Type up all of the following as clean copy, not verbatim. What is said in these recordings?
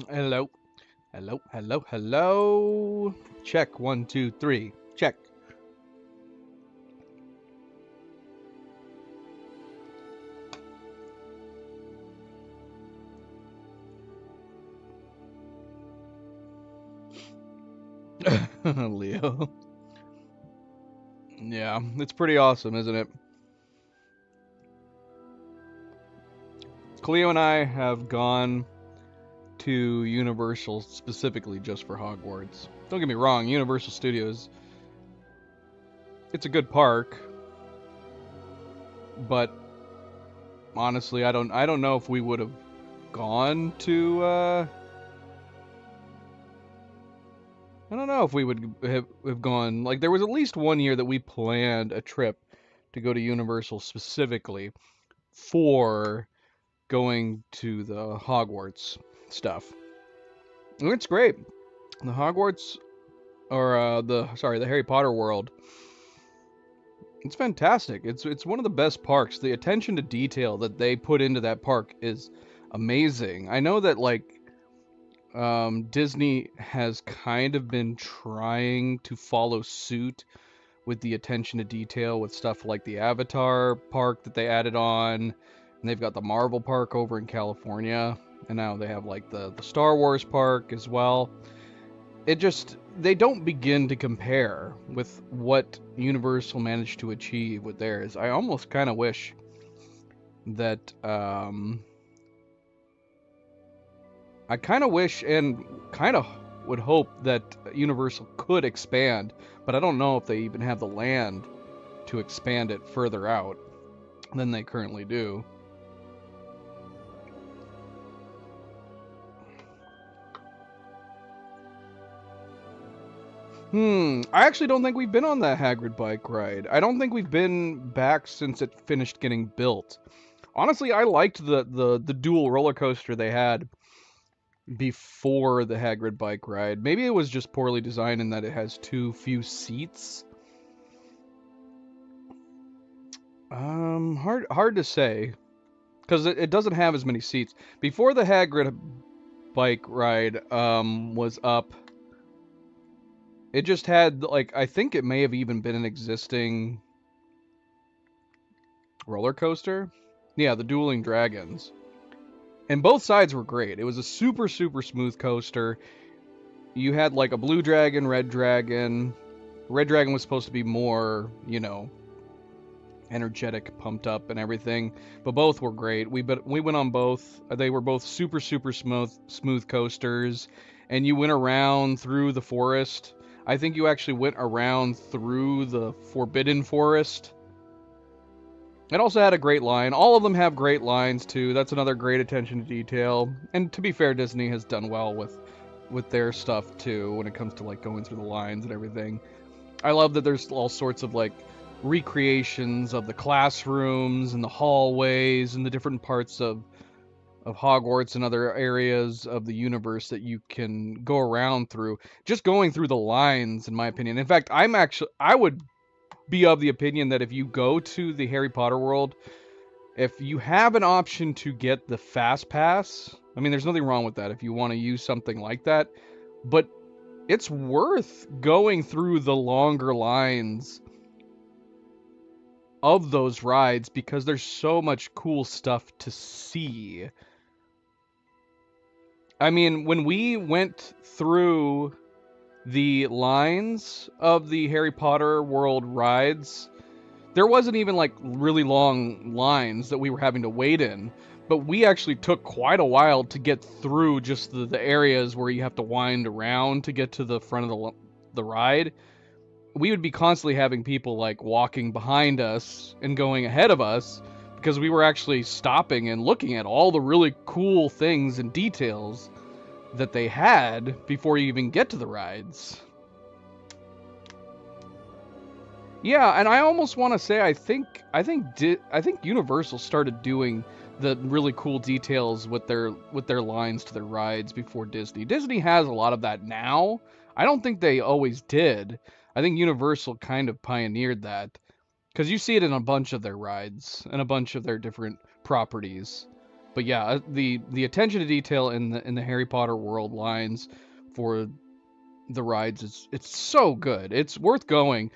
Hello. Hello. Hello. Hello. Check. One, two, three. Check. Leo. Yeah, it's pretty awesome, isn't it? Cleo and I have gone to Universal specifically just for Hogwarts. Don't get me wrong, Universal Studios, it's a good park, but honestly, I don't know if we would have gone to I don't know if we would have gone. Like, there was at least one year that we planned a trip to go to Universal specifically for going to the Hogwarts stuff. And it's great. The Hogwarts, or the Harry Potter world, it's fantastic. It's one of the best parks. The attention to detail that they put into that park is amazing. I know that Disney has kind of been trying to follow suit with the attention to detail with stuff like the Avatar park that they added on, and they've got the Marvel park over in California, and now they have like the Star Wars park as well. It just they don't begin to compare with what Universal managed to achieve with theirs. I almost kind of wish that I kind of wish and kind of would hope that Universal could expand, but I don't know if they even have the land to expand it further out than they currently do. I actually don't think we've been on that Hagrid bike ride. I don't think we've been back since it finished getting built. Honestly, I liked the dual roller coaster they had before the Hagrid bike ride. Maybe it was just poorly designed in that it has too few seats. Hard to say because it doesn't have as many seats. Before the Hagrid bike ride was up, it just had like I think it may have even been an existing roller coaster. Yeah, the Dueling Dragons. And both sides were great. It was a super smooth coaster. You had like a blue dragon, red dragon. Red dragon was supposed to be more, energetic, pumped up and everything, but both were great. We went on both. They were both super smooth coasters, and you went around through the forest. I think you actually went around through the Forbidden Forest. It also had a great line. All of them have great lines too. That's another great attention to detail. And to be fair, Disney has done well with their stuff too when it comes to like going through the lines and everything. I love that there's all sorts of like recreations of the classrooms and the hallways and the different parts of Hogwarts and other areas of the universe that you can go around through. Just going through the lines, in my opinion. In fact, I would be of the opinion that if you go to the Harry Potter world, if you have an option to get the fast pass, I mean, there's nothing wrong with that if you want to use something like that, but it's worth going through the longer lines of those rides because there's so much cool stuff to see. I mean, when we went through the lines of the Harry Potter World rides, there wasn't even like really long lines that we were having to wait in, but we actually took quite a while to get through just the areas where you have to wind around to get to the front of the ride. We would be constantly having people like walking behind us and going ahead of us because we were actually stopping and looking at all the really cool things and details that they had before you even get to the rides. Yeah, and I almost want to say I think Universal started doing the really cool details with their lines to their rides before Disney. Disney has a lot of that now. I don't think they always did. I think Universal kind of pioneered that because you see it in a bunch of their rides and a bunch of their different properties. But yeah, the attention to detail in the Harry Potter world lines for the rides is it's so good. It's worth going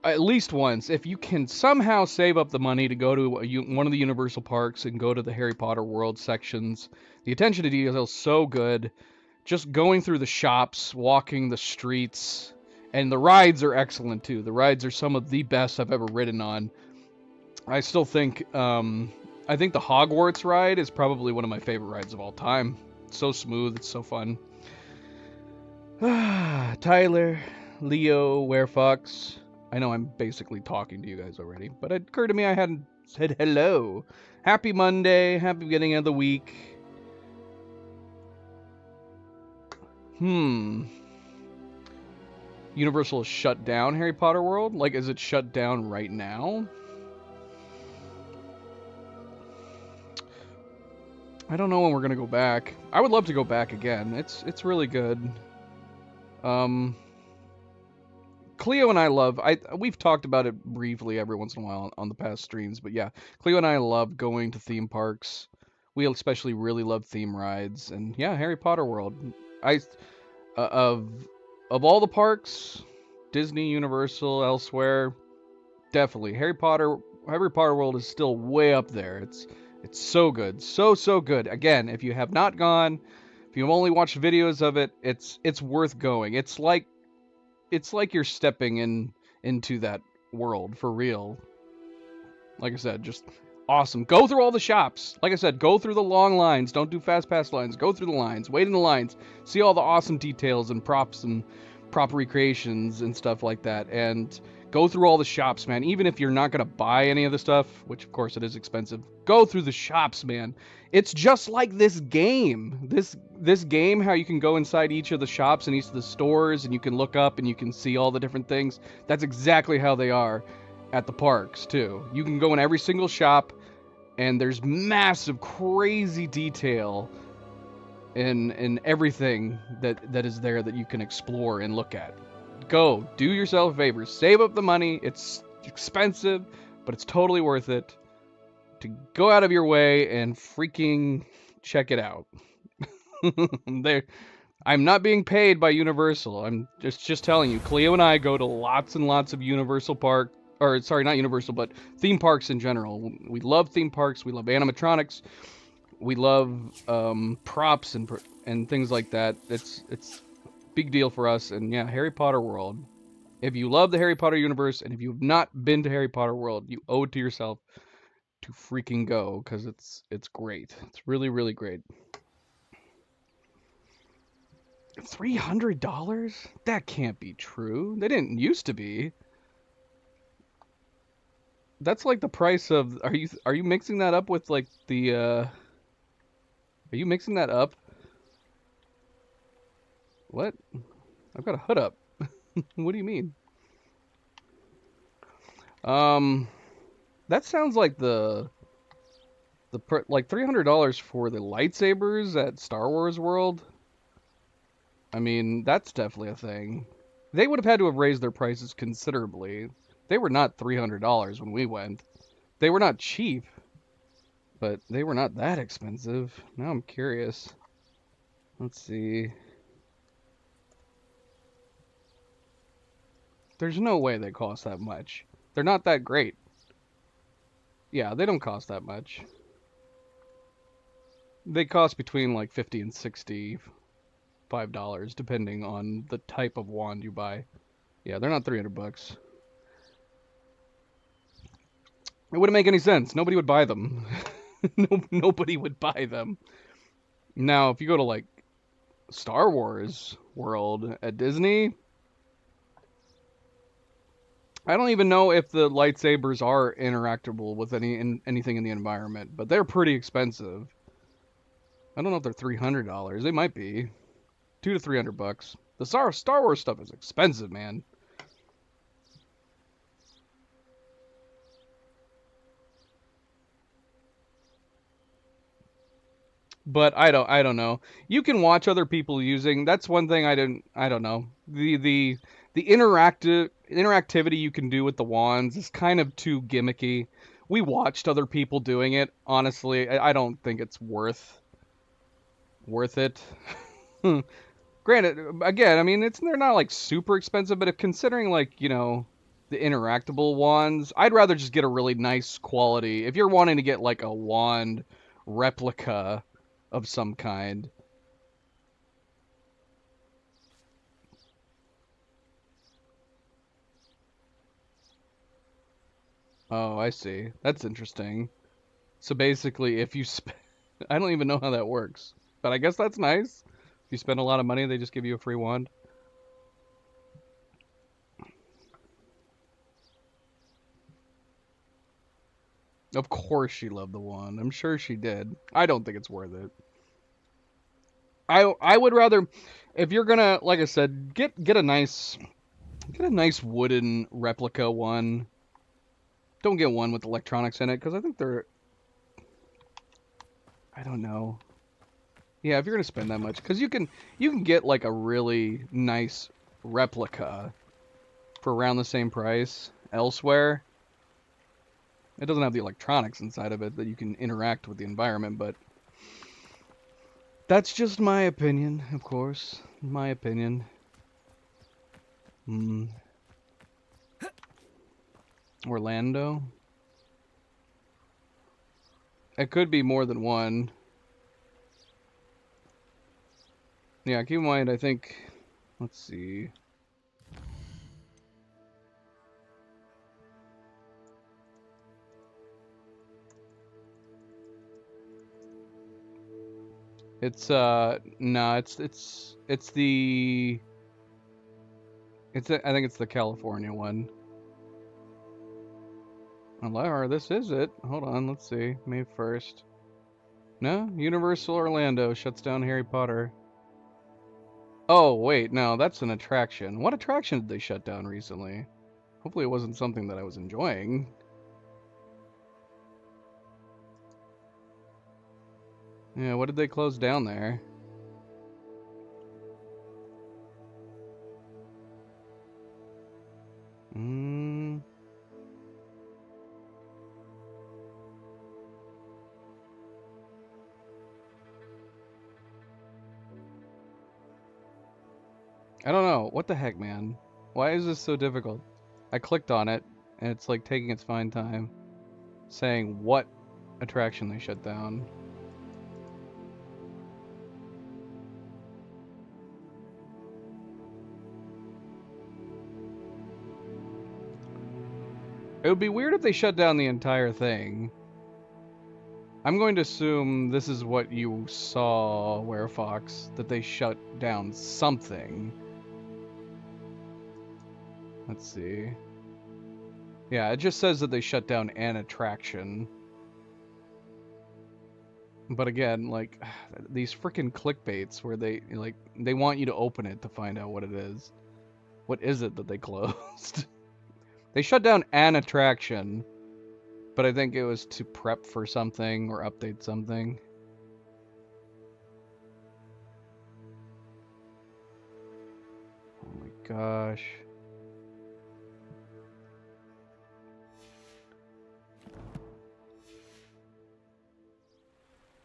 at least once if you can somehow save up the money to go to one of the Universal parks and go to the Harry Potter world sections. The attention to detail is so good. Just going through the shops, walking the streets, and the rides are excellent too. The rides are some of the best I've ever ridden on. I still think I think the Hogwarts ride is probably one of my favorite rides of all time. It's so smooth, it's so fun. Tyler, Leo, Werefox. I know I'm basically talking to you guys already, but it occurred to me I hadn't said hello. Happy Monday, happy beginning of the week. Universal has shut down Harry Potter World? Like, is it shut down right now? I don't know when we're gonna go back. I would love to go back again. It's really good. Cleo and I love. We've talked about it briefly every once in a while on the past streams, but yeah, Cleo and I love going to theme parks. We especially really love theme rides, and yeah, Harry Potter World. I of all the parks, Disney, Universal, elsewhere, definitely Harry Potter World is still way up there. It's so good. So good. Again, if you have not gone, if you've only watched videos of it, it's worth going. It's like you're stepping into that world for real. Like I said, just awesome. Go through all the shops. Like I said, go through the long lines. Don't do fast pass lines. Go through the lines. Wait in the lines. See all the awesome details and props and prop recreations and stuff like that. And go through all the shops, man. Even if you're not going to buy any of the stuff, which of course it is expensive, go through the shops, man. It's just like this game. This game, how you can go inside each of the shops and each of the stores and you can look up and you can see all the different things. That's exactly how they are at the parks, too. You can go in every single shop and there's massive, crazy detail in everything that is there that you can explore and look at. Go, do yourself a favor, save up the money. It's expensive, but it's totally worth it to go out of your way and freaking check it out. I'm not being paid by Universal. I'm just telling you. Cleo and I go to lots and lots of Universal park, or sorry, not Universal, but theme parks in general. We love theme parks. We love animatronics. We love props and things like that. It's big deal for us. And yeah, Harry Potter World. If you love the Harry Potter universe and if you've not been to Harry Potter World, you owe it to yourself to freaking go, because it's great. It's really, really great. $300? That can't be true. They didn't used to be. That's like the price of. Are you mixing that up with like the? Are you mixing that up? What? I've got a hood up. What do you mean? That sounds like like $300 for the lightsabers at Star Wars World. I mean, that's definitely a thing. They would have had to have raised their prices considerably. They were not $300 when we went. They were not cheap, but they were not that expensive. Now I'm curious. Let's see. There's no way they cost that much. They're not that great. Yeah, they don't cost that much. They cost between like $50 and $65, depending on the type of wand you buy. Yeah, they're not $300. It wouldn't make any sense. Nobody would buy them. Nobody would buy them. Now, if you go to like Star Wars World at Disney, I don't even know if the lightsabers are interactable with anything in the environment, but they're pretty expensive. I don't know if they're $300. They might be $200 to $300. The Star Wars stuff is expensive, man. But I don't know. You can watch other people using. That's one thing I don't know. The interactivity you can do with the wands is kind of too gimmicky. we watched other people doing it. Honestly, I don't think it's worth it. Granted, again, I mean, they're not like super expensive, but if considering like, the interactable wands, I'd rather just get a really nice quality. If you're wanting to get like a wand replica of some kind. Oh, I see. That's interesting. So basically, if you I don't even know how that works, but I guess that's nice. If you spend a lot of money, they just give you a free wand. Of course she loved the wand. I'm sure she did. I don't think it's worth it. I would rather, if you're gonna, like I said, get a nice wooden replica one. Don't get one with electronics in it because I think they're, I don't know. Yeah, if you're gonna spend that much, because you can get like a really nice replica for around the same price elsewhere. It doesn't have the electronics inside of it that you can interact with the environment, but that's just my opinion, of course. My opinion. Orlando? It could be more than one. Yeah, keep in mind, I think... Let's see. It's, no, it's the... I think it's the California one. Or this is it. Hold on, let's see. May 1st. No? Universal Orlando shuts down Harry Potter. Oh, wait, no, that's an attraction. What attraction did they shut down recently? Hopefully it wasn't something that I was enjoying. Yeah, what did they close down there? I don't know. What the heck, man? Why is this so difficult? I clicked on it, and it's like taking its fine time, saying what attraction they shut down. It would be weird if they shut down the entire thing. I'm going to assume this is what you saw, Werefox, that they shut down something. Let's see. Yeah, it just says that they shut down an attraction. But again, like, these freaking clickbaits where they want you to open it to find out what it is. What is it that they closed? They shut down an attraction, but I think it was to prep for something or update something. Oh my gosh.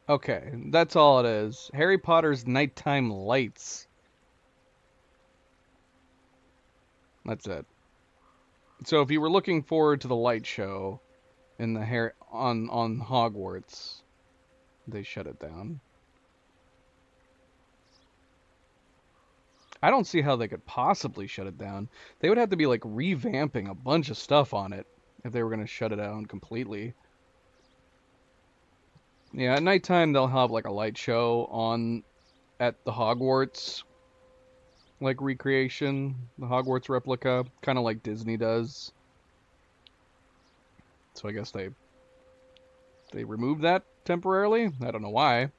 Okay, that's all it is. Harry Potter's Nighttime Lights. That's it. So if you were looking forward to the light show in the on Hogwarts, they shut it down. I don't see how they could possibly shut it down. They would have to be like revamping a bunch of stuff on it if they were going to shut it down completely. Yeah, at nighttime they'll have like a light show on at the Hogwarts like recreation, the Hogwarts replica, kind of like Disney does. So I guess they removed that temporarily. I don't know why.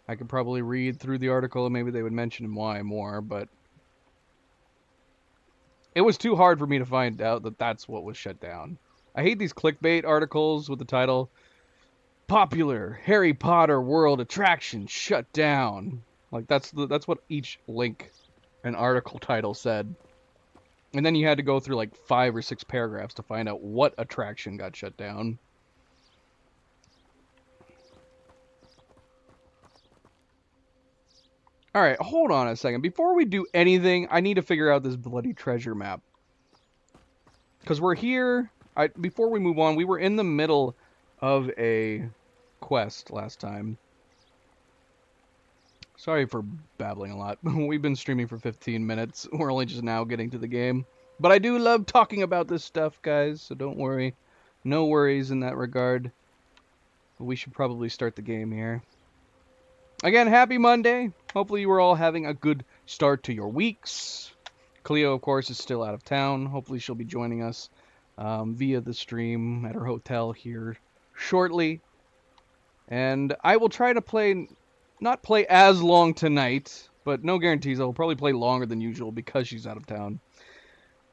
I could probably read through the article and maybe they would mention why more, but it was too hard for me to find out that that's what was shut down. I hate these clickbait articles with the title "Popular Harry Potter World Attraction Shut Down." Like that's what each link and article title said. And then you had to go through like 5 or 6 paragraphs to find out what attraction got shut down. Alright, hold on a second. Before we do anything, I need to figure out this bloody treasure map. Because we're here. Before we move on, we were in the middle of a quest last time. Sorry for babbling a lot. We've been streaming for 15 minutes. We're only just now getting to the game. But I do love talking about this stuff, guys, so don't worry. No worries in that regard. We should probably start the game here. Again, happy Monday. Hopefully you were all having a good start to your weeks. Cleo, of course, is still out of town. Hopefully she'll be joining us via the stream at her hotel here shortly. And I will try to not play as long tonight, but no guarantees. I'll probably play longer than usual because she's out of town.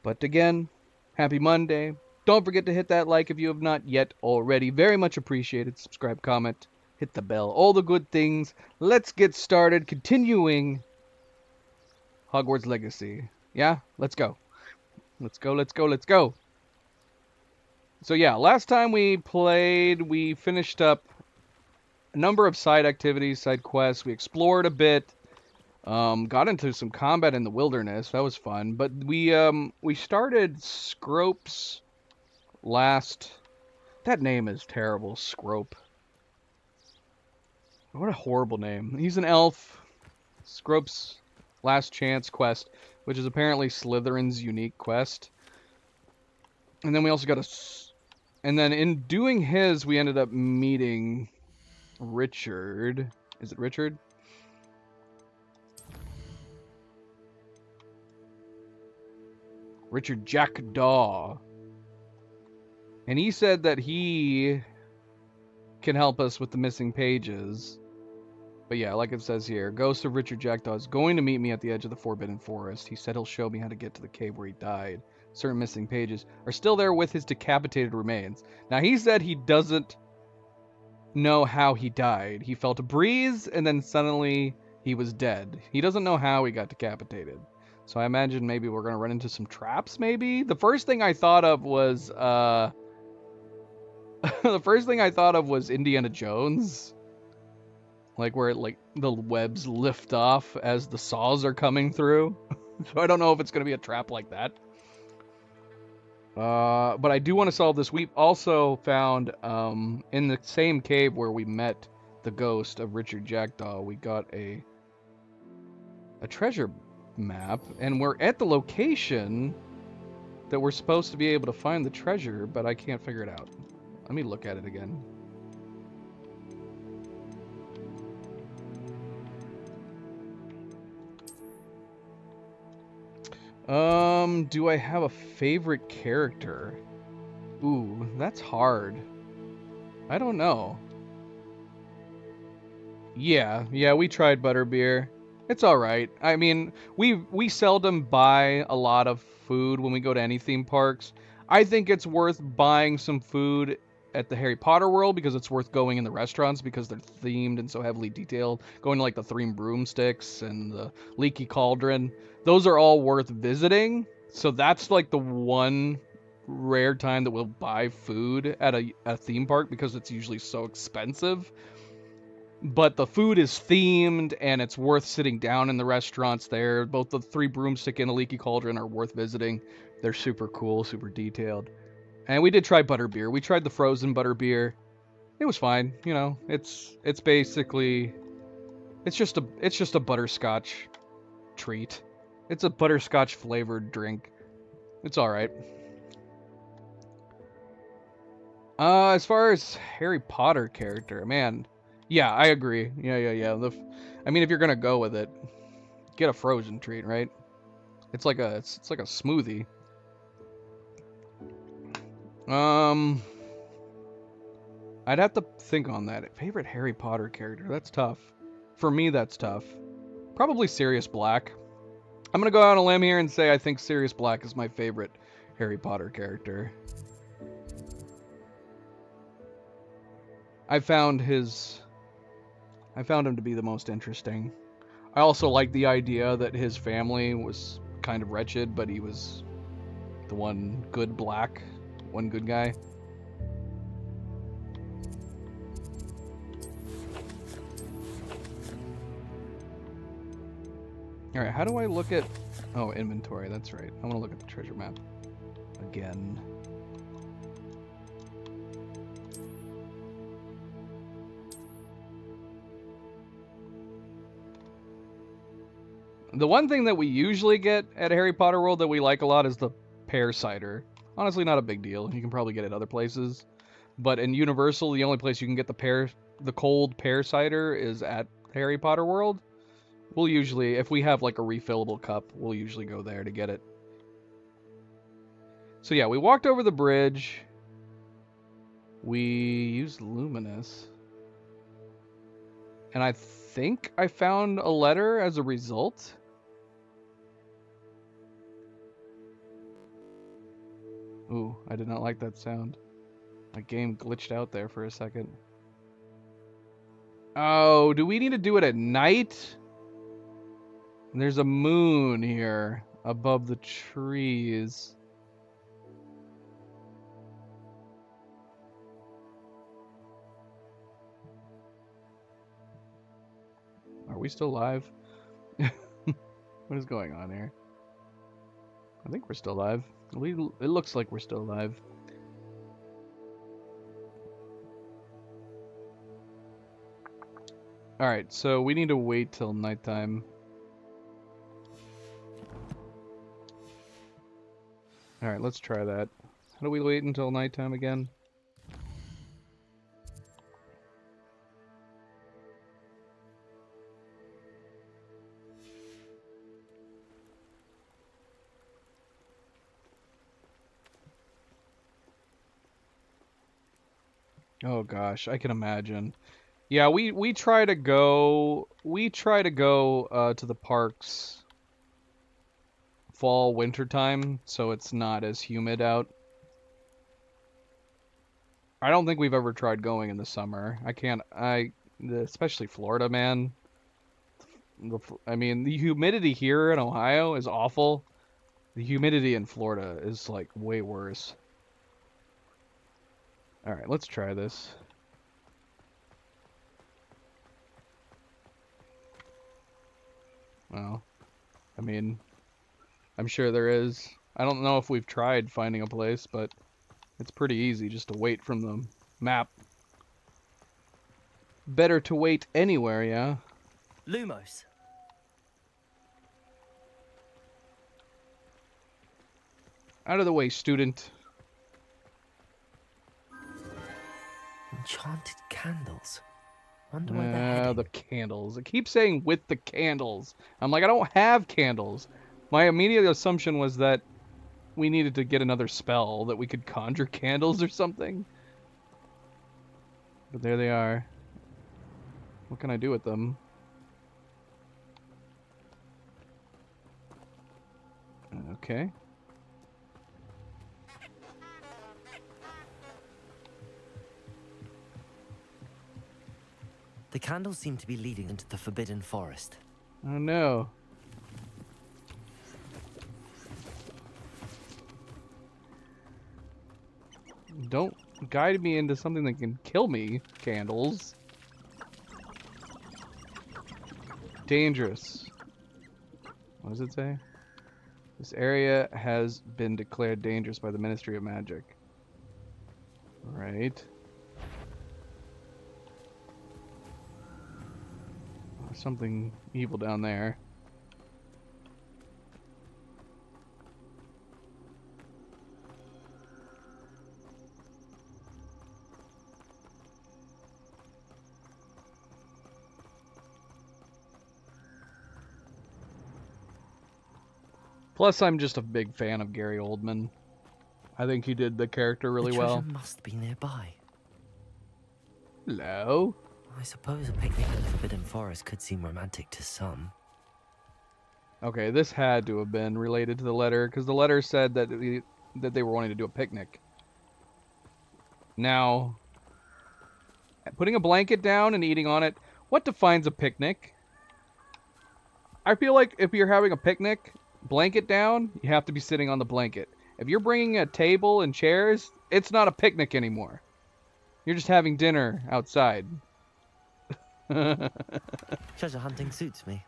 But again, happy Monday. Don't forget to hit that like if you have not yet already. Very much appreciated. Subscribe, comment, hit the bell. All the good things. Let's get started. Continuing Hogwarts Legacy. Yeah, let's go. Let's go, let's go, let's go. So yeah, last time we played, we finished up a number of side activities, side quests. We explored a bit. Got into some combat in the wilderness. That was fun. But we started Scrope's last... That name is terrible, Scrope. What a horrible name. He's an elf. Scrope's Last Chance quest, which is apparently Slytherin's unique quest. And then we also got a... And then in doing his, we ended up meeting Richard. Is it Richard? Richard Jackdaw. And he said that he can help us with the missing pages. But yeah, like it says here, Ghost of Richard Jackdaw is going to meet me at the edge of the Forbidden Forest. He said he'll show me how to get to the cave where he died. Certain missing pages are still there with his decapitated remains. Now, he said he doesn't know how he died. He felt a breeze, and then suddenly he was dead. He doesn't know how he got decapitated. So I imagine maybe we're going to run into some traps, maybe? The first thing I thought of was, the first thing I thought of was Indiana Jones. Like, where, like, the webs lift off as the saws are coming through. So I don't know if it's going to be a trap like that. But I do want to solve this. We also found, in the same cave where we met the ghost of Richard Jackdaw, we got a treasure map, and we're at the location that we're supposed to be able to find the treasure, but I can't figure it out. Let me look at it again. Do I have a favorite character? Ooh, that's hard. I don't know. Yeah, we tried Butterbeer. It's alright. I mean, we seldom buy a lot of food when we go to any theme parks. I think it's worth buying some food at the Harry Potter World because it's worth going in the restaurants because they're themed and so heavily detailed. Going to like the Three Broomsticks and the Leaky Cauldron. Those are all worth visiting. So that's like the one rare time that we'll buy food at a theme park because it's usually so expensive. But the food is themed, and it's worth sitting down in the restaurants there. Both the Three Broomstick and the Leaky Cauldron are worth visiting. They're super cool, super detailed. And we did try Butterbeer. We tried the frozen Butterbeer. It was fine, you know. It's basically... It's just a butterscotch treat. It's a butterscotch flavored drink. It's alright. As far as Harry Potter character, man... Yeah, I agree. Yeah. I mean, if you're gonna go with it, get a frozen treat, right? It's like a smoothie. I'd have to think on that. Favorite Harry Potter character? That's tough. For me, that's tough. Probably Sirius Black. I'm gonna go out on a limb here and say I think Sirius Black is my favorite Harry Potter character. I found him to be the most interesting. I also like the idea that his family was kind of wretched, but he was the one good guy. All right, how do I look at... Oh, inventory, that's right. I want to look at the treasure map again. The one thing that we usually get at Harry Potter World that we like a lot is the pear cider. Honestly, not a big deal. You can probably get it other places. But in Universal, the only place you can get the cold pear cider is at Harry Potter World. We'll usually, if we have like a refillable cup, we'll usually go there to get it. So yeah, we walked over the bridge. We used Luminous. And I think I found a letter as a result. Ooh, I did not like that sound. My game glitched out there for a second. Oh, do we need to do it at night? There's a moon here above the trees. Are we still live? What is going on here? I think we're still live. It looks like we're still live. Alright, so we need to wait till nighttime. Alright, let's try that. How do we wait until nighttime again? Oh gosh, I can imagine. Yeah, we try to go to the parks fall winter time so it's not as humid out. I don't think we've ever tried going in the summer. Especially Florida, man. I mean, the humidity here in Ohio is awful. The humidity in Florida is like way worse. All right, let's try this. Well, I mean, I'm sure there is. I don't know if we've tried finding a place, but it's pretty easy just to wait from the map. Better to wait anywhere, yeah? Lumos. Out of the way, student. Enchanted candles. Wonder where they're heading. The candles. It keeps saying with the candles. I'm like, I don't have candles. My immediate assumption was that we needed to get another spell that we could conjure candles or something. But there they are. What can I do with them? Okay. The candles seem to be leading into the Forbidden Forest. Oh no. Don't guide me into something that can kill me, candles. Dangerous. What does it say? This area has been declared dangerous by the Ministry of Magic. Right. Something evil down there. Plus, I'm just a big fan of Gary Oldman. I think he did the character really well. The treasure must be nearby. Hello? I suppose a picnic in the Forbidden Forest could seem romantic to some. Okay, this had to have been related to the letter, because the letter said that they were wanting to do a picnic. Now, putting a blanket down and eating on it, what defines a picnic? I feel like if you're having a picnic, blanket down, you have to be sitting on the blanket. If you're bringing a table and chairs, it's not a picnic anymore. You're just having dinner outside. Treasure hunting suits me.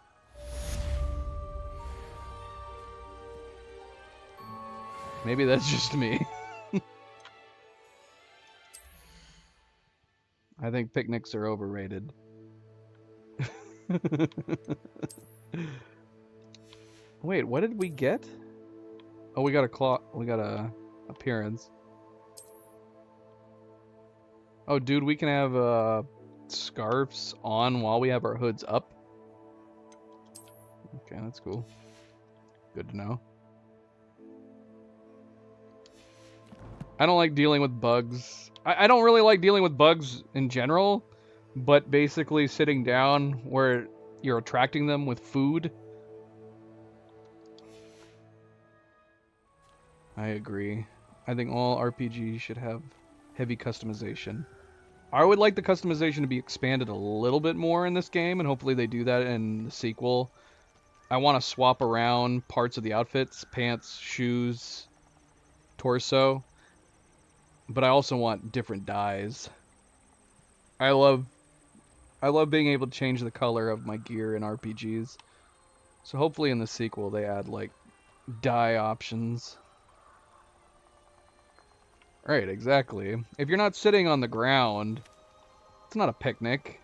Maybe that's just me. I think picnics are overrated. Wait, what did we get? Oh, we got a claw. We got a appearance. Oh, dude, we can have scarves on while we have our hoods up. Okay, that's cool. Good to know. I don't like dealing with bugs. I don't really like dealing with bugs in general, but basically sitting down where you're attracting them with food. I agree. I think all RPGs should have heavy customization. I would like the customization to be expanded a little bit more in this game, and hopefully they do that in the sequel. I want to swap around parts of the outfits, pants, shoes, torso, but I also want different dyes. I love being able to change the color of my gear in RPGs. So hopefully in the sequel they add like dye options. Right, exactly. If you're not sitting on the ground, it's not a picnic.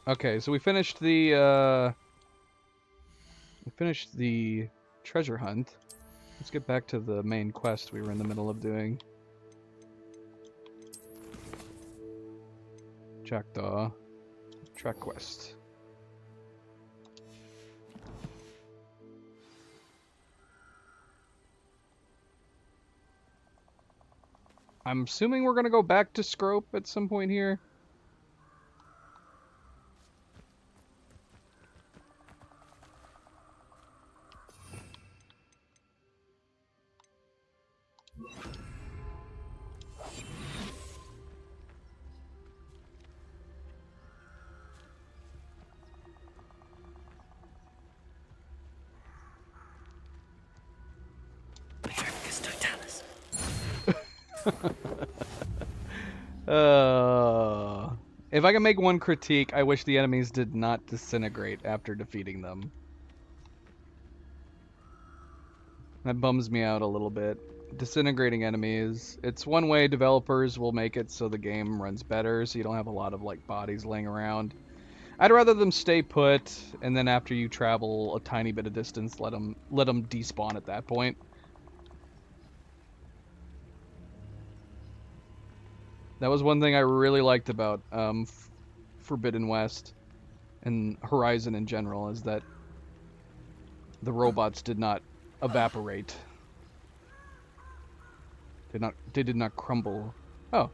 Okay, so we finished the treasure hunt. Let's get back to the main quest we were in the middle of doing. Jackdaw. Track quest. I'm assuming we're gonna go back to Scrope at some point here. If I can make one critique, I wish the enemies did not disintegrate after defeating them. That bums me out a little bit. Disintegrating enemies. It's one way developers will make it so the game runs better, so you don't have a lot of like bodies laying around. I'd rather them stay put, and then after you travel a tiny bit of distance, let them despawn at that point. That was one thing I really liked about Forbidden West and Horizon in general, is that the robots did not evaporate. They did not crumble. Oh,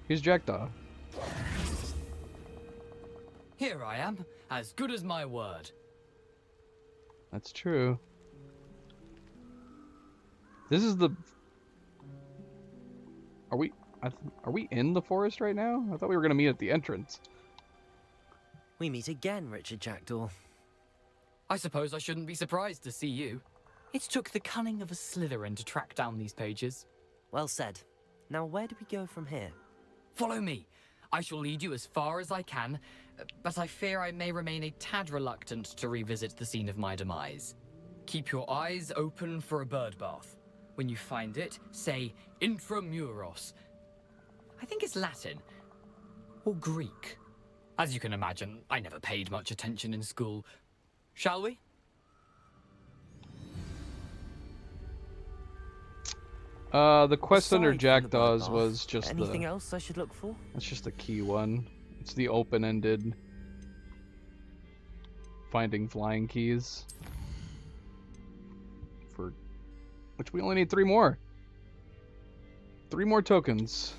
here's Jackdaw. Here I am, as good as my word. That's true. This is the... Are we in the forest right now? I thought we were going to meet at the entrance. We meet again, Richard Jackdaw. I suppose I shouldn't be surprised to see you. It took the cunning of a Slytherin to track down these pages. Well said. Now where do we go from here? Follow me. I shall lead you as far as I can, but I fear I may remain a tad reluctant to revisit the scene of my demise. Keep your eyes open for a bird bath. When you find it, say Intramuros. I think it's Latin. Or Greek. As you can imagine, I never paid much attention in school. Shall we? The quest under Aside from the bird Jackdaws bath, was just anything else I should look for? That's just the key one. It's the open-ended finding flying keys. For which we only need 3 more. 3 more tokens.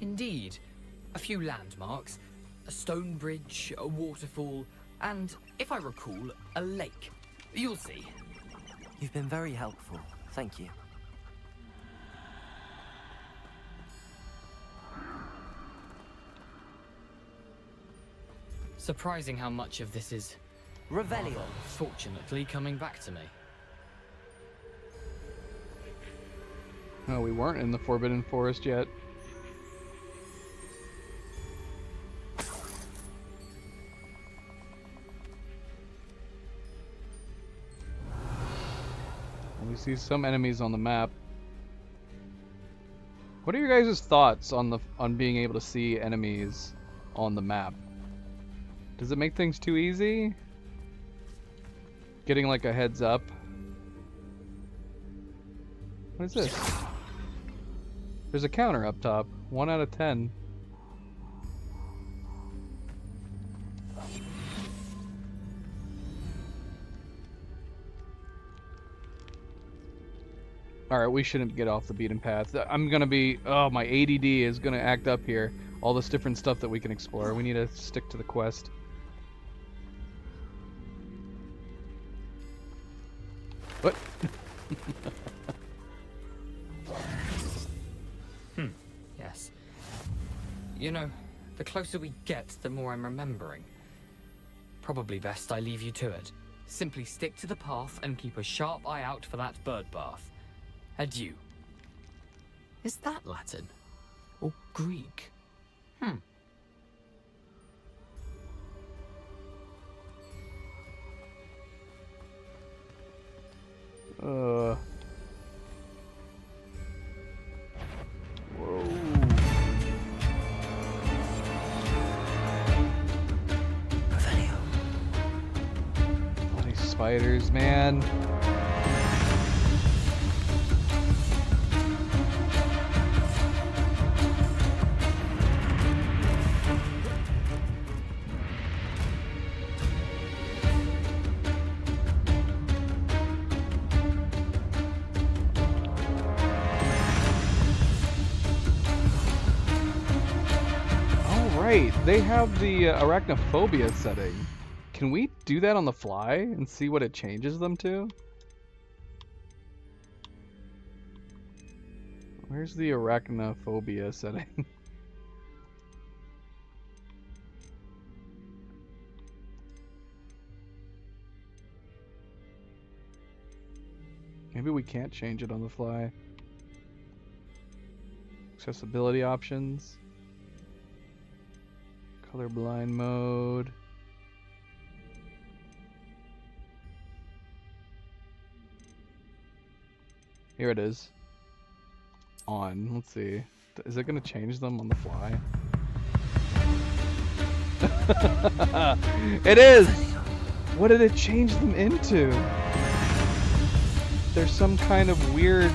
Indeed. A few landmarks, a stone bridge, a waterfall, and, if I recall, a lake. You'll see. You've been very helpful. Thank you. Surprising how much of this is Revelio. fortunately coming back to me. Oh, we weren't in the Forbidden Forest yet. see some enemies on the map. What are your guys' thoughts on being able to see enemies on the map? Does it make things too easy? Getting like a heads up. What is this? There's a counter up top. 1 out of 10. Alright, we shouldn't get off the beaten path. I'm gonna be... Oh, my ADD is gonna act up here. All this different stuff that we can explore. We need to stick to the quest. What? Yes. You know, the closer we get, the more I'm remembering. Probably best I leave you to it. Simply stick to the path and keep a sharp eye out for that bird bath. Adieu. Is that Latin? Or Greek? Whoa. Revelio. All these spiders, man. They have the arachnophobia setting. Can we do that on the fly and see what it changes them to? Where's the arachnophobia setting? Maybe we can't change it on the fly. Accessibility options. Colorblind mode. Here it is. On. Let's see. Is it going to change them on the fly? It is! What did it change them into? There's some kind of weird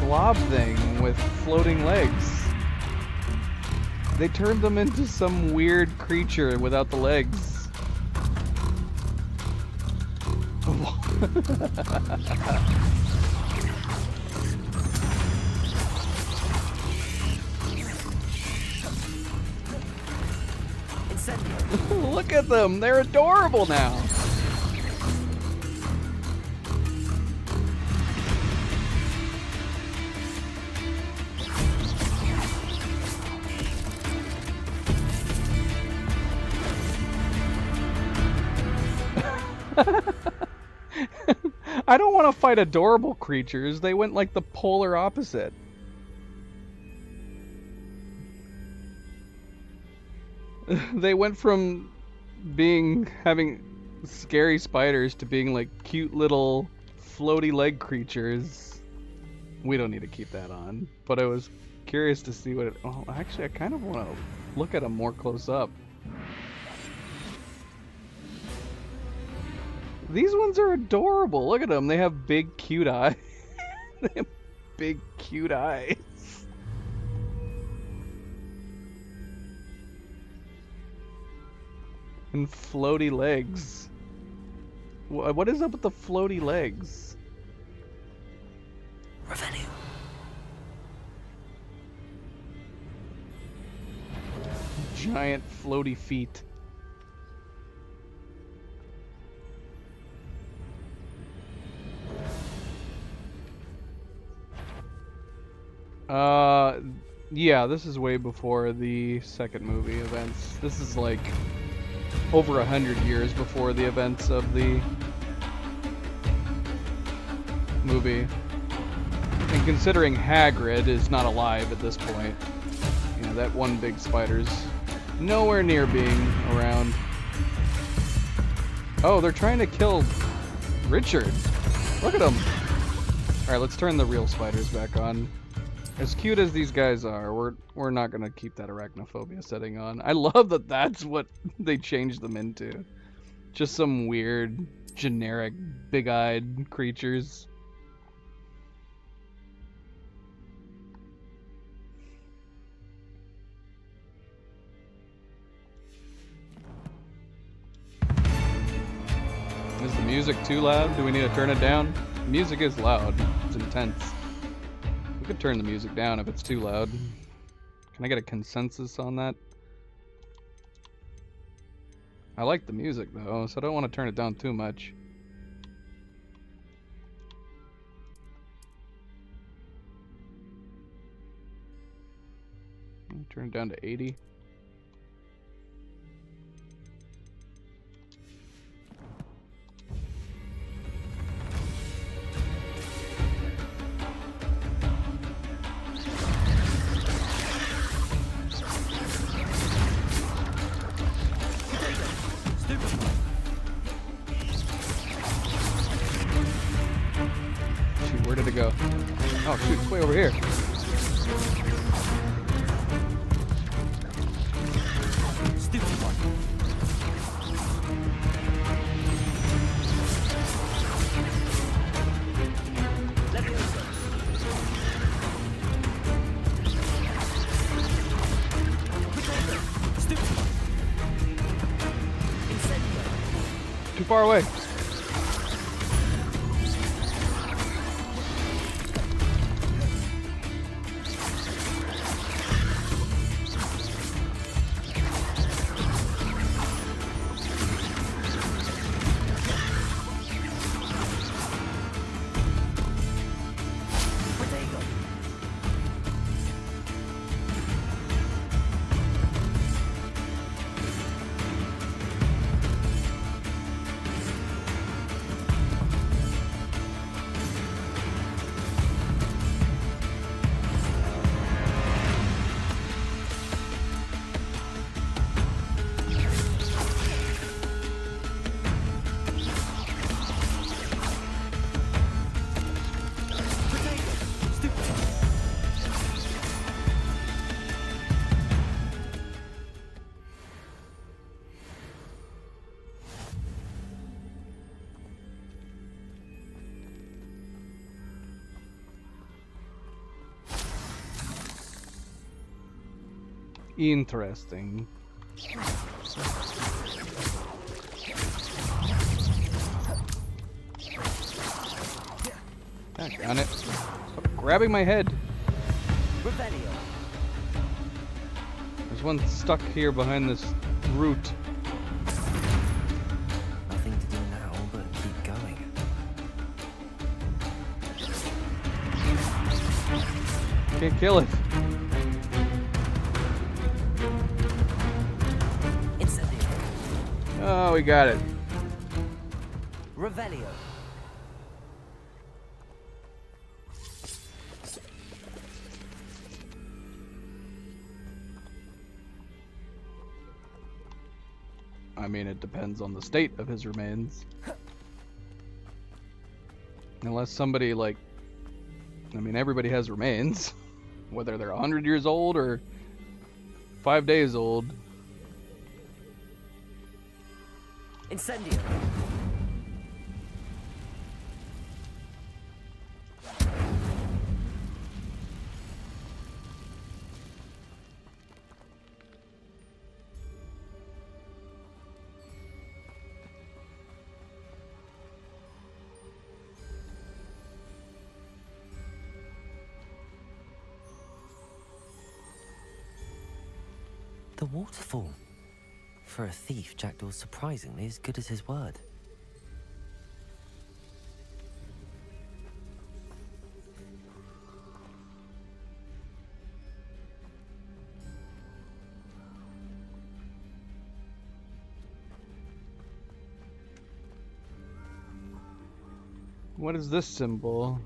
blob thing with floating legs. They turned them into some weird creature without the legs. Look at them! They're adorable now! I don't want to fight adorable creatures. They went like the polar opposite. They went from having scary spiders to being like cute little floaty leg creatures. We don't need to keep that on. But I was curious to see what it... Oh, actually, I kind of want to look at them more close up. These ones are adorable. Look at them. They have big, cute eyes. They have big, cute eyes. And floaty legs. What is up with the floaty legs? Revelio. Giant floaty feet. Yeah, this is way before the second movie events. This is like over 100 years before the events of the movie. And considering Hagrid is not alive at this point, you know, that one big spider's nowhere near being around. Oh, they're trying to kill Richard. Look at them. All right, let's turn the real spiders back on. As cute as these guys are, we're not gonna keep that arachnophobia setting on. I love that that's what they changed them into. Just some weird, generic, big-eyed creatures. Is the music too loud? Do we need to turn it down? The music is loud. It's intense. We could turn the music down if it's too loud. Can I get a consensus on that? I like the music though, so I don't want to turn it down too much. Turn it down to 80. Shoot, where did it go? Oh shoot, it's way over here. Too far away. Interesting. Doggone it. Stop grabbing my head. There's one stuck here behind this root. Nothing to do now but keep going. Can't kill it. Oh, we got it. Revelio. I mean, it depends on the state of his remains. Unless somebody, like... I mean, everybody has remains. Whether they're 100 years old or 5 days old. Incendio. The waterfall. For a thief, Jackdaw's surprisingly as good as his word. What is this symbol?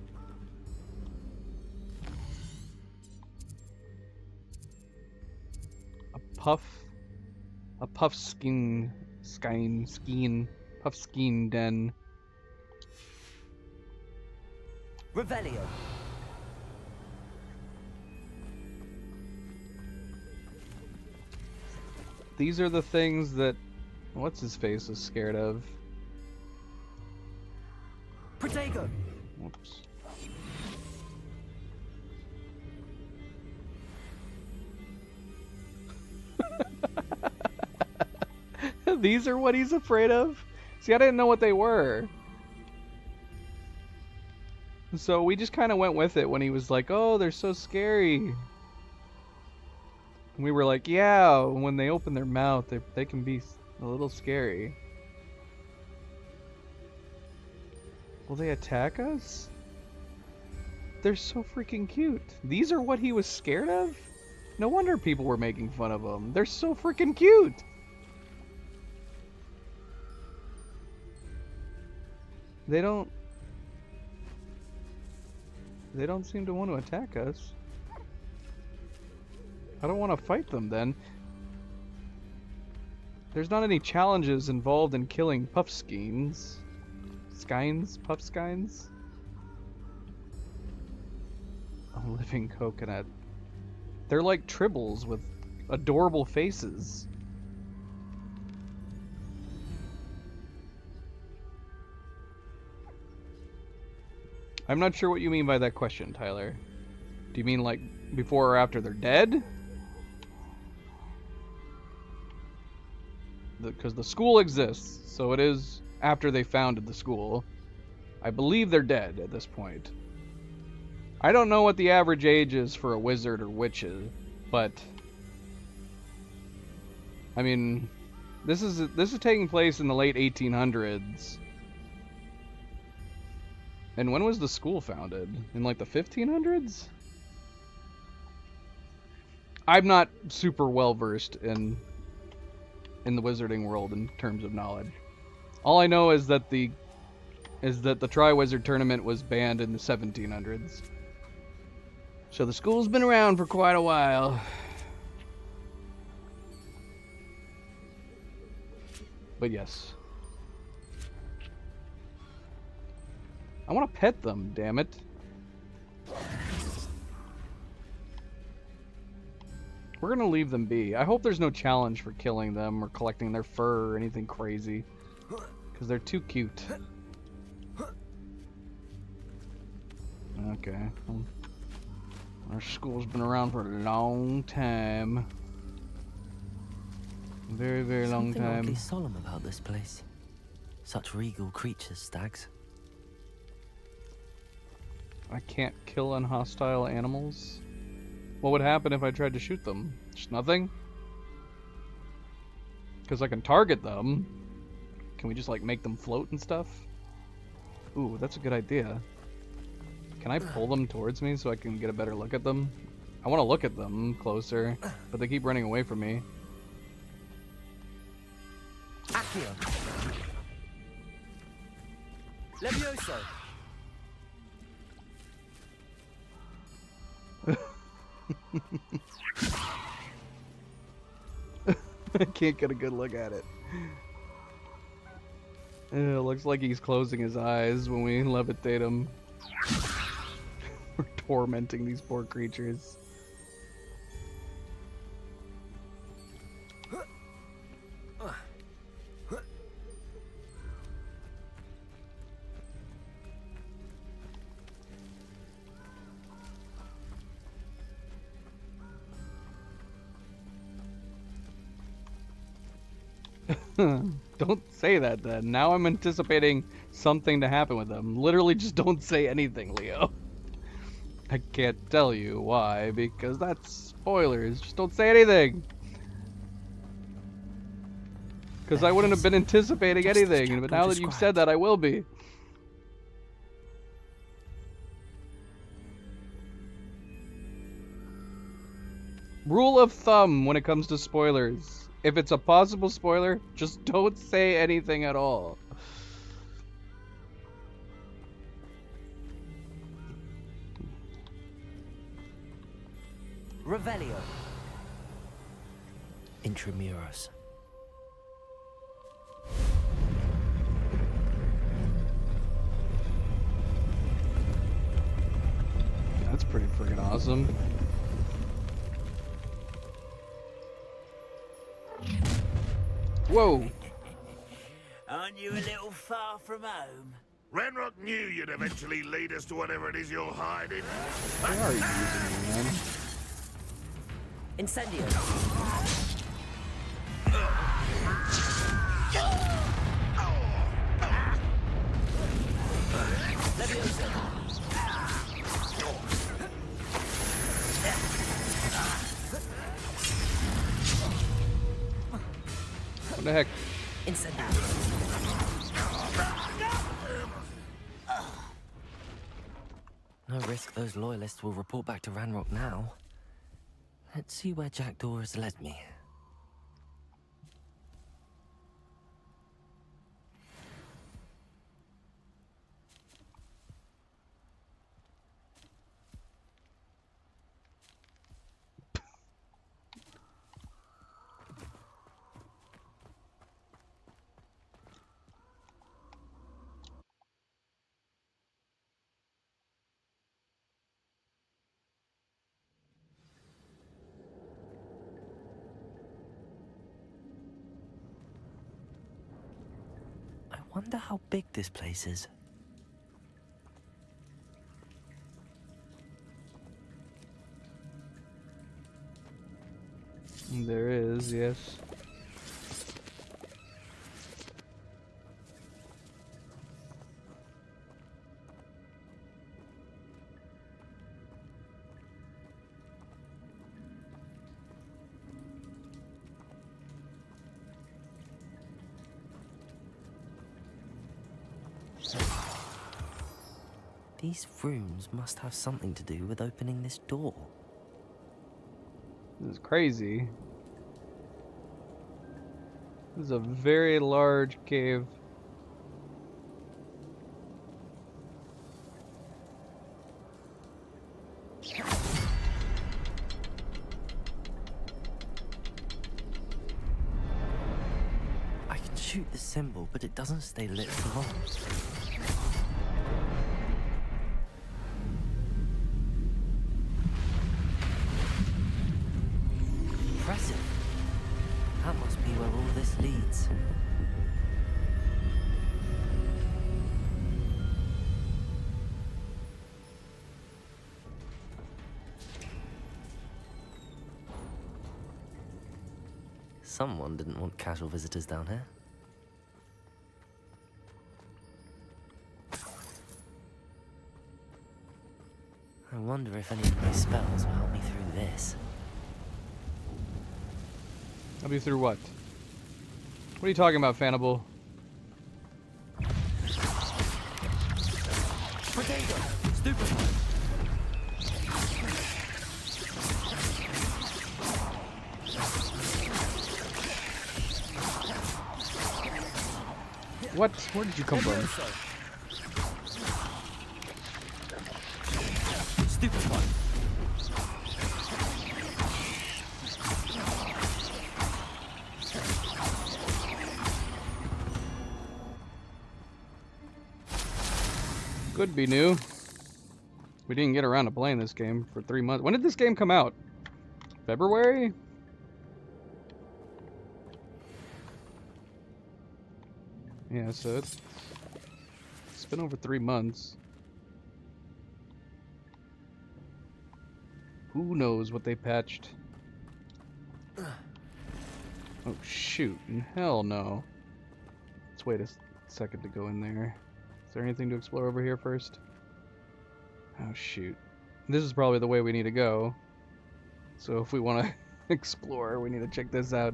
A puff skein den. Revelio. These are the things that what's his face was scared of. Protego. Whoops. These are what he's afraid of? See, I didn't know what they were. So we just kind of went with it when he was like, oh, they're so scary. We were like, yeah, when they open their mouth, they can be a little scary. Will they attack us? They're so freaking cute. These are what he was scared of? No wonder people were making fun of them. They're so freaking cute. They don't seem to want to attack us. I don't want to fight them then. There's not any challenges involved in killing Puffskeins. Puffskeins? A living coconut. They're like tribbles with adorable faces. I'm not sure what you mean by that question, Tyler. Do you mean like before or after they're dead? Because the school exists, so it is after they founded the school. I believe they're dead at this point. I don't know what the average age is for a wizard or witches, but I mean, this is taking place in the late 1800s. And when was the school founded? In like the 1500s? I'm not super well versed in the wizarding world in terms of knowledge. All I know is that the Triwizard Tournament was banned in the 1700s. So the school's been around for quite a while. But yes. I want to pet them, damn it. We're gonna leave them be. I hope there's no challenge for killing them or collecting their fur or anything crazy. Because they're too cute. Okay. Our school's been around for a long time. Very, very long Something time. oddly solemn about this place. Such regal creatures, stags. I can't kill unhostile animals? What would happen if I tried to shoot them? Just nothing? Because I can target them. Can we just like make them float and stuff? Ooh, that's a good idea. Can I pull them towards me so I can get a better look at them? I want to look at them closer, but they keep running away from me. Accio. Levioso. I can't get a good look at it. It looks like he's closing his eyes when we levitate him. We're tormenting these poor creatures. Don't say that then. Now I'm anticipating something to happen with them. Literally just don't say anything, Leo. I can't tell you why, because that's spoilers. Just don't say anything. Because I wouldn't have been anticipating anything, but now that you've said that, I will be. Rule of thumb when it comes to spoilers. If it's a possible spoiler, just don't say anything at all. Revelio. Intramuros. freaking awesome. Whoa! Aren't you a little far from home? Ranrock knew you'd eventually lead us to whatever it is you're hiding. They are using me, man. Incendio. What the heck? Incendio. No risk those loyalists will report back to Ranrock now. Let's see where Jackdaw has led me. I wonder how big this place is. There is, yes. These rooms must have something to do with opening this door. This is crazy. This is a very large cave. I can shoot the symbol, but it doesn't stay lit for long. Impressive. That must be where all this leads. Someone didn't want casual visitors down here. I wonder if any of my spells will help me through this. I'll be through what? What are you talking about, Fanable? Potato! Stupid! What? Where did you come from? Stupid one! Could be new. We didn't get around to playing this game for 3 months. When did this game come out? February? Yeah, so it's been over 3 months. Who knows what they patched? Oh shoot, hell no. Let's wait a second to go in there. Is there anything to explore over here first? Oh shoot. This is probably the way we need to go. So if we want to explore, we need to check this out.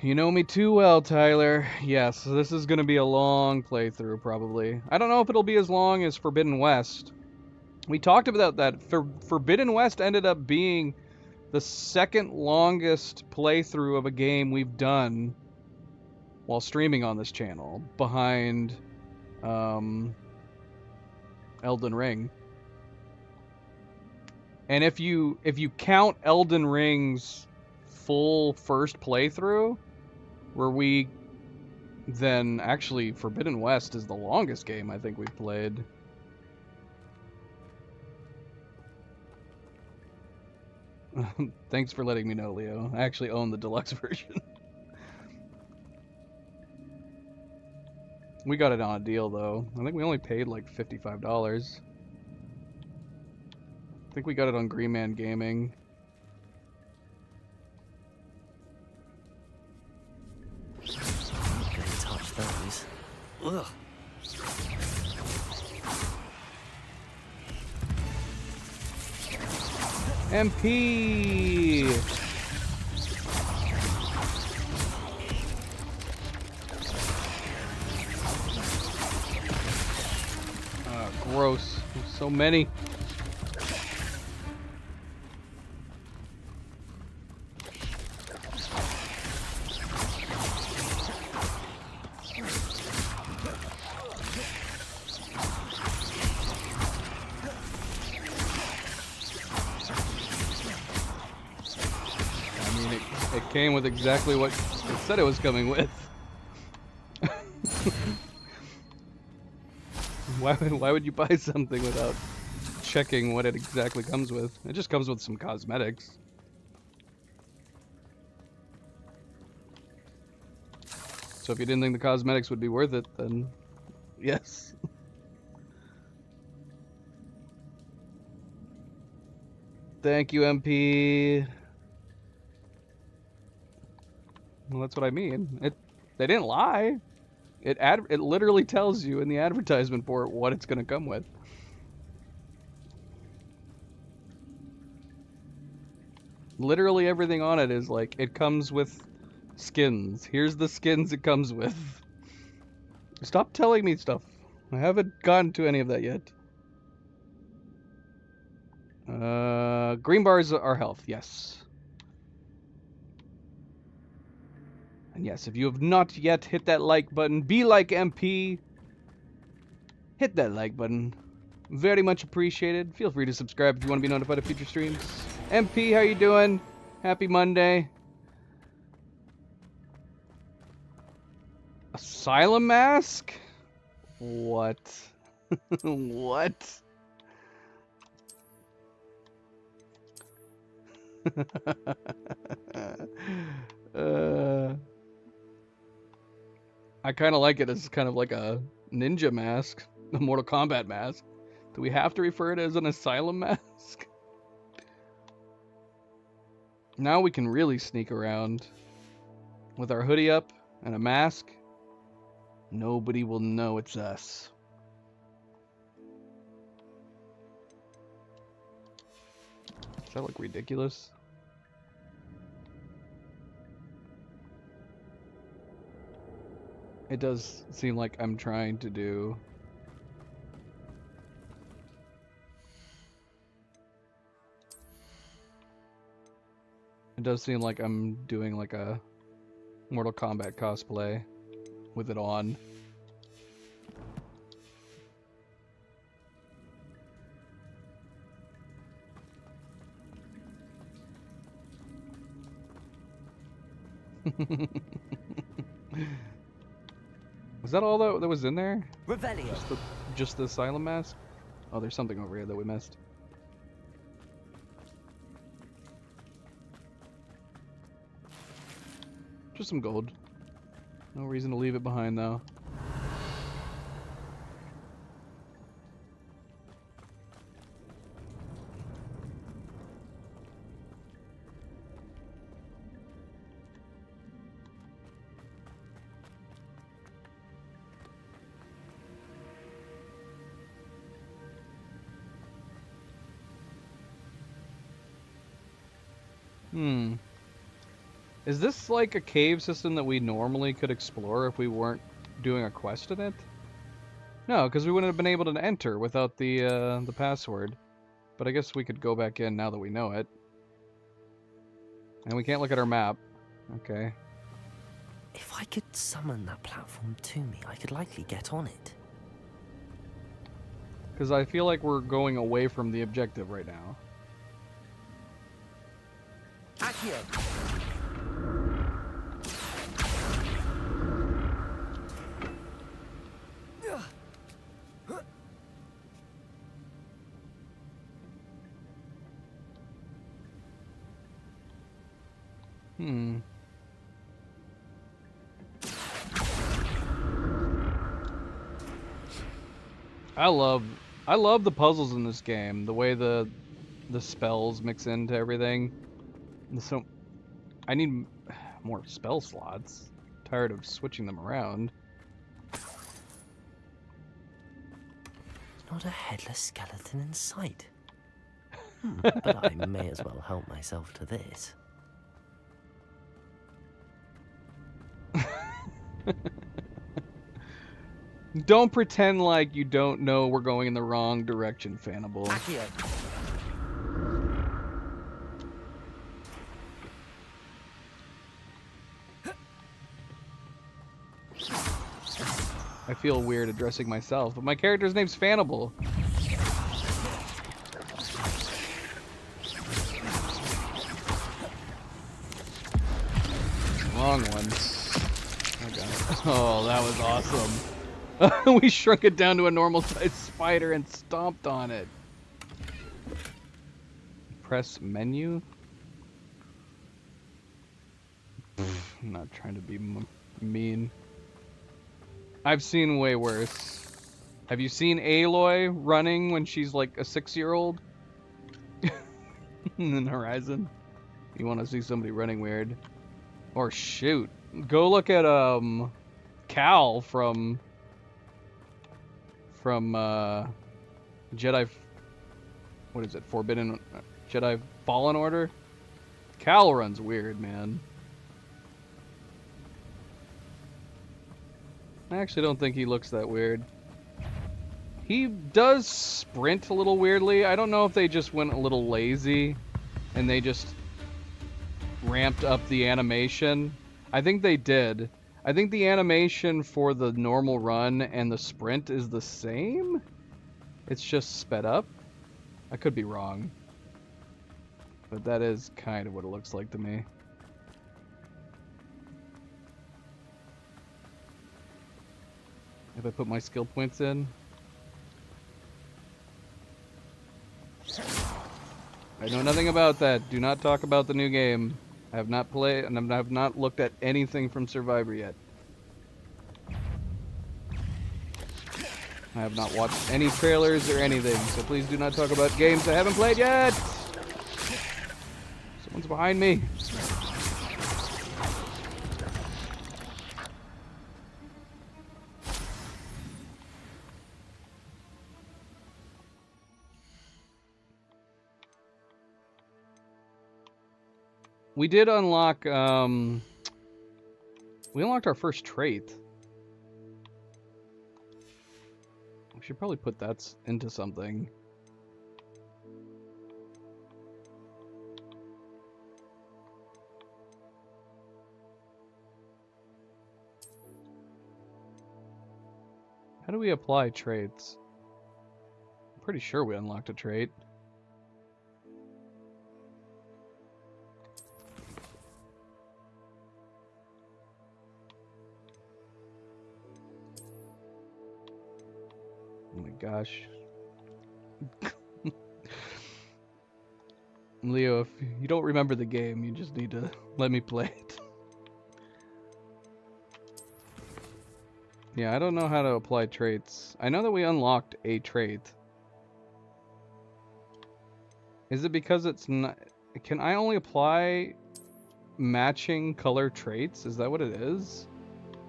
You know me too well, Tyler. Yes, this is going to be a long playthrough, probably. I don't know if it'll be as long as Forbidden West. We talked about that. Forbidden West ended up being the second longest playthrough of a game we've done while streaming on this channel, behind Elden Ring. And if you count Elden Ring's full first playthrough, where we then actually Forbidden West is the longest game I think we've played. Thanks for letting me know, Leo. I actually own the deluxe version. We got it on a deal, though. I think we only paid like $55. I think we got it on Green Man Gaming. I'm gonna touch those. Ugh. MP! Gross. There's so many. It came with exactly what it said it was coming with. Why would you buy something without checking what it exactly comes with? It just comes with some cosmetics. So if you didn't think the cosmetics would be worth it, then yes. Thank you, MP. Well, that's what I mean. They didn't lie. It literally tells you in the advertisement for it what it's going to come with. Literally everything on it is like, it comes with skins. Here's the skins it comes with. Stop telling me stuff. I haven't gotten to any of that yet. Green bars are health, yes. And yes, if you have not yet hit that like button, be like MP. Hit that like button. Very much appreciated. Feel free to subscribe if you want to be notified of future streams. MP, how you doing? Happy Monday. Asylum mask? What? What? I kind of like it as kind of like a ninja mask, a Mortal Kombat mask. Do we have to refer to it as an asylum mask? Now we can really sneak around with our hoodie up and a mask. Nobody will know it's us. Does that look ridiculous? It does seem like I'm trying to do... It does seem like I'm doing like a Mortal Kombat cosplay with it on. Was that all that was in there? Revelio. Just the asylum mask? Oh, there's something over here that we missed. Just some gold. No reason to leave it behind, though. Is this like a cave system that we normally could explore if we weren't doing a quest in it? No, because we wouldn't have been able to enter without the password. But I guess we could go back in now that we know it. And we can't look at our map. Okay. If I could summon that platform to me, I could likely get on it. Because I feel like we're going away from the objective right now. Accio. I love the puzzles in this game. The way the spells mix into everything. So I need more spell slots. Tired of switching them around. Not a headless skeleton in sight. But I may as well help myself to this. Don't pretend like you don't know we're going in the wrong direction, Fanable. Accio. I feel weird addressing myself, but my character's name's Fanable. Wrong one. Okay. Oh, that was awesome. We shrunk it down to a normal sized spider and stomped on it. Press menu. I'm not trying to be mean. I've seen way worse. Have you seen Aloy running when she's like a 6-year-old? In Horizon? You want to see somebody running weird? Or shoot. Go look at Cal from Jedi, what is it, Forbidden, Jedi Fallen Order? Cal runs weird, man. I actually don't think he looks that weird. He does sprint a little weirdly. I don't know if they just went a little lazy and they just ramped up the animation. I think they did. I think the animation for the normal run and the sprint is the same. It's just sped up. I could be wrong. But that is kind of what it looks like to me. If I put my skill points in. I know nothing about that. Do not talk about the new game. I have not played and I have not looked at anything from Survivor yet. I have not watched any trailers or anything, so please do not talk about games I haven't played yet! Someone's behind me. We did unlock, we unlocked our first trait. We should probably put that into something. How do we apply traits? I'm pretty sure we unlocked a trait. Oh my gosh. Leo, if you don't remember the game, you just need to let me play it. Yeah, I don't know how to apply traits. I know that we unlocked a trait. Is it because it's not... Can I only apply matching color traits? Is that what it is?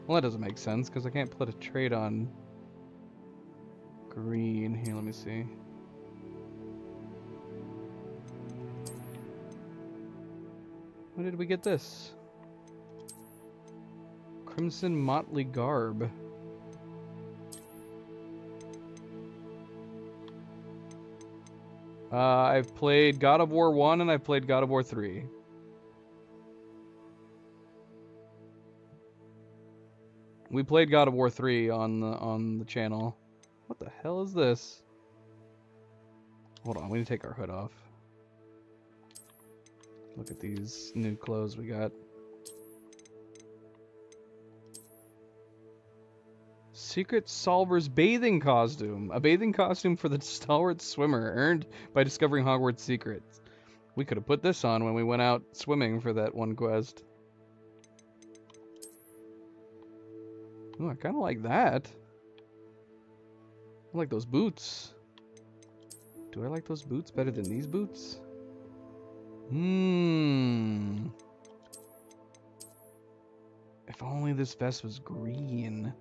Well, that doesn't make sense, because I can't put a trait on green. Here, let me see. When did we get this? Crimson Motley Garb. I've played God of War 1 and I've played God of War 3. We played God of War 3 on the channel. What the hell is this? Hold on, we need to take our hood off. Look at these new clothes we got. Secret Solver's bathing costume. A bathing costume for the stalwart swimmer earned by discovering Hogwarts secrets. We could have put this on when we went out swimming for that one quest. Ooh, I kind of like that. I like those boots. Do I like those boots better than these boots? If only this vest was green.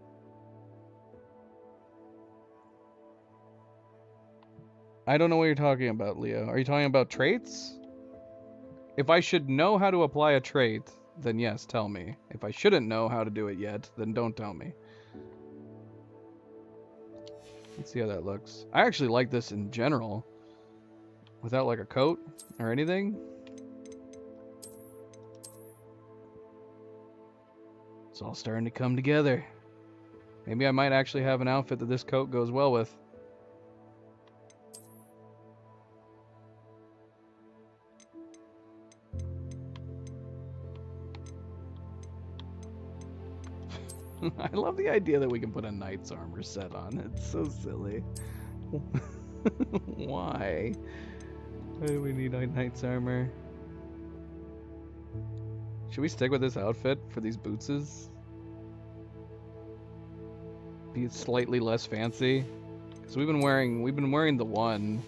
I don't know what you're talking about, Leo. Are you talking about traits? If I should know how to apply a trait, then yes, tell me. If I shouldn't know how to do it yet, then don't tell me. Let's see how that looks. I actually like this in general. Without like a coat or anything. It's all starting to come together. Maybe I might actually have an outfit that this coat goes well with. I love the idea that we can put a knight's armor set on. It's so silly. Why? Why do we need a knight's armor? Should we stick with this outfit for these bootses? Be slightly less fancy? Because we've been wearing the one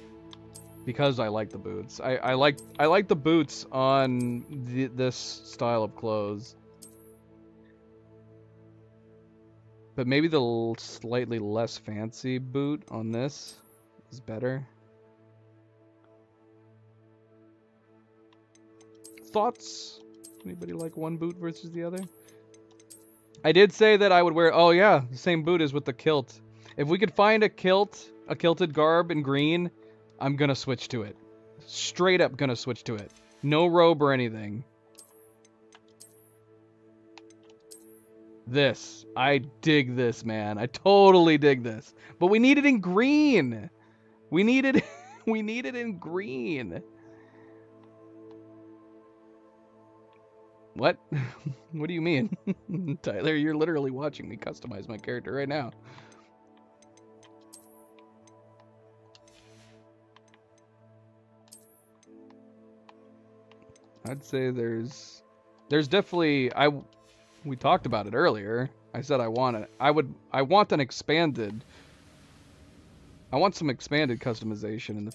because I like the boots. I like the boots on this style of clothes. But maybe the slightly less fancy boot on this is better. Thoughts? Anybody like one boot versus the other? I did say that I would wear... Oh yeah, the same boot as with the kilt. If we could find a kilted garb in green, I'm gonna switch to it. Straight up gonna switch to it. No robe or anything. This. I dig this, man. I totally dig this. But we need it in green. We need it in green. What? What do you mean? Tyler, you're literally watching me customize my character right now. I'd say there's definitely we talked about it earlier. I said I want some expanded customization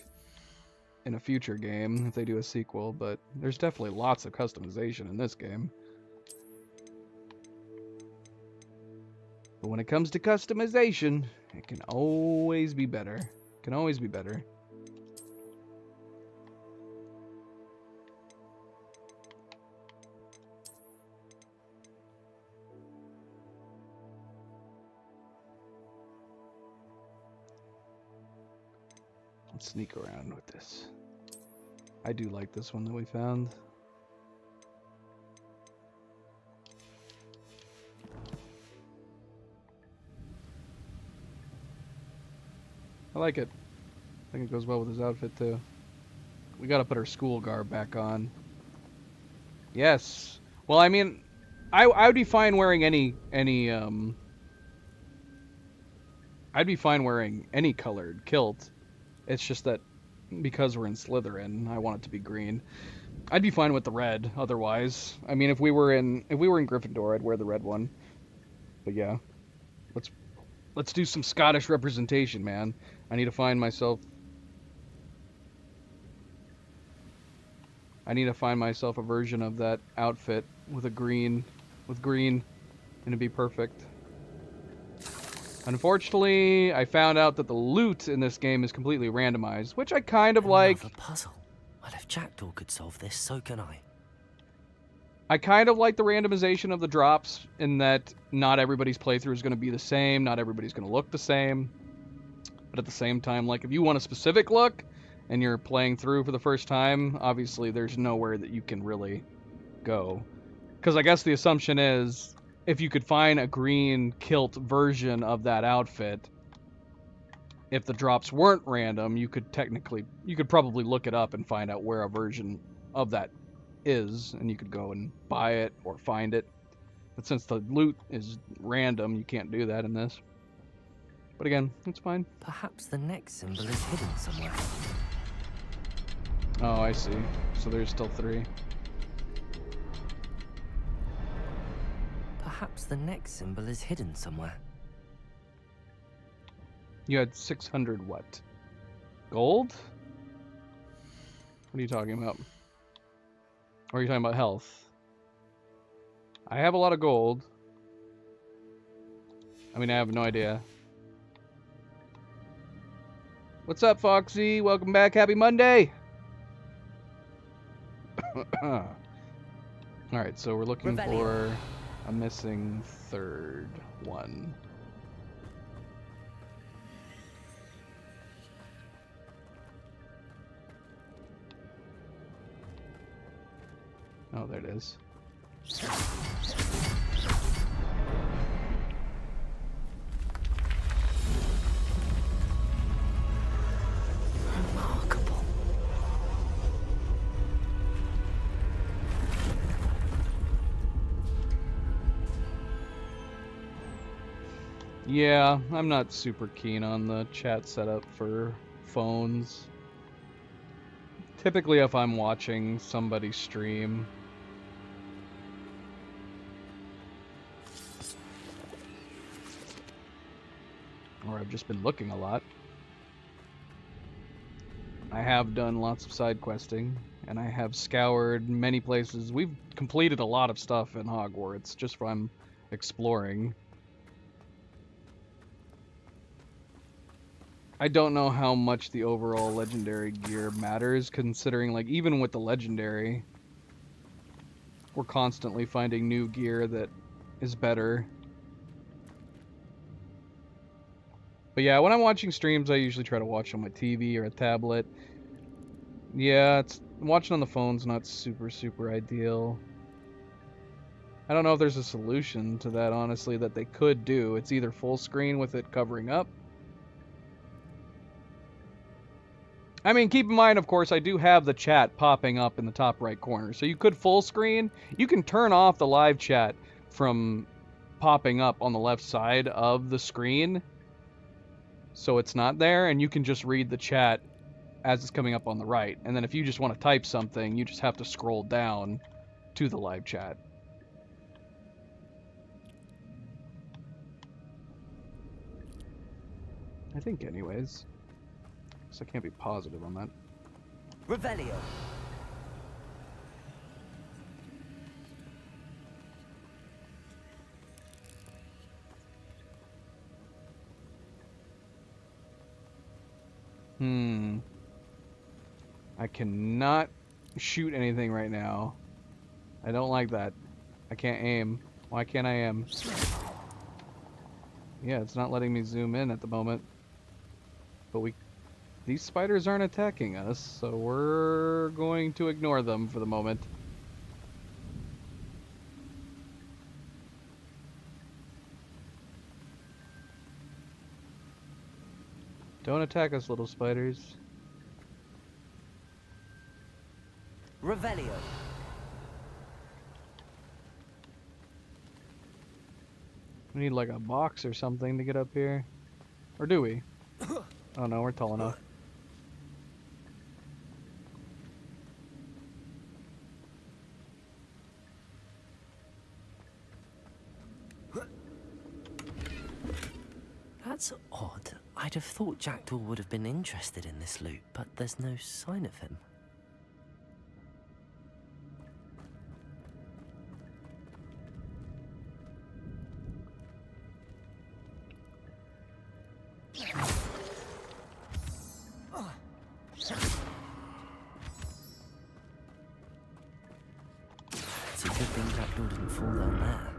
in a future game if they do a sequel, but there's definitely lots of customization in this game. But when it comes to customization, it can always be better. It can always be better. Let's sneak around with this. I do like this one that we found. I like it. I think it goes well with his outfit too. We gotta put our school garb back on. Yes. Well, I mean, I would be fine wearing I'd be fine wearing any colored kilt. It's just that because we're in Slytherin, I want it to be green. I'd be fine with the red otherwise. I mean, if we were in Gryffindor, I'd wear the red one. But yeah. Let's do some Scottish representation, man. I need to find myself a version of that outfit with green, and it'd be perfect. Unfortunately, I found out that the loot in this game is completely randomized, which I kind of like. Another puzzle. Well, if Jackdaw could solve this, so can I. I kind of like the randomization of the drops in that not everybody's playthrough is going to be the same, not everybody's going to look the same. But at the same time, like if you want a specific look and you're playing through for the first time, obviously there's nowhere that you can really go. Because I guess the assumption is if you could find a green kilt version of that outfit, if the drops weren't random, you could probably look it up and find out where a version of that is, and you could go and buy it or find it. But since the loot is random, you can't do that in this. But again, it's fine. Perhaps the next symbol is hidden somewhere. Oh, I see. So there's still 3. Perhaps the next symbol is hidden somewhere. You had 600 what? Gold? What are you talking about? Or are you talking about health? I have a lot of gold. I mean, I have no idea. What's up, Foxy? Welcome back. Happy Monday! Alright, so we're looking for a missing third one. Oh, there it is. Remarkable. Yeah, I'm not super keen on the chat setup for phones. Typically, if I'm watching somebody stream. Or I've just been looking a lot. I have done lots of side questing, and I have scoured many places. We've completed a lot of stuff in Hogwarts, just from exploring. I don't know how much the overall legendary gear matters, considering, like, even with the legendary, we're constantly finding new gear that is better. But yeah, when I'm watching streams, I usually try to watch on my TV or a tablet. Yeah, watching on the phone's not super ideal. I don't know if there's a solution to that, honestly, that they could do. It's either full screen with it covering up. I mean, keep in mind, of course, I do have the chat popping up in the top right corner. So you could full screen. You can turn off the live chat from popping up on the left side of the screen, so it's not there, and you can just read the chat as it's coming up on the right. And then if you just want to type something, you just have to scroll down to the live chat. I think anyways. So I can't be positive on that. Revelio. I cannot shoot anything right now. I don't like that. I can't aim. Why can't I aim? Yeah, it's not letting me zoom in at the moment. But these spiders aren't attacking us, so we're going to ignore them for the moment. Don't attack us, little spiders. Revelio. We need like a box or something to get up here. Or do we? Oh no, we're tall enough. That's odd. I'd have thought Jackdaw would have been interested in this loot, but there's no sign of him. It's a good thing Jackdaw didn't fall down there.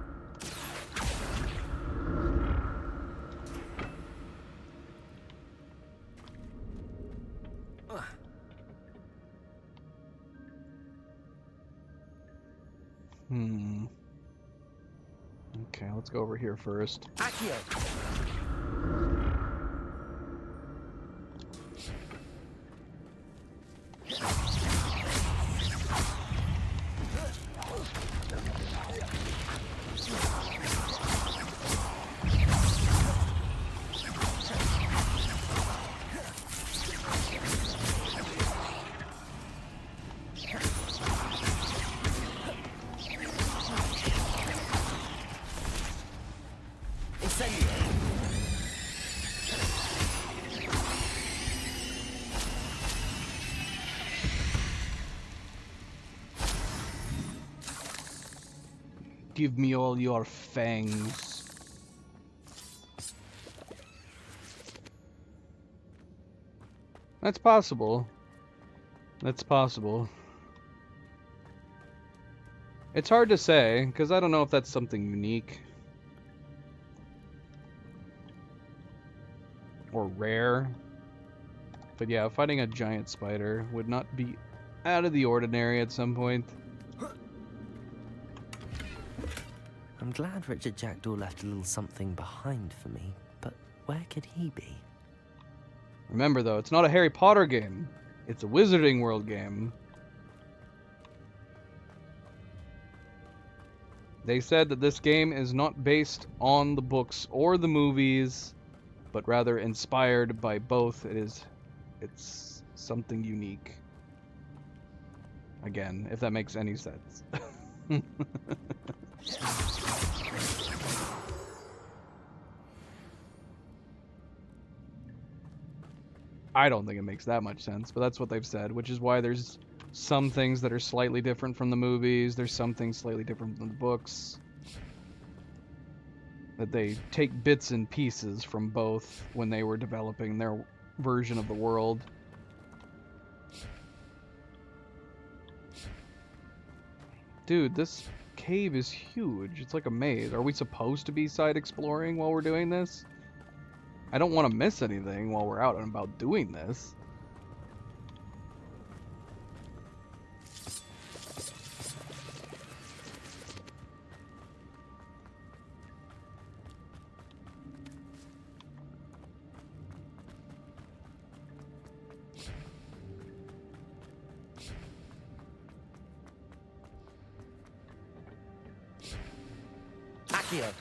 Okay, let's go over here first. Accio. Give me all your fangs. That's possible. That's possible. It's hard to say, because I don't know if that's something unique. Or rare. But yeah, fighting a giant spider would not be out of the ordinary at some point. I'm glad Richard Jackdaw left a little something behind for me, but where could he be? Remember though, it's not a Harry Potter game. It's a Wizarding World game. They said that this game is not based on the books or the movies, but rather inspired by both. It's something unique. Again, if that makes any sense. I don't think it makes that much sense, but that's what they've said, which is why there's some things that are slightly different from the movies, there's some things slightly different from the books. That they take bits and pieces from both when they were developing their version of the world. Dude, this cave is huge. It's like a maze. Are we supposed to be side exploring while we're doing this? I don't want to miss anything while we're out and about doing this. Accio!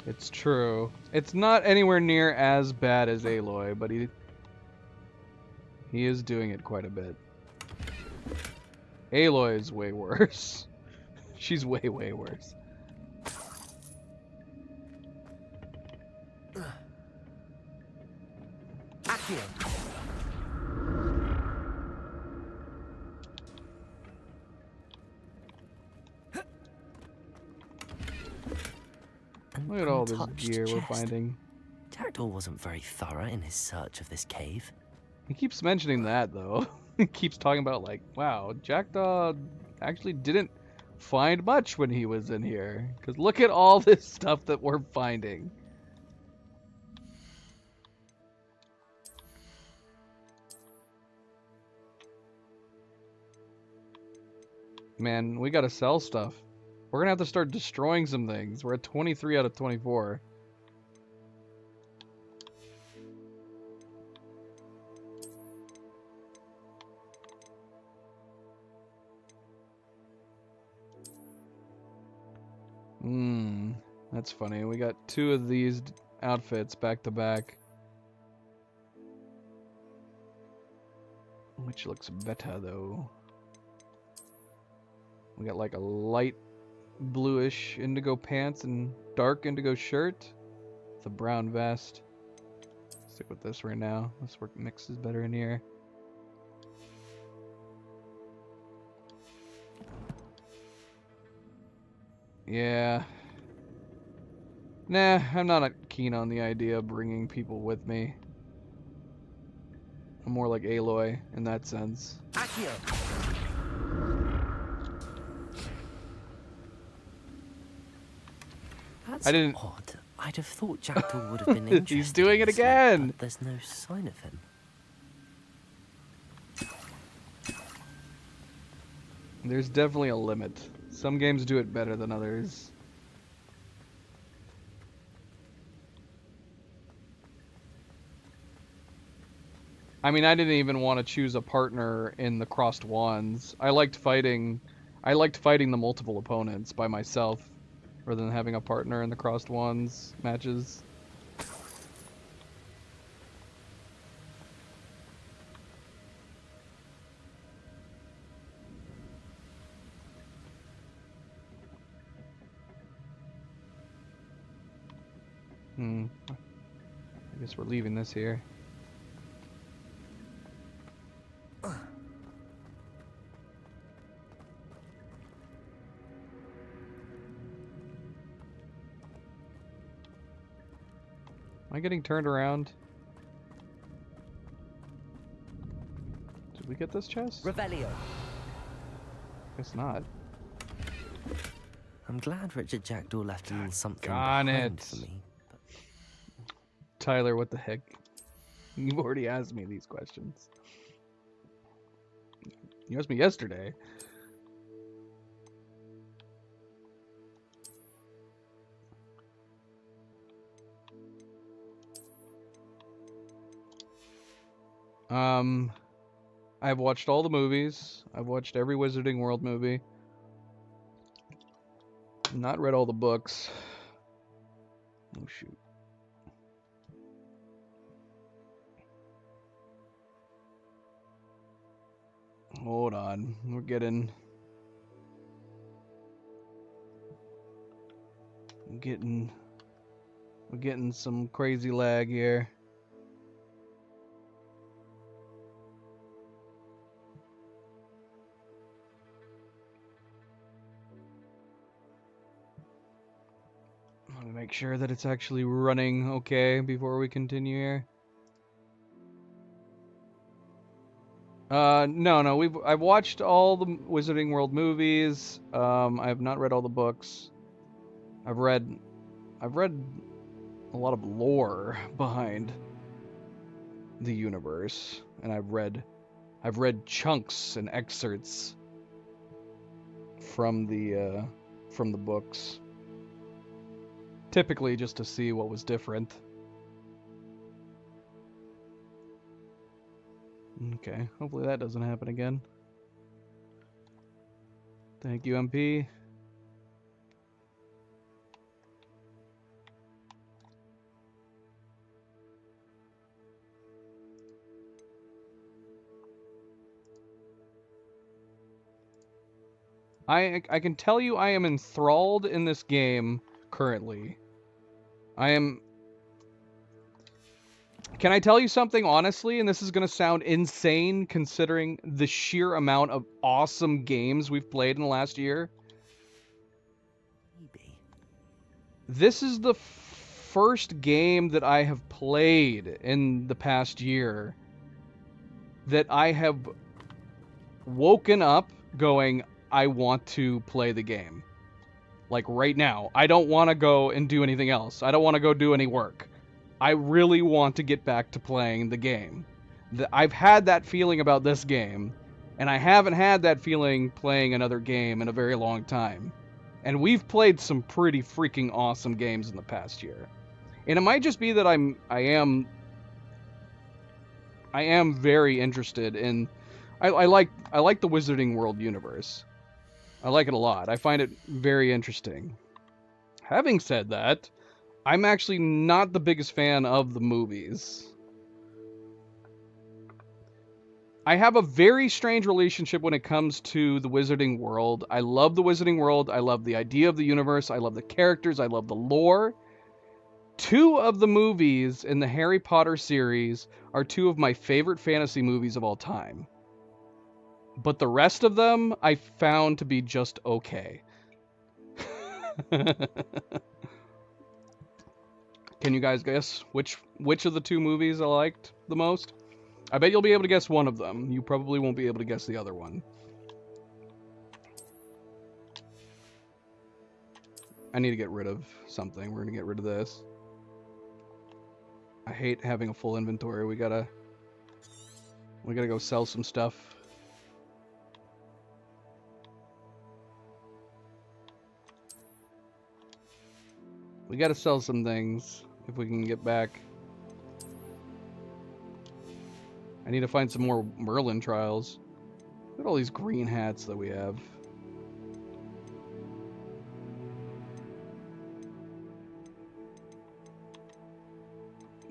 It's true. It's not anywhere near as bad as Aloy, but he is doing it quite a bit. Aloy is way worse. She's way, way worse. Accio! Look at all this gear we're finding. Jackdaw wasn't very thorough in his search of this cave. He keeps mentioning that, though. He keeps talking about, like, wow, Jackdaw actually didn't find much when he was in here. Because look at all this stuff that we're finding. Man, we gotta sell stuff. We're gonna have to start destroying some things. We're at 23 out of 24. That's funny. We got two of these outfits back to back. Which looks better, though. We got like a light bluish indigo pants and dark indigo shirt with a brown vest. Stick with this right now. This work mixes better in here. Yeah. Nah, I'm not keen on the idea of bringing people with me. I'm more like Aloy in that sense. Accio! That's I didn't- odd. I'd have thought Jackdaw would have been interested. He's doing in it this, but again! There's no sign of him. There's definitely a limit. Some games do it better than others. I mean, I didn't even want to choose a partner in the Crossed Wands. I liked fighting the multiple opponents by myself rather than having a partner in the Crossed Wands matches. I guess we're leaving this here. Am I getting turned around? Did we get this chest? Revelio. Guess not. I'm glad Richard Jackdaw left a little something Darn behind it. for me. Tyler, what the heck? You've already asked me these questions. You asked me yesterday. I've watched all the movies. I've watched every Wizarding World movie. Not read all the books. Oh shoot. Hold on. We're getting some crazy lag here. I want to make sure that it's actually running okay before we continue here. No. I've watched all the Wizarding World movies. I have not read all the books. I've read a lot of lore behind the universe, and I've read chunks and excerpts from the books. Typically just to see what was different. Okay, hopefully that doesn't happen again. Thank you, MP. I can tell you I am enthralled in this game currently. Can I tell you something honestly, and this is going to sound insane considering the sheer amount of awesome games we've played in the last year? Maybe. This is the first game that I have played in the past year that I have woken up going, I want to play the game. Like right now. I don't want to go and do anything else. I don't want to go do any work. I really want to get back to playing the game. I've had that feeling about this game, and I haven't had that feeling playing another game in a very long time. And we've played some pretty freaking awesome games in the past year. And it might just be that I am very interested in I like the Wizarding World universe. I like it a lot. I find it very interesting. Having said that, I'm actually not the biggest fan of the movies. I have a very strange relationship when it comes to the Wizarding World. I love the Wizarding World. I love the idea of the universe. I love the characters. I love the lore. 2 of the movies in the Harry Potter series are 2 of my favorite fantasy movies of all time. But the rest of them I found to be just okay. Can you guys guess which of the 2 movies I liked the most? I bet you'll be able to guess one of them. You probably won't be able to guess the other one. I need to get rid of something. We're gonna get rid of this. I hate having a full inventory. We gotta go sell some stuff. We gotta sell some things if we can get back. I need to find some more Merlin trials. Look at all these green hats that we have.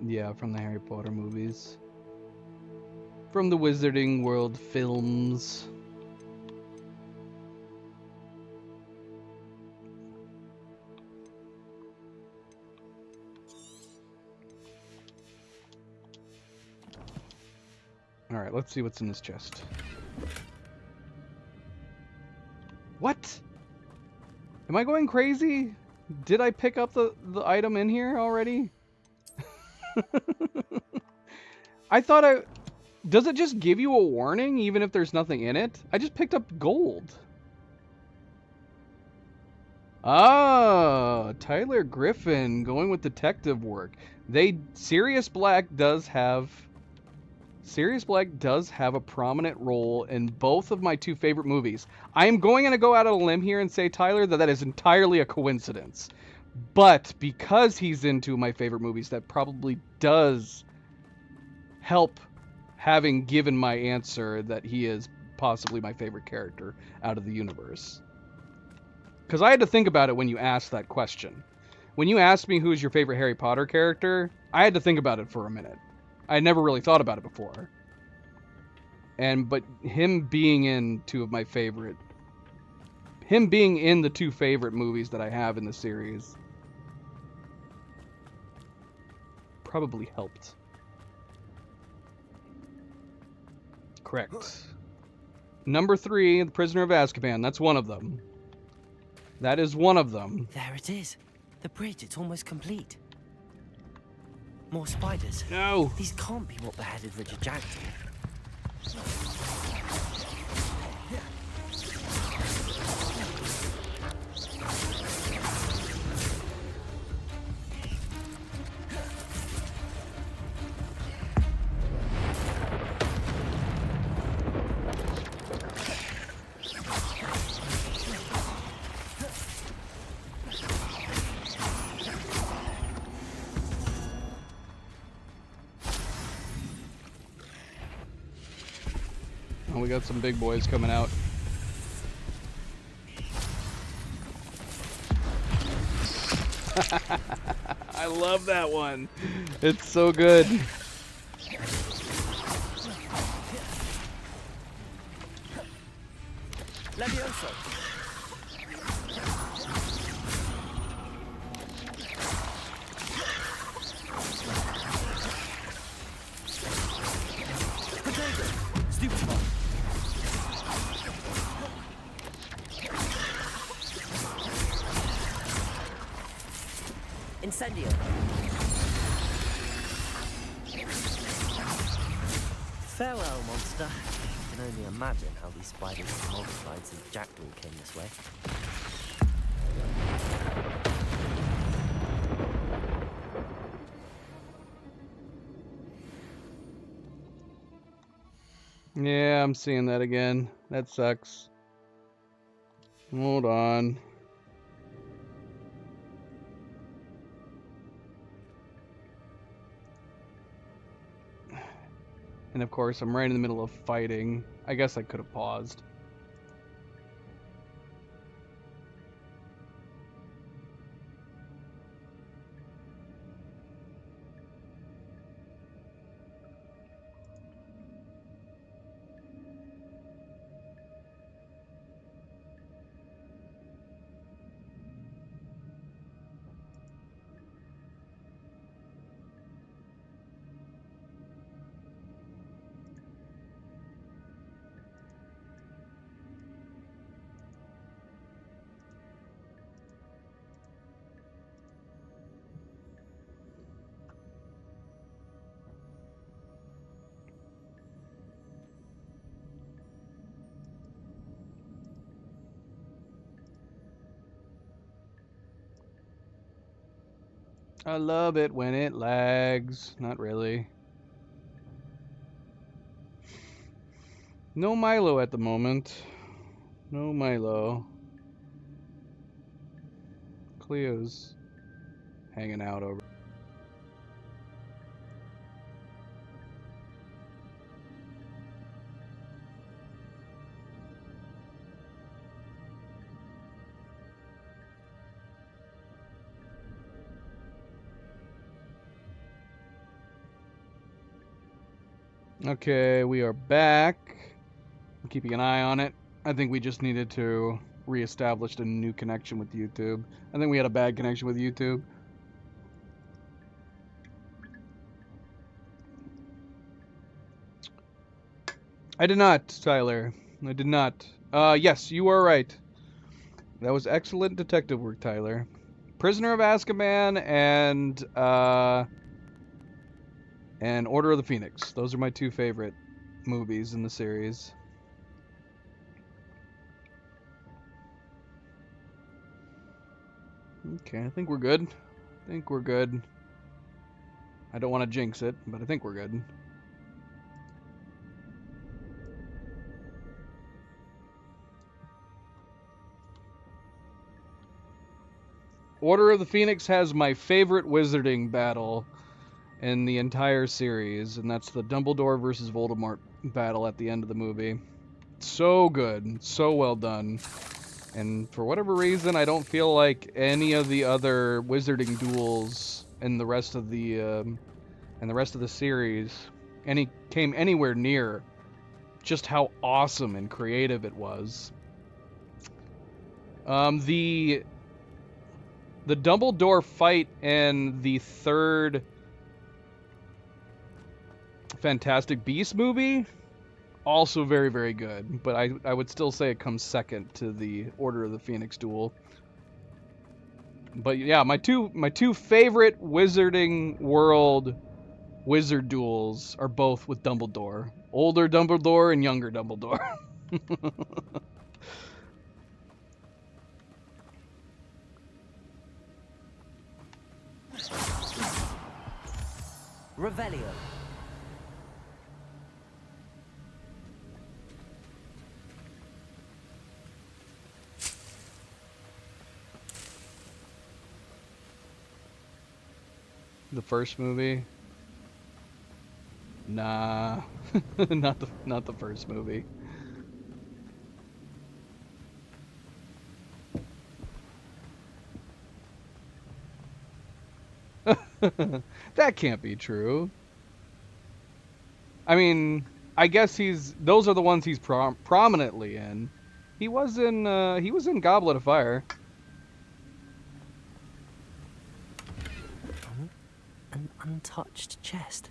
Yeah, from the Harry Potter movies. From the Wizarding World films. Alright, let's see what's in this chest. What? Am I going crazy? Did I pick up the item in here already? I thought I... Does it just give you a warning even if there's nothing in it? I just picked up gold. Ah, Tyler Griffin going with detective work. Sirius Black does have a prominent role in both of my two favorite movies. I am going to go out on a limb here and say, Tyler, that is entirely a coincidence. But because he's in two of my favorite movies, that probably does help having given my answer that he is possibly my favorite character out of the universe. Because I had to think about it when you asked that question. When you asked me who is your favorite Harry Potter character, I had to think about it for a minute. I had never really thought about it before. But him being in the two favorite movies that I have in the series probably helped. Correct. Number 3, The Prisoner of Azkaban. That's one of them. That is one of them. There it is. The bridge, it's almost complete. More spiders. No! These can't be what beheaded Richard Jackson. Oh, we got some big boys coming out. I love that one. It's so good. Levioso. Stupefy. Incendio. Farewell, monster. I can only imagine how these spiders have multiplied since Jackdaw came this way. Yeah, I'm seeing that again. That sucks. Hold on. And of course, I'm right in the middle of fighting. I guess I could have paused. I love it when it lags. Not really. No Milo at the moment. No Milo. Cleo's hanging out over. Okay, we are back. I'm keeping an eye on it. I think we just needed to reestablish a new connection with YouTube. I think we had a bad connection with YouTube. I did not, Tyler. I did not. Yes, you are right. That was excellent detective work, Tyler. Prisoner of Azkaban and Order of the Phoenix. Those are my two favorite movies in the series. Okay, I think we're good. I think we're good. I don't want to jinx it, but I think we're good. Order of the Phoenix has my favorite wizarding battle in the entire series, and that's the Dumbledore versus Voldemort battle at the end of the movie. So good, so well done. And for whatever reason, I don't feel like any of the other wizarding duels in the rest of the series came anywhere near just how awesome and creative it was. The Dumbledore fight in the third Fantastic Beasts movie, also very, very good. But I would still say it comes second to the Order of the Phoenix duel. But yeah, my two favorite Wizarding World wizard duels are both with Dumbledore. Older Dumbledore and younger Dumbledore. Revelio. The first movie? Nah, not the first movie. That can't be true. I mean, I guess those are the ones he's prominently in. He was in Goblet of Fire. An untouched chest.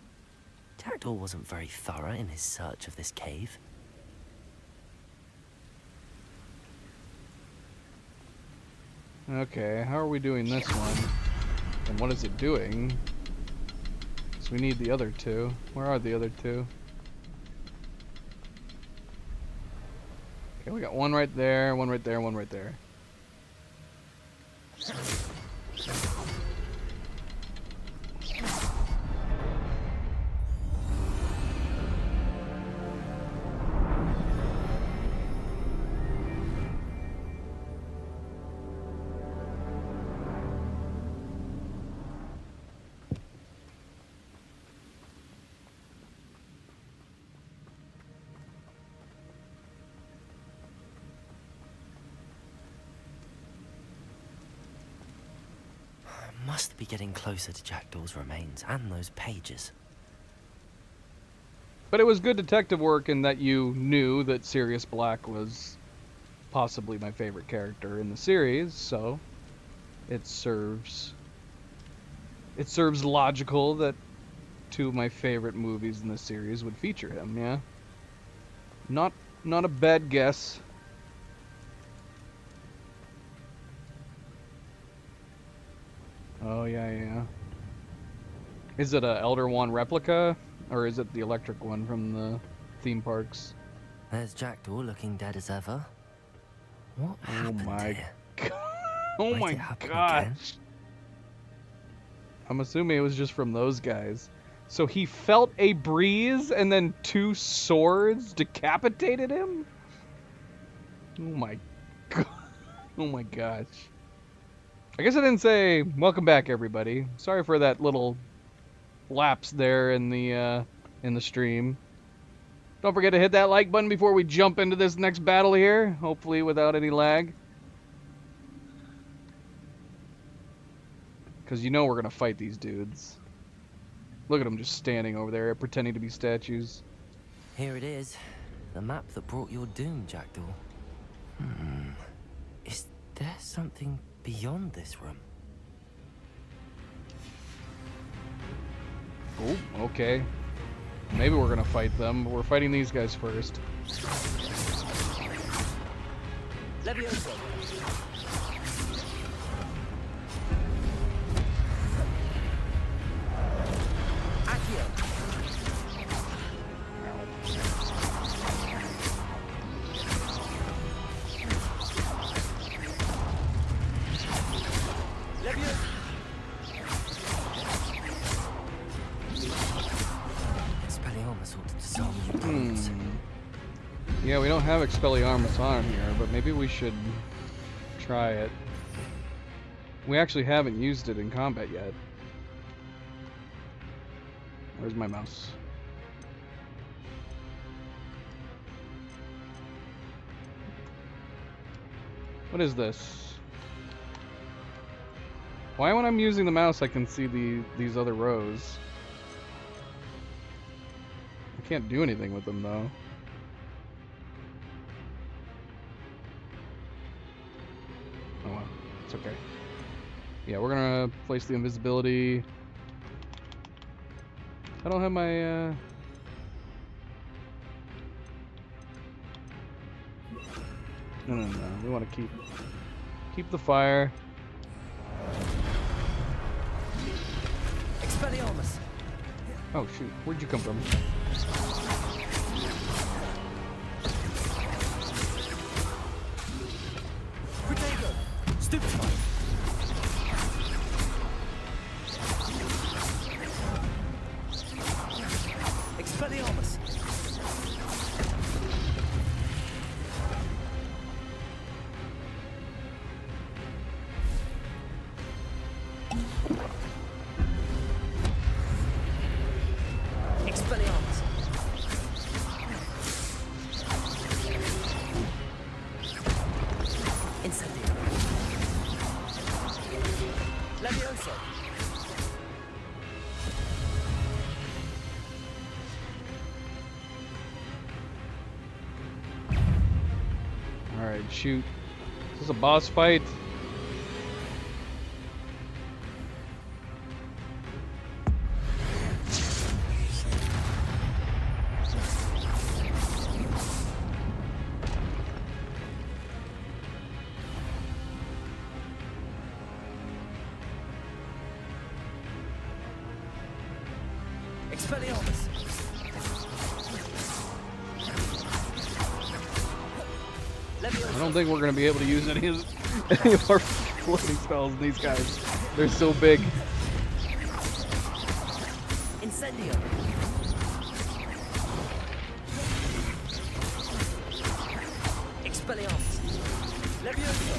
Jackdaw wasn't very thorough in his search of this cave. Okay, how are we doing this one? And what is it doing? So we need the other two. Where are the other two? Okay, we got one right there, one right there, one right there. Must be getting closer to Jackdaw's remains and those pages. But it was good detective work in that you knew that Sirius Black was possibly my favorite character in the series, so it serves logical that two of my favorite movies in the series would feature him, yeah. Not a bad guess. Oh, yeah. Is it a Elder Wand replica, or is it the electric one from the theme parks? There's Jackdaw looking dead as ever. What happened here? Oh Might my it happen gosh. again? I'm assuming it was just from those guys. So he felt a breeze and then two swords decapitated him? Oh my god. Oh my gosh. I guess I didn't say welcome back, everybody. Sorry for that little lapse there in the stream. Don't forget to hit that like button before we jump into this next battle here, hopefully without any lag. Because you know we're going to fight these dudes. Look at them just standing over there, pretending to be statues. Here it is. The map that brought your doom, Jackdaw. Is there something beyond this room? Oh, okay. Maybe we're gonna fight them, but we're fighting these guys first. Levioso. Accio. Levioso. Expelliarmus ought to disarm you demons. Yeah, we don't have Expelliarmus on here, but maybe we should try it. We actually haven't used it in combat yet. Where's my mouse? What is this? Why when I'm using the mouse I can see these other rows? I can't do anything with them though. Oh well, it's okay. Yeah, we're gonna place the invisibility. I don't have my No. We want to keep the fire. Expelliarmus. Oh shoot, where'd you come from? Protego. Stupefy. Expelliarmus. Expelliarmus. Incendio. Levioso. Alright, shoot. Is this a boss fight? Expelliarmus. I don't think we're gonna be able to use any of our floating spells in these guys. They're so big. Incendio. Expelliarmus. Levioso.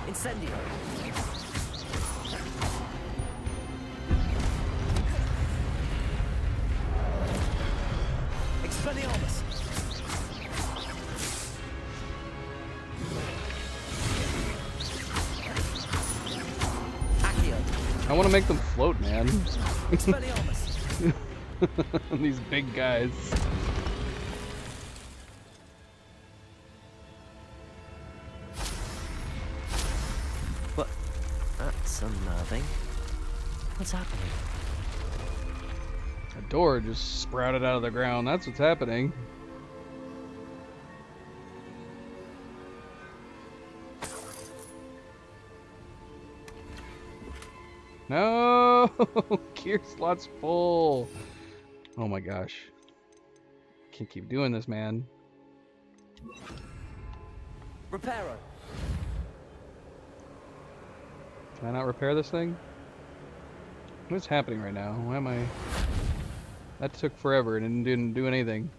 Incendio. Expelliarmus. Accio. I want to make them float, man. Expelliarmus. These big guys. But that's unnerving. What's happening? A door just sprouted out of the ground. That's what's happening. No! Gear slot's full. Oh my gosh. Can't keep doing this, man. Reparo. Can I not repair this thing? What's happening right now? Why am I... That took forever and didn't do anything.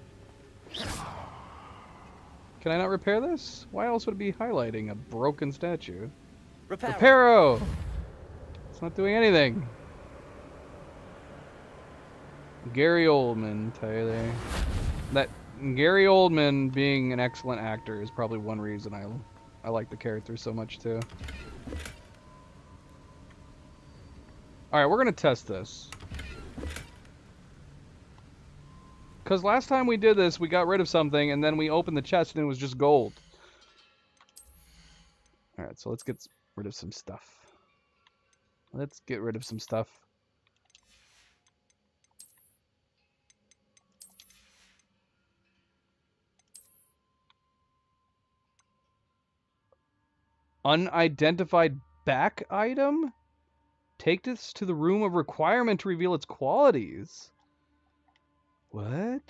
Can I not repair this? Why else would it be highlighting a broken statue? Reparo. Reparo! It's not doing anything. Gary Oldman, Tyler. That Gary Oldman being an excellent actor is probably one reason I like the character so much too. Alright, we're gonna test this. Because last time we did this, we got rid of something, and then we opened the chest, and it was just gold. Alright, so let's get rid of some stuff. Let's get rid of some stuff. Unidentified back item? Take this to the room of requirement to reveal its qualities. What?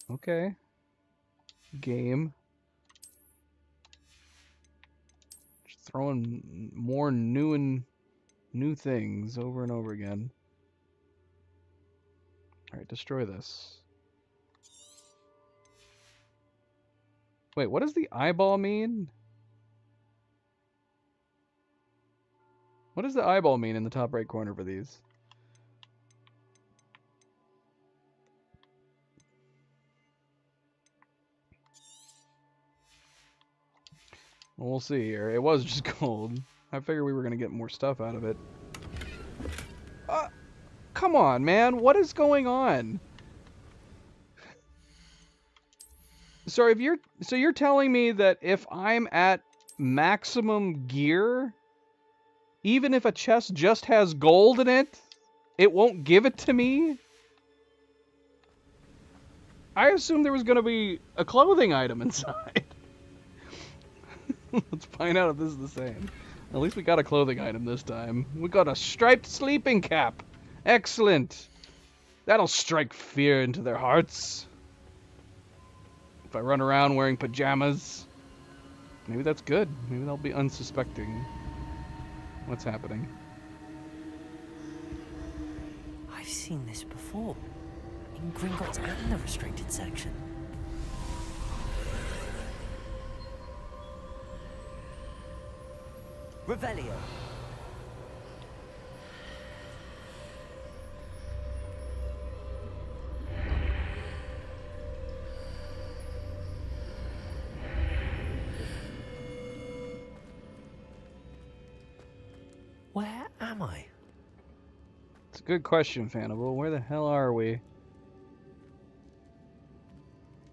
Okay. Game. Just throwing more new things over and over again. Alright, destroy this. Wait, what does the eyeball mean? What does the eyeball mean in the top right corner for these? Well, we'll see here. It was just gold. I figured we were going to get more stuff out of it. Come on, man. What is going on? So you're telling me that if I'm at maximum gear, even if a chest just has gold in it, it won't give it to me? I assumed there was going to be a clothing item inside. Let's find out if this is the same. At least we got a clothing item this time. We got a striped sleeping cap. Excellent. That'll strike fear into their hearts. If I run around wearing pajamas, maybe that's good. Maybe they'll be unsuspecting. What's happening? I've seen this before. In Gringotts and the restricted section. Revelio. Where am I? It's a good question, Fannibal. Where the hell are we?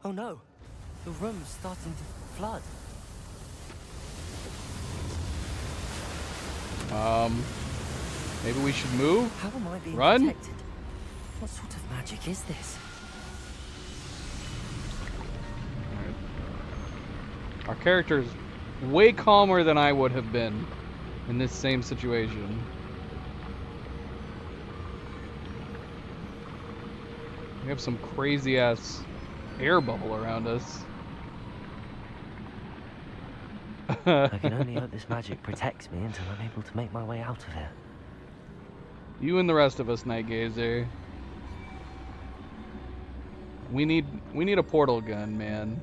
Oh no, the room's starting to flood. Maybe we should move? How am I being Run? protected? What sort of magic is this? Our character's way calmer than I would have been in this same situation. We have some crazy ass air bubble around us. I can only hope this magic protects me until I'm able to make my way out of here. You and the rest of us, Night Gazer. We need a portal gun, man.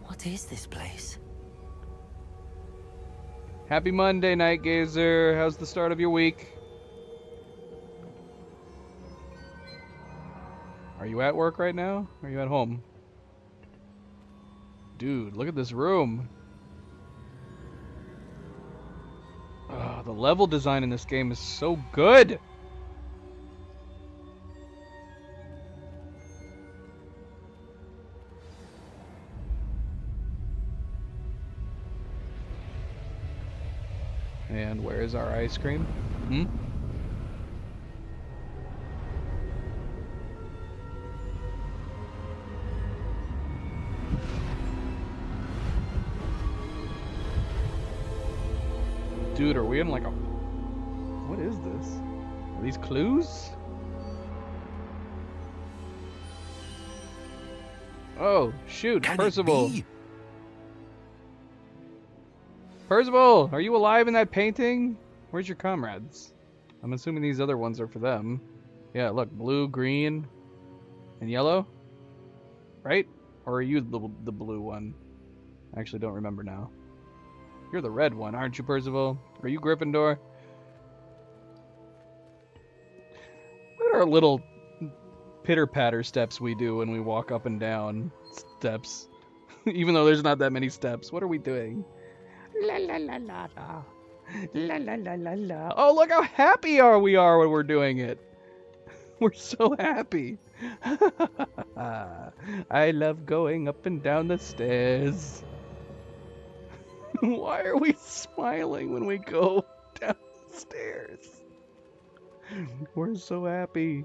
What is this place? Happy Monday, Night Gazer. How's the start of your week? Are you at work right now? Or are you at home? Dude, look at this room. Oh, the level design in this game is so good. And where is our ice cream? Hmm? Dude, are we in like a... What is this? Are these clues? Oh, shoot, Percival. Percival, are you alive in that painting? Where's your comrades? I'm assuming these other ones are for them. Yeah, look, blue, green, and yellow? Right? Or are you the blue one? I actually don't remember now. You're the red one, aren't you, Percival? Are you Gryffindor? What are our little pitter-patter steps we do when we walk up and down steps? Even though there's not that many steps. What are we doing? La la la la la. La la la la la. Oh, look how happy we are when we're doing it. We're so happy. I love going up and down the stairs. Why are we smiling when we go down the stairs? We're so happy.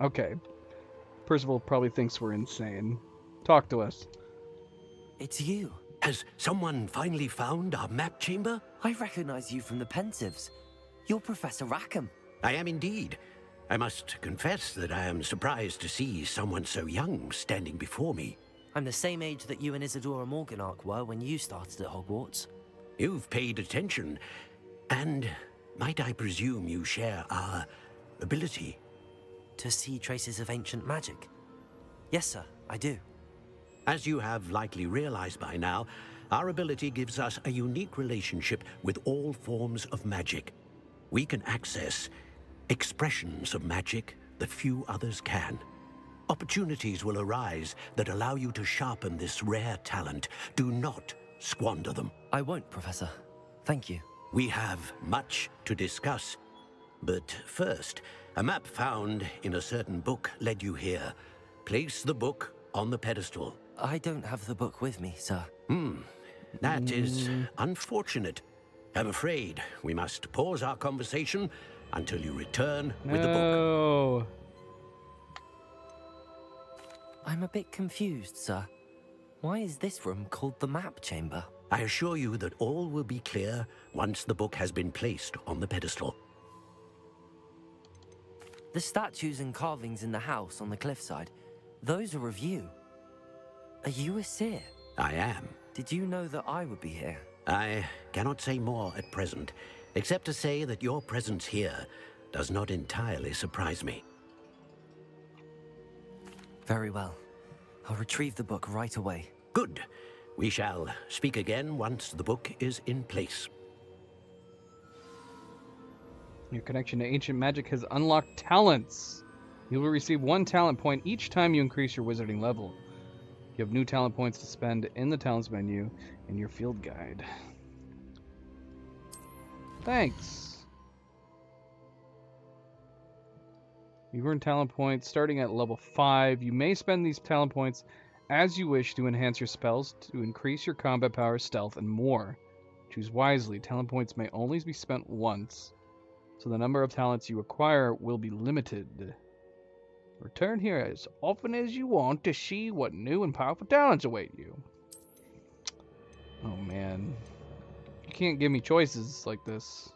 Okay. Percival probably thinks we're insane. Talk to us. It's you. Has someone finally found our map chamber? I recognize you from the Pensives. You're Professor Rackham. I am indeed. I must confess that I am surprised to see someone so young standing before me. I'm the same age that you and Isadora Morganach were when you started at Hogwarts. You've paid attention, and might I presume you share our ability? To see traces of ancient magic? Yes, sir, I do. As you have likely realized by now, our ability gives us a unique relationship with all forms of magic. We can access expressions of magic that few others can. Opportunities will arise that allow you to sharpen this rare talent. Do not squander them. I won't, Professor. Thank you. We have much to discuss. But first, a map found in a certain book led you here. Place the book on the pedestal. I don't have the book with me, sir. That is unfortunate. I'm afraid we must pause our conversation until you return with the book. No. I'm a bit confused, sir. Why is this room called the map chamber? I assure you that all will be clear once the book has been placed on the pedestal. The statues and carvings in the house on the cliffside, those are of you. Are you a seer? I am. Did you know that I would be here? I cannot say more at present, except to say that your presence here does not entirely surprise me. Very well. I'll retrieve the book right away. Good. We shall speak again once the book is in place. Your connection to ancient magic has unlocked talents. You will receive 1 talent point each time you increase your wizarding level. You have new talent points to spend in the talents menu in your field guide. Thanks. You've earned talent points starting at level 5. You may spend these talent points as you wish to enhance your spells, to increase your combat power, stealth, and more. Choose wisely. Talent points may only be spent once, so the number of talents you acquire will be limited. Return here as often as you want to see what new and powerful talents await you. Oh man. You can't give me choices like this.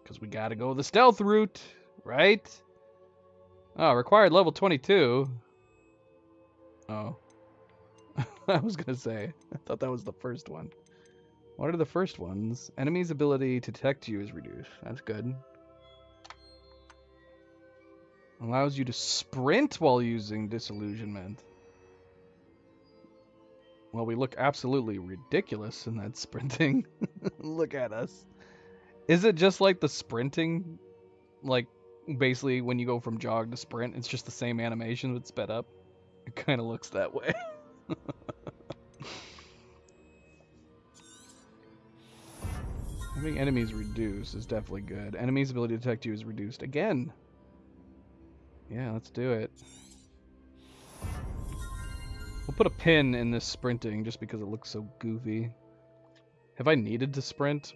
Because we gotta go the stealth route, right? Oh, required level 22. Oh. I was gonna say. I thought that was the first one. What are the first ones? Enemy's ability to detect you is reduced. That's good. Allows you to sprint while using disillusionment. Well, we look absolutely ridiculous in that sprinting. Look at us. Is it just like the sprinting? Like, basically, when you go from jog to sprint, it's just the same animation but sped up? It kind of looks that way. Having enemies reduced is definitely good. Enemies' ability to detect you is reduced again. Yeah, let's do it. We'll put a pin in this sprinting just because it looks so goofy. Have I needed to sprint?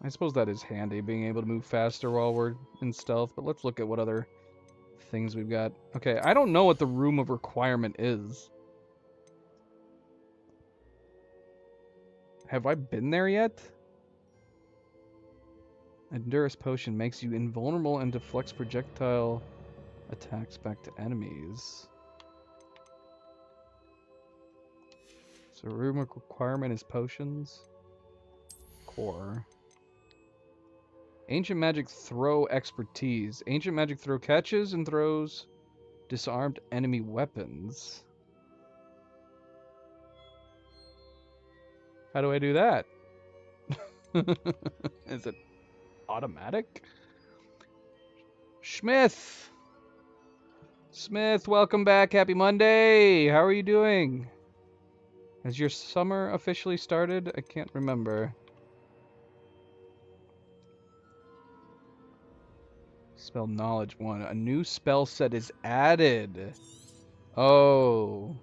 I suppose that is handy, being able to move faster while we're in stealth, but let's look at what other things we've got. Okay, I don't know what the room of requirement is. Have I been there yet? Endurance potion makes you invulnerable and deflects projectile attacks back to enemies. So room of requirement is potions. Core. Ancient magic throw expertise. Ancient magic throw catches and throws disarmed enemy weapons. How do I do that? Is it automatic? Smith! Smith, welcome back. Happy Monday. How are you doing? Has your summer officially started? I can't remember. Spell knowledge 1. A new spell set is added. Oh,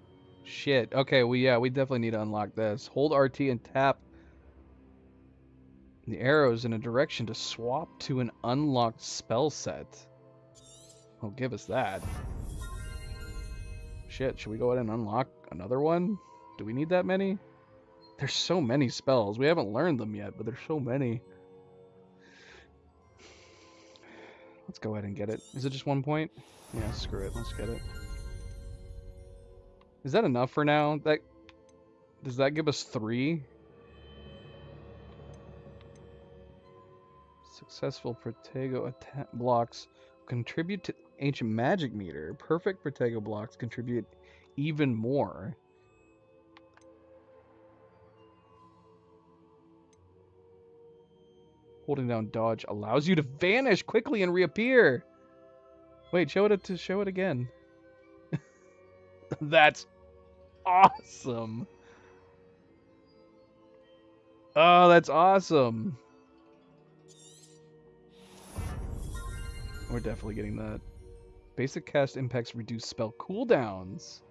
shit. Okay, we definitely need to unlock this. Hold RT and tap the arrows in a direction to swap to an unlocked spell set. Oh, give us that. Shit, should we go ahead and unlock another one? Do we need that many? There's so many spells. We haven't learned them yet, but there's so many. Let's go ahead and get it. Is it just 1 point? Yeah, screw it. Let's get it. Is that enough for now? Does that give us 3? Successful Protego attack blocks contribute to Ancient Magic meter. Perfect Protego blocks contribute even more. Holding down dodge allows you to vanish quickly and reappear. Wait, show it again. That's awesome. Oh, that's awesome. We're definitely getting that. Basic cast impacts reduce spell cooldowns.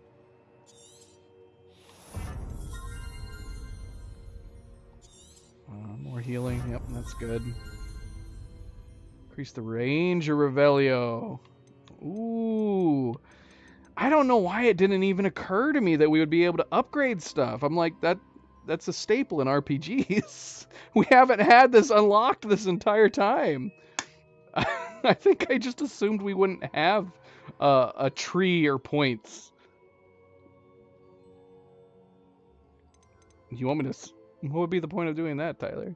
More healing. Yep, that's good. Increase the range of Revelio. Ooh. I don't know why it didn't even occur to me that we would be able to upgrade stuff. I'm like, that's a staple in RPGs. We haven't had this unlocked this entire time. I think I just assumed we wouldn't have a tree or points. You want me to... What would be the point of doing that, Tyler?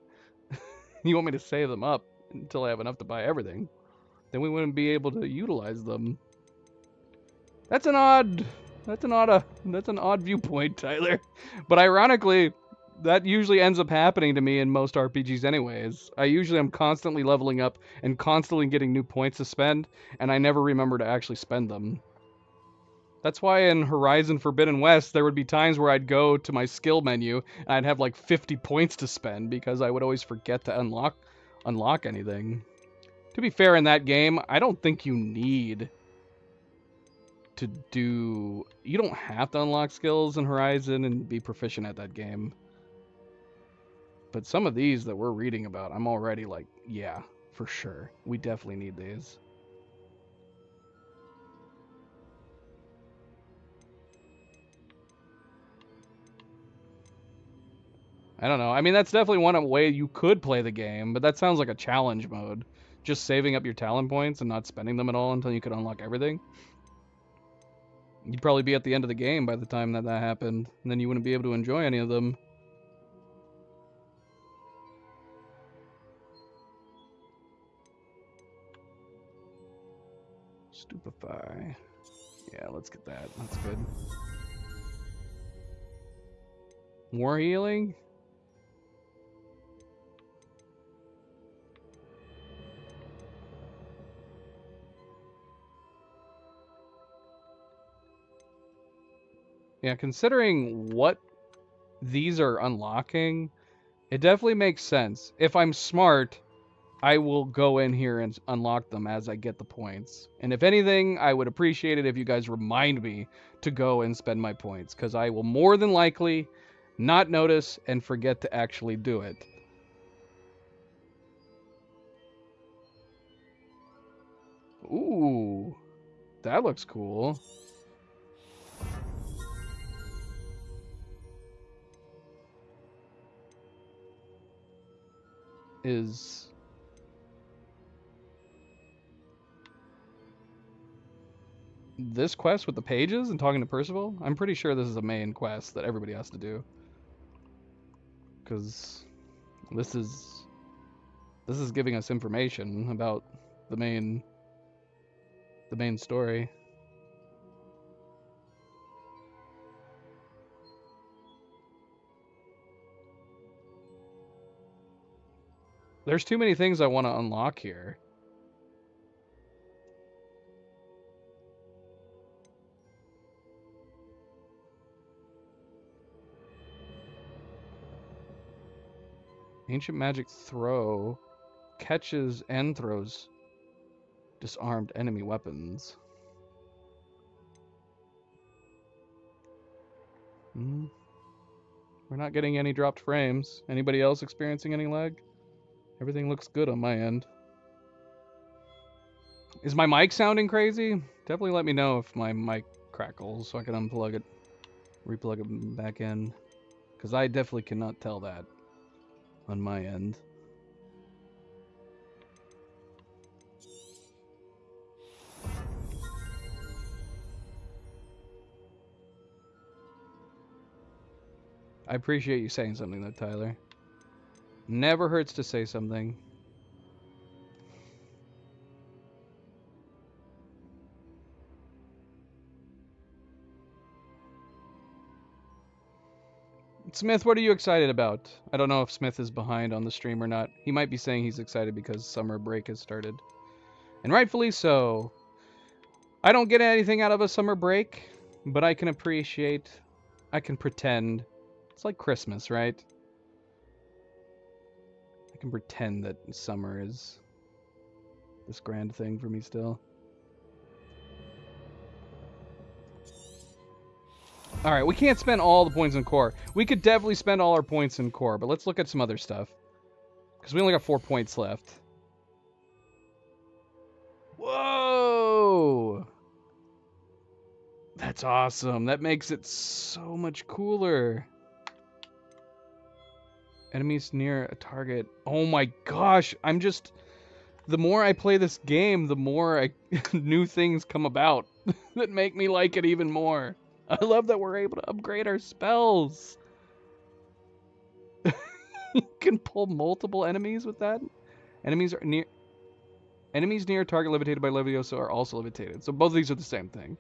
You want me to save them up until I have enough to buy everything? Then we wouldn't be able to utilize them. That's an odd viewpoint, Tyler. But ironically, that usually ends up happening to me in most RPGs anyways. I usually am constantly leveling up and constantly getting new points to spend, and I never remember to actually spend them. That's why in Horizon Forbidden West, there would be times where I'd go to my skill menu, and I'd have like 50 points to spend, because I would always forget to unlock anything. To be fair, in that game, I don't think you need to do... You don't have to unlock skills in Horizon and be proficient at that game. But some of these that we're reading about, I'm already like, yeah, for sure. We definitely need these. I don't know. I mean, that's definitely one way you could play the game, but that sounds like a challenge mode. Just saving up your talent points and not spending them at all until you could unlock everything. You'd probably be at the end of the game by the time that happened, and then you wouldn't be able to enjoy any of them. Stupefy. Yeah, let's get that. That's good. More healing? Yeah, considering what these are unlocking, it definitely makes sense. If I'm smart, I will go in here and unlock them as I get the points. And if anything, I would appreciate it if you guys remind me to go and spend my points, because I will more than likely not notice and forget to actually do it. Ooh, that looks cool. Is... this quest with the pages and talking to Percival? I'm pretty sure this is a main quest that everybody has to do. Because this is giving us information about the main story. There's too many things I want to unlock here. Ancient Magic Throw catches and throws disarmed enemy weapons. We're not getting any dropped frames. Anybody else experiencing any lag? Everything looks good on my end. Is my mic sounding crazy? Definitely let me know if my mic crackles so I can unplug it, replug it back in. Because I definitely cannot tell that on my end. I appreciate you saying something though, Tyler. Never hurts to say something. Smith, what are you excited about? I don't know if Smith is behind on the stream or not. He might be saying he's excited because summer break has started. And rightfully so. I don't get anything out of a summer break, but I can appreciate, I can pretend. It's like Christmas, right? I can pretend that summer is this grand thing for me still. Alright, we can't spend all the points in core. We could definitely spend all our points in core, but let's look at some other stuff. Because we only got 4 points left. Whoa! That's awesome. That makes it so much cooler. Enemies near a target. Oh my gosh, I'm just... The more I play this game, the more new things come about that make me like it even more. I love that we're able to upgrade our spells. You can pull multiple enemies with that. Enemies near a target levitated by Levioso are also levitated. So both of these are the same thing.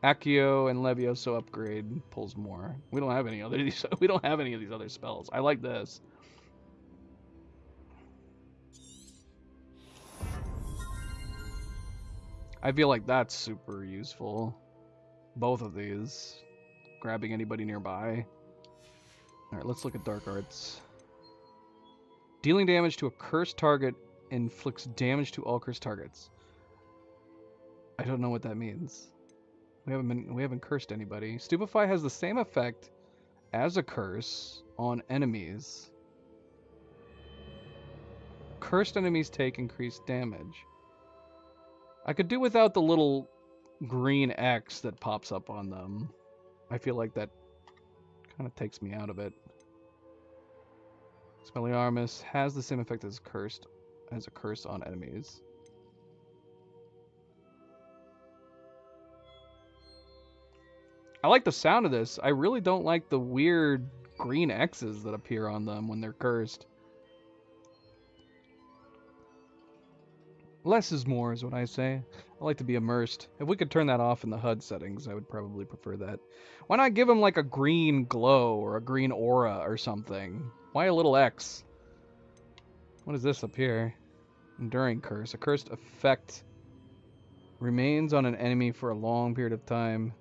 Accio and Levioso upgrade pulls more. We don't have any other. We don't have any of these other spells. I like this. I feel like that's super useful. Both of these. Grabbing anybody nearby. Alright, let's look at Dark Arts. Dealing damage to a cursed target inflicts damage to all cursed targets. I don't know what that means. We haven't cursed anybody. Stupefy has the same effect as a curse on enemies. Cursed enemies take increased damage. I could do without the little green X that pops up on them. I feel like that kind of takes me out of it. Expelliarmus has the same effect as a curse on enemies. I like the sound of this. I really don't like the weird green X's that appear on them when they're cursed. Less is more is what I say. I like to be immersed. If we could turn that off in the HUD settings, I would probably prefer that. Why not give him like a green glow or a green aura or something? Why a little X? What is this up here? Enduring curse. A cursed effect remains on an enemy for a long period of time.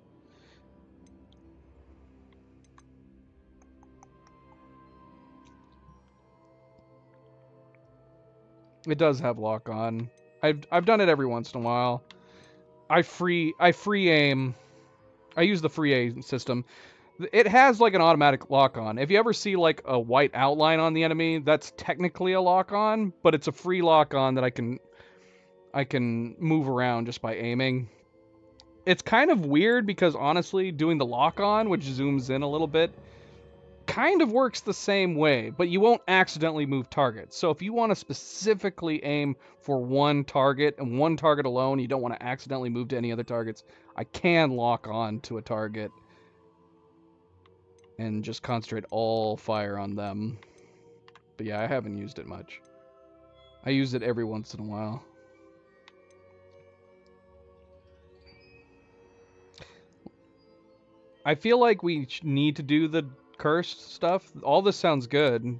It does have lock on. I've done it every once in a while. I free aim. I use the free aim system. It has like an automatic lock on. If you ever see like a white outline on the enemy, that's technically a lock on, but it's a free lock on that I can move around just by aiming. It's kind of weird because honestly, doing the lock on, which zooms in a little bit, kind of works the same way, but you won't accidentally move targets. So if you want to specifically aim for one target and one target alone, you don't want to accidentally move to any other targets, I can lock on to a target and just concentrate all fire on them. But yeah, I haven't used it much. I use it every once in a while. I feel like we need to do the cursed stuff. All this sounds good.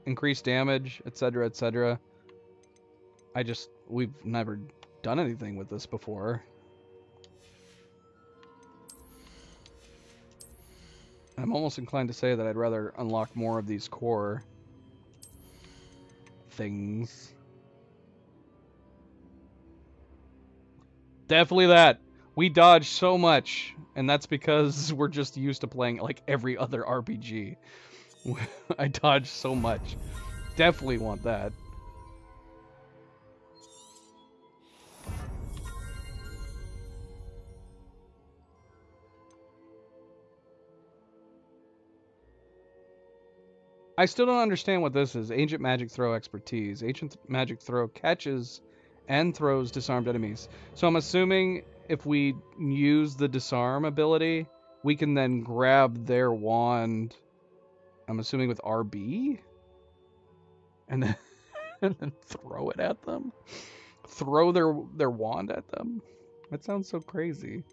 Increased damage, etc., etc. We've never done anything with this before. I'm almost inclined to say that I'd rather unlock more of these core things. Definitely that. We dodged so much, and that's because we're just used to playing like every other RPG. I dodge so much. Definitely want that. I still don't understand what this is. Ancient Magic Throw expertise. Ancient Magic Throw catches and throws disarmed enemies. So I'm assuming if we use the disarm ability, we can then grab their wand, I'm assuming with RB? And then, and then throw it at them? Throw their wand at them? That sounds so crazy.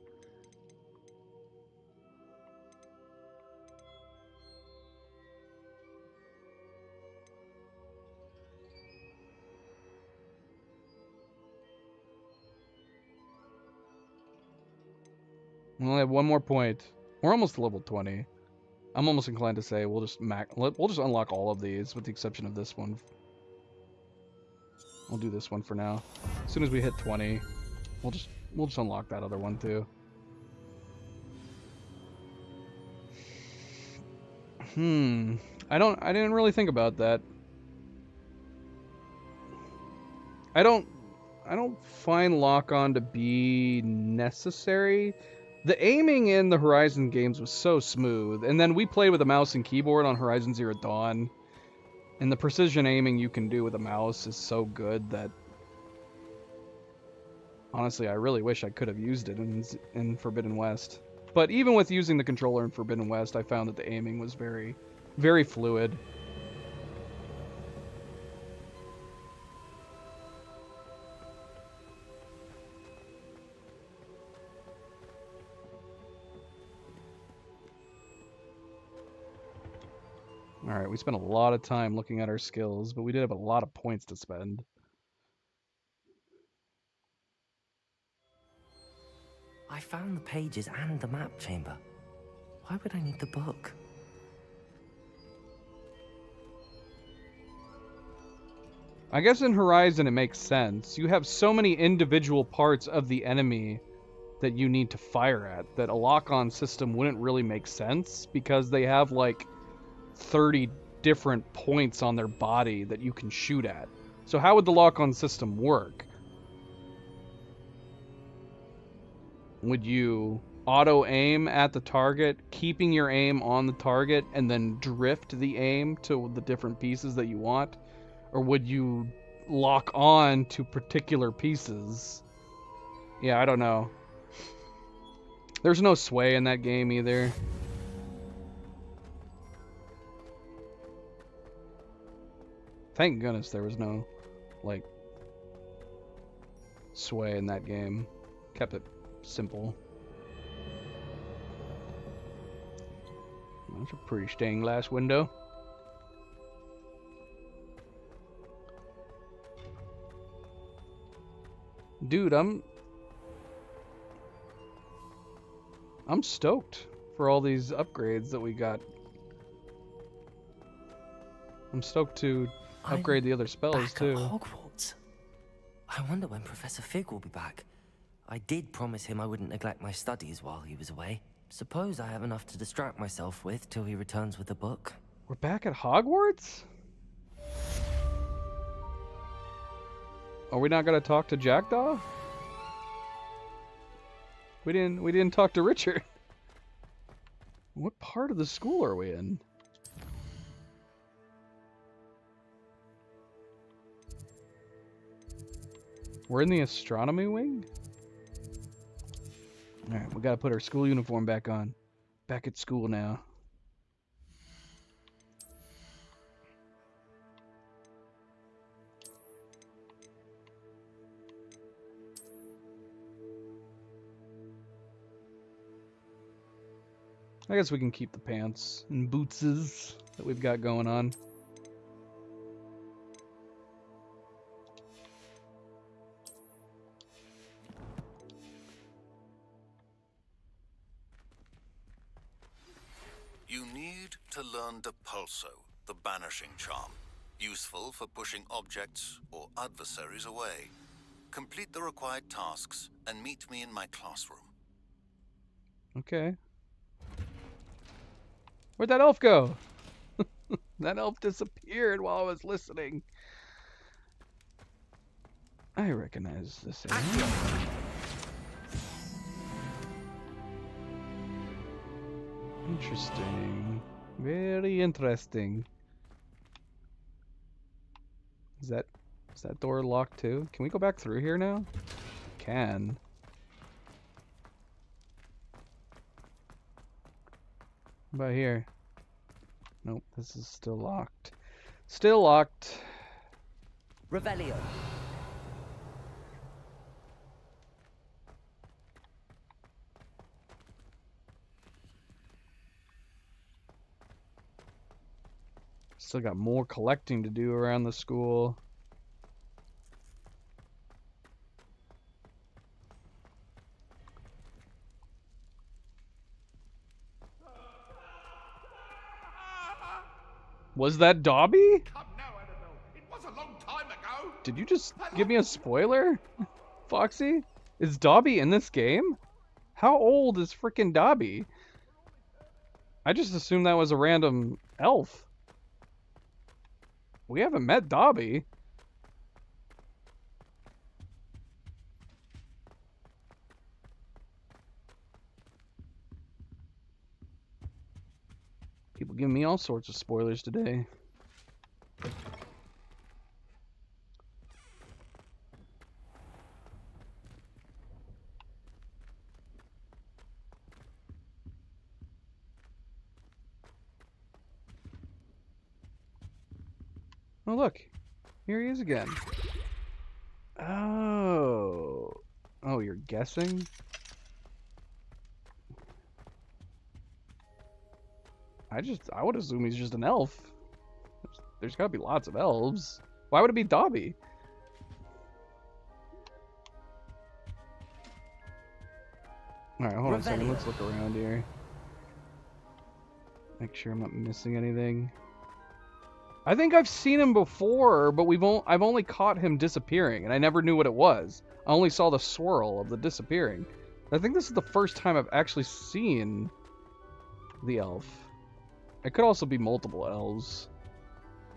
We only have one more point. We're almost to level 20. I'm almost inclined to say we'll just unlock all of these with the exception of this one. We'll do this one for now. As soon as we hit 20, we'll just unlock that other one too. I didn't really think about that. I don't find lock-on to be necessary. The aiming in the Horizon games was so smooth, and then we played with a mouse and keyboard on Horizon Zero Dawn, and the precision aiming you can do with a mouse is so good that honestly I really wish I could have used it in Forbidden West. But even with using the controller in Forbidden West, I found that the aiming was very, very fluid. Alright, we spent a lot of time looking at our skills, but we did have a lot of points to spend. I found the pages and the map chamber. Why would I need the book? I guess in Horizon it makes sense. You have so many individual parts of the enemy that you need to fire at that a lock-on system wouldn't really make sense because they have like 30 different points on their body that you can shoot at. So how would the lock-on system work? Would you auto-aim at the target, keeping your aim on the target, and then drift the aim to the different pieces that you want? Or would you lock on to particular pieces? Yeah, I don't know. There's no sway in that game either. Thank goodness there was no, like, sway in that game. Kept it simple. That's a pretty stained glass window. Dude, I'm stoked for all these upgrades that we got. I'm stoked to upgrade the other spells Back too. at Hogwarts. I wonder when Professor Fig will be back. I did promise him I wouldn't neglect my studies while he was away. Suppose I have enough to distract myself with till he returns with the book. We're back at Hogwarts? Are we not gonna talk to Jackdaw? We didn't talk to Richard. What part of the school are we in? We're in the astronomy wing? Alright, we gotta put our school uniform back on. Back at school now. I guess we can keep the pants and bootses that we've got going on. You need to learn Depulso, the Banishing Charm. Useful for pushing objects or adversaries away. Complete the required tasks and meet me in my classroom. Okay. Where'd that elf go? That elf disappeared while I was listening. I recognize this area. Interesting. Very interesting. Is that door locked too? Can we go back through here now? Can. What about here? Nope, this is still locked. Still locked. Revelio. Still got more collecting to do around the school. Was that Dobby? Come now, Annabelle. It was a long time ago. Did you just give me a spoiler? Foxy? Is Dobby in this game? How old is frickin' Dobby? I just assumed that was a random elf. We haven't met Dobby. People giving me all sorts of spoilers today. Oh, look. Here he is again. Oh. Oh, you're guessing? I would assume he's just an elf. There's gotta be lots of elves. Why would it be Dobby? Alright, hold on a second. Let's look around here. Make sure I'm not missing anything. I think I've seen him before, but I've only caught him disappearing, and I never knew what it was. I only saw the swirl of the disappearing. I think this is the first time I've actually seen the elf. It could also be multiple elves,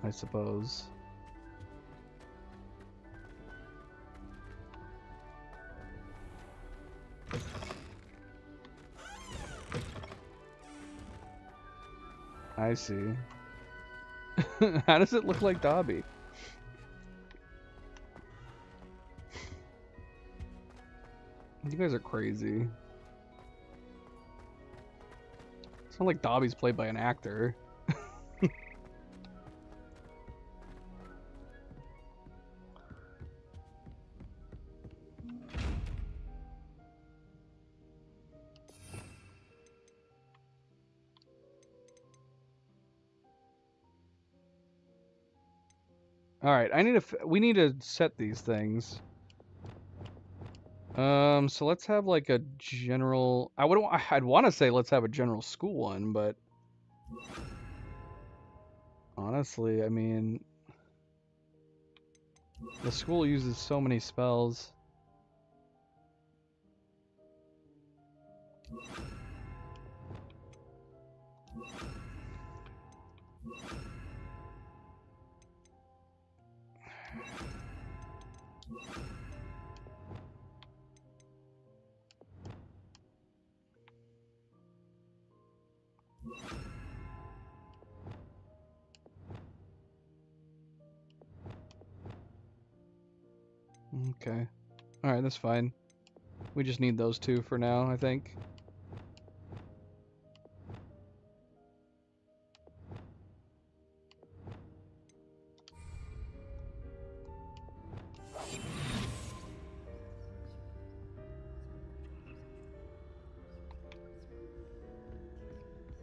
I suppose. I see. How does it look like Dobby? You guys are crazy. It's not like Dobby's played by an actor. All right, we need to set these things. So let's have like a general. I'd want to say let's have a general school one, but honestly, I mean, the school uses so many spells. Okay. Alright, that's fine. We just need those two for now, I think.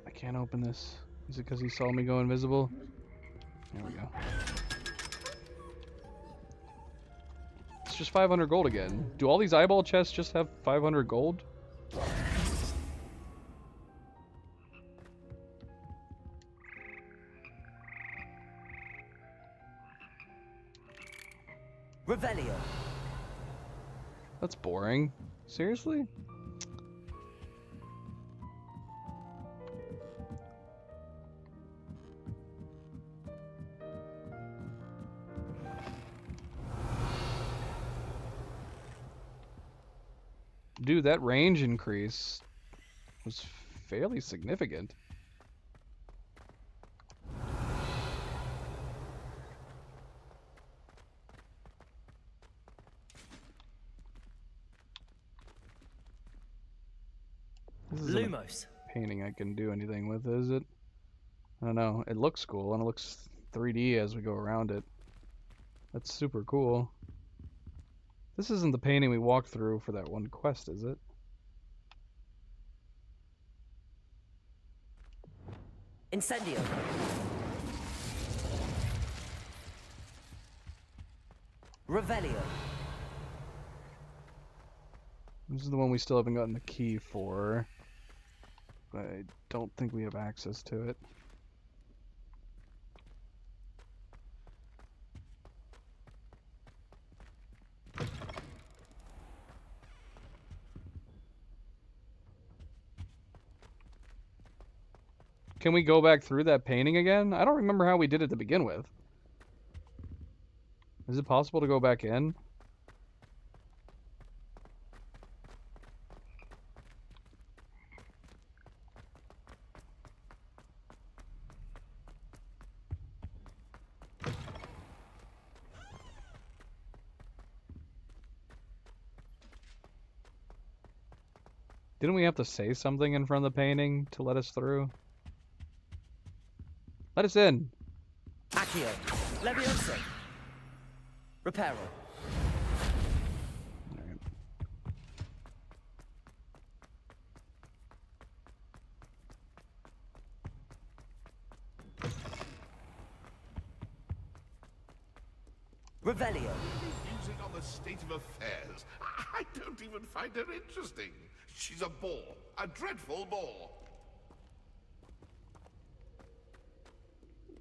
I can't open this. Is it because he saw me go invisible? There we go. It's just 500 gold again. Do all these eyeball chests just have 500 gold? Revelio. That's boring. Seriously? Dude, that range increase was fairly significant. This isn't a Lumos. painting I can do anything with, is it? I don't know. It looks cool, and it looks 3D as we go around it. That's super cool. This isn't the painting we walked through for that one quest, is it? Incendio. Revelio. This is the one we still haven't gotten the key for. But I don't think we have access to it. Can we go back through that painting again? I don't remember how we did it to begin with. Is it possible to go back in? Didn't we have to say something in front of the painting to let us through? Let us in! Accio. Levioso. Reparo. Alright. Revelio. Musing on the state of affairs. I don't even find her interesting. She's a bore. A dreadful bore.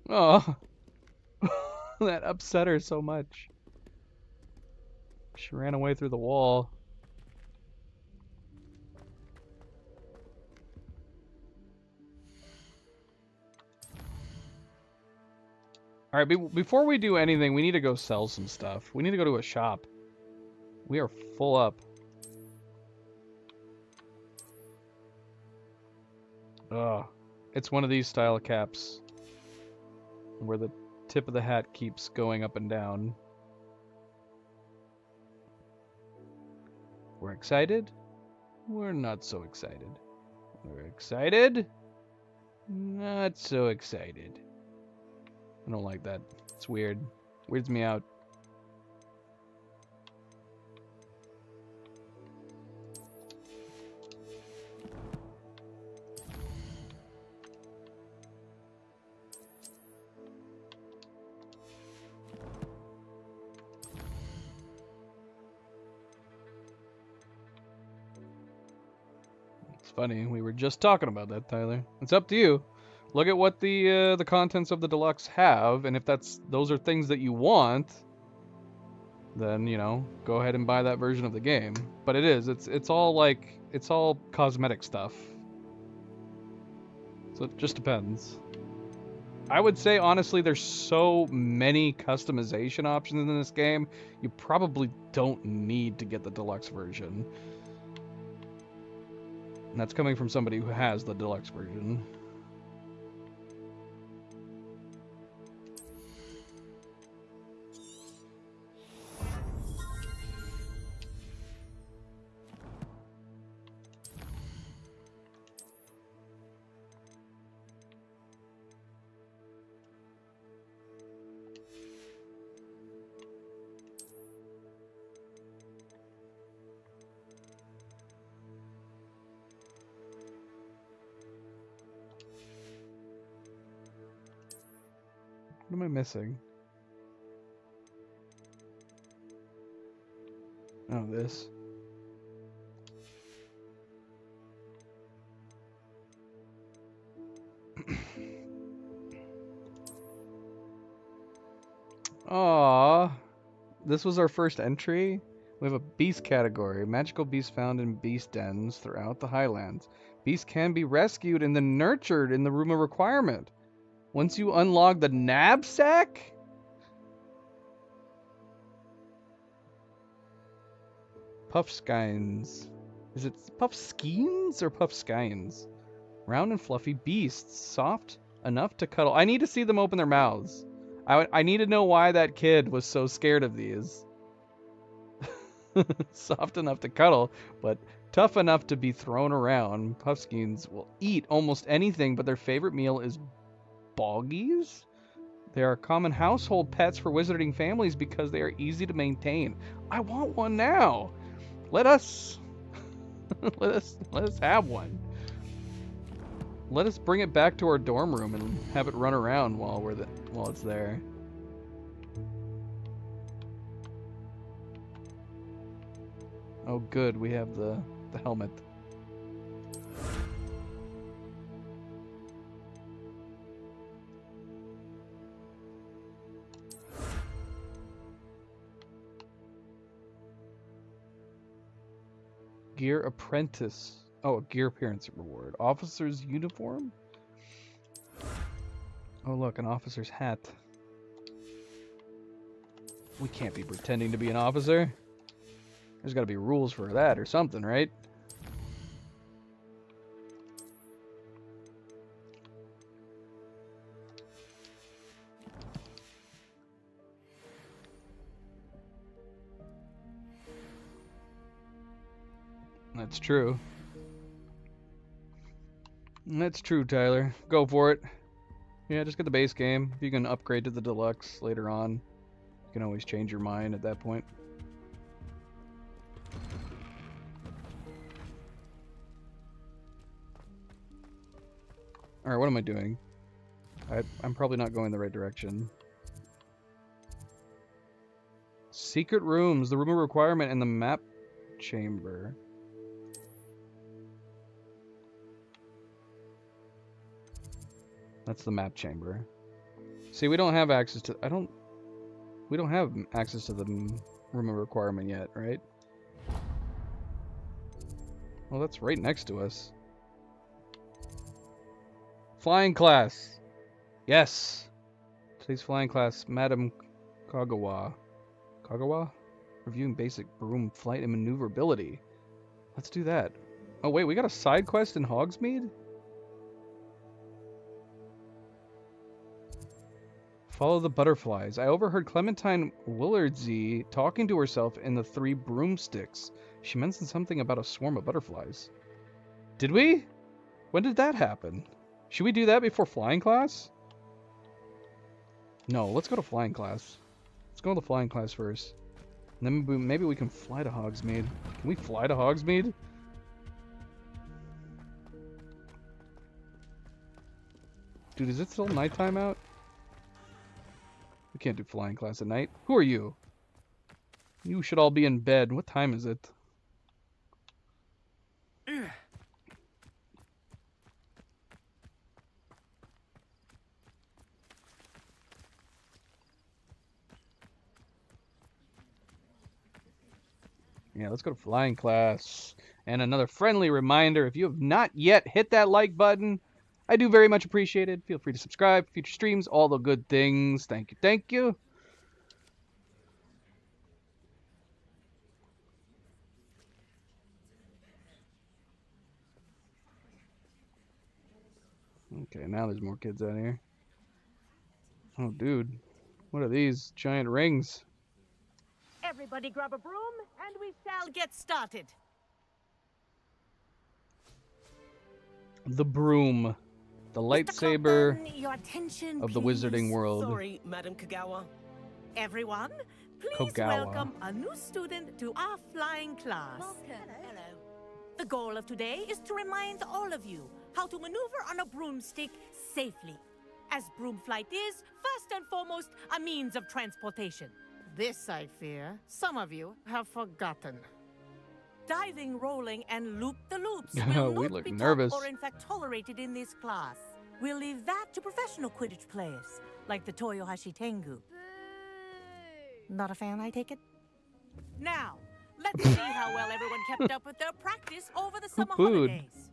Oh, that upset her so much. She ran away through the wall. Alright, before we do anything, we need to go sell some stuff. We need to go to a shop. We are full up. Ugh. It's one of these style caps where the tip of the hat keeps going up and down. We're excited? We're not so excited. We're excited? Not so excited. I don't like that. It's weird. Weirds me out. It's funny, we were just talking about that, Tyler. It's up to you. Look at what the contents of the deluxe have, and if those are things that you want, then you know, go ahead and buy that version of the game. But it's all cosmetic stuff. So it just depends. I would say honestly, there's so many customization options in this game, you probably don't need to get the deluxe version. And that's coming from somebody who has the deluxe version. What am I missing? Oh, this. Aww. This was our first entry. We have a beast category. Magical beasts found in beast dens throughout the Highlands. Beasts can be rescued and then nurtured in the Room of Requirement. Once you unlock the knapsack? Puffskines. Is it Puffskeins or Puffskines? Round and fluffy beasts, soft enough to cuddle. I need to see them open their mouths. I need to know why that kid was so scared of these. Soft enough to cuddle, but tough enough to be thrown around. Puffskeins will eat almost anything, but their favorite meal is boggies? They are common household pets for wizarding families because they are easy to maintain. I want one now. Let us let us have one. Let us bring it back to our dorm room and have it run around while it's there. Oh good, we have the helmet. Gear apprentice. Oh, a gear appearance reward. Officer's uniform? Oh look, an officer's hat. We can't be pretending to be an officer. There's gotta be rules for that or something, right? That's true. That's true, Tyler. Go for it. Yeah, just get the base game. If you can upgrade to the deluxe later on, you can always change your mind at that point. Alright, what am I doing? I'm probably not going the right direction. Secret rooms, the room of requirement, and the map chamber. That's the map chamber. See, we don't have access to... We don't have access to the room of requirement yet, right? Well, that's right next to us. Flying class. Yes. Today's flying class, Madam Kagawa. Kagawa? Reviewing basic broom flight and maneuverability. Let's do that. Oh wait, we got a side quest in Hogsmeade? Follow the butterflies. I overheard Clementine Willardsey talking to herself in the Three Broomsticks. She mentioned something about a swarm of butterflies. Did we? When did that happen? Should we do that before flying class? No, let's go to flying class. Let's go to the flying class first. And then maybe we can fly to Hogsmeade. Can we fly to Hogsmeade? Dude, is it still nighttime out? We can't do flying class at night. Who are you? You should all be in bed. What time is it? Yeah, let's go to flying class. And another friendly reminder, if you have not yet hit that like button, I do very much appreciate it. Feel free to subscribe, future streams, all the good things. Thank you, thank you. Okay, now there's more kids out here. Oh, dude. What are these giant rings? Everybody grab a broom, and we shall get started. The broom. The lightsaber your attention, of the please. wizarding world. Sorry, Madam Kagawa. Everyone, please welcome a new student to our flying class. Hello. The goal of today is to remind all of you how to maneuver on a broomstick safely, as broom flight is, first and foremost, a means of transportation. This, I fear, some of you have forgotten. Diving, rolling, and loop-the-loops will We not look be nervous. taught or in fact tolerated in this class. We'll leave that to professional Quidditch players, like the Toyohashi Tengu. Not a fan, I take it? Now, let's see how well everyone kept up with their practice over the summer booed? holidays.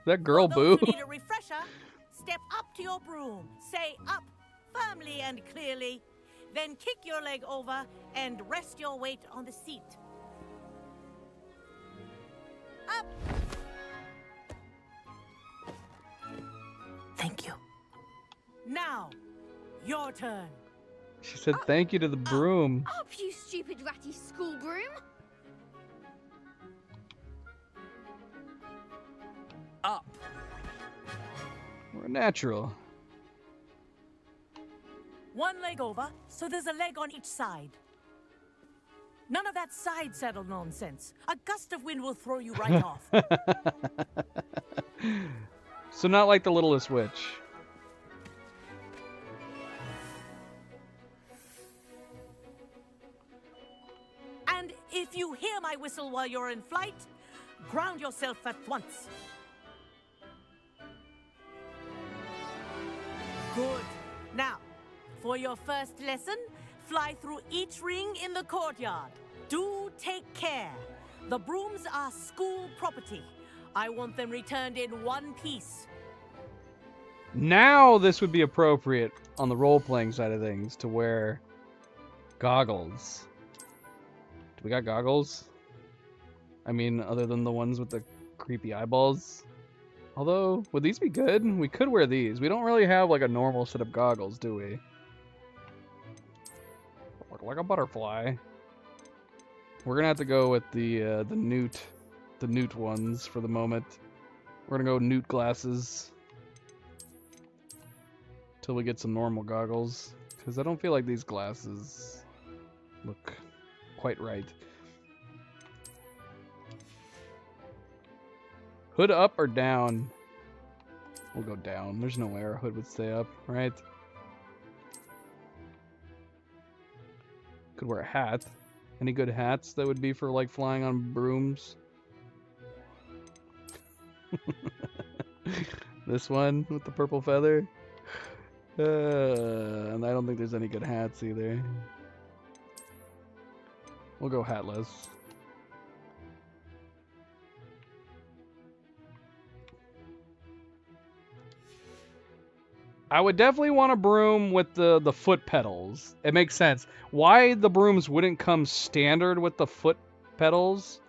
That girl For those boo. who need a refresher, step up to your broom, say up firmly and clearly, then kick your leg over and rest your weight on the seat. up! Thank you. Now, your turn. She said thank you to the broom. Up, you stupid ratty school broom! Up. We're natural. One leg over, so there's a leg on each side. None of that side saddle nonsense. A gust of wind will throw you right off. So not like the Littlest Witch. And if you hear my whistle while you're in flight, ground yourself at once. Good. Now, for your first lesson, fly through each ring in the courtyard. Do take care. The brooms are school property. I want them returned in one piece. Now this would be appropriate on the role-playing side of things to wear goggles. Do we got goggles? I mean, other than the ones with the creepy eyeballs? Although, would these be good? We could wear these. We don't really have like a normal set of goggles, do we? Look like a butterfly. We're gonna have to go with the newt ones for the moment. We're gonna go newt glasses till we get some normal goggles, because I don't feel like these glasses look quite right. Hood up or down? We'll go down. There's no way our hood would stay up, right? Could wear a hat. Any good hats that would be for like flying on brooms? This one with the purple feather? And I don't think there's any good hats either. We'll go hatless. I would definitely want a broom with the foot pedals. It makes sense. Why the brooms wouldn't come standard with the foot pedals?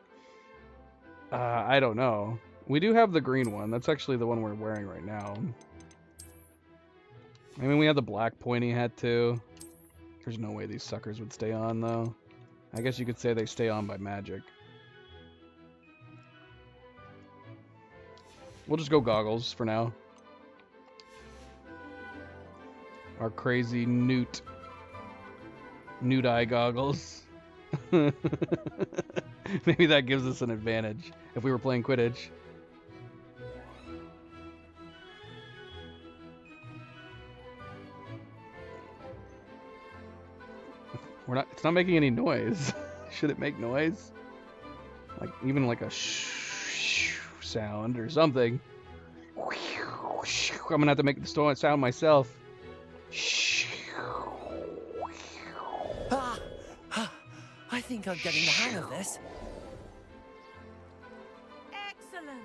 I don't know. We do have the green one. That's actually the one we're wearing right now. I mean, we have the black pointy hat too. There's no way these suckers would stay on though. I guess you could say they stay on by magic. We'll just go goggles for now. Our crazy newt eye goggles. Maybe that gives us an advantage if we were playing Quidditch. It's not making any noise. Should it make noise? Like even like a shh sound or something. I'm gonna have to make the sound myself. I think I'm getting the hang of this. Excellent.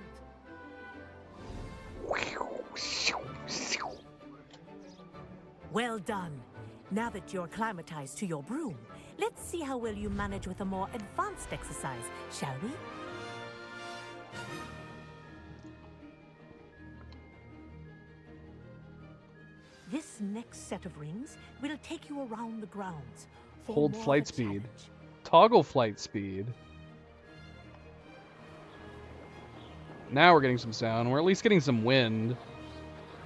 Well done. Now that you're acclimatized to your broom, let's see how well you manage with a more advanced exercise, shall we? This next set of rings will take you around the grounds. For Hold more flight of a speed. challenge. Toggle flight speed. Now we're getting some sound. We're at least getting some wind.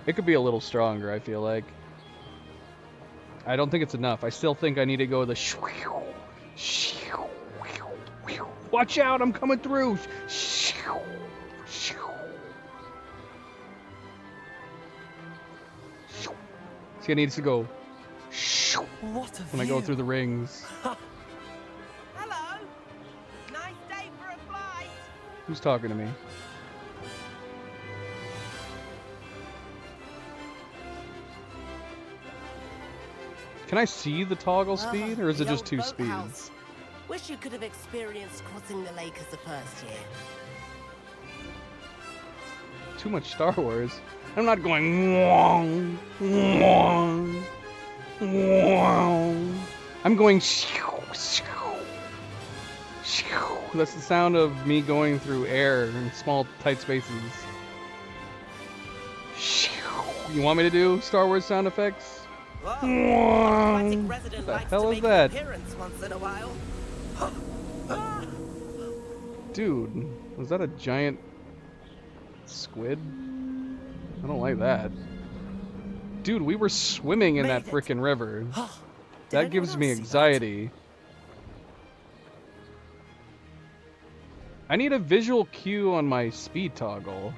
It could be a little stronger, I feel like. I don't think it's enough. I still think I need to go the watch out, I'm coming through. See, I need to go What a when I go through the rings. Hello. Nice day for a flight. Who's talking to me? Can I see the toggle speed, or is it just two speeds? Wish you could have experienced crossing the lake as a first year. Too much Star Wars. I'm not going wong, wong, wong. I'm going shoo, shoo, shoo. That's the sound of me going through air in small, tight spaces. You want me to do Star Wars sound effects? What the hell is that? Dude, was that a giant squid? I don't like that. Dude, we were swimming in that frickin' river. That gives me anxiety. I need a visual cue on my speed toggle.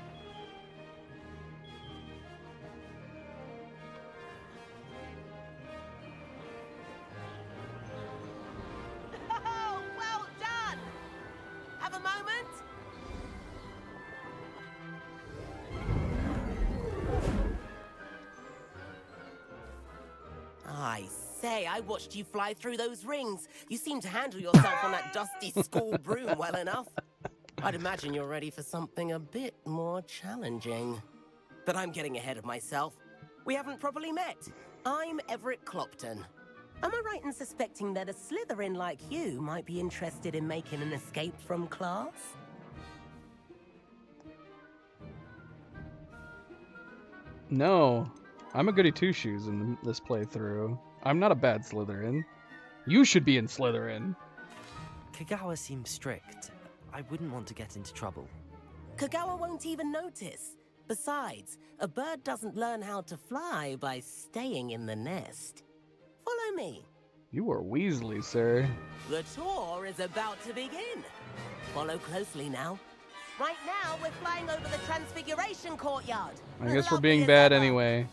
Oh, well done! Have a moment? I say, I watched you fly through those rings. You seem to handle yourself on that dusty school broom well enough. I'd imagine you're ready for something a bit more challenging. But I'm getting ahead of myself. We haven't properly met. I'm Everett Clopton. Am I right in suspecting that a Slytherin like you might be interested in making an escape from class? No, I'm a goody two-shoes in this playthrough. I'm not a bad Slytherin. You should be in Slytherin. Kagawa seems strict. I wouldn't want to get into trouble. Kagawa won't even notice. Besides, a bird doesn't learn how to fly by staying in the nest. Follow me. You are Weasley, sir. The tour is about to begin. Follow closely now. Right now, we're flying over the Transfiguration Courtyard. I guess we're being bad anyway.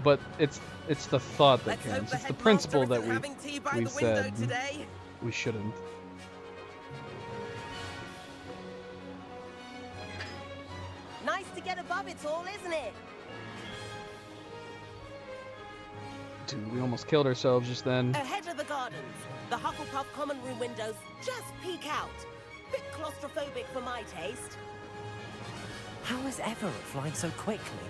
But it's the thought that counts. It's the principle that we said we shouldn't. Nice to get above it all, isn't it? Dude, we almost killed ourselves just then. Ahead of the gardens, the Hufflepuff common room windows just peek out. Bit claustrophobic for my taste. How is Everett flying so quickly?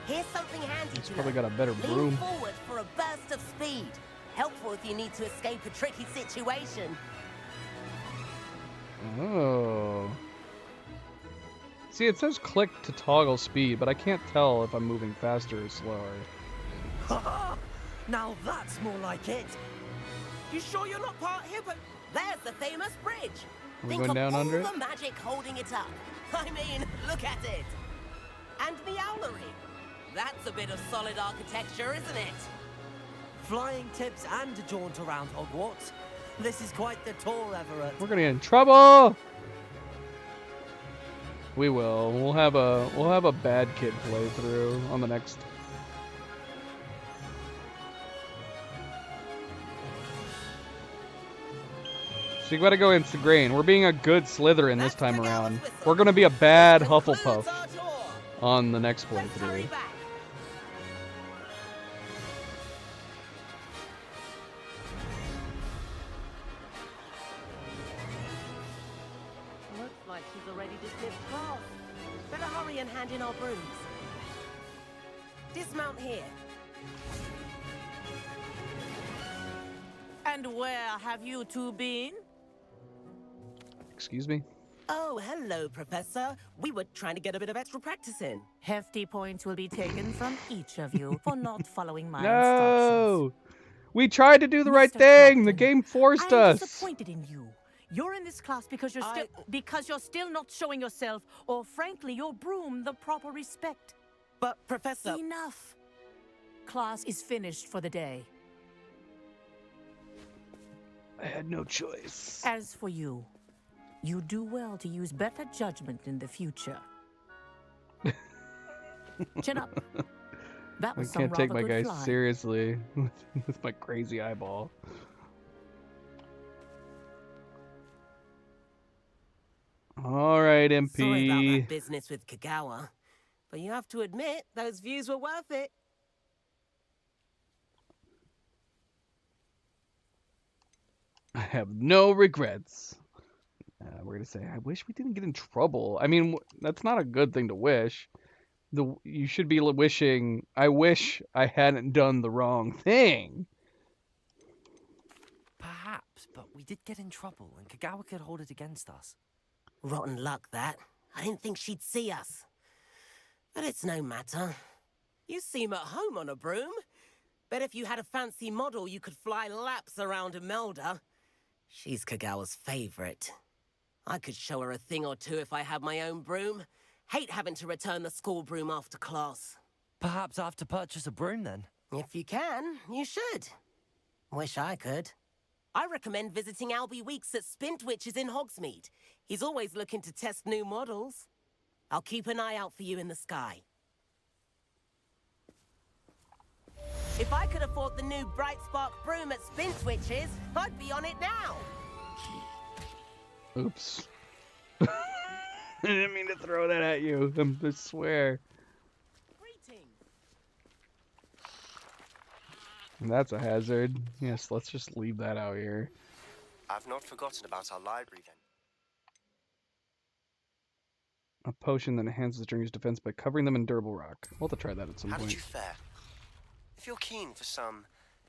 Here's something handy. He's probably got a better broom. Lean forward for a burst of speed. Helpful if you need to escape a tricky situation. Oh. See, it says click to toggle speed, but I can't tell if I'm moving faster or slower. Now that's more like it. You sure you're not part here? But there's the famous bridge. Are we Think going of down all under the it? magic holding it up. I mean, look at it. And the owlery. That's a bit of solid architecture, isn't it? Flying tips and a jaunt around Hogwarts. This is quite the tour, Everett. We're gonna get in trouble. We will. We'll have a bad kid playthrough on the next. So you gotta go against the grain. We're being a good Slytherin this time around. We're gonna be a bad Hufflepuff on the next playthrough. Looks like she's already dismissed class. Better hurry and hand in our brooms. Dismount here. And where have you two been? Excuse me? Oh, hello, Professor. We were trying to get a bit of extra practice in. Hefty points will be taken from each of you for not following my No! We tried to do the right thing. The game forced I'm us. disappointed in you. You're in this class because you're still not showing yourself, or frankly, your broom the proper respect. But, Professor... Enough. Class is finished for the day. I had no choice. As for you, you do well to use better judgment in the future. Chin up. That was I can't take my guy flying. seriously with my crazy eyeball. All right, MP. Sorry about that business with Kagawa, but you have to admit those views were worth it. I have no regrets. We're gonna say, I wish we didn't get in trouble. I mean, that's not a good thing to wish. You should be wishing, I wish I hadn't done the wrong thing. Perhaps, but we did get in trouble, and Kagawa could hold it against us. Rotten luck, that. I didn't think she'd see us. But it's no matter. You seem at home on a broom. Bet if you had a fancy model, you could fly laps around Imelda. She's Kagawa's favorite. I could show her a thing or two if I had my own broom. Hate having to return the school broom after class. Perhaps I have to purchase a broom then? If you can, you should. Wish I could. I recommend visiting Albie Weeks at Spintwitches in Hogsmeade. He's always looking to test new models. I'll keep an eye out for you in the sky. If I could afford the new Bright Spark broom at Spintwitches, I'd be on it now. Oops. I didn't mean to throw that at you. I swear. Greetings. That's a hazard. Yes, let's just leave that out here. I've not forgotten about our library then. A potion that enhances the journey's defense by covering them in durable rock. We'll have to try that at some How point. did you fare? If you're keen for some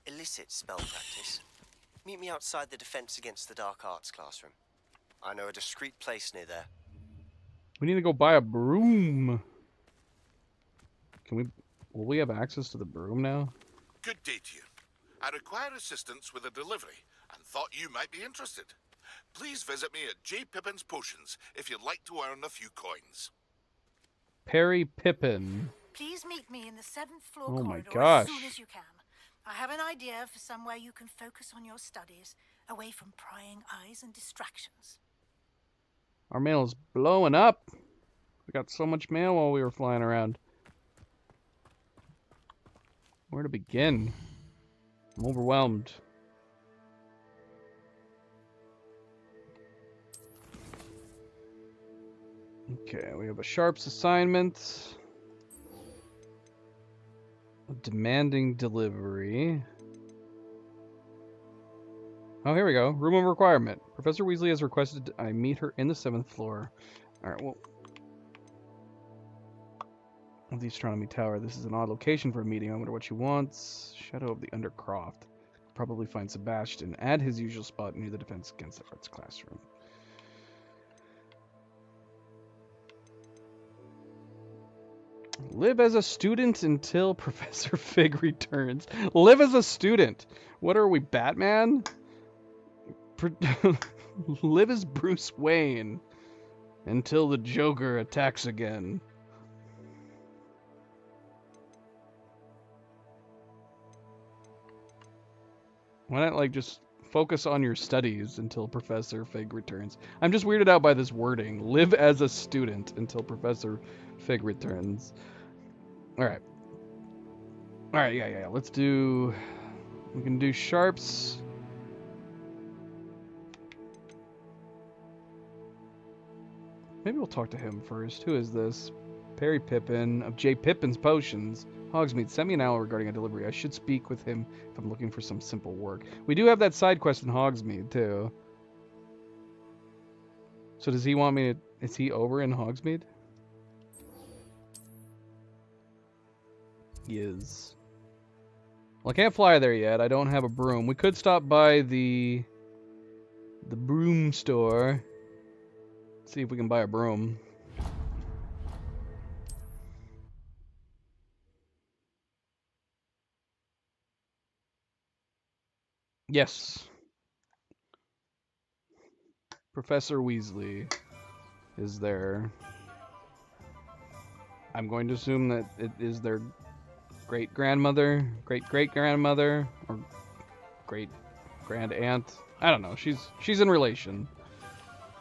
illicit spell practice, meet me outside the Defense Against the Dark Arts classroom. I know a discreet place near there. We need to go buy a broom. Will we have access to the broom now? Good day to you. I require assistance with a delivery and thought you might be interested. Please visit me at J. Pippin's Potions if you'd like to earn a few coins. Perry Pippin. Please meet me in the 7th floor Oh my corridor gosh. as soon as you can. I have an idea for somewhere you can focus on your studies, away from prying eyes and distractions. Our mail is blowing up. We got so much mail while we were flying around. Where to begin? I'm overwhelmed. Okay, we have a Sharps assignment. A demanding delivery. Oh, here we go. Room of requirement. Professor Weasley has requested I meet her in the 7th floor. Alright, well. Of the Astronomy Tower. This is an odd location for a meeting. I wonder what she wants. Shadow of the Undercroft. Probably find Sebastian at his usual spot near the Defense Against the Arts classroom. Live as a student until Professor Fig returns. Live as a student. What are we, Batman? Live as Bruce Wayne until the Joker attacks again. Why not, like, just focus on your studies until Professor Fig returns? I'm just weirded out by this wording. Live as a student until Professor Fig returns. Alright. Alright, yeah. Let's do... We can do Sharps. Maybe we'll talk to him first. Who is this? Perry Pippin of J. Pippin's Potions. Hogsmeade, send me an owl regarding a delivery. I should speak with him if I'm looking for some simple work. We do have that side quest in Hogsmeade, too. So does he want me to... Is he over in Hogsmeade? He is. Well, I can't fly there yet. I don't have a broom. We could stop by the broom store. See if we can buy a broom. Yes. Professor Weasley is there. I'm going to assume that it is their great-grandmother, great-great-grandmother, or great-grand-aunt. I don't know. She's in relation.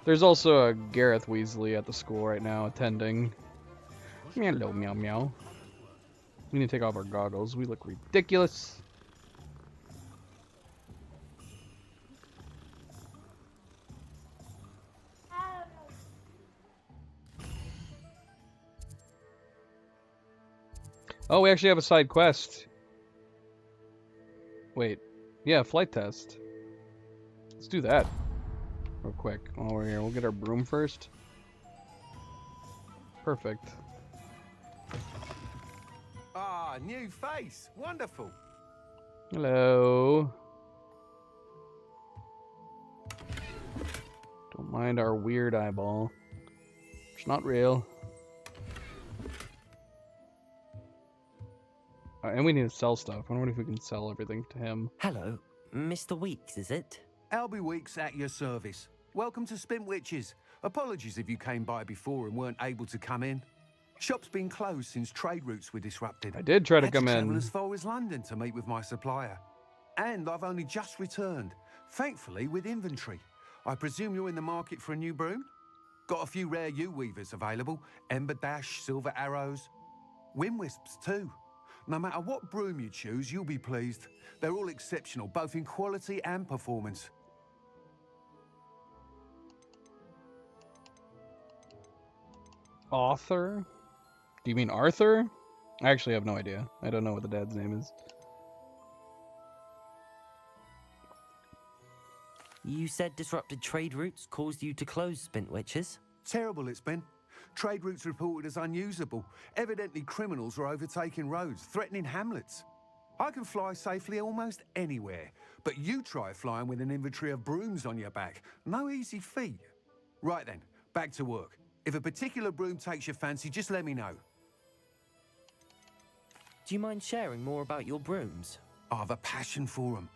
There's also a Gareth Weasley at the school right now attending. Hello, meow meow. We need to take off our goggles. We look ridiculous. Oh, we actually have a side quest. Wait. Yeah, flight test. Let's do that real quick while we're here. We'll get our broom first. Perfect. Ah, new face. Wonderful. Hello. Don't mind our weird eyeball. It's not real. And we need to sell stuff. I wonder if we can sell everything to him. Hello, Mr. Weeks, is it? Albie Weeks at your service. Welcome to Spintwitches. Apologies if you came by before and weren't able to come in. Shop's been closed since trade routes were disrupted. I did try to Had come travel in. as far as London to meet with my supplier. And I've only just returned, thankfully with inventory. I presume you're in the market for a new broom? Got a few rare U-weavers available. Ember Dash, Silver Arrows. Wind Wisps too. No matter what broom you choose, you'll be pleased. They're all exceptional, both in quality and performance. Author? Do you mean Arthur? I actually have no idea. I don't know what the dad's name is. You said disrupted trade routes caused you to close Spintwitches? Terrible it's been. Trade routes reported as unusable. Evidently criminals are overtaking roads, threatening hamlets. I can fly safely almost anywhere, but you try flying with an inventory of brooms on your back. No easy feat. Right then, back to work. If a particular broom takes your fancy, just let me know. Do you mind sharing more about your brooms? I have a passion for them.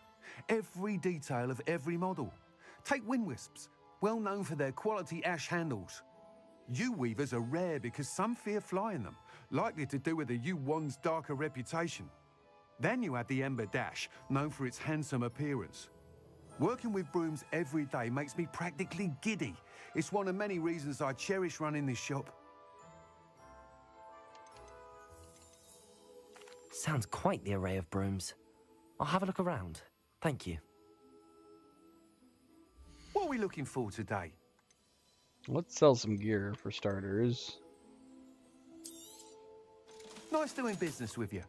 Every detail of every model. Take Wind Wisps, well known for their quality ash handles. U-weavers are rare because some fear flying them, likely to do with the U-wand's darker reputation. Then you have the Ember Dash, known for its handsome appearance. Working with brooms every day makes me practically giddy. It's one of many reasons I cherish running this shop. Sounds quite the array of brooms. I'll have a look around. Thank you. What are we looking for today? Let's sell some gear for starters. Nice doing business with you.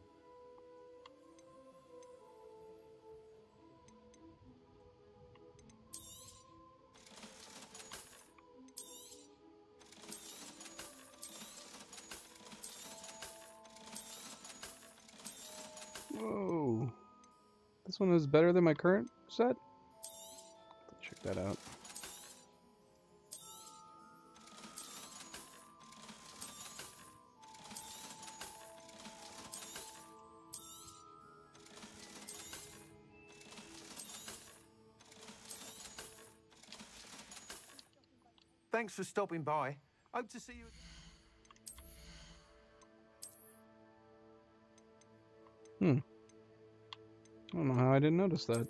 Whoa. This one is better than my current set? Let's check that out. Thanks for stopping by. Hope to see you. I don't know how I didn't notice that.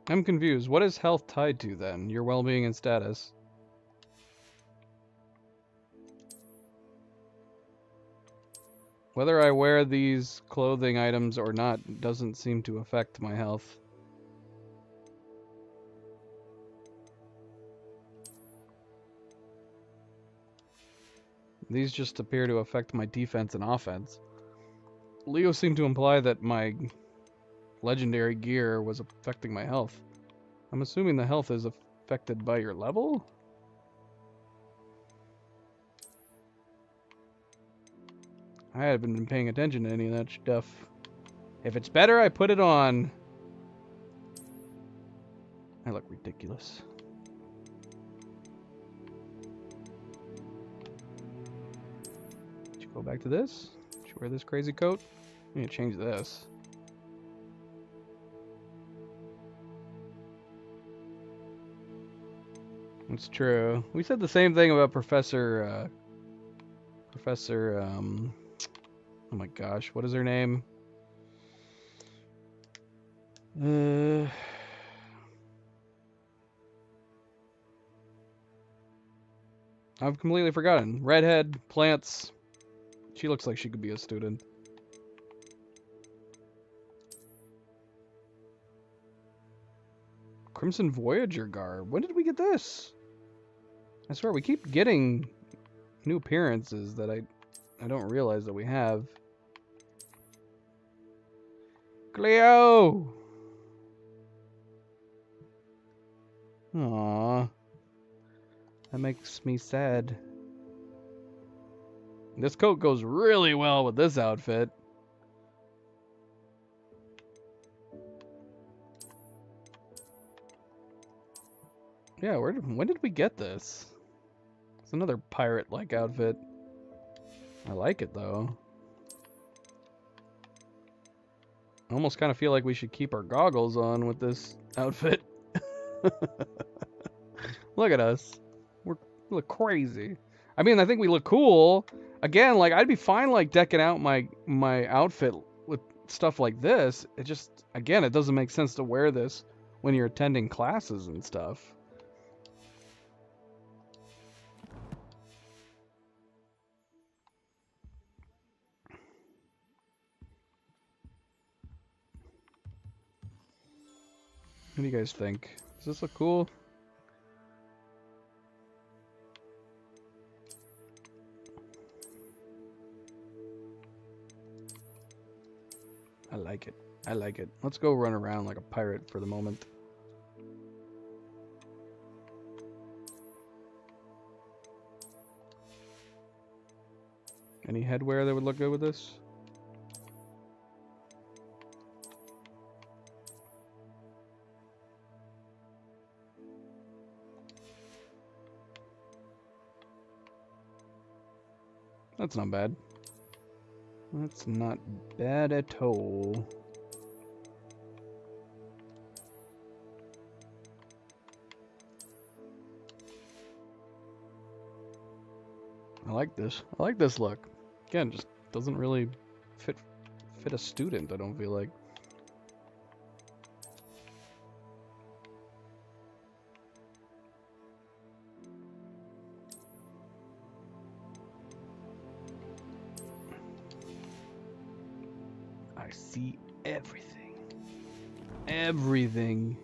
I'm confused. What is health tied to then? Your well-being and status. Whether I wear these clothing items or not doesn't seem to affect my health. These just appear to affect my defense and offense. Leo seemed to imply that my legendary gear was affecting my health. I'm assuming the health is affected by your level? I haven't been paying attention to any of that stuff. If it's better, I put it on. I look ridiculous. Should you go back to this? Should you wear this crazy coat? I need to change this. It's true. We said the same thing about Professor, oh my gosh, what is her name? I've completely forgotten. Redhead, plants. She looks like she could be a student. Crimson Voyager garb. When did we get this? I swear we keep getting new appearances that I don't realize that we have. Cleo! Aww. That makes me sad. This coat goes really well with this outfit. Yeah, when did we get this? It's another pirate-like outfit. I like it, though. I almost kind of feel like we should keep our goggles on with this outfit. Look at us. We look crazy. I mean, I think we look cool. Again, like, I'd be fine, like, decking out my outfit with stuff like this. It just, again, it doesn't make sense to wear this when you're attending classes and stuff. What do you guys think? Does this look cool? I like it. I like it. Let's go run around like a pirate for the moment. Any headwear that would look good with this? That's not bad. That's not bad at all. I like this. I like this look. Again, just doesn't really fit a student, I don't feel like. I see everything. Everything.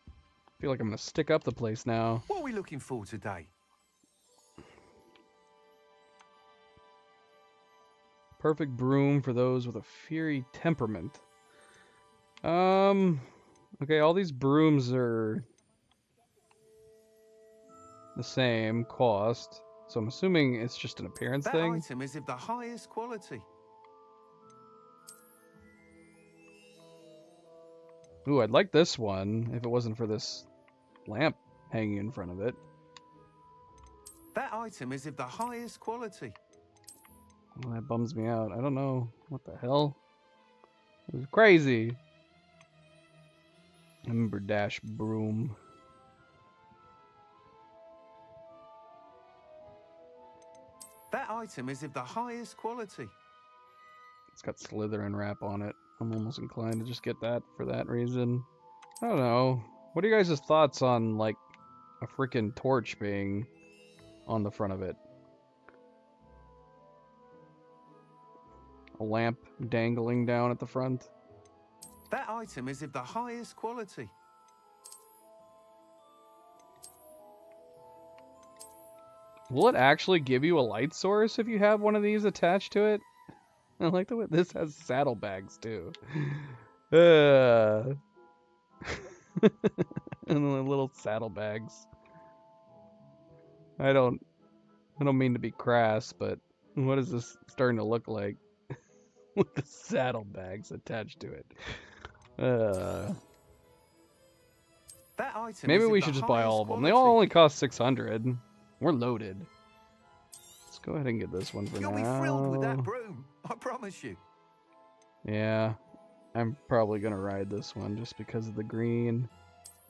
I feel like I'm gonna stick up the place now. What are we looking for today? Perfect broom for those with a fiery temperament. Okay, all these brooms are the same cost, so I'm assuming it's just an appearance thing. That item is of the highest quality. Ooh, I'd like this one if it wasn't for this lamp hanging in front of it. That item is of the highest quality. Well, that bums me out. I don't know. What the hell? It was crazy. Ember Dash broom. That item is of the highest quality. It's got Slytherin wrap on it. I'm almost inclined to just get that for that reason. I don't know. What are you guys' thoughts on, like, a freaking torch being on the front of it? A lamp dangling down at the front? That item is of the highest quality. Will it actually give you a light source if you have one of these attached to it? I like the way this has saddlebags too. And the little saddlebags. I don't mean to be crass, but what is this starting to look like? With the saddlebags attached to it. That item Maybe is we of should the just buy all highest of them. They quality. all only cost 600. We're loaded. Let's go ahead and get this one for You'll now. be thrilled with that broom, I promise you. Yeah, I'm probably gonna ride this one just because of the green.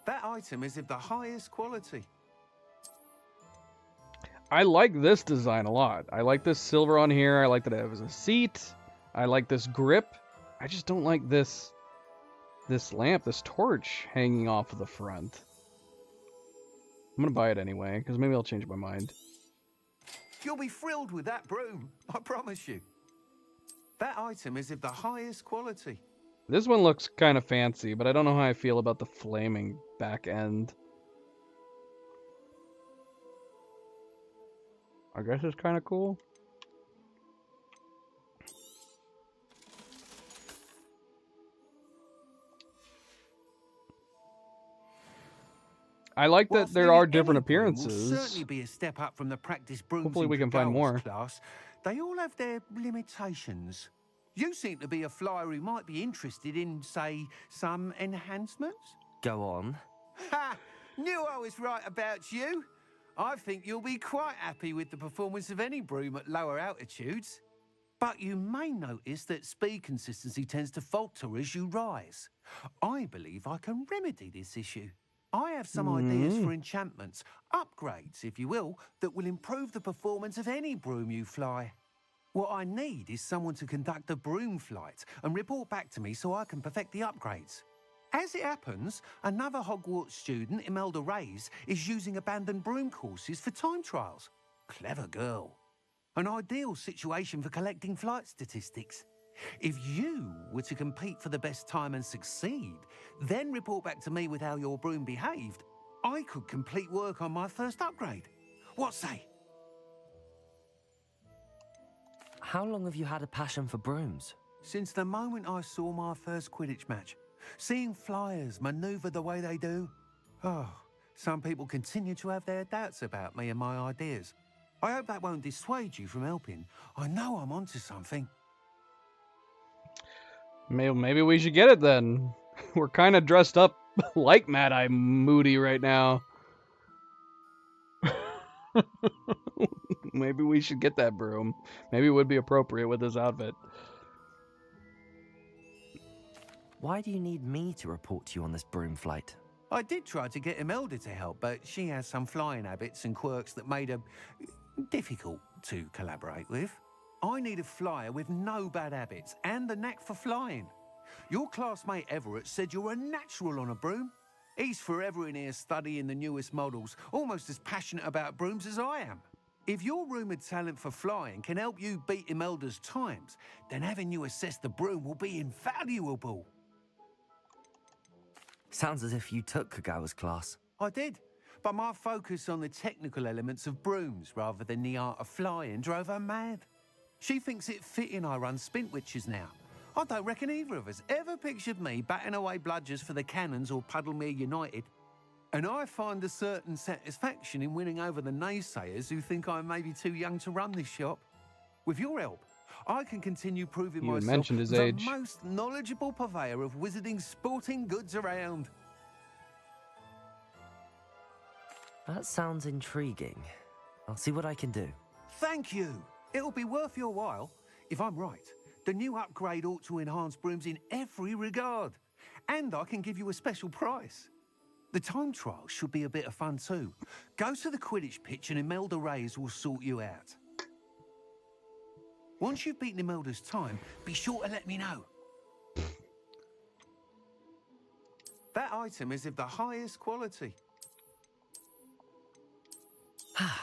That item is of the highest quality. I like this design a lot. I like this silver on here. I like that it has a seat. I like this grip. I just don't like this lamp, this torch hanging off of the front. I'm gonna buy it anyway, because maybe I'll change my mind. You'll be thrilled with that broom, I promise you. That item is of the highest quality. This one looks kind of fancy, but I don't know how I feel about the flaming back end. I guess it's kind of cool. I like that Whilst there are nearly different any broom will appearances. certainly be a step up from the practice brooms Hopefully in we can find Kagawa's more. class. They all have their limitations. You seem to be a flyer who might be interested in, say, some enhancements. Go on. Ha! Knew I was right about you. I think you'll be quite happy with the performance of any broom at lower altitudes. But you may notice that speed consistency tends to falter as you rise. I believe I can remedy this issue. I have some ideas for enchantments, upgrades, if you will, that will improve the performance of any broom you fly. What I need is someone to conduct a broom flight and report back to me so I can perfect the upgrades. As it happens, another Hogwarts student, Imelda Reyes, is using abandoned broom courses for time trials. Clever girl. An ideal situation for collecting flight statistics. If you were to compete for the best time and succeed, then report back to me with how your broom behaved, I could complete work on my first upgrade. What say? How long have you had a passion for brooms? Since the moment I saw my first Quidditch match. Seeing flyers manoeuvre the way they do. Oh, some people continue to have their doubts about me and my ideas. I hope that won't dissuade you from helping. I know I'm onto something. Maybe we should get it then. We're kind of dressed up like Mad-Eye Moody right now. Maybe we should get that broom. Maybe it would be appropriate with this outfit. Why do you need me to report to you on this broom flight? I did try to get Imelda to help, but she has some flying habits and quirks that made her difficult to collaborate with. I need a flyer with no bad habits and the knack for flying. Your classmate Everett said you're a natural on a broom. He's forever in here studying the newest models, almost as passionate about brooms as I am. If your rumoured talent for flying can help you beat Imelda's times, then having you assess the broom will be invaluable. Sounds as if you took Kagawa's class. I did, but my focus on the technical elements of brooms rather than the art of flying drove her mad. She thinks it fitting I run Spintwitches now. I don't reckon either of us ever pictured me batting away bludgers for the Cannons or Puddlemere United. And I find a certain satisfaction in winning over the naysayers who think I'm maybe too young to run this shop. With your help, I can continue proving You myself mentioned his the age. most knowledgeable purveyor of wizarding sporting goods around. That sounds intriguing. I'll see what I can do. Thank you. It'll be worth your while. If I'm right, the new upgrade ought to enhance brooms in every regard. And I can give you a special price. The time trial should be a bit of fun too. Go to the Quidditch pitch and Imelda Reyes will sort you out. Once you've beaten Imelda's time, be sure to let me know. That item is of the highest quality.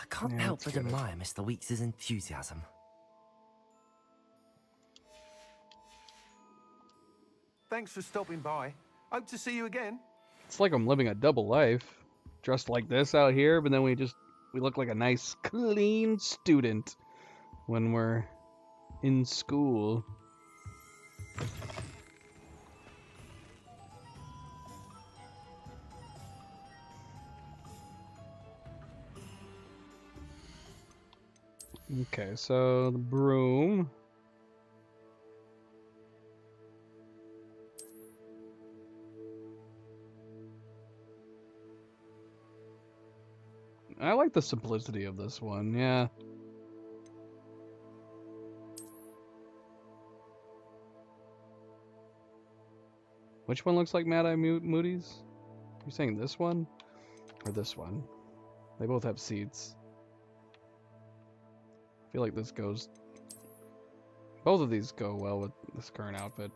Can't help but admire Mr. Weeks' enthusiasm. Thanks for stopping by. Hope to see you again. It's like I'm living a double life. Dressed like this out here, but then we look like a nice, clean student when we're in school. Okay, so the broom. I like the simplicity of this one, yeah. Which one looks like Mad-Eye Moody's? You're saying this one? Or this one? They both have seats. I feel like this goes... Both of these go well with this current outfit.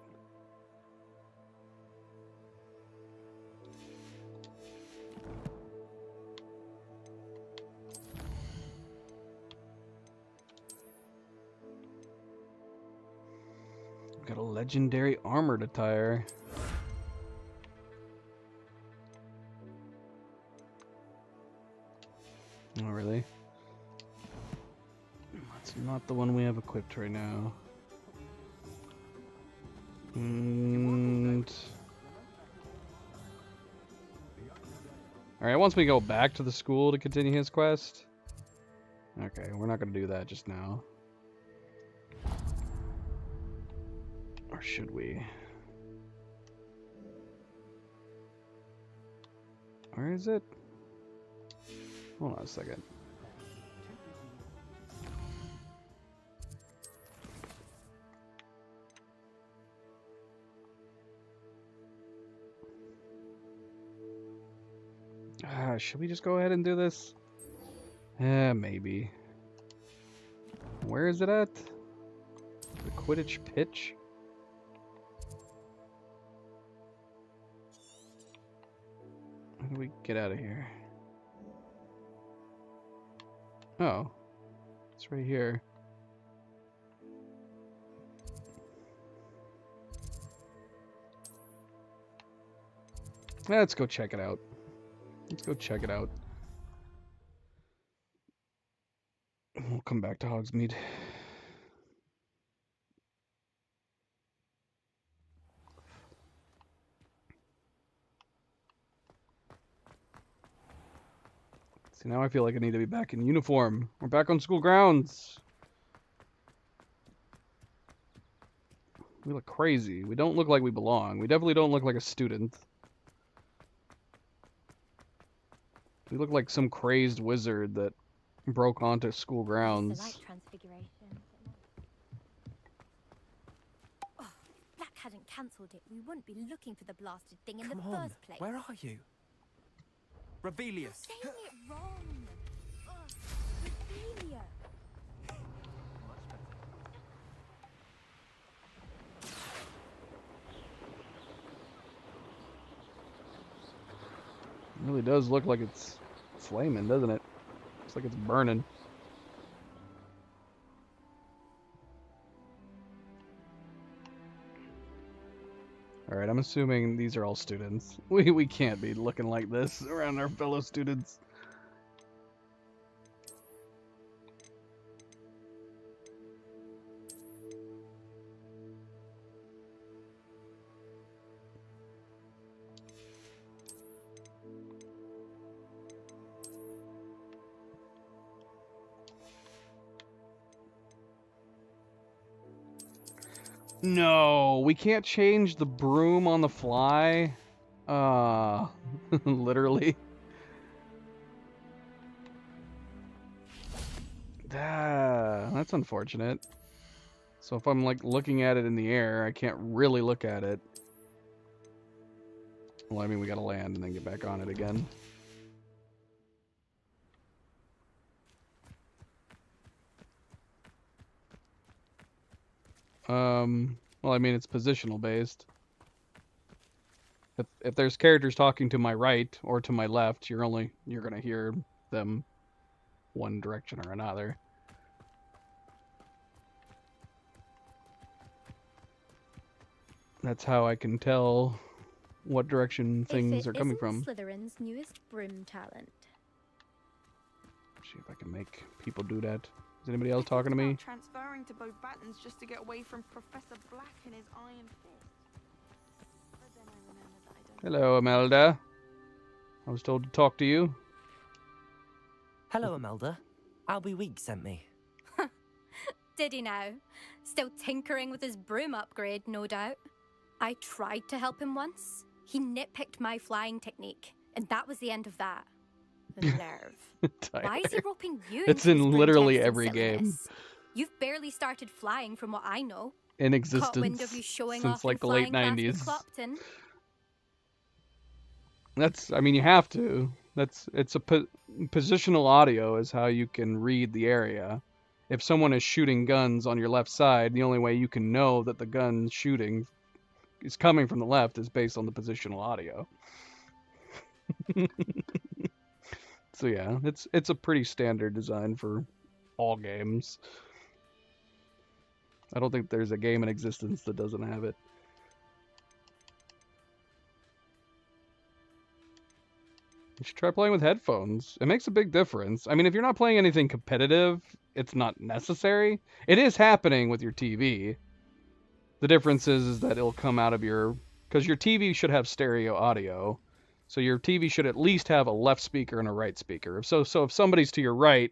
Got a legendary armored attire. Oh, really? That's not the one we have equipped right now. And... Alright, it wants me to go back to the school to continue his quest. Okay, we're not going to do that just now. Or should we? Where is it? Hold on a second. Should we just go ahead and do this? Maybe. Where is it at? The Quidditch pitch? How do we get out of here? Oh. It's right here. Let's go check it out. Let's go check it out. We'll come back to Hogsmeade. See, now I feel like I need to be back in uniform. We're back on school grounds. We look crazy. We don't look like we belong. We definitely don't look like a student. We look like some crazed wizard that broke onto school grounds. The light transfiguration. Oh, if Black hadn't cancelled it, we wouldn't be looking for the blasted thing in the first place. Where are you? Rebellious. You're saying it wrong. Rebelia. It really does look like it's flaming, doesn't it? Looks like it's burning. Alright, I'm assuming these are all students. We can't be looking like this around our fellow students. No, we can't change the broom on the fly. Literally. That's unfortunate. So if I'm like looking at it in the air, I can't really look at it. Well, I mean, we gotta land and then get back on it again. Well, I mean, it's positional based. If there's characters talking to my right or to my left, you're gonna hear them one direction or another. That's how I can tell what direction things are coming from. Slytherin's newest broom talent. See if I can make people do that. Is anybody else talking to me? Transferring to both Battens just to get away from Professor Black and his iron fist. But then I remembered that I don't. Hello, Imelda. I was told to talk to you. Hello, Imelda. Albie Weeks sent me. Did he now? Still tinkering with his broom upgrade, no doubt. I tried to help him once. He nitpicked my flying technique, and that was the end of that. The nerve. Why is he roping you It's into in his literally broom-testing every game. silliness? You've barely started flying from what I know. In Caught wind existence of you showing since off like in the late flying 90s. past the Clopton. That's, I mean, you have to. It's a positional audio is how you can read the area. If someone is shooting guns on your left side, the only way you can know that the gun shooting is coming from the left is based on the positional audio. So yeah, it's a pretty standard design for all games. I don't think there's a game in existence that doesn't have it. You should try playing with headphones. It makes a big difference. I mean, if you're not playing anything competitive, it's not necessary. It is happening with your TV. The difference is that it'll come out of your... Because your TV should have stereo audio. So your TV should at least have a left speaker and a right speaker. So if somebody's to your right,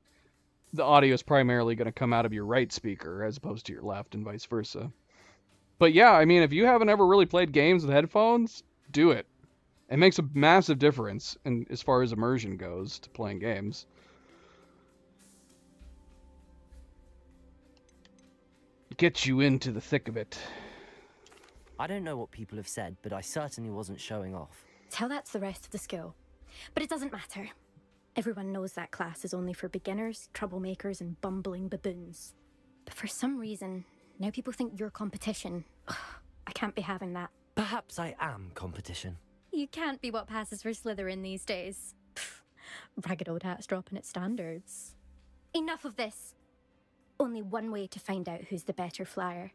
the audio is primarily going to come out of your right speaker as opposed to your left and vice versa. But yeah, I mean, if you haven't ever really played games with headphones, do it. It makes a massive difference as far as immersion goes to playing games. Get you into the thick of it. I don't know what people have said, but I certainly wasn't showing off. Tell that to the rest of the school. But it doesn't matter. Everyone knows that class is only for beginners, troublemakers, and bumbling baboons. But for some reason, now people think you're competition. I can't be having that. Perhaps I am competition. You can't be what passes for Slytherin these days. Pfft, ragged old hat's dropping its standards. Enough of this. Only one way to find out who's the better flyer.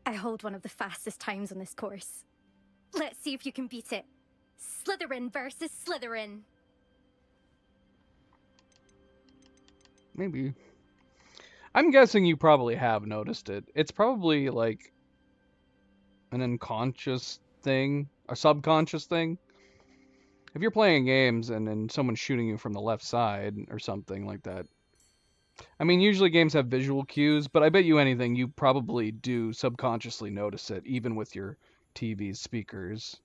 I hold one of the fastest times on this course. Let's see if you can beat it. Slytherin versus Slytherin. Maybe. I'm guessing you probably have noticed it. It's probably like an unconscious thing, a subconscious thing. If you're playing games and then someone's shooting you from the left side or something like that. I mean, usually games have visual cues, but I bet you anything you probably do subconsciously notice it, even with your TV's speakers.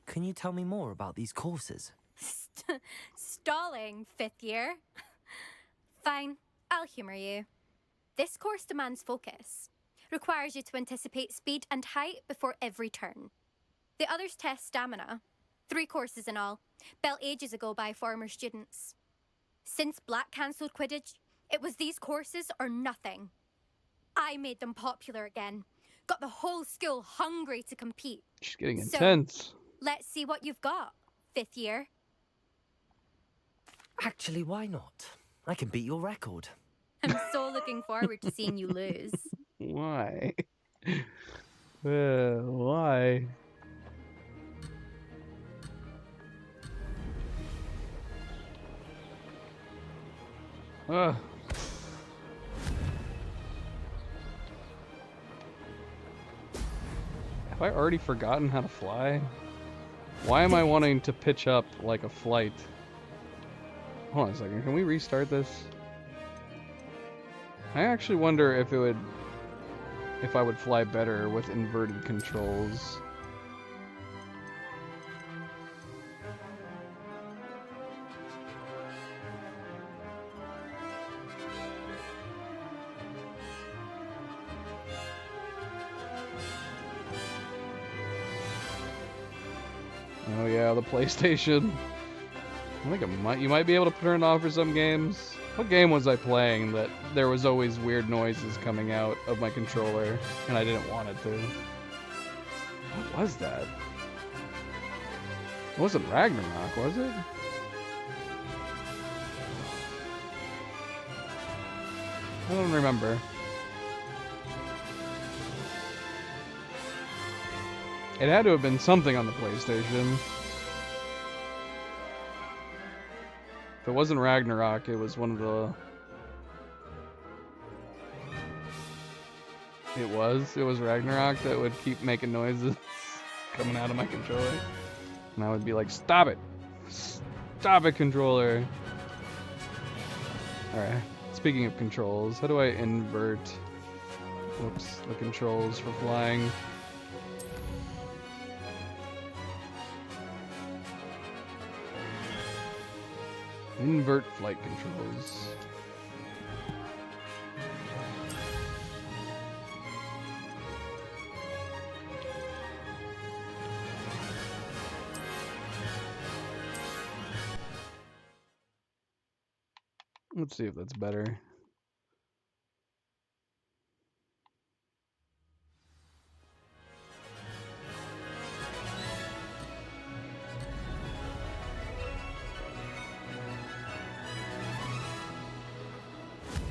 Can you tell me more about these courses? Stalling, 5th year? Fine, I'll humor you. This course demands focus. Requires you to anticipate speed and height before every turn. The others test stamina. 3 courses in all, built ages ago by former students. Since Black cancelled Quidditch, it was these courses or nothing. I made them popular again. Got the whole school hungry to compete. She's getting intense. Let's see what you've got, 5th year. Actually, why not? I can beat your record. I'm so looking forward to seeing you lose. Why? Why? Ugh. Have I already forgotten how to fly? Why am I wanting to pitch up like a flight? Hold on a second, can we restart this? I actually wonder if I would fly better with inverted controls. Oh yeah, the PlayStation. I think you might be able to turn it off for some games. What game was I playing that there was always weird noises coming out of my controller and I didn't want it to? What was that? It wasn't Ragnarok, was it? I don't remember. It had to have been something on the PlayStation. If it wasn't Ragnarok, it was one of the... It was Ragnarok that would keep making noises coming out of my controller. And I would be like, stop it! Stop it, controller! Alright, speaking of controls, how do I invert... Whoops, the controls for flying? Invert flight controls. Let's see if that's better.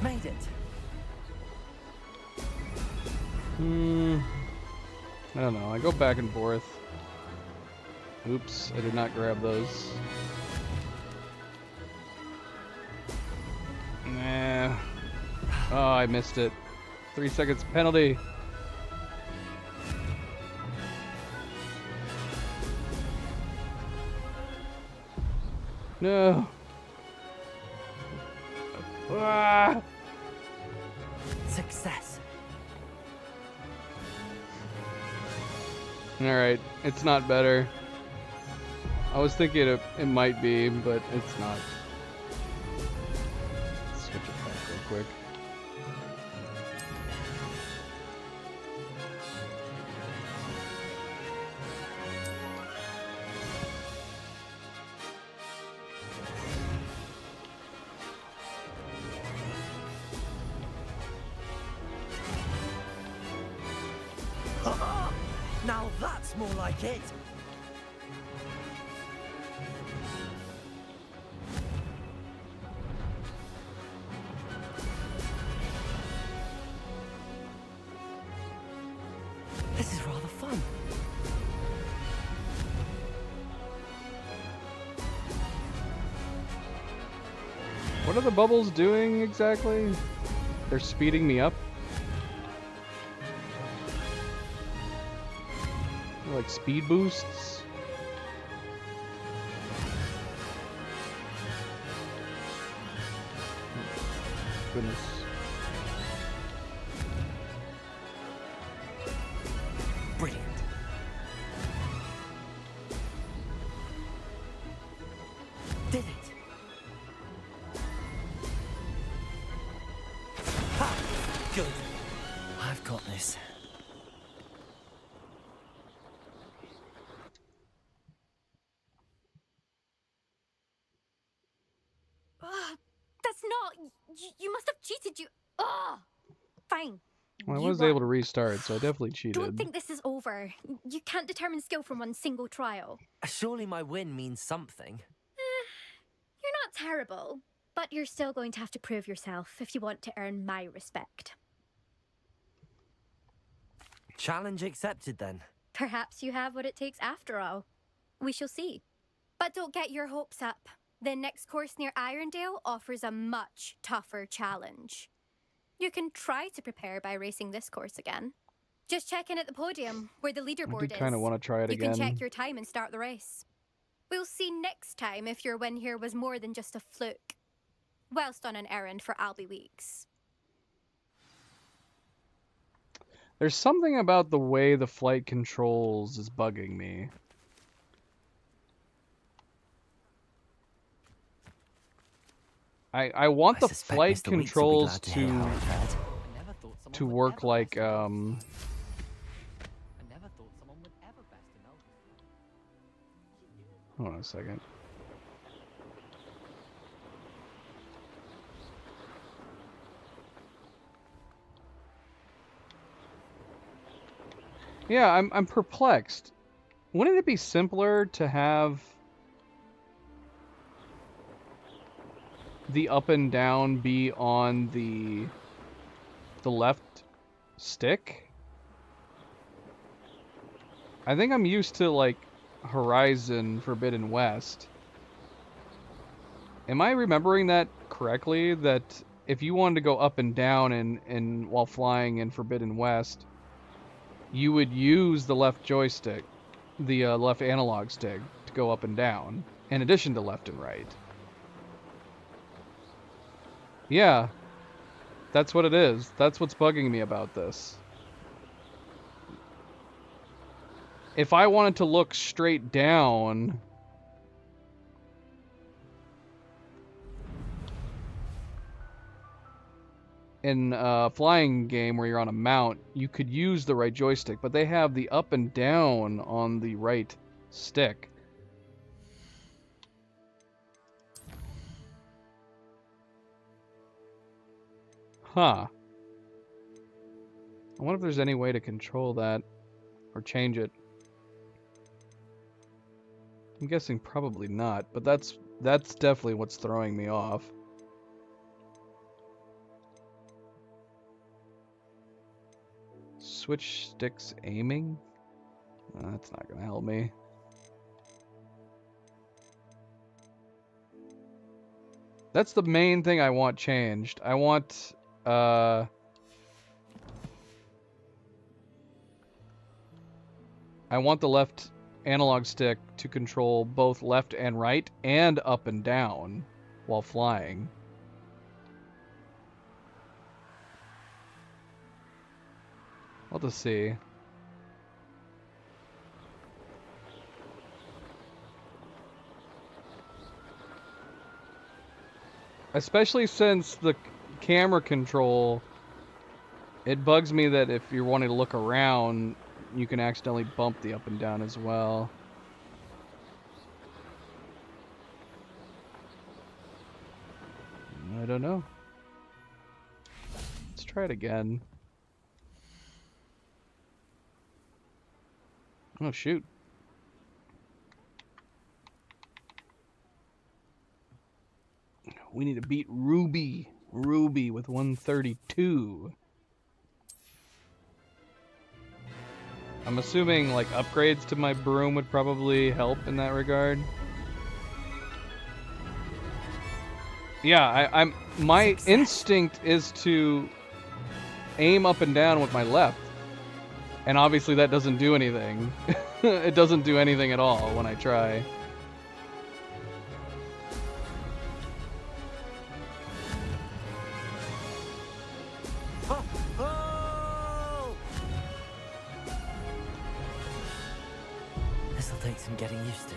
Made it. I don't know. I go back and forth. Oops, I did not grab those. Nah. Oh, I missed it. 3 seconds penalty. No. Ah! Success. Alright, it's not better. I was thinking it might be, but it's not. Switch it back real quick. Now that's more like it. This is rather fun. What are the bubbles doing exactly? They're speeding me up? They're like speed boosts? Goodness. Brilliant. Did it. Ha! Good. I've got this. That's not. You must have cheated. Fine. Well, I You was won. able to restart, so I definitely cheated. Don't think this is over. You can't determine skill from one single trial. Surely my win means something. You're not terrible, but you're still going to have to prove yourself if you want to earn my respect. Challenge accepted then. Perhaps you have what it takes after all. We shall see. But don't get your hopes up. The next course near Irondale offers a much tougher challenge. You can try to prepare by racing this course again. Just check in at the podium, where the leaderboard I do kind of want to try it You again. can check your time and start the race. We'll see next time if your win here was more than just a fluke. Whilst on an errand for Albie Weeks. There's something about the way the flight controls is bugging me. I want the flight Mr. Weeks will be controls glad to hear how it fared. to work like I never thought someone would ever best to know. Hold on a second. Yeah, I'm perplexed. Wouldn't it be simpler to have the up and down be on the left stick? I think I'm used to like Horizon Forbidden West. Am I remembering that correctly? That if you wanted to go up and down and while flying in Forbidden West, you would use the left joystick, the left analog stick, to go up and down, in addition to left and right. Yeah, that's what it is. That's what's bugging me about this. If I wanted to look straight down, in a flying game where you're on a mount, you could use the right joystick, but they have the up and down on the right stick. Huh. I wonder if there's any way to control that or change it. I'm guessing probably not, but that's definitely what's throwing me off. Switch sticks aiming? That's not gonna help me. That's the main thing I want changed. I want I want the left analog stick to control both left and right and up and down while flying. I'll just see. Especially since the camera control, it bugs me that if you're wanting to look around, you can accidentally bump the up and down as well. I don't know. Let's try it again. Oh, shoot. We need to beat Ruby. Ruby with 132. I'm assuming like upgrades to my broom would probably help in that regard. Yeah, my instinct is to aim up and down with my left. And obviously that doesn't do anything. It doesn't do anything at all when I try. This'll take some getting used to.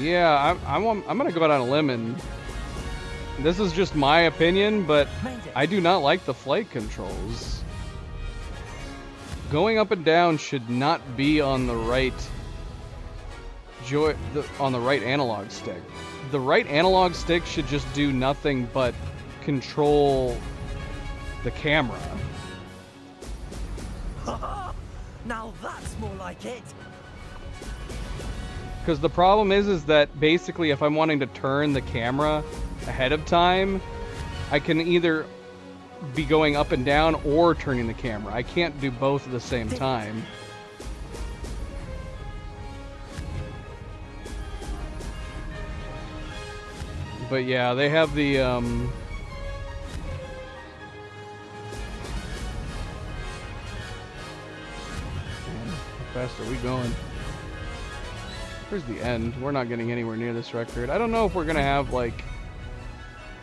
Yeah, I'm gonna go out on a limb, and this is just my opinion, but I do not like the flight controls. Going up and down should not be on the right on the right analog stick. The right analog stick should just do nothing but control the camera. Now that's more like it. Because the problem is that basically if I'm wanting to turn the camera ahead of time, I can either be going up and down or turning the camera. I can't do both at the same time. But yeah, they have the how fast are we going? Here's the end. We're not getting anywhere near this record. I don't know if we're gonna have like,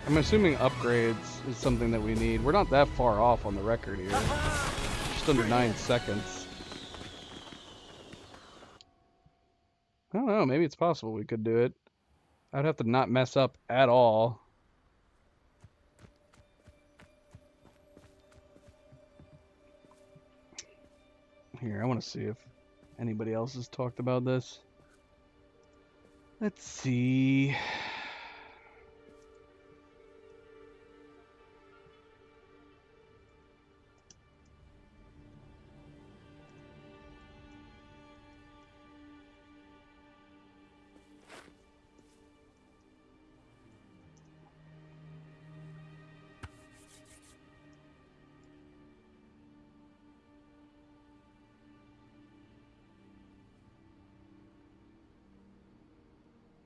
I'm assuming upgrades is something that we need. We're not that far off on the record here. Just under 9 seconds. I don't know, maybe it's possible we could do it. I'd have to not mess up at all. Here, I want to see if anybody else has talked about this. Let's see.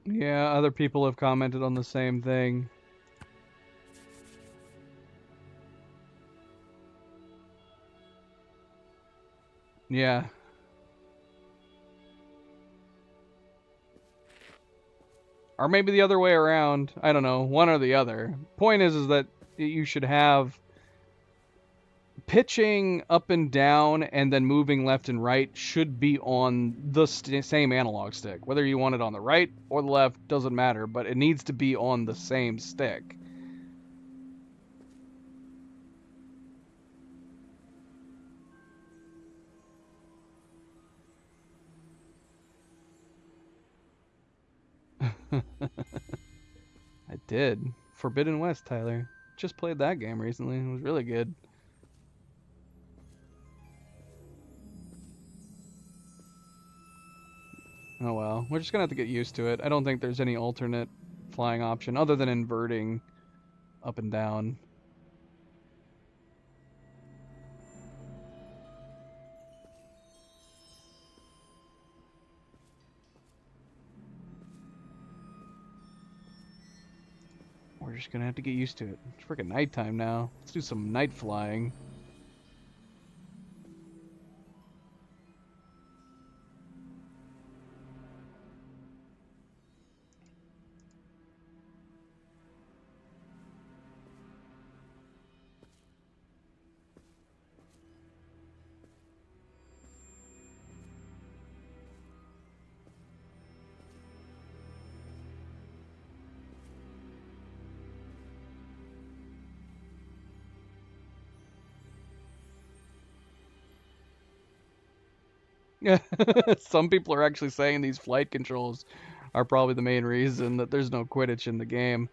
Yeah, other people have commented on the same thing. Yeah. Or maybe the other way around. I don't know. One or the other. Point is that you should have pitching up and down and then moving left and right should be on the same analog stick. Whether you want it on the right or the left doesn't matter, but it needs to be on the same stick. I did. Forbidden West, Tyler. Just played that game recently. It was really good. Oh well, we're just gonna have to get used to it. I don't think there's any alternate flying option other than inverting up and down. We're just gonna have to get used to it. It's freaking nighttime now. Let's do some night flying. Some people are actually saying these flight controls are probably the main reason that there's no Quidditch in the game.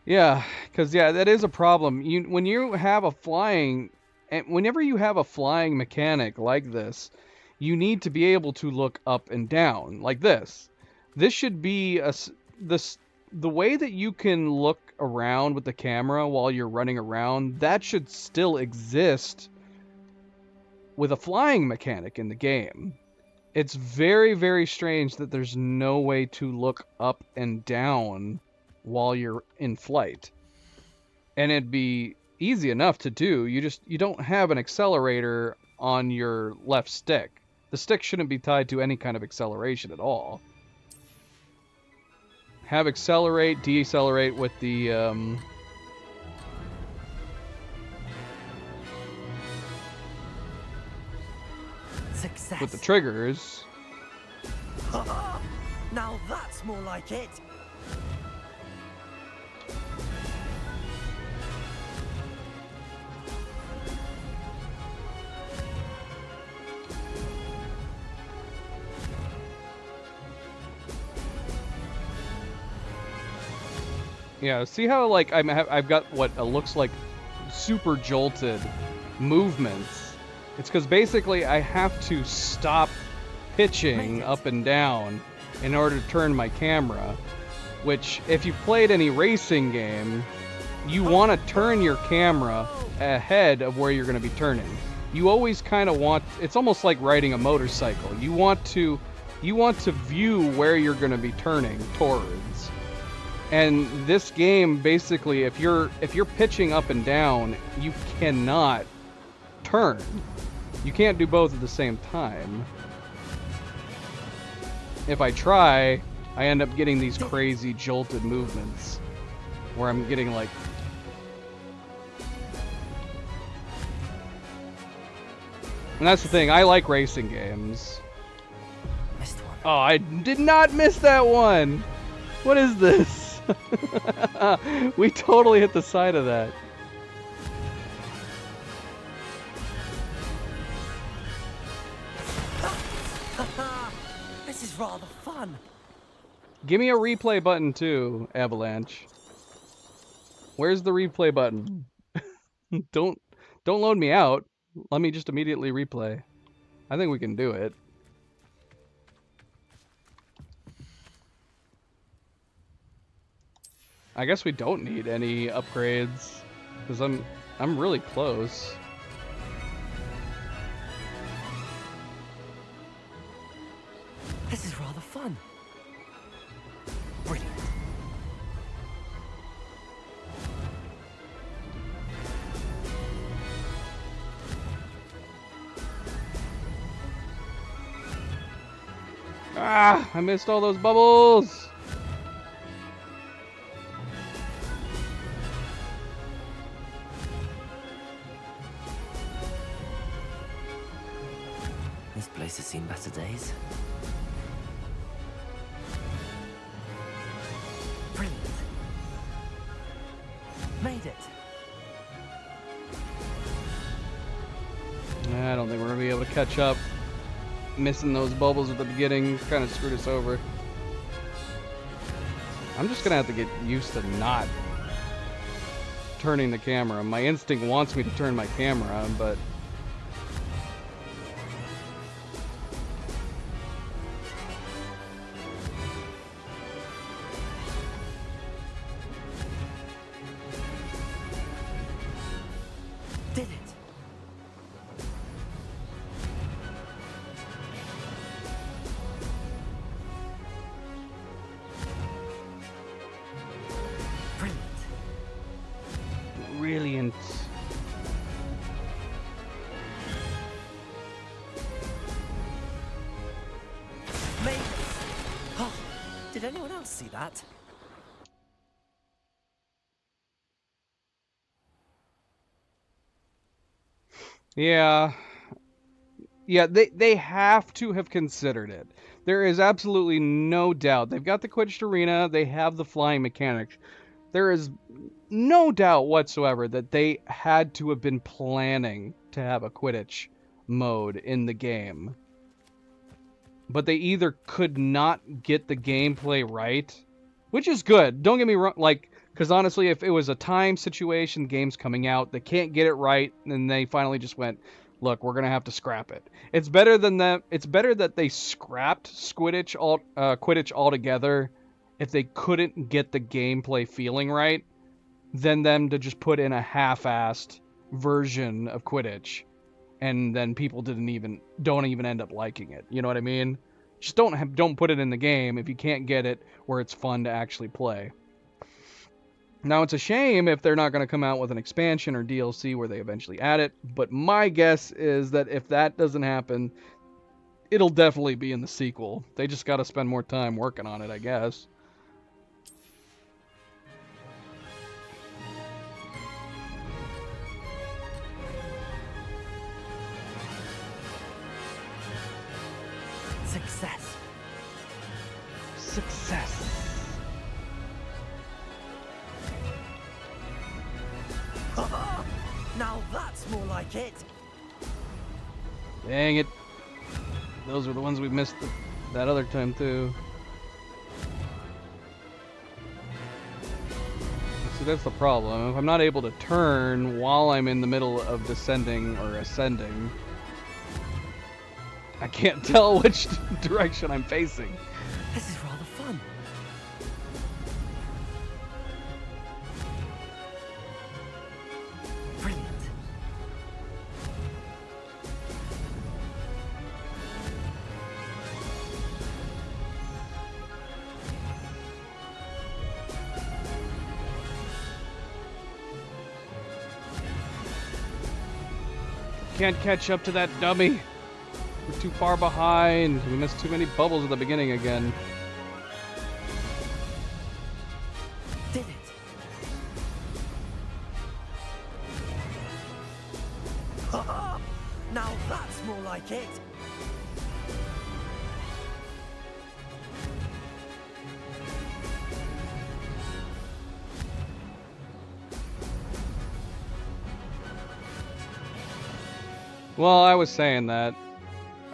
Yeah, because that is a problem. Whenever you have a flying mechanic like this, you need to be able to look up and down like this. This should be the way that you can look around with the camera while you're running around. That should still exist with a flying mechanic in the game. It's very, very strange that there's no way to look up and down while you're in flight. And it'd be easy enough to do. You don't have an accelerator on your left stick. The stick shouldn't be tied to any kind of acceleration at all. Have accelerate, decelerate with the Success. with the triggers. Now that's more like it. Yeah, see how like I've got what looks like super jolted movements. It's because basically I have to stop pitching up and down in order to turn my camera. Which, if you've played any racing game, you want to turn your camera ahead of where you're going to be turning. You always kind of want. It's almost like riding a motorcycle. You want to view where you're going to be turning towards. And this game, basically, if you're pitching up and down, you cannot turn. You can't do both at the same time. If I try, I end up getting these crazy jolted movements where I'm getting like... And that's the thing, I like racing games. Missed one. Oh, I did not miss that one! What is this? We totally hit the side of that. This is rather fun. Give me a replay button too, Avalanche. Where's the replay button? Don't load me out. Let me just immediately replay. I think we can do it. I guess we don't need any upgrades because I'm really close. This is rather fun. Brilliant. Ah, I missed all those bubbles. This place has seen better days. Brilliant. Made it. I don't think we're gonna be able to catch up. Missing those bubbles at the beginning kind of screwed us over. I'm just gonna have to get used to not turning the camera. My instinct wants me to turn my camera, but Did it. brilliant. Made it. Oh, did anyone else see that? Yeah. Yeah, they have to have considered it. There is absolutely no doubt. They've got the Quidditch Arena, they have the flying mechanics. There is no doubt whatsoever that they had to have been planning to have a Quidditch mode in the game. but they either could not get the gameplay right, which is good. Don't get me wrong, like, because honestly, if it was a time situation, game's coming out, they can't get it right, and they finally just went, look, we're gonna have to scrap it. It's better than that. It's better that they scrapped Quidditch altogether if they couldn't get the gameplay feeling right, than them to just put in a half-assed version of Quidditch, and then people don't even end up liking it. You know what I mean? Just don't put it in the game if you can't get it where it's fun to actually play. Now, it's a shame if they're not going to come out with an expansion or DLC where they eventually add it, but my guess is that if that doesn't happen, it'll definitely be in the sequel. They just got to spend more time working on it, I guess. Success. Success. Now that's more like it. Dang it. Those were the ones we missed that other time too. See, that's the problem. If I'm not able to turn while I'm in the middle of descending or ascending, I can't tell which direction I'm facing. This is rather fun. Brilliant. Can't catch up to that dummy. We're too far behind. We missed too many bubbles at the beginning again. Did it. Now that's more like it. Well, I was saying that.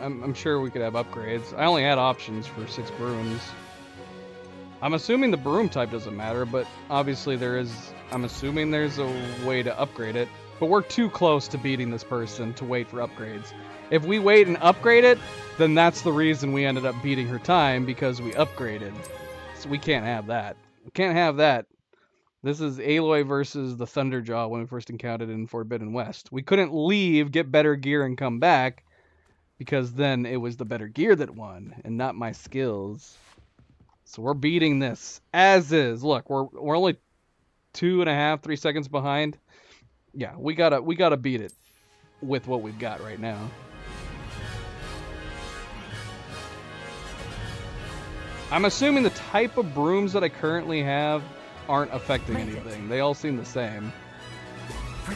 I'm sure we could have upgrades. I only had options for 6 brooms. I'm assuming the broom type doesn't matter, but obviously I'm assuming there's a way to upgrade it. But we're too close to beating this person to wait for upgrades. If we wait and upgrade it, then that's the reason we ended up beating her time, because we upgraded. So we can't have that. We can't have that. This is Aloy versus the Thunderjaw when we first encountered it in Forbidden West. We couldn't leave, get better gear, and come back, because then it was the better gear that won, and not my skills. So we're beating this as is. Look, we're only 2.5, 3 seconds behind. Yeah, we gotta beat it with what we've got right now. I'm assuming the type of brooms that I currently have aren't affecting anything. They all seem the same.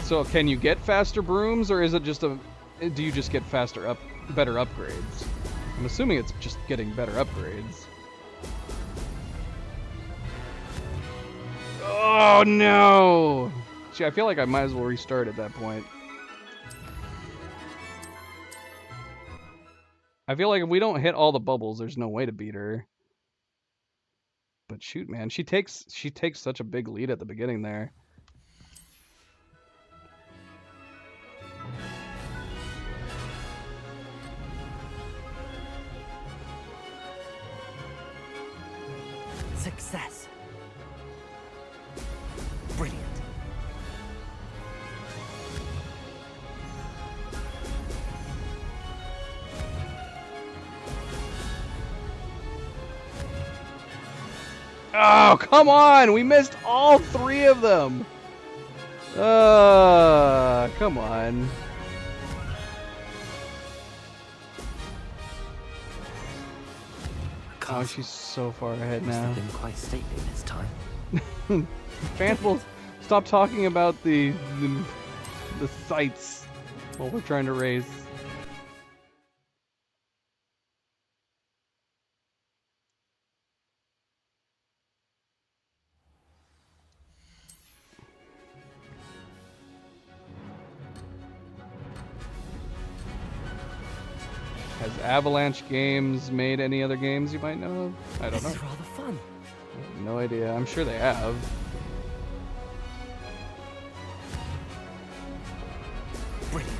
So can you get faster brooms, or is it just do you just get better upgrades? I'm assuming it's just getting better upgrades. Oh no! See, I feel like I might as well restart at that point. I feel like if we don't hit all the bubbles, there's no way to beat her. But shoot, man, she takes such a big lead at the beginning there. Success. Brilliant. Oh, come on! We missed all 3 of them! Come on. Oh, she's so far ahead now. Must have been quite stately this time. Phantom, stop talking about the sights while we're trying to raise. Has Avalanche Games made any other games you might know of? I don't know. This is rather fun. I have no idea. I'm sure they have. Brilliant.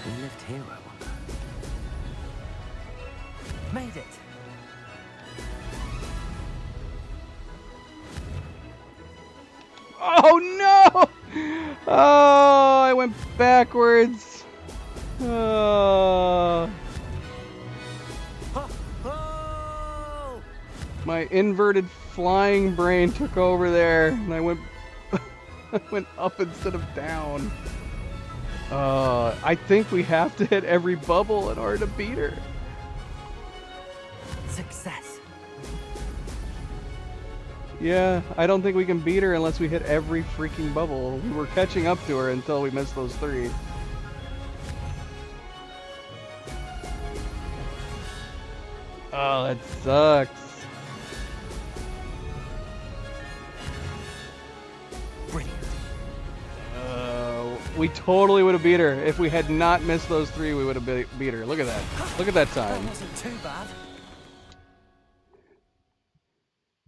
Who lived here, I wonder? Made it. Oh no! Oh, I went backwards. Oh. My inverted flying brain took over there, and I went I went up instead of down. I think we have to hit every bubble in order to beat her. Success. Yeah, I don't think we can beat her unless we hit every freaking bubble. We were catching up to her until we missed those 3. Oh, that sucks. Brilliant. We totally would have beat her. If we had not missed those 3, we would have beat her. Look at that. Look at that time. That wasn't too bad.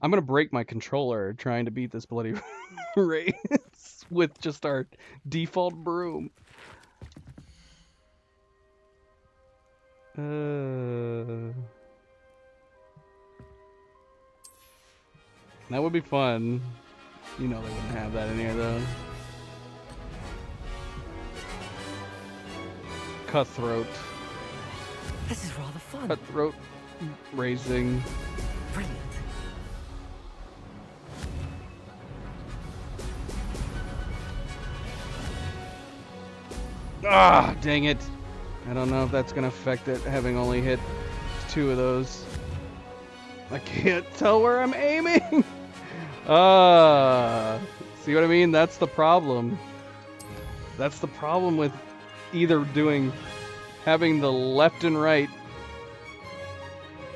I'm gonna break my controller trying to beat this bloody race with just our default broom. That would be fun. You know they wouldn't have that in here though. Cutthroat. This is rather fun. Cutthroat racing. Brilliant. Ah, dang it. I don't know if that's going to affect it, having only hit 2 of those. I can't tell where I'm aiming. See what I mean? That's the problem. That's the problem with either having the left and right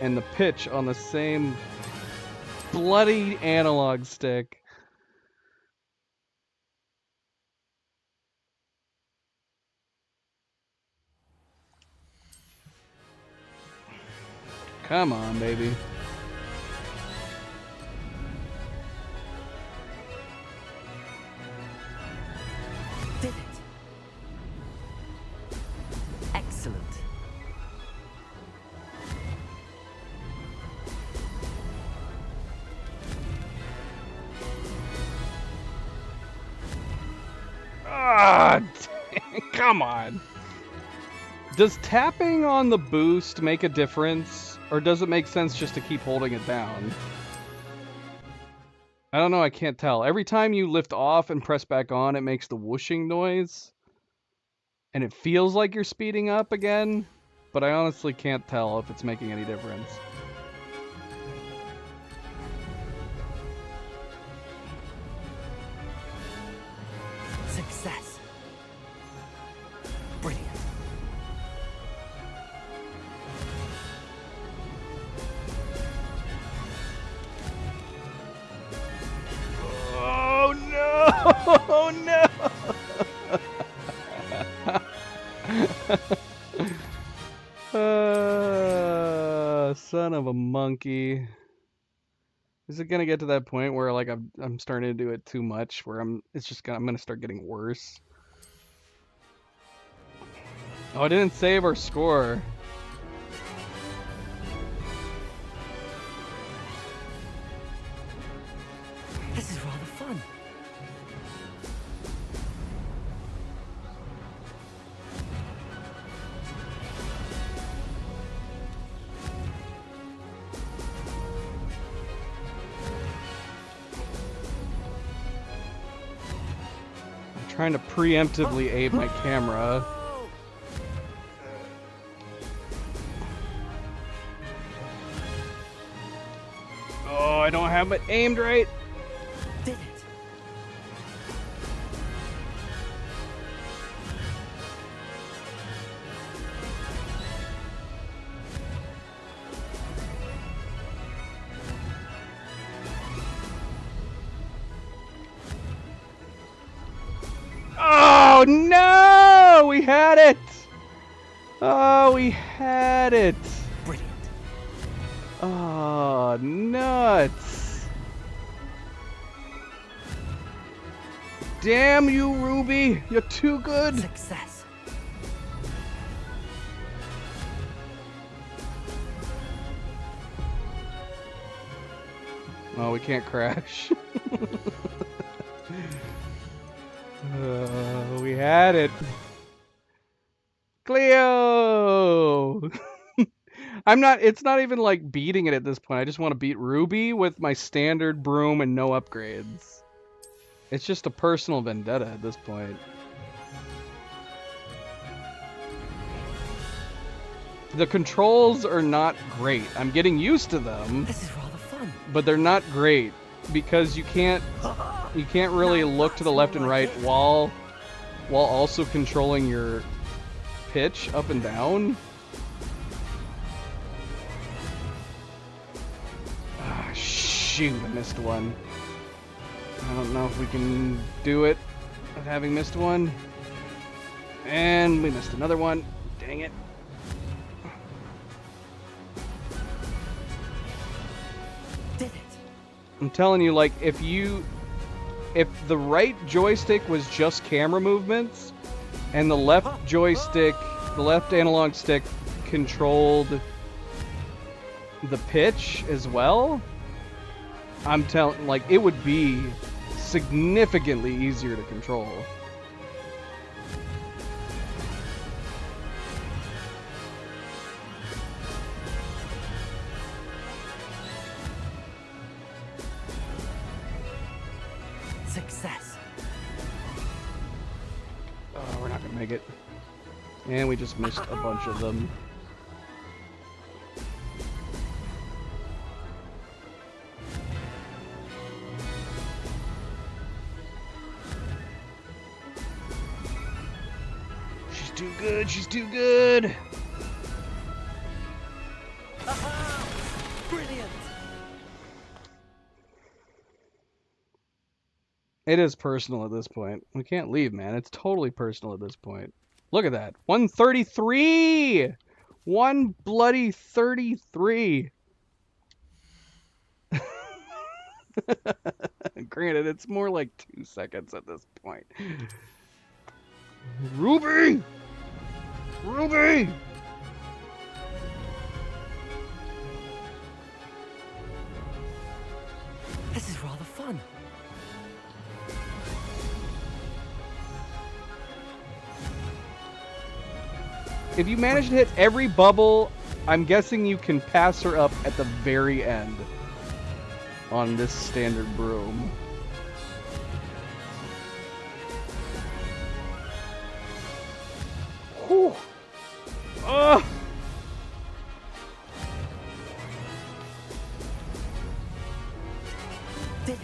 and the pitch on the same bloody analog stick. Come on, baby. Did it. Excellent. Ah, dang, come on. Does tapping on the boost make a difference, or does it make sense just to keep holding it down? I don't know, I can't tell. Every time you lift off and press back on, it makes the whooshing noise. And it feels like you're speeding up again, but I honestly can't tell if it's making any difference. Success. Brilliant. Oh no! Oh no! Son of a monkey. Is it gonna get to that point where like I'm starting to do it too much, where I'm gonna start getting worse? Oh, I didn't save our score. This is rather fun. I'm trying to preemptively aim my camera. Oh, I don't have it aimed right. Did it. Oh no! We had it! Oh, we had it! Brilliant. Oh, nuts! Damn you, Ruby! You're too good! Success. Oh, we can't crash. We had it. Cleo! It's not even like beating it at this point. I just want to beat Ruby with my standard broom and no upgrades. It's just a personal vendetta at this point. The controls are not great. I'm getting used to them. This is rather fun. But they're not great because you can't really look to the left and right while also controlling your pitch up and down. Ah, shoot, I missed one. I don't know if we can do it of having missed one. And we missed another one. Dang it. Did it. I'm telling you, like, if the right joystick was just camera movements and the left joystick, the left analog stick controlled the pitch as well, I'm telling, like, it would be significantly easier to control. Success. Oh, we're not gonna make it. And we just missed a bunch of them. She's too good, she's too good! Brilliant. It is personal at this point. We can't leave, man. It's totally personal at this point. Look at that. 133! 1 bloody 33. Granted, it's more like 2 seconds at this point. Ruby! Ruby! This is rather fun. If you manage to hit every bubble, I'm guessing you can pass her up at the very end on this standard broom. Whew. Ugh. Did it.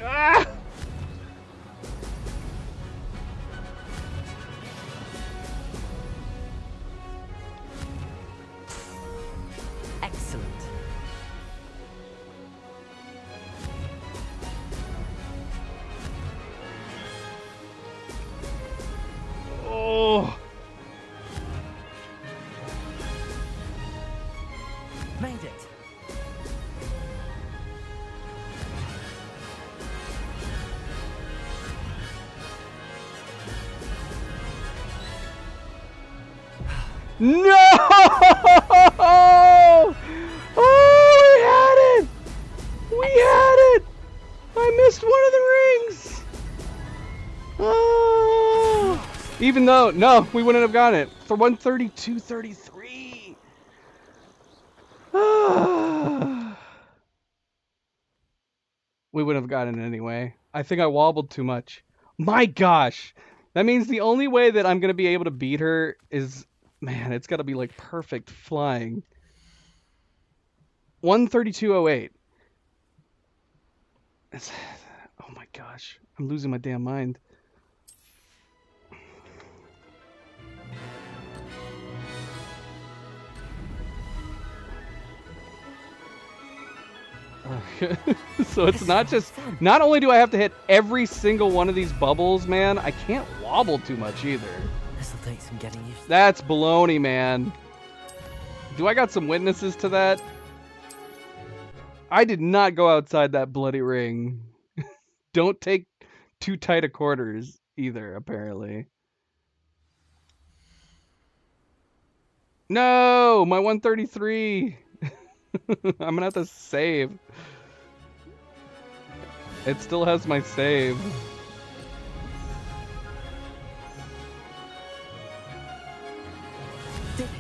Ah! Excellent. Oh. Made it. No! Oh, we had it! We had it! I missed one of the rings! Oh! Even though, no, we wouldn't have gotten it. For 132.33. We wouldn't have gotten it anyway. I think I wobbled too much. My gosh! That means the only way that I'm going to be able to beat her is... Man, it's got to be like perfect flying. 132.08. Oh my gosh. I'm losing my damn mind. So it's not just, not only do I have to hit every single one of these bubbles, man, I can't wobble too much either. This'll take some getting used to. That's baloney, man. Do I got some witnesses to that? I did not go outside that bloody ring. Don't take too tight a quarters either, apparently. No, my 133. I'm gonna have to save. It still has my save. Did it?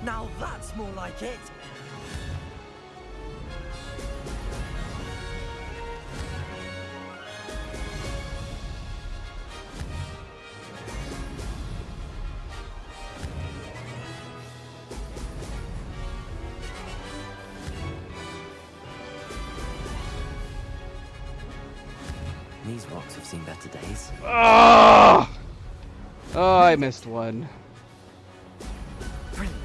Now that's more like it. These rocks have seen better days. Oh, I missed one. Brilliant.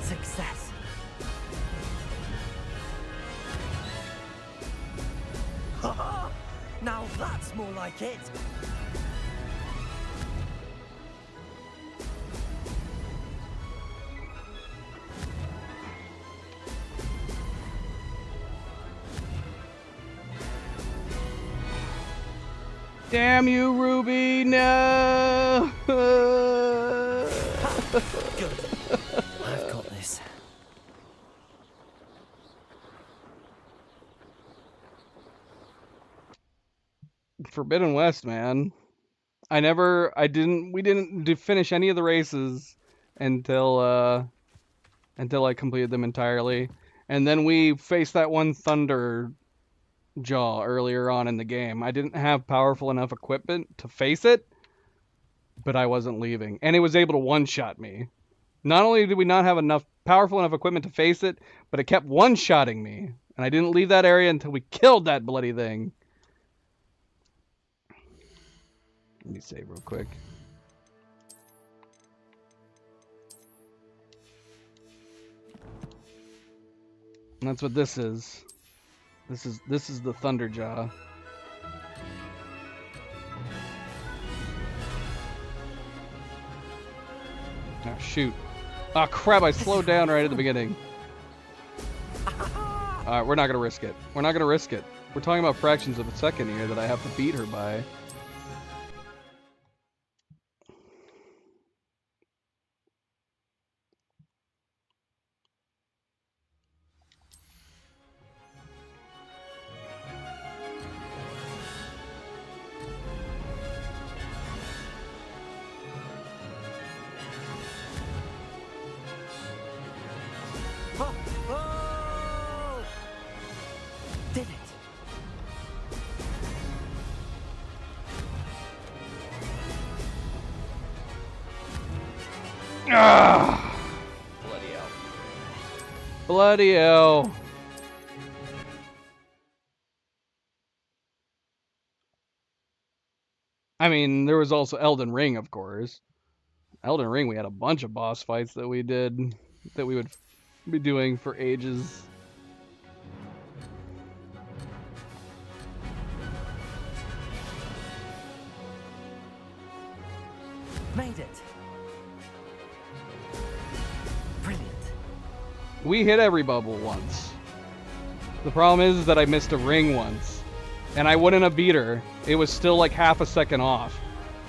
Success. Now that's more like it. Damn you, Ruby! No. Good. I've got this. Forbidden West, man. We didn't finish any of the races until I completed them entirely. And then we faced that one Thunder Jaw earlier on in the game. I didn't have powerful enough equipment to face it, but I wasn't leaving. And it was able to one-shot me. Not only did we not have enough powerful enough equipment to face it, but it kept one-shotting me. And I didn't leave that area until we killed that bloody thing. Let me save real quick. And that's what this is. This is the Thunderjaw. Oh shoot. Oh crap, I slowed down right at the beginning. Alright, we're not gonna risk it. We're not gonna risk it. We're talking about fractions of a second here that I have to beat her by. Did it? Ah! Bloody hell. Bloody hell. I mean, there was also Elden Ring, of course. Elden Ring, we had a bunch of boss fights that we did, that we would be doing for ages. Made it. Brilliant. We hit every bubble once. The problem is that I missed a ring once. And I wouldn't have beat her. It was still like half a second off.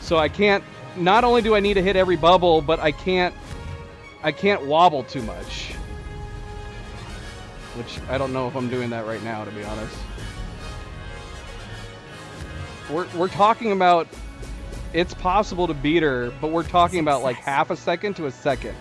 So I can't, not only do I need to hit every bubble, but I can't wobble too much. Which I don't know if I'm doing that right now, to be honest. We're talking about, it's possible to beat her, but we're talking about like half a second to a second.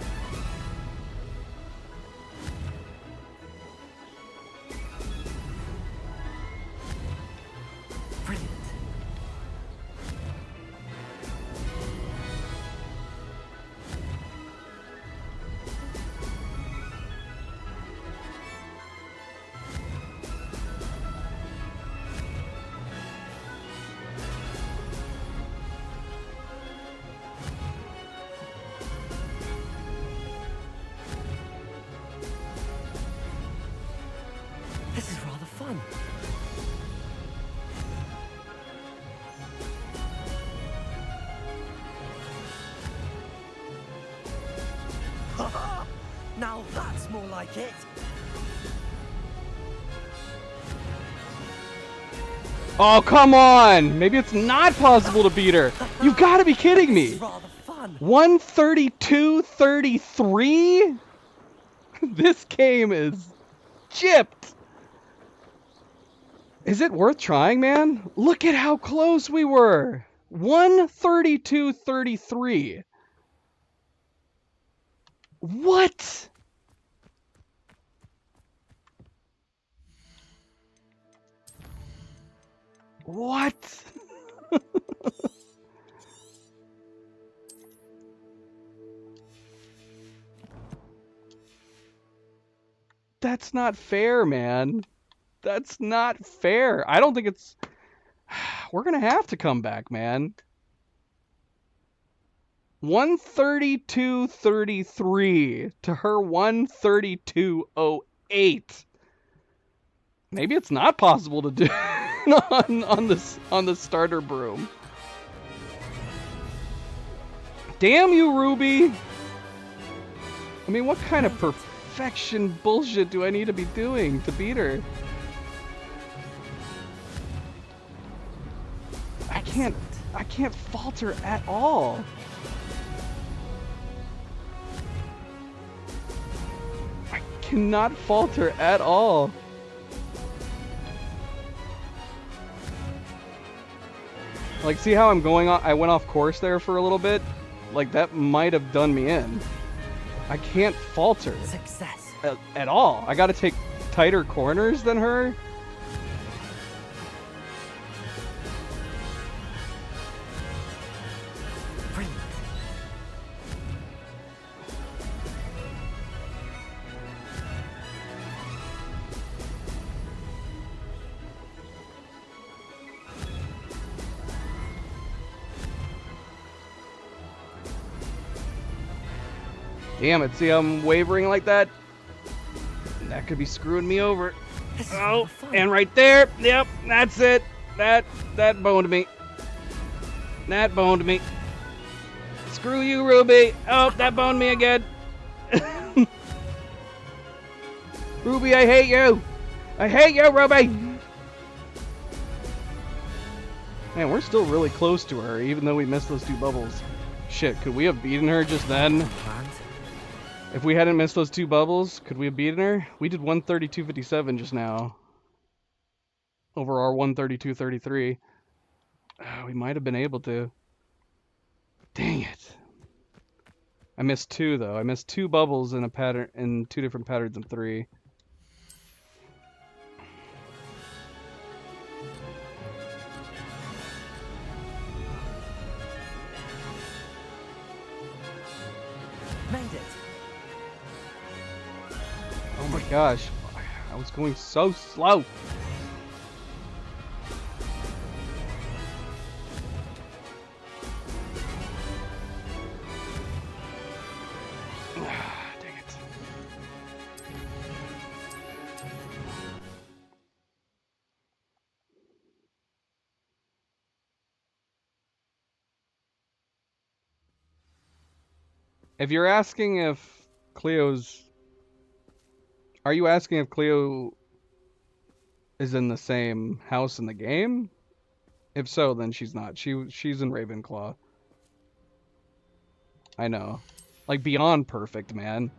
Now that's more like it. Oh, come on! Maybe it's not possible to beat her. You've got to be kidding me. 132-33? This game is gypped. Is it worth trying, man? Look at how close we were. 132-33. What? What? That's not fair, man. That's not fair. I don't think it's... We're going to have to come back, man. 132-33 to her 132-08. Maybe it's not possible to do on the starter broom. Damn you, Ruby. I mean, what kind of perfection bullshit do I need to be doing to beat her? I can't falter at all. I cannot falter at all. Like, see how I'm going on? I went off course there for a little bit. Like, that might have done me in. I can't falter. Success. At all. I gotta take tighter corners than her. Damn it, see how I'm wavering like that? That could be screwing me over. Oh, and right there. Yep, that's it. That boned me. That boned me. Screw you, Ruby. Oh, that boned me again. Ruby, I hate you. I hate you, Ruby. Man, we're still really close to her, even though we missed those two bubbles. Shit, could we have beaten her just then? If we hadn't missed those two bubbles, could we have beaten her? We did 132.57 just now. Over our 132.33. We might have been able to. Dang it. I missed two, though. I missed two bubbles in a pattern, in two different patterns of three. Made it. Oh my gosh, I was going so slow. Dang it. If you're asking if Cleo's... Are you asking if Cleo is in the same house in the game? If so, then she's not. She's in Ravenclaw. I know. Like, beyond perfect, man.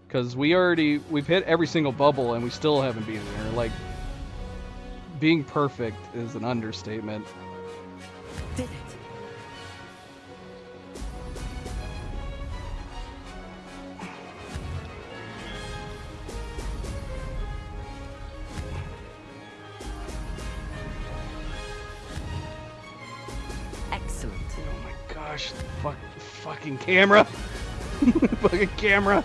Because we've hit every single bubble and we still haven't beaten her. Like, being perfect is an understatement. Did it. Gosh, fucking camera. Fucking camera.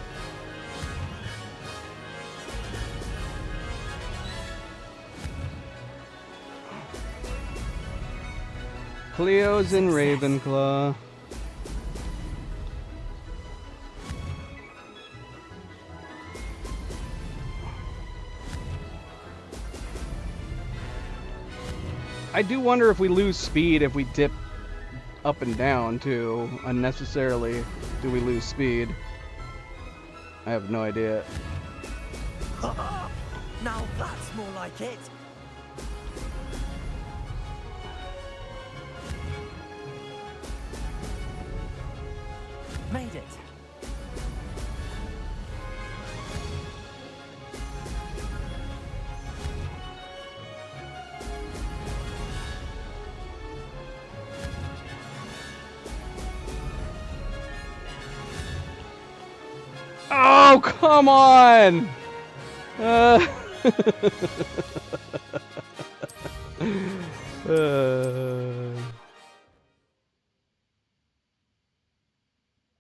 Cleo's in Ravenclaw. I do wonder if we lose speed if we dip up and down too unnecessarily. Do we lose speed? I have no idea. Now that's more like it. Made it. Oh, come on! Uh,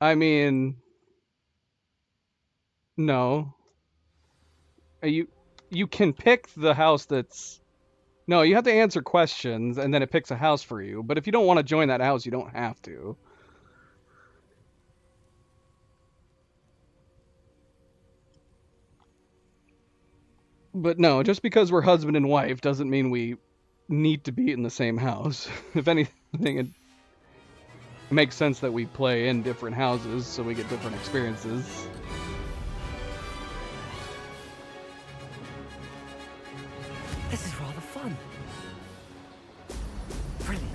I mean, no. You can pick the house that's... No, you have to answer questions, and then it picks a house for you. But if you don't want to join that house, you don't have to. But no, just because we're husband and wife doesn't mean we need to be in the same house. If anything, it makes sense that we play in different houses so we get different experiences. This is rather fun. Brilliant.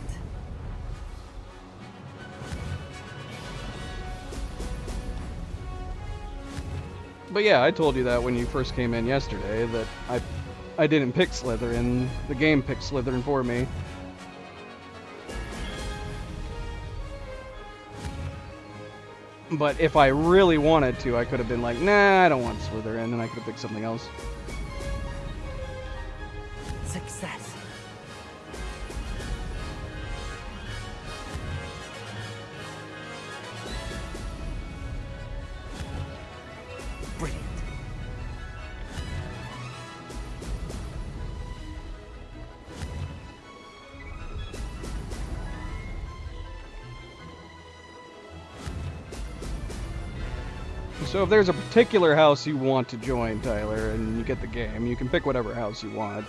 But yeah, I told you that when you first came in yesterday, that I didn't pick Slytherin. The game picked Slytherin for me. But if I really wanted to, I could have been like, nah, I don't want Slytherin, and I could have picked something else. Success. Brilliant. So if there's a particular house you want to join, Tyler, and you get the game, you can pick whatever house you want.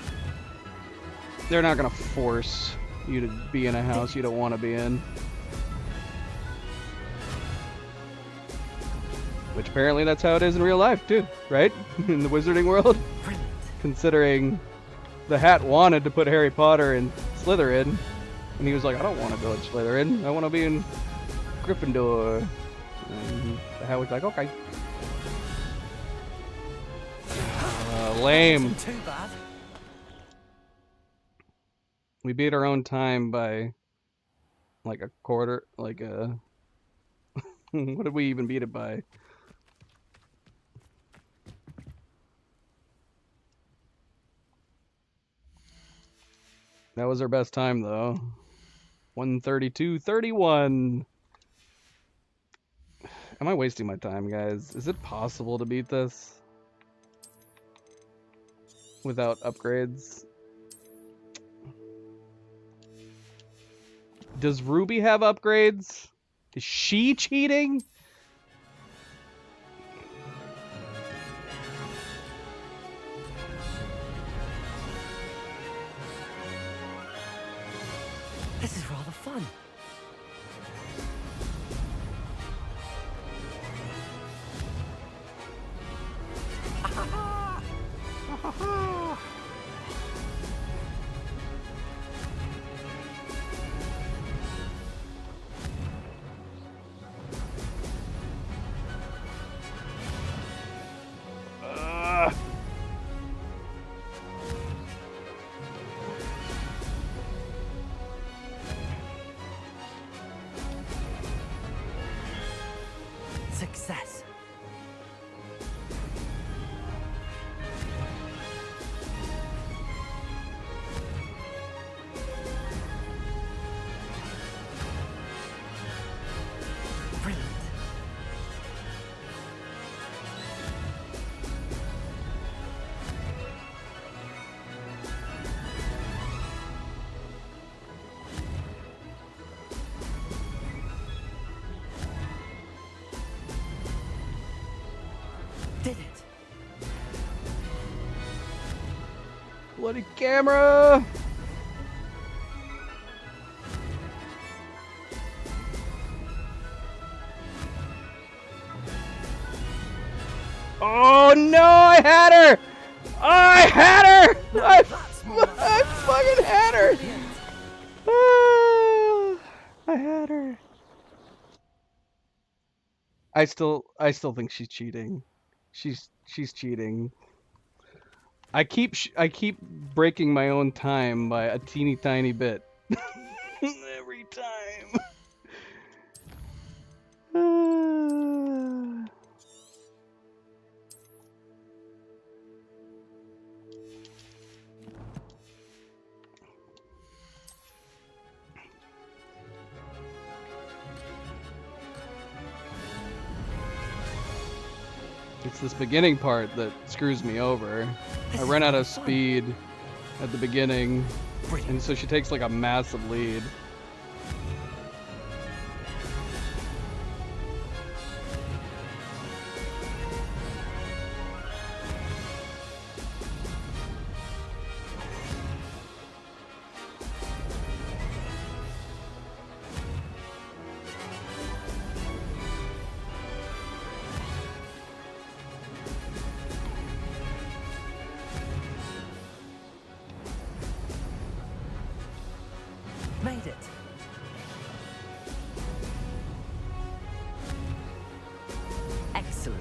They're not going to force you to be in a house you don't want to be in. Which apparently that's how it is in real life, too, right? In the wizarding world. Brilliant. Considering the hat wanted to put Harry Potter in Slytherin, and he was like, I don't want to go in Slytherin. I want to be in Gryffindor. And the hat was like, okay. Lame. Too bad. We beat our own time by like a quarter, like a... What did we even beat it by? That was our best time though. 1:32:31. Am I wasting my time, guys? Is it possible to beat this without upgrades? Does Ruby have upgrades? Is she cheating? This is rather fun. Success. Brilliant. Did it. Bloody camera! Oh no, I had her! I had her! I fucking had her! I had her. I still think she's cheating. She's cheating. I keep breaking my own time by a teeny tiny bit. Every time. It's this beginning part that screws me over. I run out of speed at the beginning, and so she takes like a massive lead. Made it. Excellent.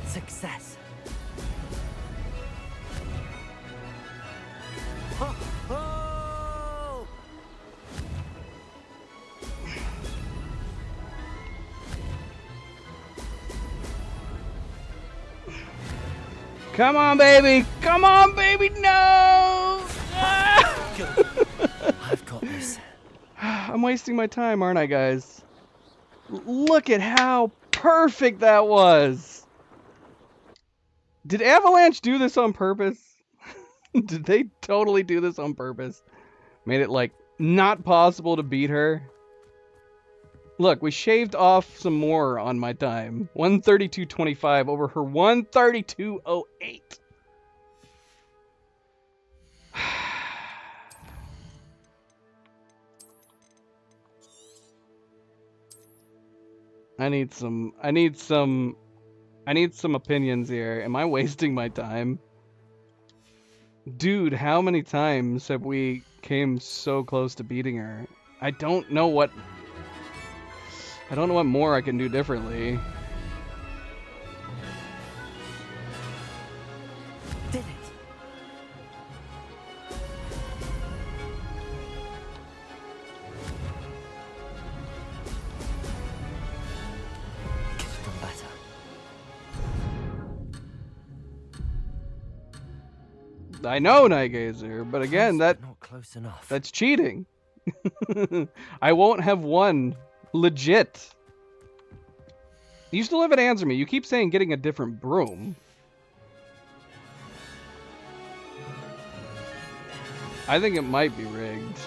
Success. Ho, ho! Come on, baby! Come on, baby! No! I've got this. I'm wasting my time, aren't I, guys? Look at how perfect that was! Did Avalanche do this on purpose? Did they totally do this on purpose? Made it, like, not possible to beat her? Look, we shaved off some more on my time. 132.25 over her 132.08. I need some opinions here. Am I wasting my time? Dude, how many times have we came so close to beating her? I don't know what more I can do differently. Did it. Could have done better. I know, Night Gazer, but again, Not close enough. that's cheating. I won't have won. Legit. You still haven't answered me. You keep saying getting a different broom. I think it might be rigged.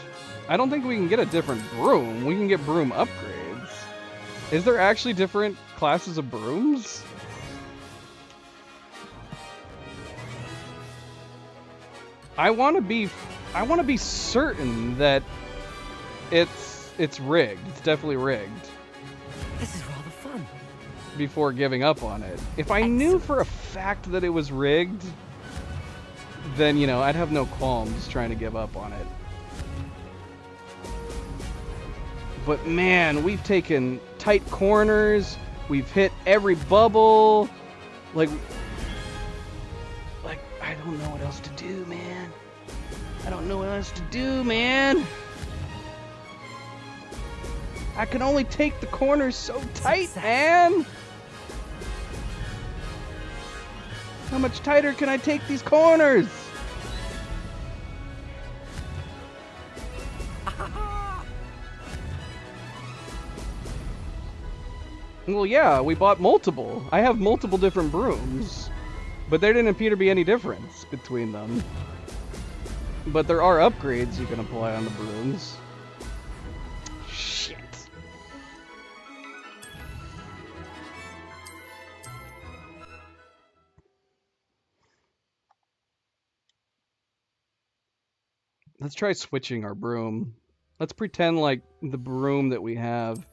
I don't think we can get a different broom. We can get broom upgrades. Is there actually different classes of brooms? I want to be certain that it's rigged. It's definitely rigged. This is rather fun. Before giving up on it. If I knew for a fact that it was rigged, then, you know, I'd have no qualms trying to give up on it. But man, we've taken tight corners. We've hit every bubble. Like, I don't know what else to do, man. I don't know what else to do, man. I can only take the corners so tight, man. How much tighter can I take these corners? Well, yeah, we bought multiple. I have multiple different brooms. But there didn't appear to be any difference between them. But there are upgrades you can apply on the brooms. Shit. Let's try switching our broom. Let's pretend like the broom that we have.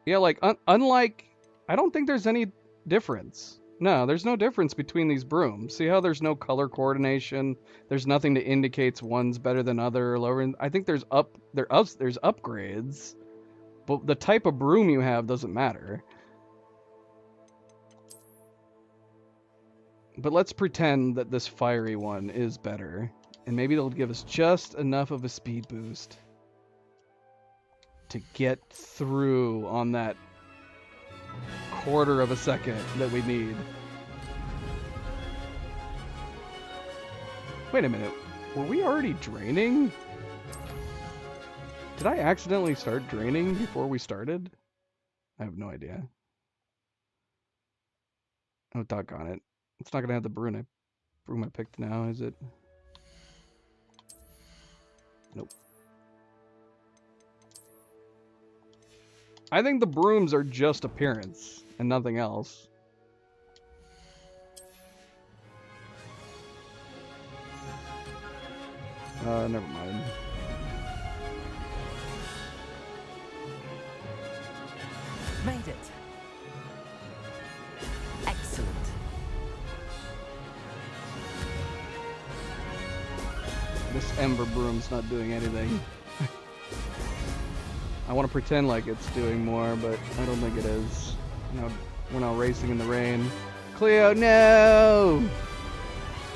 Yeah, like, unlike... I don't think there's any difference. No, there's no difference between these brooms. See how there's no color coordination? There's nothing that indicates one's better than other or lower. I think there's upgrades, but the type of broom you have doesn't matter. But let's pretend that this fiery one is better, and maybe they'll give us just enough of a speed boost to get through on that quarter of a second that we need. Wait a minute. Were we already draining? Did I accidentally start draining before we started? I have no idea. Oh, doggone it. It's not going to have the broom I picked now, is it? Nope. I think the brooms are just appearance and nothing else. Never mind. Made it. Excellent. This ember broom's not doing anything. I want to pretend like it's doing more, but I don't think it is. You know, we're now racing in the rain. Cleo, no!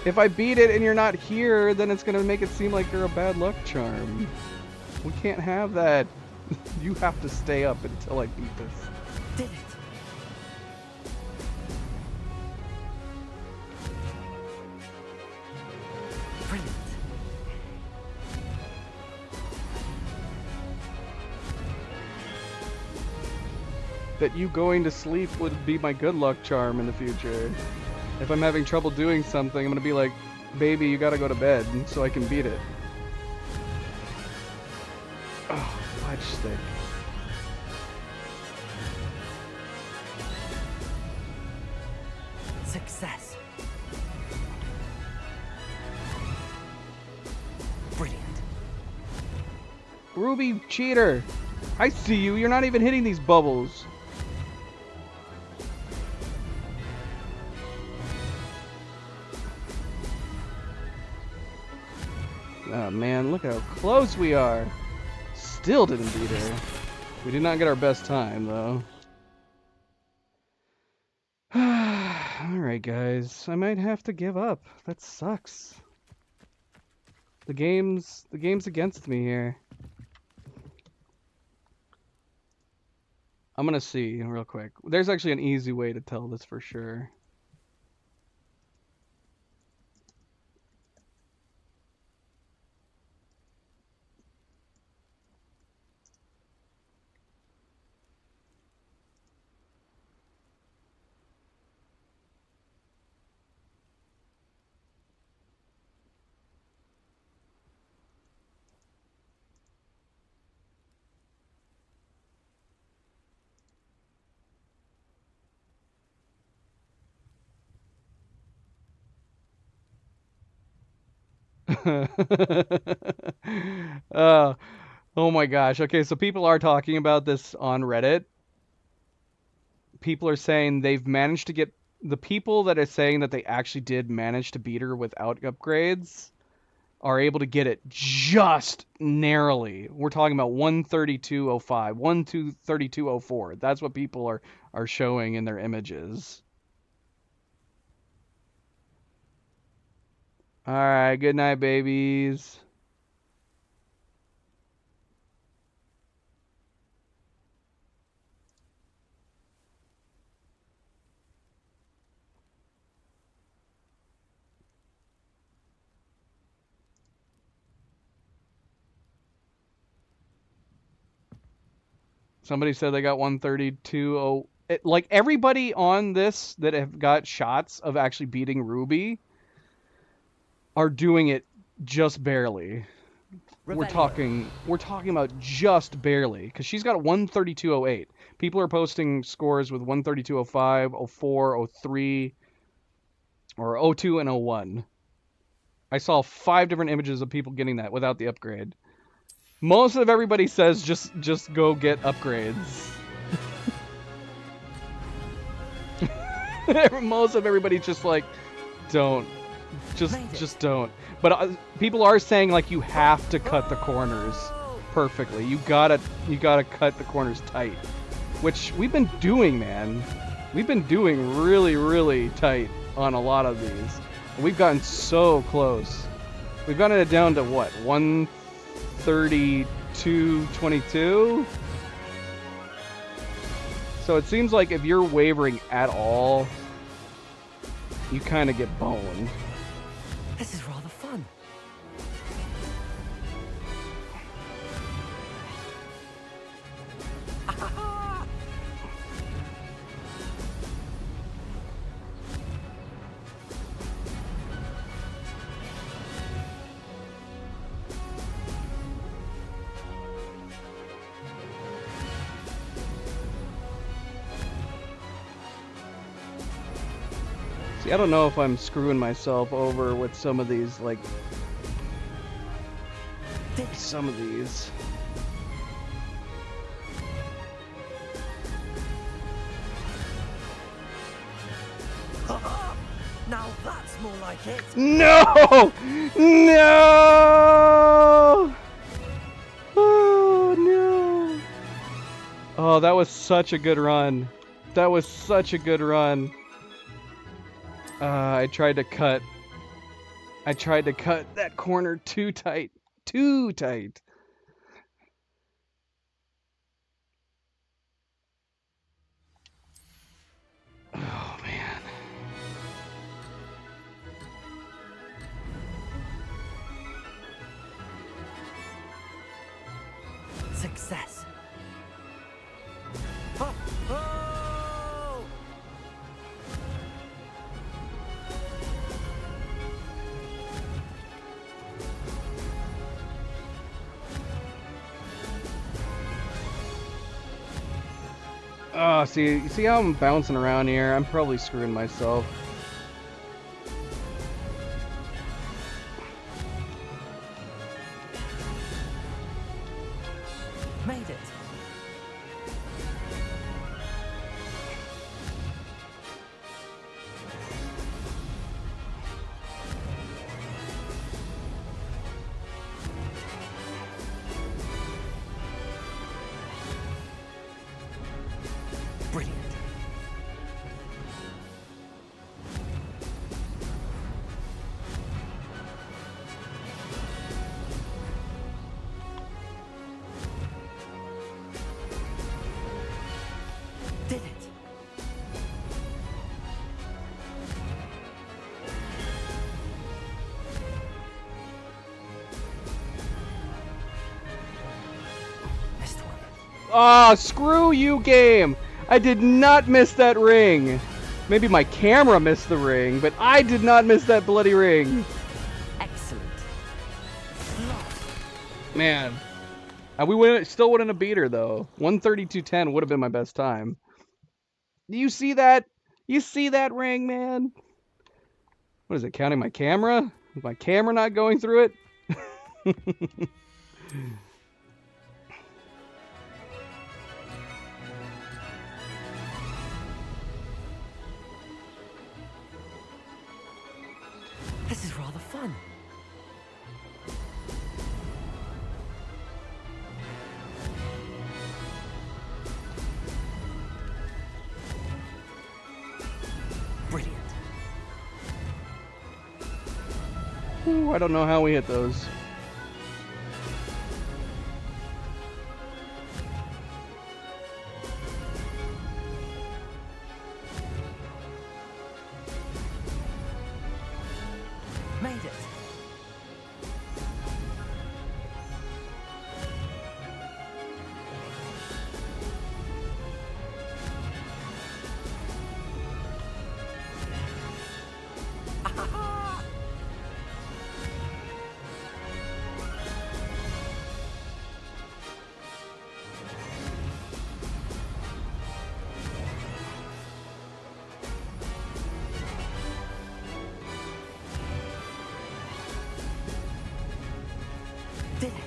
If I beat it and you're not here, then it's going to make it seem like you're a bad luck charm. We can't have that. You have to stay up until I beat this. Did it. Brilliant. That you going to sleep would be my good luck charm in the future. If I'm having trouble doing something, I'm gonna be like, baby, you gotta go to bed so I can beat it. Oh, fudge stick. Success. Brilliant. Ruby, cheater! I see you, you're not even hitting these bubbles. Oh man, look how close we are. Still didn't beat her. We did not get our best time though. Alright guys, I might have to give up. That sucks. The game's against me here. I'm gonna see real quick. There's actually an easy way to tell this for sure. Oh my gosh. Okay, so people are talking about this on Reddit. People are saying they've managed to get... The people that are saying that they actually did manage to beat her without upgrades are able to get it just narrowly. We're talking about 132.05, 132.04. That's what people are showing in their images. Alright, good night, babies. Somebody said they got 132. Like everybody on this that have got shots of actually beating Ruby are doing it just barely. We're talking about just barely, because she's got 132.08. People are posting scores with 132.05, 04, 03, or 02 and 01. I saw 5 different images of people getting that without the upgrade. Most of everybody says just go get upgrades. Most of everybody's just like, don't. Just don't. But people are saying like you have to cut the corners perfectly. You gotta cut the corners tight, which we've been doing, man. We've been doing really, really tight on a lot of these. We've gotten so close. We've gotten it down to what, 132.22? So it seems like if you're wavering at all, you kind of get boned. This is rather fun. See, I don't know if I'm screwing myself over with some of these, like, some of these. Now that's more like it. No! No! Oh, no. Oh, that was such a good run. That was such a good run. I tried to cut that corner too tight. Too tight. Oh, man. Success. Oh, see how I'm bouncing around here? I'm probably screwing myself. Made it. Brilliant. Did it. Missed one. Ah, screw you, game! I did not miss that ring. Maybe my camera missed the ring, but I did not miss that bloody ring. Excellent. Man. Still wouldn't have beat her, though. 132.10 would have been my best time. Do you see that? You see that ring, man? What is it, counting my camera? Is my camera not going through it? This is rather fun. Brilliant. Ooh, I don't know how we hit those. Made it. Did it.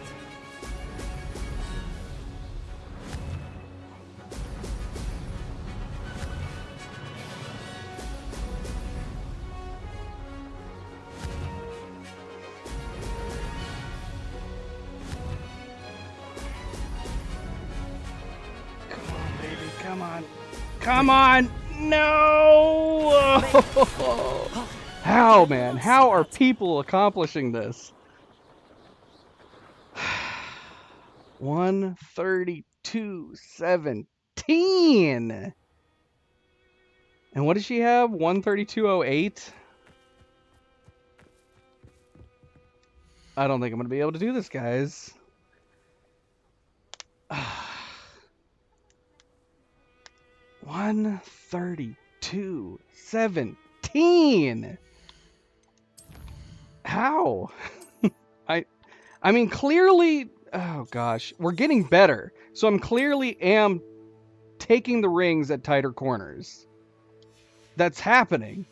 Come on. Come on. No! How, man? How are people accomplishing this? 132.17. And what does she have? 132.08? I don't think I'm going to be able to do this, guys. 132.17. How? I mean, clearly, oh gosh, we're getting better. So I'm clearly am taking the rings at tighter corners. That's happening.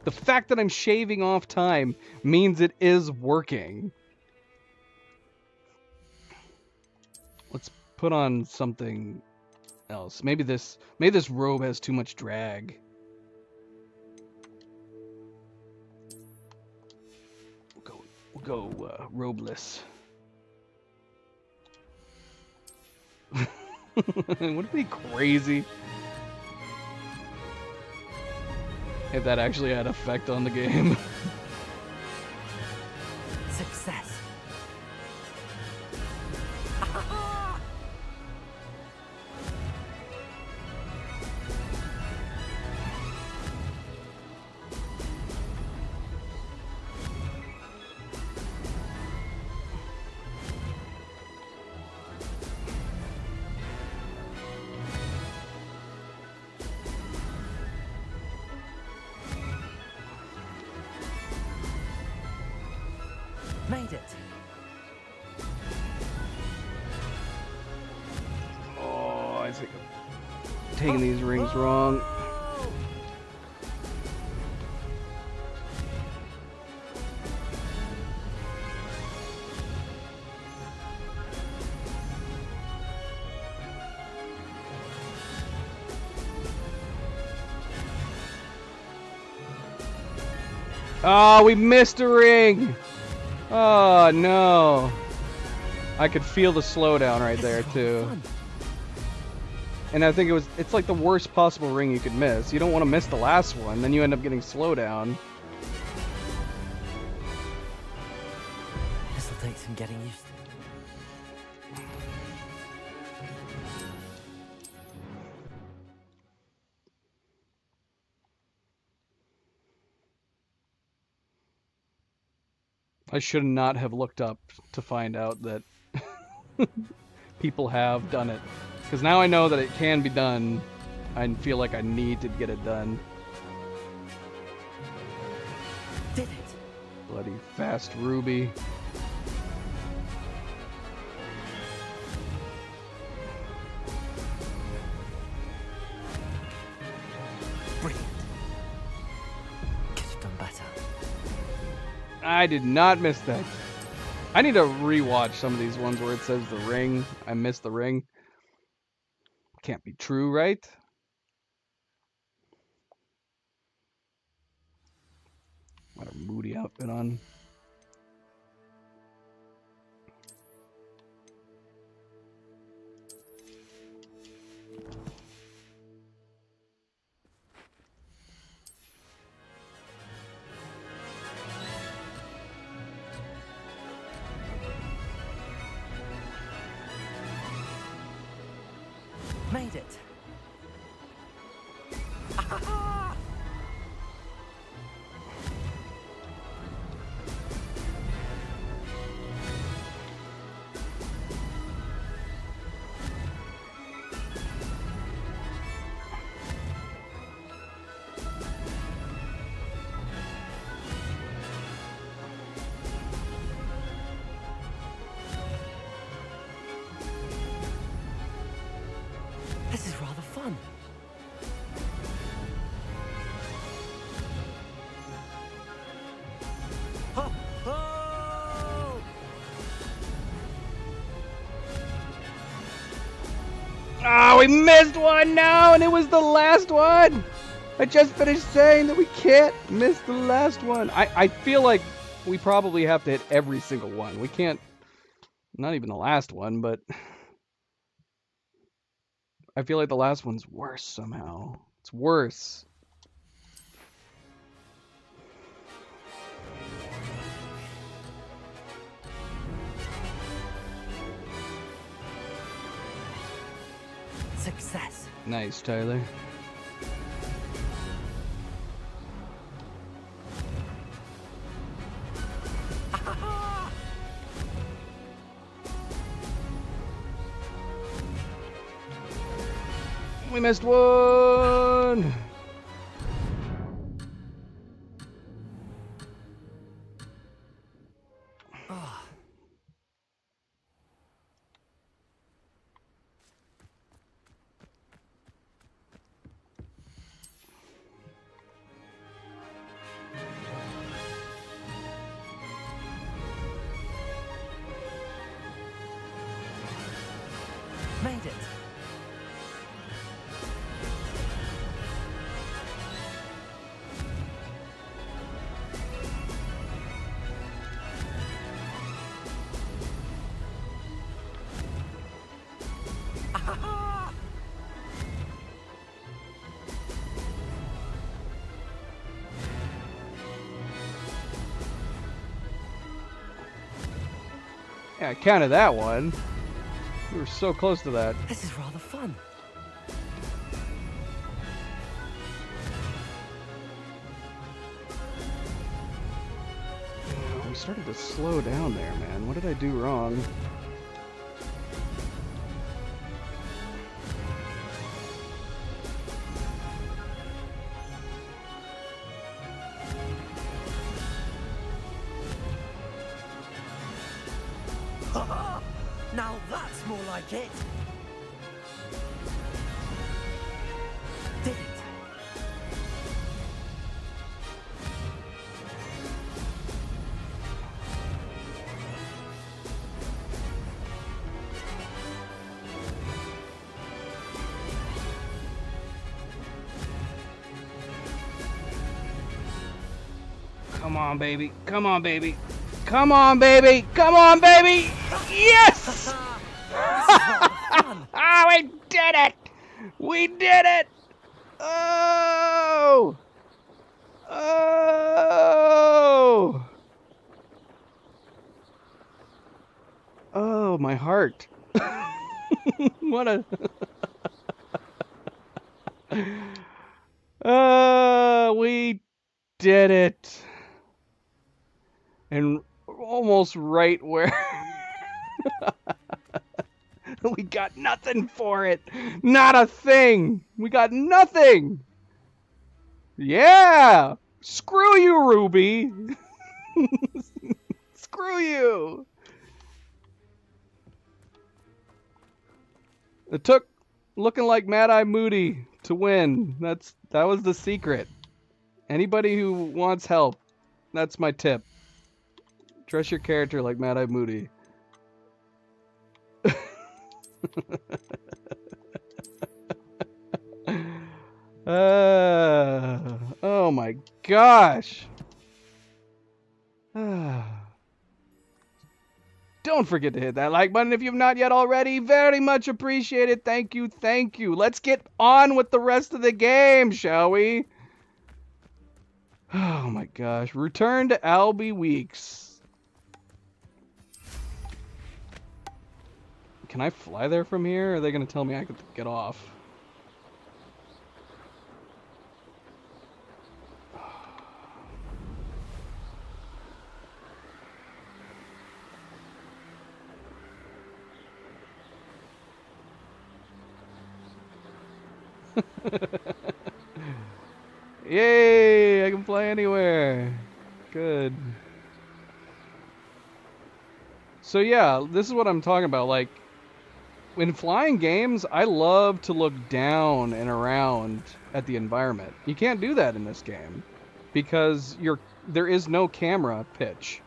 The fact that I'm shaving off time means it is working. Let's put on something else. Maybe this robe has too much drag. We'll go robeless. Wouldn't it be crazy if that actually had effect on the game? Success. Made it. Oh, I think I'm taking these rings wrong. Oh, we missed a ring. Oh, no. I could feel the slowdown right there, too. And I think it's like the worst possible ring you could miss. You don't want to miss the last one, then you end up getting slowdown. This'll take some getting used to. I should not have looked up to find out that people have done it. Because now I know that it can be done. I feel like I need to get it done. Did it. Bloody fast Ruby. Brilliant. Could have done better. I did not miss that. I need to rewatch some of these ones where it says the ring. I missed the ring. Can't be true, right? Got a moody outfit on. Made it. This is rather we missed one now, and it was the last one. I just finished saying that we can't miss the last one. I feel like we probably have to hit every single one. We can't, not even the last one, but I feel like the last one's worse somehow. It's worse. Success. Nice, Tyler. We missed one. Made it. Yeah, I counted that one. We were so close to that. This is rather fun. We started to slow down there, man. What did I do wrong? Now that's more like it. Did it? Come on, baby. Come on, baby. Come on, baby. Come on, baby. Yes! Ah, we did it! We did it! Oh! Oh! Oh, my heart. What a... we did it. And almost right where... We got nothing for it. Not a thing. We got nothing. Yeah. Screw you, Ruby. Screw you. It took looking like Mad-Eye Moody to win. That was the secret. Anybody who wants help, that's my tip. Dress your character like Mad-Eye Moody. Oh my gosh. Don't forget to hit that like button if you've not yet already. Very much appreciated. Thank you, thank you. Let's get on with the rest of the game, shall we? Oh my gosh. Return to Albie Weeks. Can I fly there from here? Or are they going to tell me I could get off? Yay! I can fly anywhere. Good. So yeah, this is what I'm talking about. Like, in flying games, I love to look down and around at the environment. You can't do that in this game because there is no camera pitch.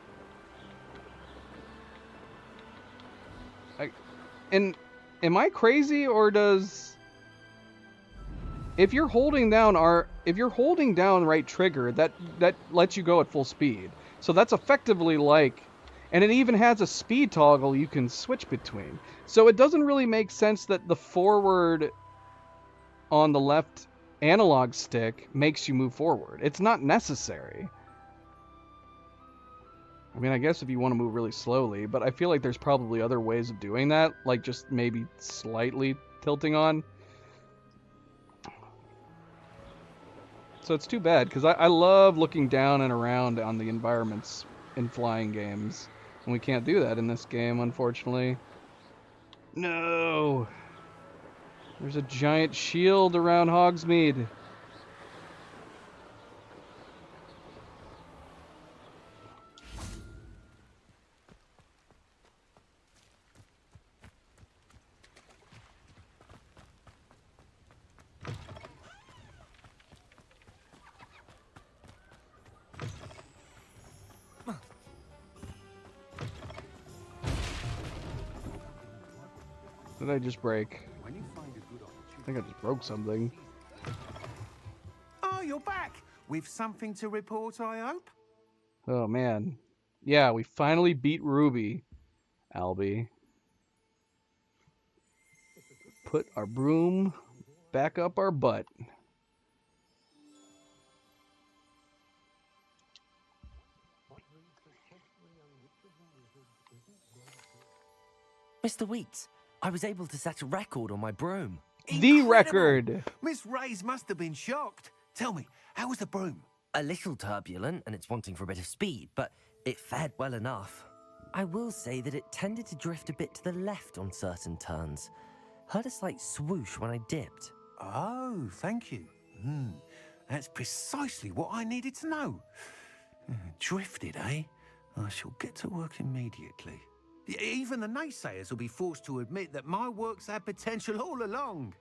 And am I crazy, or does If you're holding down right trigger, that lets you go at full speed. So that's effectively like, and it even has a speed toggle you can switch between. So it doesn't really make sense that the forward on the left analog stick makes you move forward. It's not necessary. I mean, I guess if you want to move really slowly, but I feel like there's probably other ways of doing that, like just maybe slightly tilting on. So it's too bad, because I love looking down and around on the environments in flying games. And we can't do that in this game, unfortunately. No! There's a giant shield around Hogsmeade. Did I just break? I think I just broke something. Oh, you're back! With something to report, I hope? Oh, man. Yeah, we finally beat Ruby, Albie. Put our broom back up our butt. Mr. Weeks, I was able to set a record on my broom. The record! Miss Reyes must have been shocked. Tell me, how was the broom? A little turbulent, and it's wanting for a bit of speed, but it fared well enough. I will say that it tended to drift a bit to the left on certain turns. Heard a slight swoosh when I dipped. Oh, thank you. That's precisely what I needed to know. Drifted, eh? I shall get to work immediately. Even the naysayers will be forced to admit that my work's had potential all along.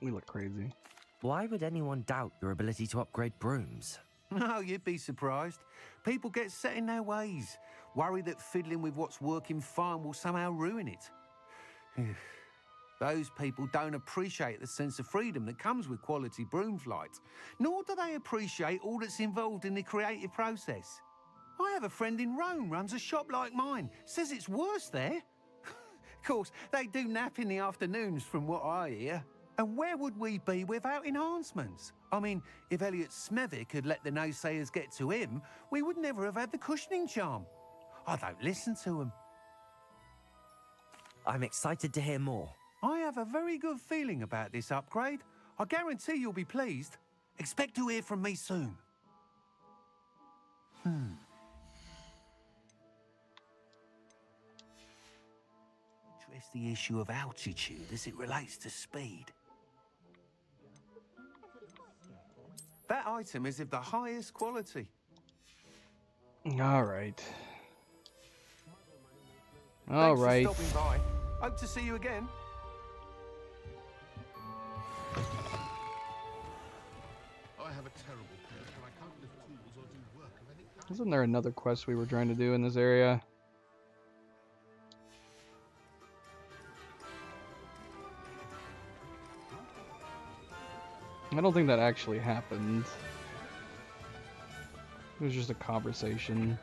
We look crazy. Why would anyone doubt your ability to upgrade brooms? No, you'd be surprised. People get set in their ways, worry that fiddling with what's working fine will somehow ruin it. Those people don't appreciate the sense of freedom that comes with quality broom flight, nor do they appreciate all that's involved in the creative process. I have a friend in Rome runs a shop like mine, says it's worse there. Of course, they do nap in the afternoons from what I hear. And where would we be without enhancements? I mean, if Elliot Smethwick had let the naysayers get to him, we would never have had the cushioning charm. I don't listen to them. I'm excited to hear more. I have a very good feeling about this upgrade. I guarantee you'll be pleased. Expect to hear from me soon. Address the issue of altitude as it relates to speed. That item is of the highest quality. All right. Thanks for stopping by. Hope to see you again. I have a terrible pain, and I can't lift tools or do work of any kind. Isn't there another quest we were trying to do in this area? I don't think that actually happened. It was just a conversation.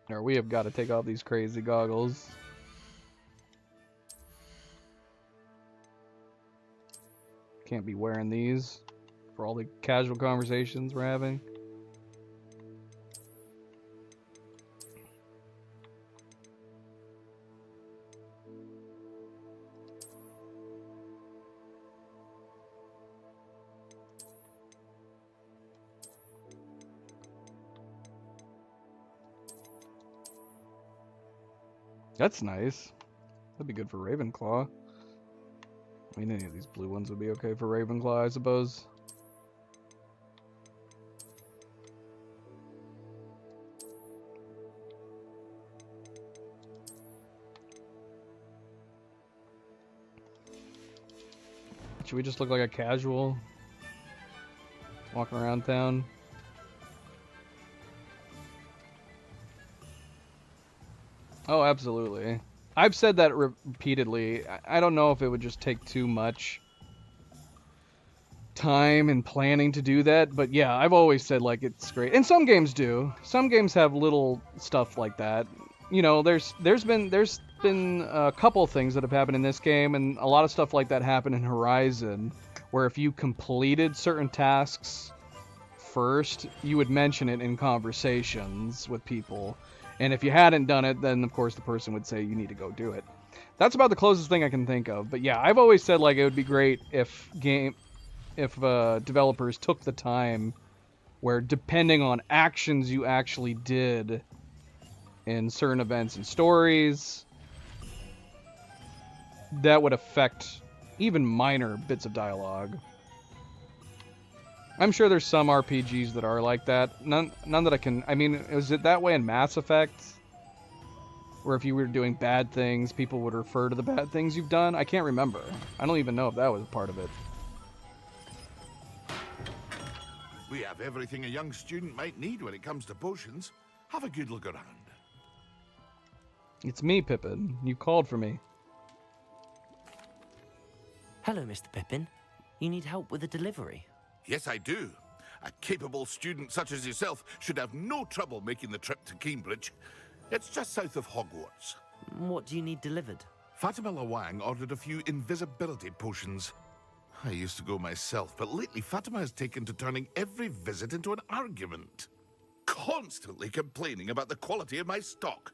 Or we have got to take off these crazy goggles. Can't be wearing these for all the casual conversations we're having. That's nice. That'd be good for Ravenclaw. I mean, any of these blue ones would be okay for Ravenclaw, I suppose. Should we just look like a casual? walking around town. Oh, absolutely. I've said that repeatedly. I don't know if it would just take too much time and planning to do that, but yeah, I've always said like it's great. And some games do. Some games have little stuff like that. You know, there's been a couple things that have happened in this game, and a lot of stuff like that happened in Horizon, where if you completed certain tasks first, you would mention it in conversations with people. And if you hadn't done it, then of course the person would say you need to go do it. That's about the closest thing I can think of. But yeah, I've always said like it would be great if developers took the time where, depending on actions you actually did in certain events and stories, that would affect even minor bits of dialogue. I'm sure there's some RPGs that are like that. None that I can... I mean, is it that way in Mass Effect? Where if you were doing bad things, people would refer to the bad things you've done? I can't remember. I don't even know if that was part of it. We have everything a young student might need when it comes to potions. Have a good look around. It's me, Pippin. You called for me. Hello, Mr. Pippin. You need help with a delivery? Yes, I do. A capable student such as yourself should have no trouble making the trip to Cambridge. It's just south of Hogwarts. What do you need delivered? Fatima Lawang ordered a few invisibility potions. I used to go myself, but lately Fatima has taken to turning every visit into an argument. Constantly complaining about the quality of my stock.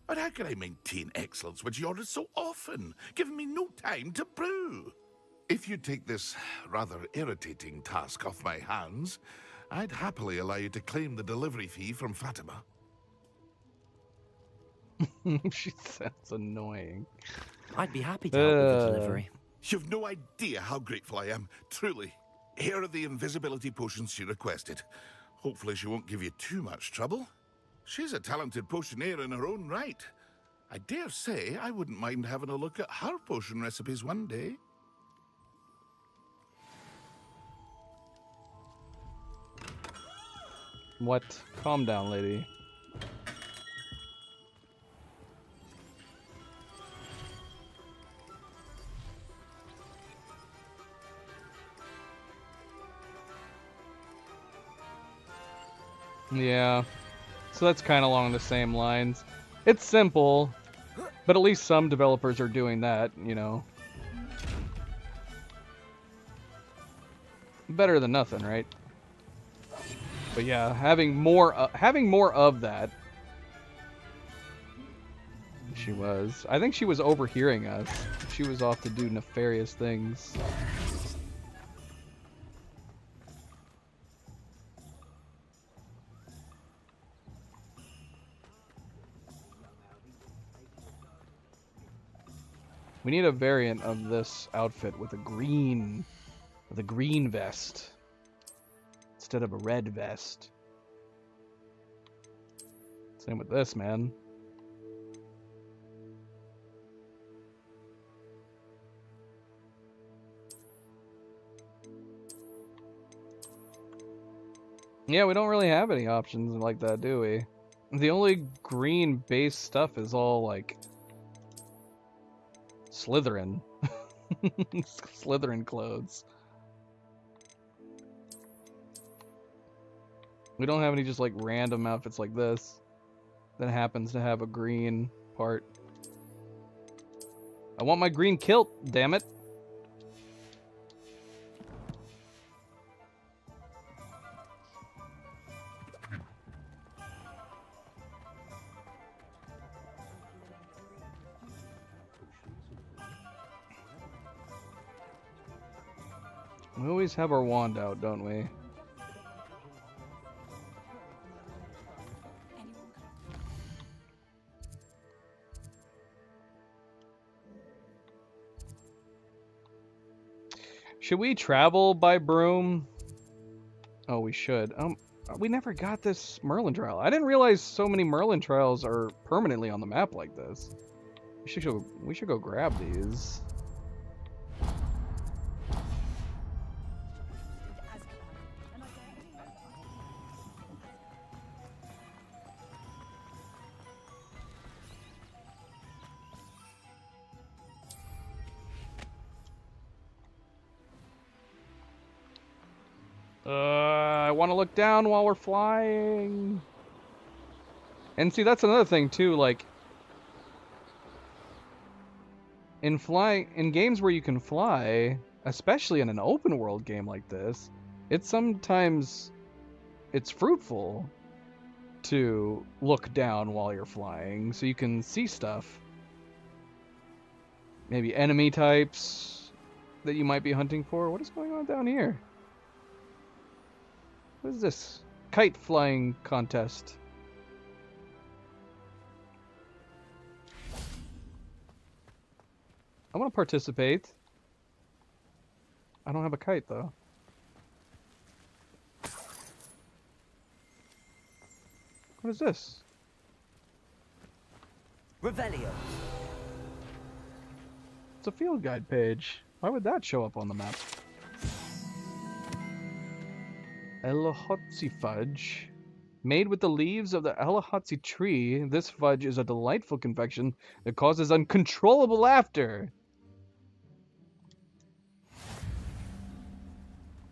But how can I maintain excellence when she orders so often, giving me no time to brew? If you take this rather irritating task off my hands, I'd happily allow you to claim the delivery fee from Fatima. She sounds annoying. I'd be happy to help with the delivery. You've no idea how grateful I am, truly. Here are the invisibility potions she requested. Hopefully she won't give you too much trouble. She's a talented potioneer in her own right. I dare say I wouldn't mind having a look at her potion recipes one day. What? Calm down, lady. Yeah. So that's kind of along the same lines. It's simple, but at least some developers are doing that, you know. Better than nothing, right? But yeah, having more of that. She was. I think she was overhearing us. She was off to do nefarious things. We need a variant of this outfit with a green vest instead of a red vest. Same with this, man. Yeah, we don't really have any options like that, do we? The only green base stuff is all like Slytherin. Slytherin clothes. We don't have any just like random outfits like this that happens to have a green part. I want my green kilt, damn it. We always have our wand out, don't we? Should we travel by broom? Oh, we should. We never got this Merlin trial. I didn't realize so many Merlin trials are permanently on the map like this. We should go grab these. I want to look down while we're flying. And see, that's another thing too, like in games where you can fly, especially in an open world game like this, it's fruitful to look down while you're flying so you can see stuff. Maybe enemy types that you might be hunting for. What is going on down here? What is this? Kite flying contest. I want to participate. I don't have a kite though. What is this? Revelio. It's a field guide page. Why would that show up on the map? Elahotzi fudge. Made with the leaves of the Elahotzi tree, this fudge is a delightful confection that causes uncontrollable laughter.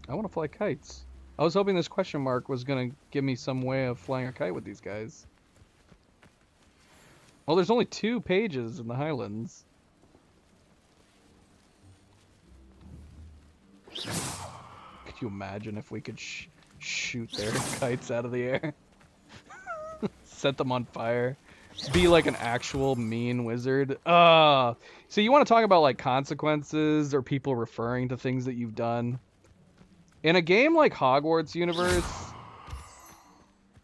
I want to fly kites. I was hoping this question mark was going to give me some way of flying a kite with these guys. Well, there's only 2 pages in the Highlands. Could you imagine if we could shoot their kites out of the air? Set them on fire. Be like an actual mean wizard. So you want to talk about like consequences or people referring to things that you've done? In a game like Hogwarts Universe,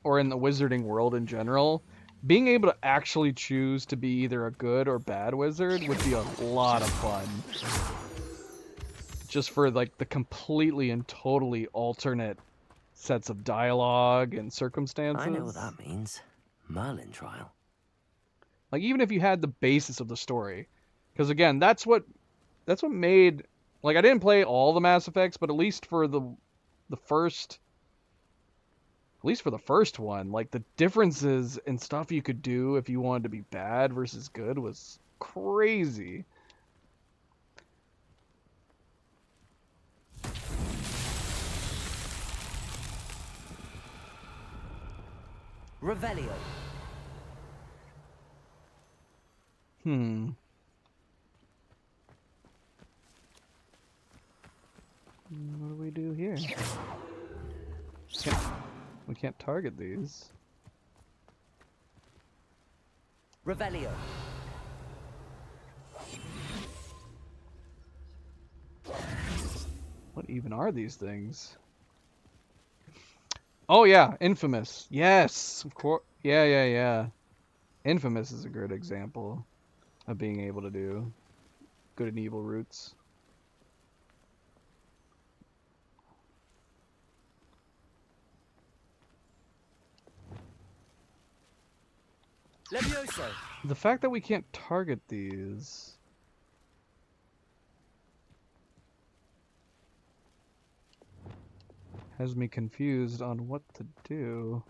or in the wizarding world in general, being able to actually choose to be either a good or bad wizard would be a lot of fun. Just for like the completely and totally alternate sets of dialogue and circumstances. I know what that means. Merlin trial. Like even if you had the basis of the story, because again, that's what made. Like, I didn't play all the Mass Effects, but at least for the first one, like, the differences in stuff you could do if you wanted to be bad versus good was crazy. Revelio. What do we do here? We can't target these. Revelio. What even are these things? Oh yeah, Infamous. Yes, of course. Yeah. Infamous is a good example of being able to do good and evil routes. Levioso. The fact that we can't target these has me confused on what to do.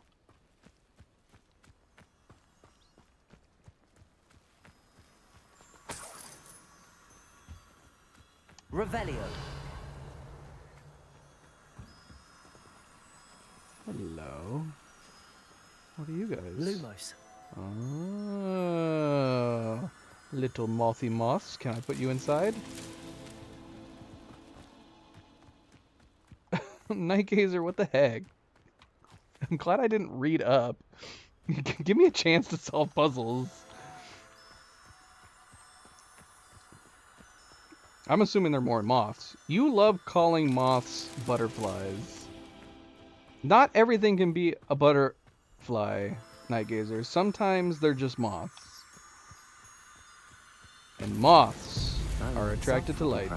Revelio. Hello. What are you guys? Lumos. Oh, little mothy moths. Can I put you inside? Nightgazer, what the heck? I'm glad I didn't read up. Give me a chance to solve puzzles. I'm assuming they're more moths. You love calling moths butterflies. Not everything can be a butterfly, Nightgazer. Sometimes they're just moths. And moths are attracted to light.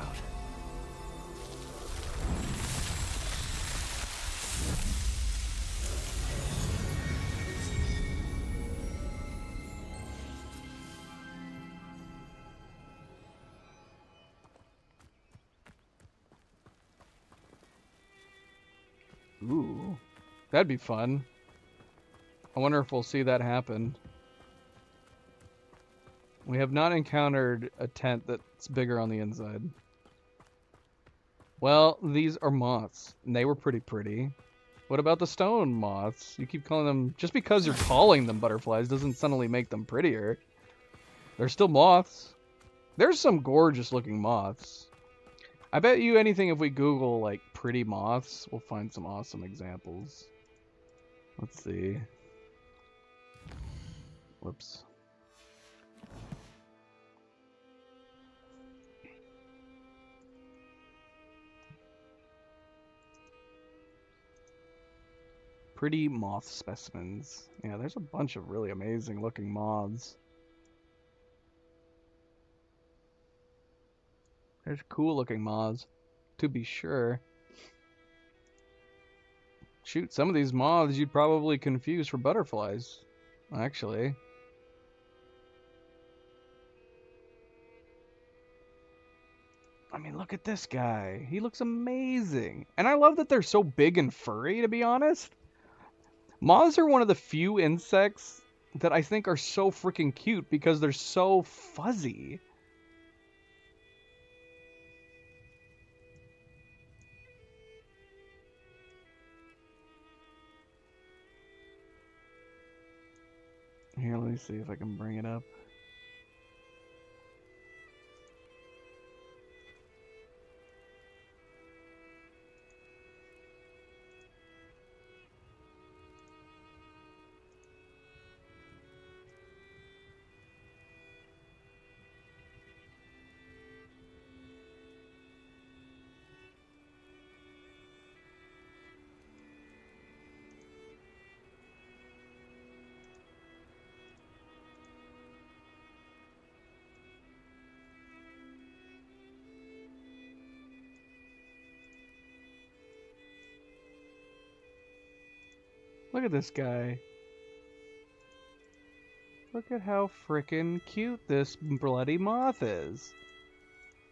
Ooh, that'd be fun. I wonder if we'll see that happen. We have not encountered a tent that's bigger on the inside. Well, these are moths, and they were pretty. What about the stone moths? You keep calling them... Just because you're calling them butterflies doesn't suddenly make them prettier. They're still moths. There's some gorgeous looking moths. I bet you anything if we Google, like, pretty moths, we'll find some awesome examples. Let's see. Whoops. Pretty moth specimens. Yeah, there's a bunch of really amazing looking moths. There's cool looking moths, to be sure. Shoot, some of these moths you'd probably confuse for butterflies, actually. I mean, look at this guy. He looks amazing. And I love that they're so big and furry, to be honest. Moths are one of the few insects that I think are so freaking cute because they're so fuzzy. Here, let me see if I can bring it up. Look at this guy. Look at how frickin' cute this bloody moth is.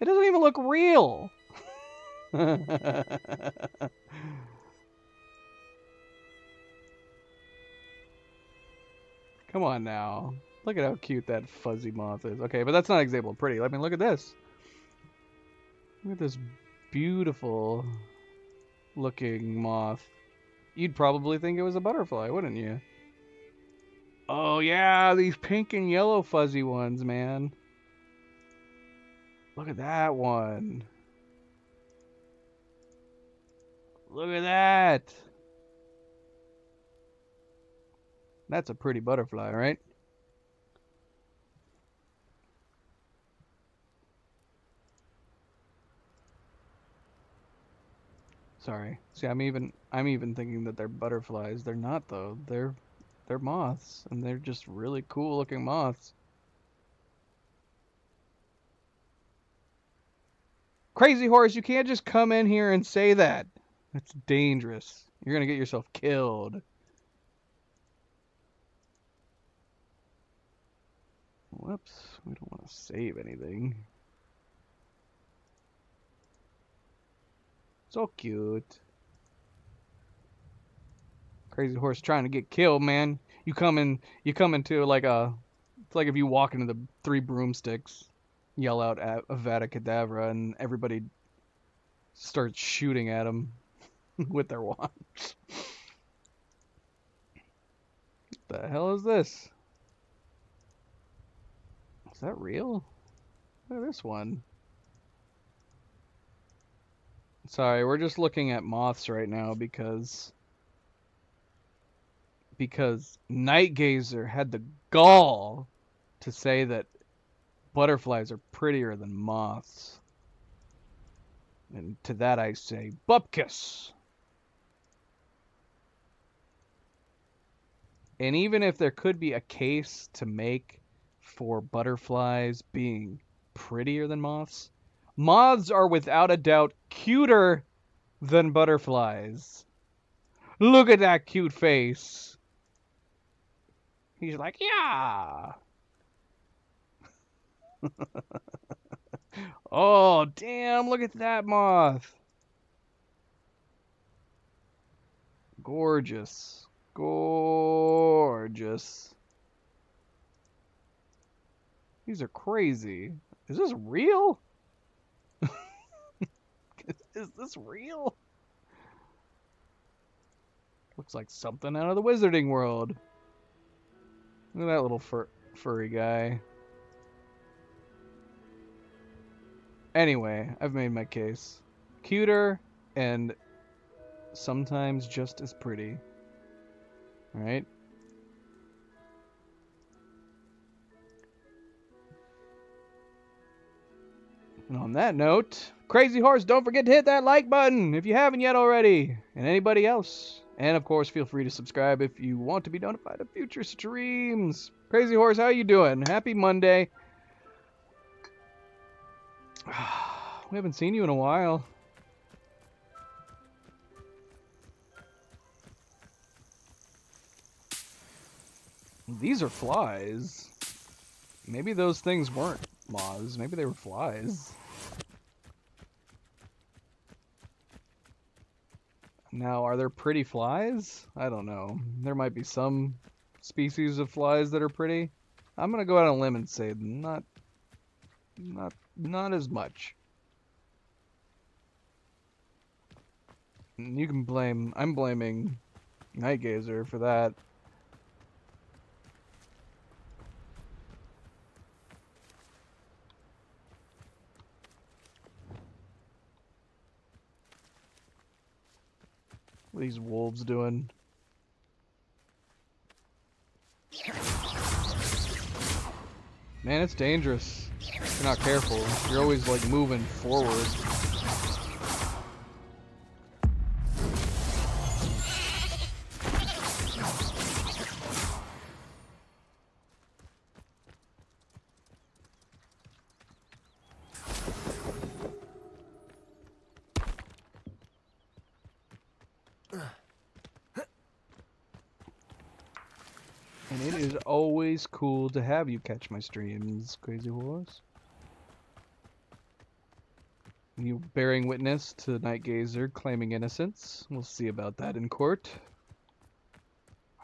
It doesn't even look real. Come on now. Look at how cute that fuzzy moth is. Okay, but that's not an example of pretty. I mean, look at this. Look at this beautiful looking moth. You'd probably think it was a butterfly, wouldn't you? Oh yeah, these pink and yellow fuzzy ones, man. Look at that one. Look at that. That's a pretty butterfly, right? Sorry. See, I'm even thinking that they're butterflies. They're not though. They're moths, and they're just really cool looking moths. Crazy Horse, you can't just come in here and say that. That's dangerous. You're gonna get yourself killed. Whoops, we don't want to save anything. So cute. Crazy Horse trying to get killed, man. You come into like a, it's like if you walk into the Three Broomsticks, yell out at Avada Kedavra, and everybody starts shooting at him with their wands. What the hell is this? Is that real? Look at this one. Sorry, we're just looking at moths right now because Nightgazer had the gall to say that butterflies are prettier than moths. And to that I say, bupkis! And even if there could be a case to make for butterflies being prettier than moths, moths are without a doubt cuter than butterflies. Look at that cute face. He's like, yeah. Oh, damn, look at that moth. Gorgeous. Gorgeous. These are crazy. Is this real? Is this real? Looks like something out of the Wizarding World. Look at that little furry guy. Anyway, I've made my case. Cuter and sometimes just as pretty. Alright? And on that note, Crazy Horse, don't forget to hit that like button if you haven't yet already. And anybody else. And of course, feel free to subscribe if you want to be notified of future streams. Crazy Horse, how you doing? Happy Monday. We haven't seen you in a while. These are flies. Maybe those things weren't moths. Maybe they were flies. Now, are there pretty flies? I don't know. There might be some species of flies that are pretty. I'm gonna go out on a limb and say not as much. You can blame... I'm blaming Nightgazer for that. What are these wolves doing? Man, it's dangerous. If you're not careful. You're always like moving forward. And it is always cool to have you catch my streams, Crazy Horse. You bearing witness to Nightgazer claiming innocence. We'll see about that in court.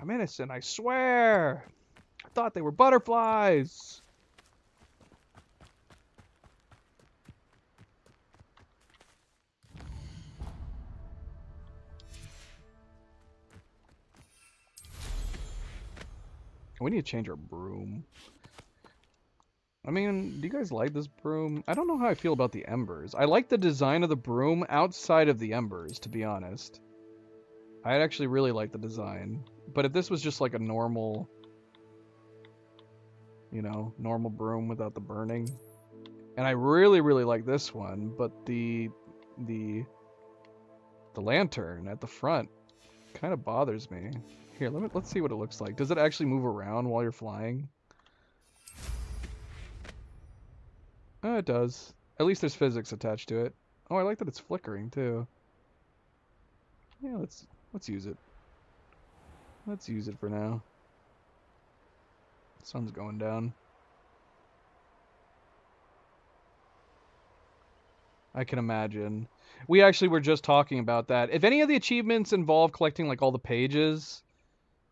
I'm innocent, I swear! I thought they were butterflies! We need to change our broom. I mean, do you guys like this broom? I don't know how I feel about the embers. I like the design of the broom outside of the embers, to be honest. I actually really like the design. But if this was just like a normal, you know, normal broom without the burning. And I really, really like this one, but the lantern at the front kind of bothers me. Here, let's see what it looks like. Does it actually move around while you're flying? Oh, it does. At least there's physics attached to it. Oh, I like that it's flickering too. Yeah, let's use it. Let's use it for now. Sun's going down. I can imagine. We actually were just talking about that. If any of the achievements involve collecting like all the pages,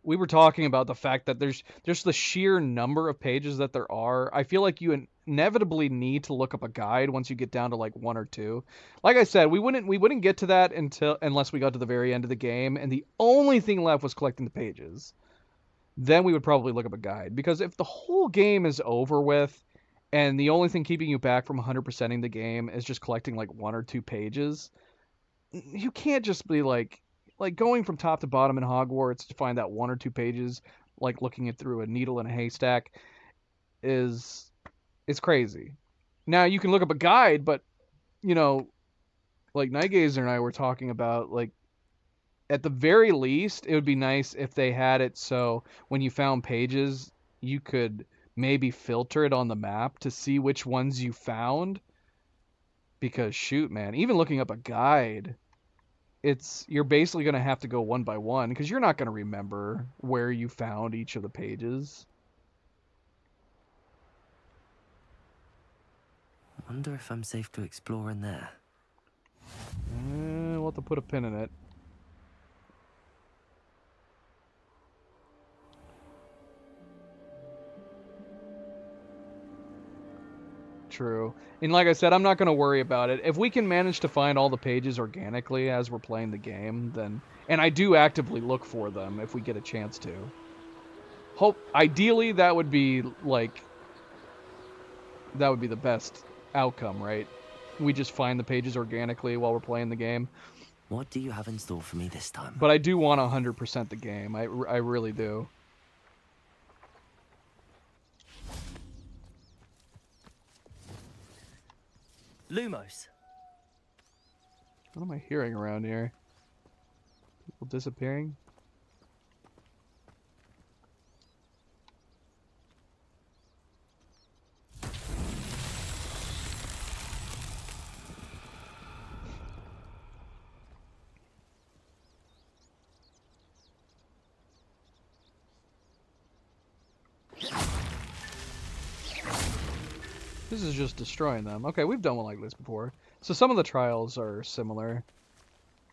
we were talking about the fact that there's the sheer number of pages that there are. I feel like you inevitably need to look up a guide once you get down to like 1 or 2. Like I said, we wouldn't get to that unless we got to the very end of the game and the only thing left was collecting the pages. Then we would probably look up a guide, because if the whole game is over with and the only thing keeping you back from 100%ing the game is just collecting like 1 or 2 pages, you can't just be like going from top to bottom in Hogwarts to find that 1 or 2 pages, like looking it through a needle in a haystack, is crazy. Now you can look up a guide, but you know, like Nightgazer and I were talking about, like at the very least, it would be nice if they had it so when you found pages, you could maybe filter it on the map to see which ones you found. Because shoot, man, even looking up a guide, you're basically going to have to go one by one, because you're not going to remember where you found each of the pages. I wonder if I'm safe to explore in there. We'll have to put a pin in it. true. And like I said, I'm not going to worry about it. If we can manage to find all the pages organically as we're playing the game, then... And I do actively look for them if we get a chance to. Ideally, that would be, like... That would be the best outcome, right? We just find the pages organically while we're playing the game. What do you have in store for me this time? But I do want 100% the game. I really do. Lumos. What am I hearing around here? People disappearing? This is just destroying them. Okay, we've done one like this before. So some of the trials are similar.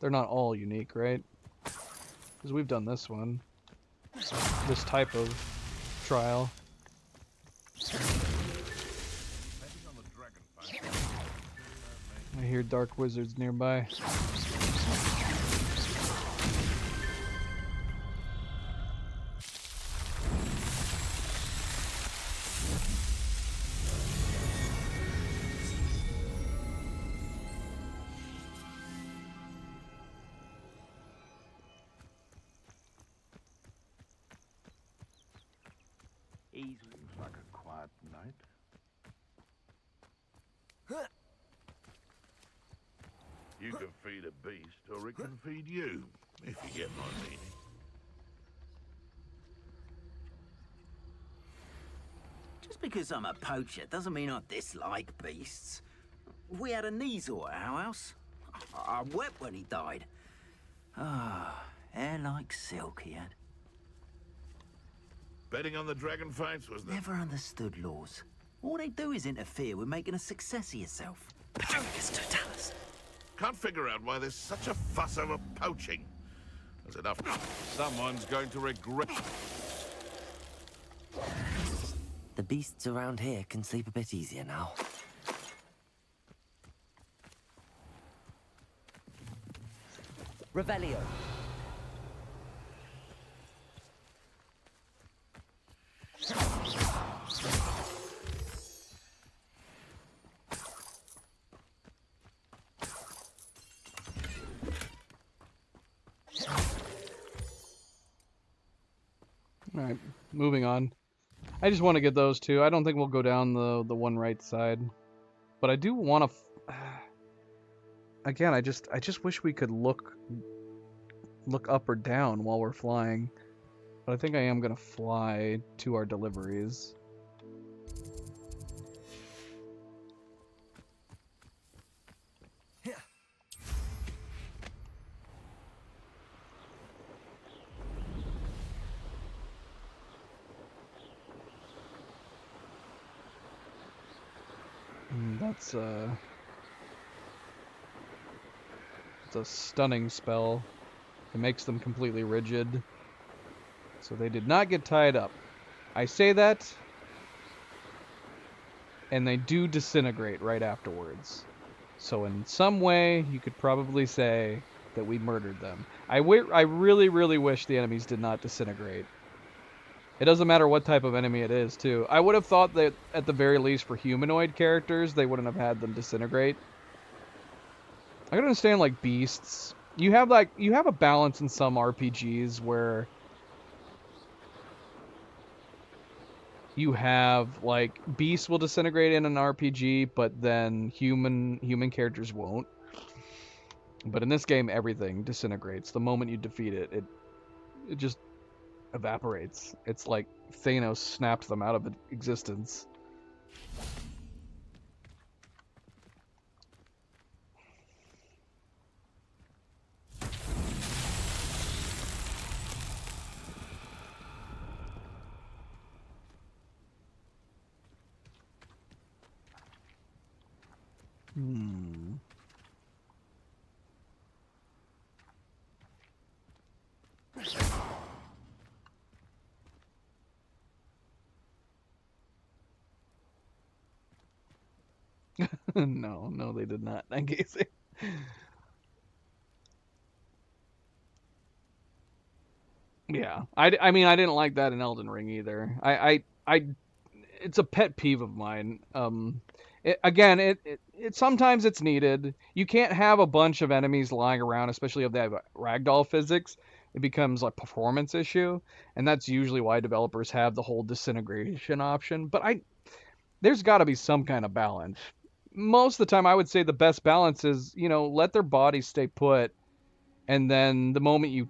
They're not all unique, right? Because we've done this one. This type of trial. I hear dark wizards nearby. Seems like a quiet night. You can feed a beast, or it can feed you, if you get my meaning. Just because I'm a poacher doesn't mean I dislike beasts. We had a Kneazor at our house. I wept when he died. Ah, hair like silk he had. Betting on the dragon fights was the... Never understood laws. All they do is interfere with making a success of yourself. Petronius Totalis. Can't figure out why there's such a fuss over poaching. There's enough. Someone's going to regret... The beasts around here can sleep a bit easier now. Revelio. Alright, moving on. I just want to get those two. I don't think we'll go down the one right side. But I do want to... Again, I just wish we could look up or down while we're flying. But I think I am going to fly to our deliveries. That's it's a stunning spell. It makes them completely rigid. So they did not get tied up. I say that, and they do disintegrate right afterwards. So in some way, you could probably say that we murdered them. I really, really wish the enemies did not disintegrate. It doesn't matter what type of enemy it is, too. I would have thought that, at the very least, for humanoid characters, they wouldn't have had them disintegrate. I can understand, like, beasts. You have a balance in some RPGs where you have, like, beasts will disintegrate in an RPG, but then human characters won't. But in this game, everything disintegrates. The moment you defeat it, it just evaporates. It's like Thanos snapped them out of existence. No, they did not. I'm guessing. Yeah, I mean, I didn't like that in Elden Ring either. It's a pet peeve of mine. It sometimes it's needed. You can't have a bunch of enemies lying around, especially if they have ragdoll physics. It becomes a performance issue, and that's usually why developers have the whole disintegration option. But there's got to be some kind of balance. Most of the time, I would say the best balance is, let their bodies stay put, and then the moment you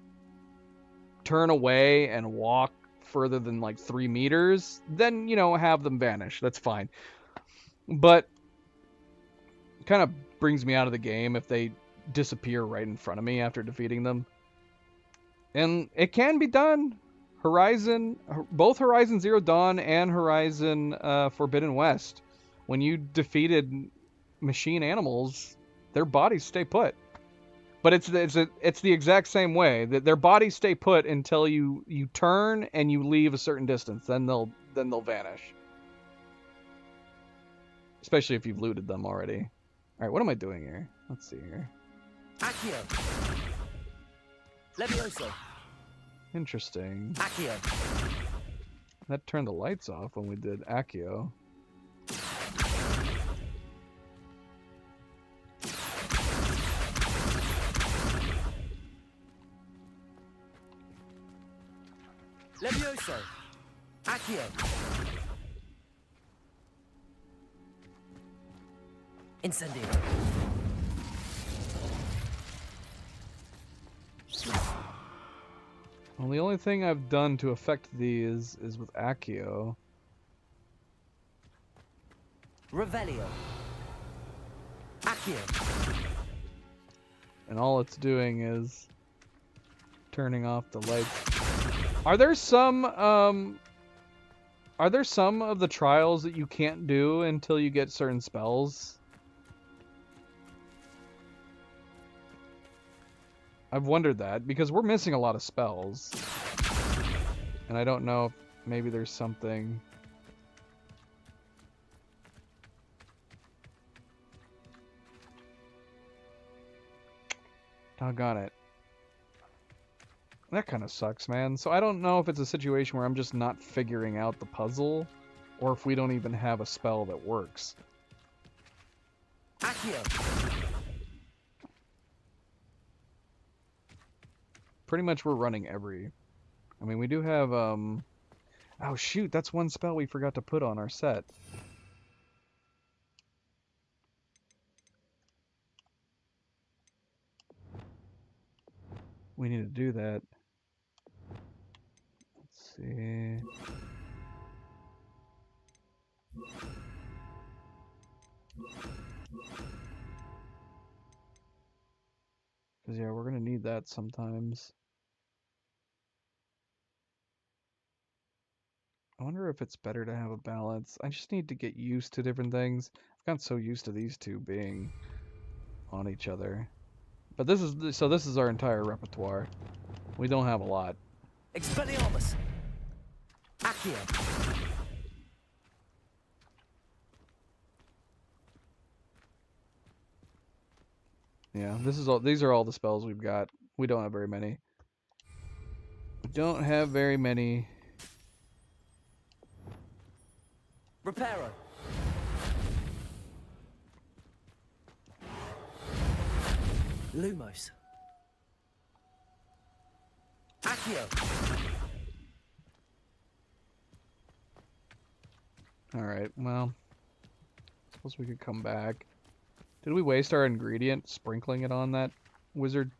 turn away and walk further than like 3 meters, then, have them vanish. That's fine. But it kind of brings me out of the game if they disappear right in front of me after defeating them. And it can be done. Both Horizon Zero Dawn and Horizon Forbidden West, when you defeated machine animals, their bodies stay put. But it's the exact same way. That their bodies stay put until you turn and you leave a certain distance. Then they'll vanish. Especially if you've looted them already. All right, what am I doing here? Let's see here. Accio. Levioso. Interesting. Accio. That turned the lights off when we did Accio. Levioso. Accio. Incendio. Well, the only thing I've done to affect these is with Accio. Revelio. Accio. And all it's doing is turning off the lights. Are there some of the trials that you can't do until you get certain spells? I've wondered that, because we're missing a lot of spells. And I don't know if maybe there's something... Doggone it. That kind of sucks, man. So I don't know if it's a situation where I'm just not figuring out the puzzle, or if we don't even have a spell that works. Accio. Pretty much we're running every... I mean, we do have, Oh, shoot, that's one spell we forgot to put on our set. We need to do that. Let's see... Because, yeah, we're going to need that sometimes. I wonder if it's better to have a balance. I just need to get used to different things. I've gotten so used to these two being on each other. But this is our entire repertoire. We don't have a lot. Expelliarmus. Accio. Yeah, these are all the spells we've got. We don't have very many. We don't have very many. Reparo. Lumos. Accio. Alright, well, suppose we could come back. Did we waste our ingredient sprinkling it on that wizard,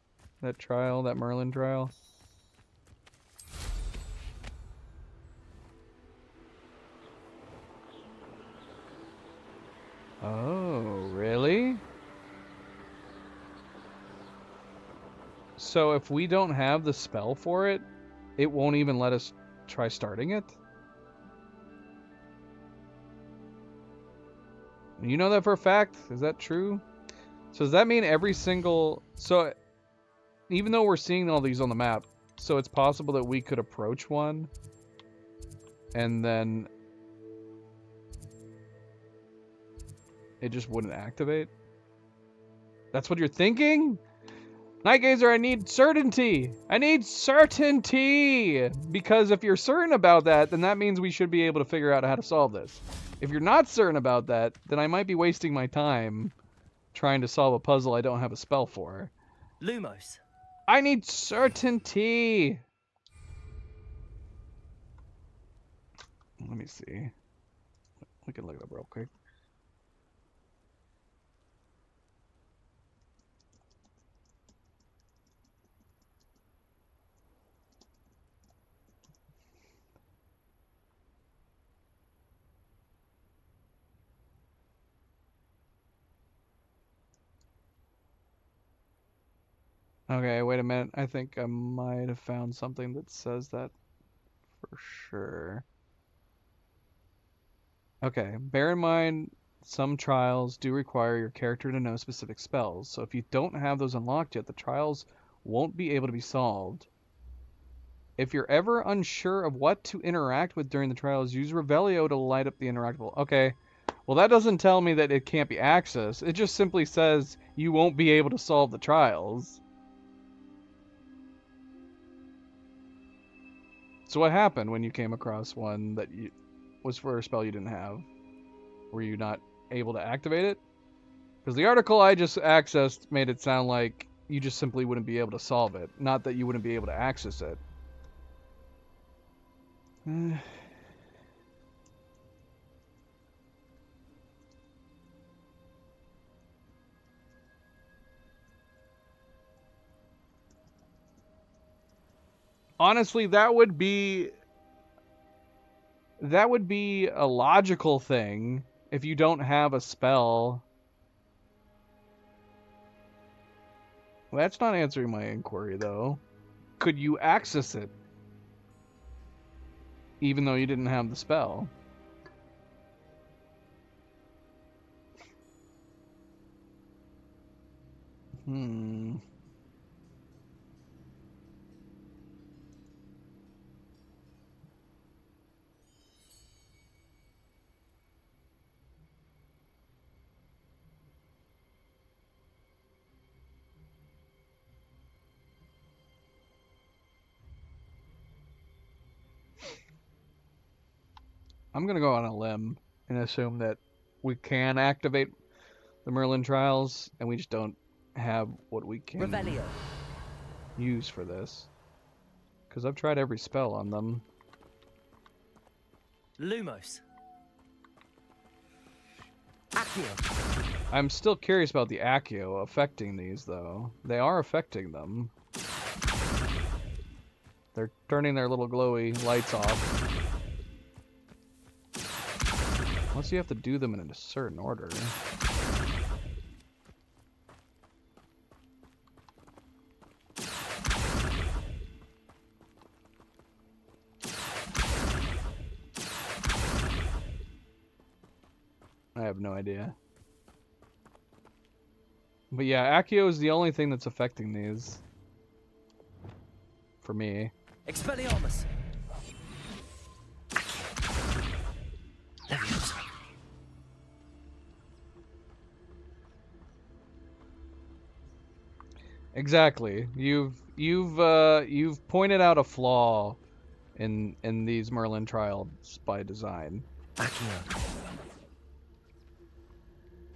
that Merlin trial? Oh, really? So if we don't have the spell for it, it won't even let us try starting it? You know that for a fact? Is that true? So does that mean every single... So even though we're seeing all these on the map, so it's possible that we could approach one and then it just wouldn't activate? That's what you're thinking? Night Gazer, I need certainty! I need certainty! Because if you're certain about that, then that means we should be able to figure out how to solve this. If you're not certain about that, then I might be wasting my time trying to solve a puzzle I don't have a spell for. Lumos. I need certainty! Let me see. We can look it up real quick. Okay, wait a minute. I think I might have found something that says that for sure. Okay, bear in mind some trials do require your character to know specific spells, so if you don't have those unlocked yet, the trials won't be able to be solved. If you're ever unsure of what to interact with during the trials, use Revelio to light up the interactable. Okay, well that doesn't tell me that it can't be accessed. It just simply says you won't be able to solve the trials. So what happened when you came across one that was for a spell you didn't have? Were you not able to activate it? Because the article I just accessed made it sound like you just simply wouldn't be able to solve it, not that you wouldn't be able to access it. Honestly, that would be a logical thing if you don't have a spell. Well, that's not answering my inquiry, though. Could you access it even though you didn't have the spell? I'm going to go on a limb and assume that we can activate the Merlin trials, and we just don't have what we can Revelio. Use for this. Because I've tried every spell on them. Lumos. Accio. I'm still curious about the Accio affecting these, though. They are affecting them. They're turning their little glowy lights off. Unless you have to do them in a certain order. I have no idea. But yeah, Accio is the only thing that's affecting these. For me. Expelliarmus. Exactly. You've pointed out a flaw in these Merlin trials by design.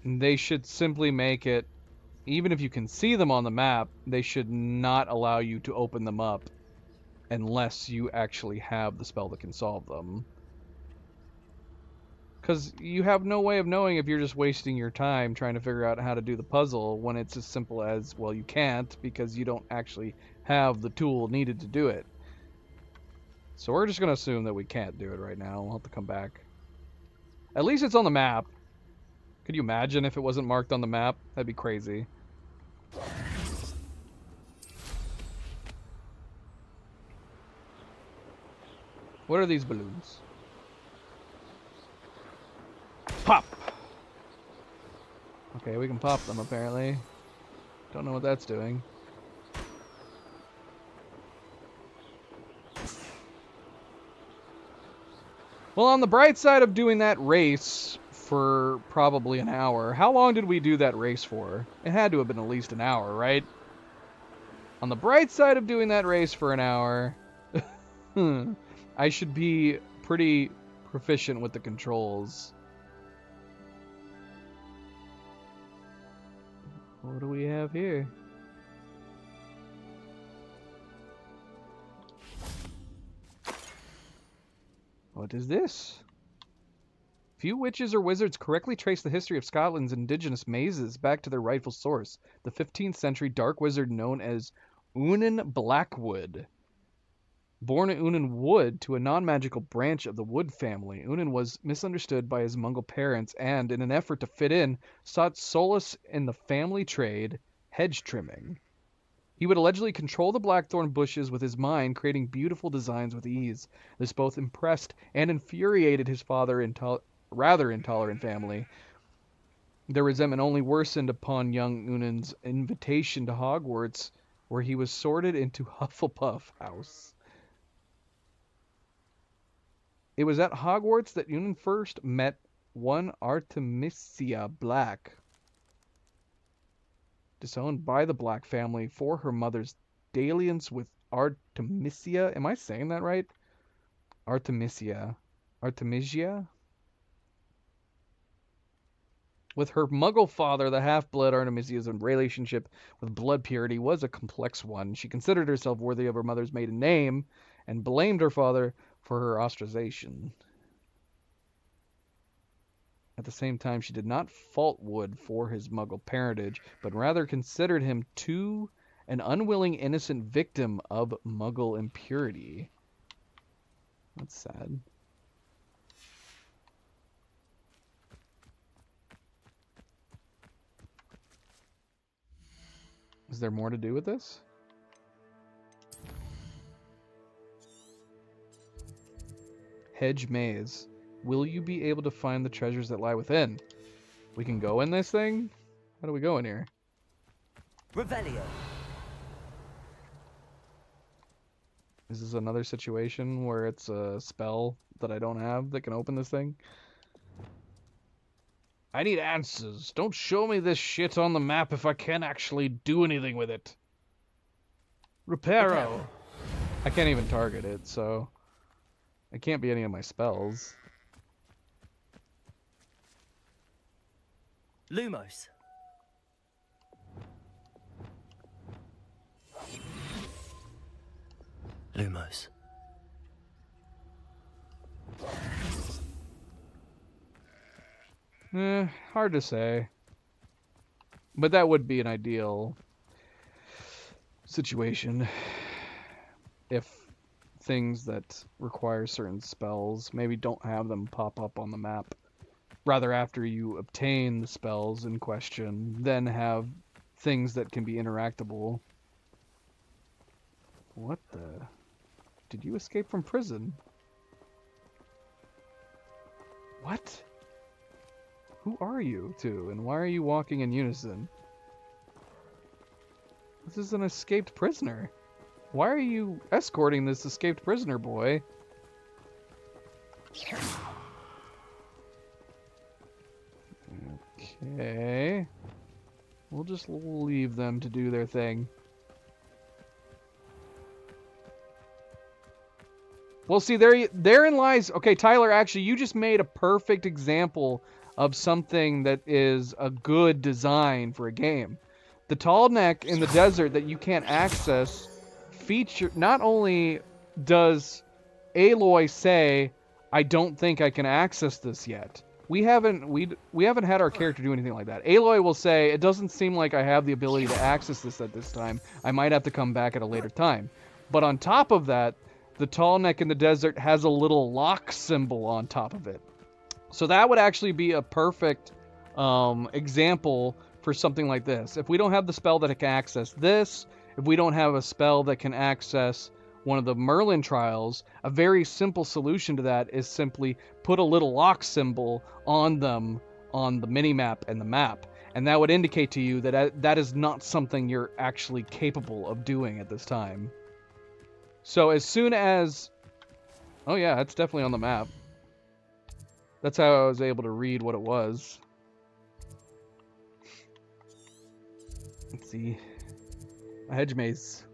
They should simply make it, even if you can see them on the map, they should not allow you to open them up unless you actually have the spell that can solve them. Because you have no way of knowing if you're just wasting your time trying to figure out how to do the puzzle when it's as simple as, well, you can't because you don't actually have the tool needed to do it. So we're just going to assume that we can't do it right now. We'll have to come back. At least it's on the map. Could you imagine if it wasn't marked on the map? That'd be crazy. What are these balloons? Pop! Okay, we can pop them apparently. Don't know what that's doing. Well, on the bright side of doing that race for probably an hour. How long did we do that race for? It had to have been at least an hour, right? On the bright side of doing that race for an hour, I should be pretty proficient with the controls. What do we have here? What is this? Few witches or wizards correctly trace the history of Scotland's indigenous mazes back to their rightful source, the 15th century dark wizard known as Unan Blackwood. Born in Unan Wood to a non-magical branch of the Wood family, Unan was misunderstood by his Mongol parents and, in an effort to fit in, sought solace in the family trade, hedge trimming. He would allegedly control the blackthorn bushes with his mind, creating beautiful designs with ease. This both impressed and infuriated his rather intolerant family. Their resentment only worsened upon young Unan's invitation to Hogwarts, where he was sorted into Hufflepuff House. It was at Hogwarts that Unan first met one Artemisia Black, disowned by the Black family for her mother's dalliance with Artemisia. Am I saying that right? Artemisia. With her Muggle father, the half-blood, Artemisia's relationship with blood purity was a complex one. She considered herself worthy of her mother's maiden name and blamed her father for her ostracization. At the same time, she did not fault Wood for his Muggle parentage, but rather considered him too an unwilling innocent victim of Muggle impurity. That's sad. Is there more to do with this? Hedge Maze. Will you be able to find the treasures that lie within? We can go in this thing? How do we go in here? Revelio. Is this another situation where it's a spell that I don't have that can open this thing? I need answers. Don't show me this shit on the map if I can't actually do anything with it. Reparo. I can't even target it, so it can't be any of my spells. Lumos. Lumos. Hard to say. But that would be an ideal situation. If things that require certain spells maybe don't have them pop up on the map. Rather, after you obtain the spells in question, then have things that can be interactable. What the? Did you escape from prison? What? Who are you two, and why are you walking in unison? This is an escaped prisoner. Why are you escorting this escaped prisoner, boy? Okay. We'll just leave them to do their thing. Well, see, therein lies... Okay, Tyler, actually, you just made a perfect example of something that is a good design for a game. The tall neck in the desert that you can't access feature... Not only does Aloy say, I don't think I can access this yet. We haven't had our character do anything like that. Aloy will say, it doesn't seem like I have the ability to access this at this time. I might have to come back at a later time. But on top of that, the tall neck in the desert has a little lock symbol on top of it. So that would actually be a perfect example for something like this. If we don't have the spell that can access this, if we don't have a spell that can access one of the Merlin trials, a very simple solution to that is simply put a little lock symbol on them on the minimap and the map. And that would indicate to you that that is not something you're actually capable of doing at this time. So as soon as... Oh yeah, it's definitely on the map. That's how I was able to read what it was. Let's see. A hedge maze.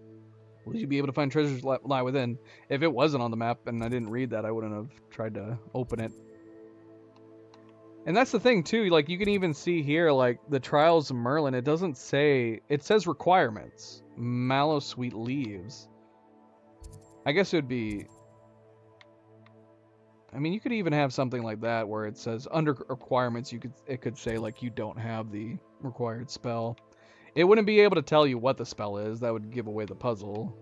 Will you be able to find treasures lie within? If it wasn't on the map and I didn't read that, I wouldn't have tried to open it. And that's the thing too, like you can even see here, like the Trials of Merlin, it doesn't say, it says requirements. Mallow sweet leaves. I guess it would be, I mean, you could even have something like that where it says under requirements, it could say like you don't have the required spell. It wouldn't be able to tell you what the spell is. That would give away the puzzle.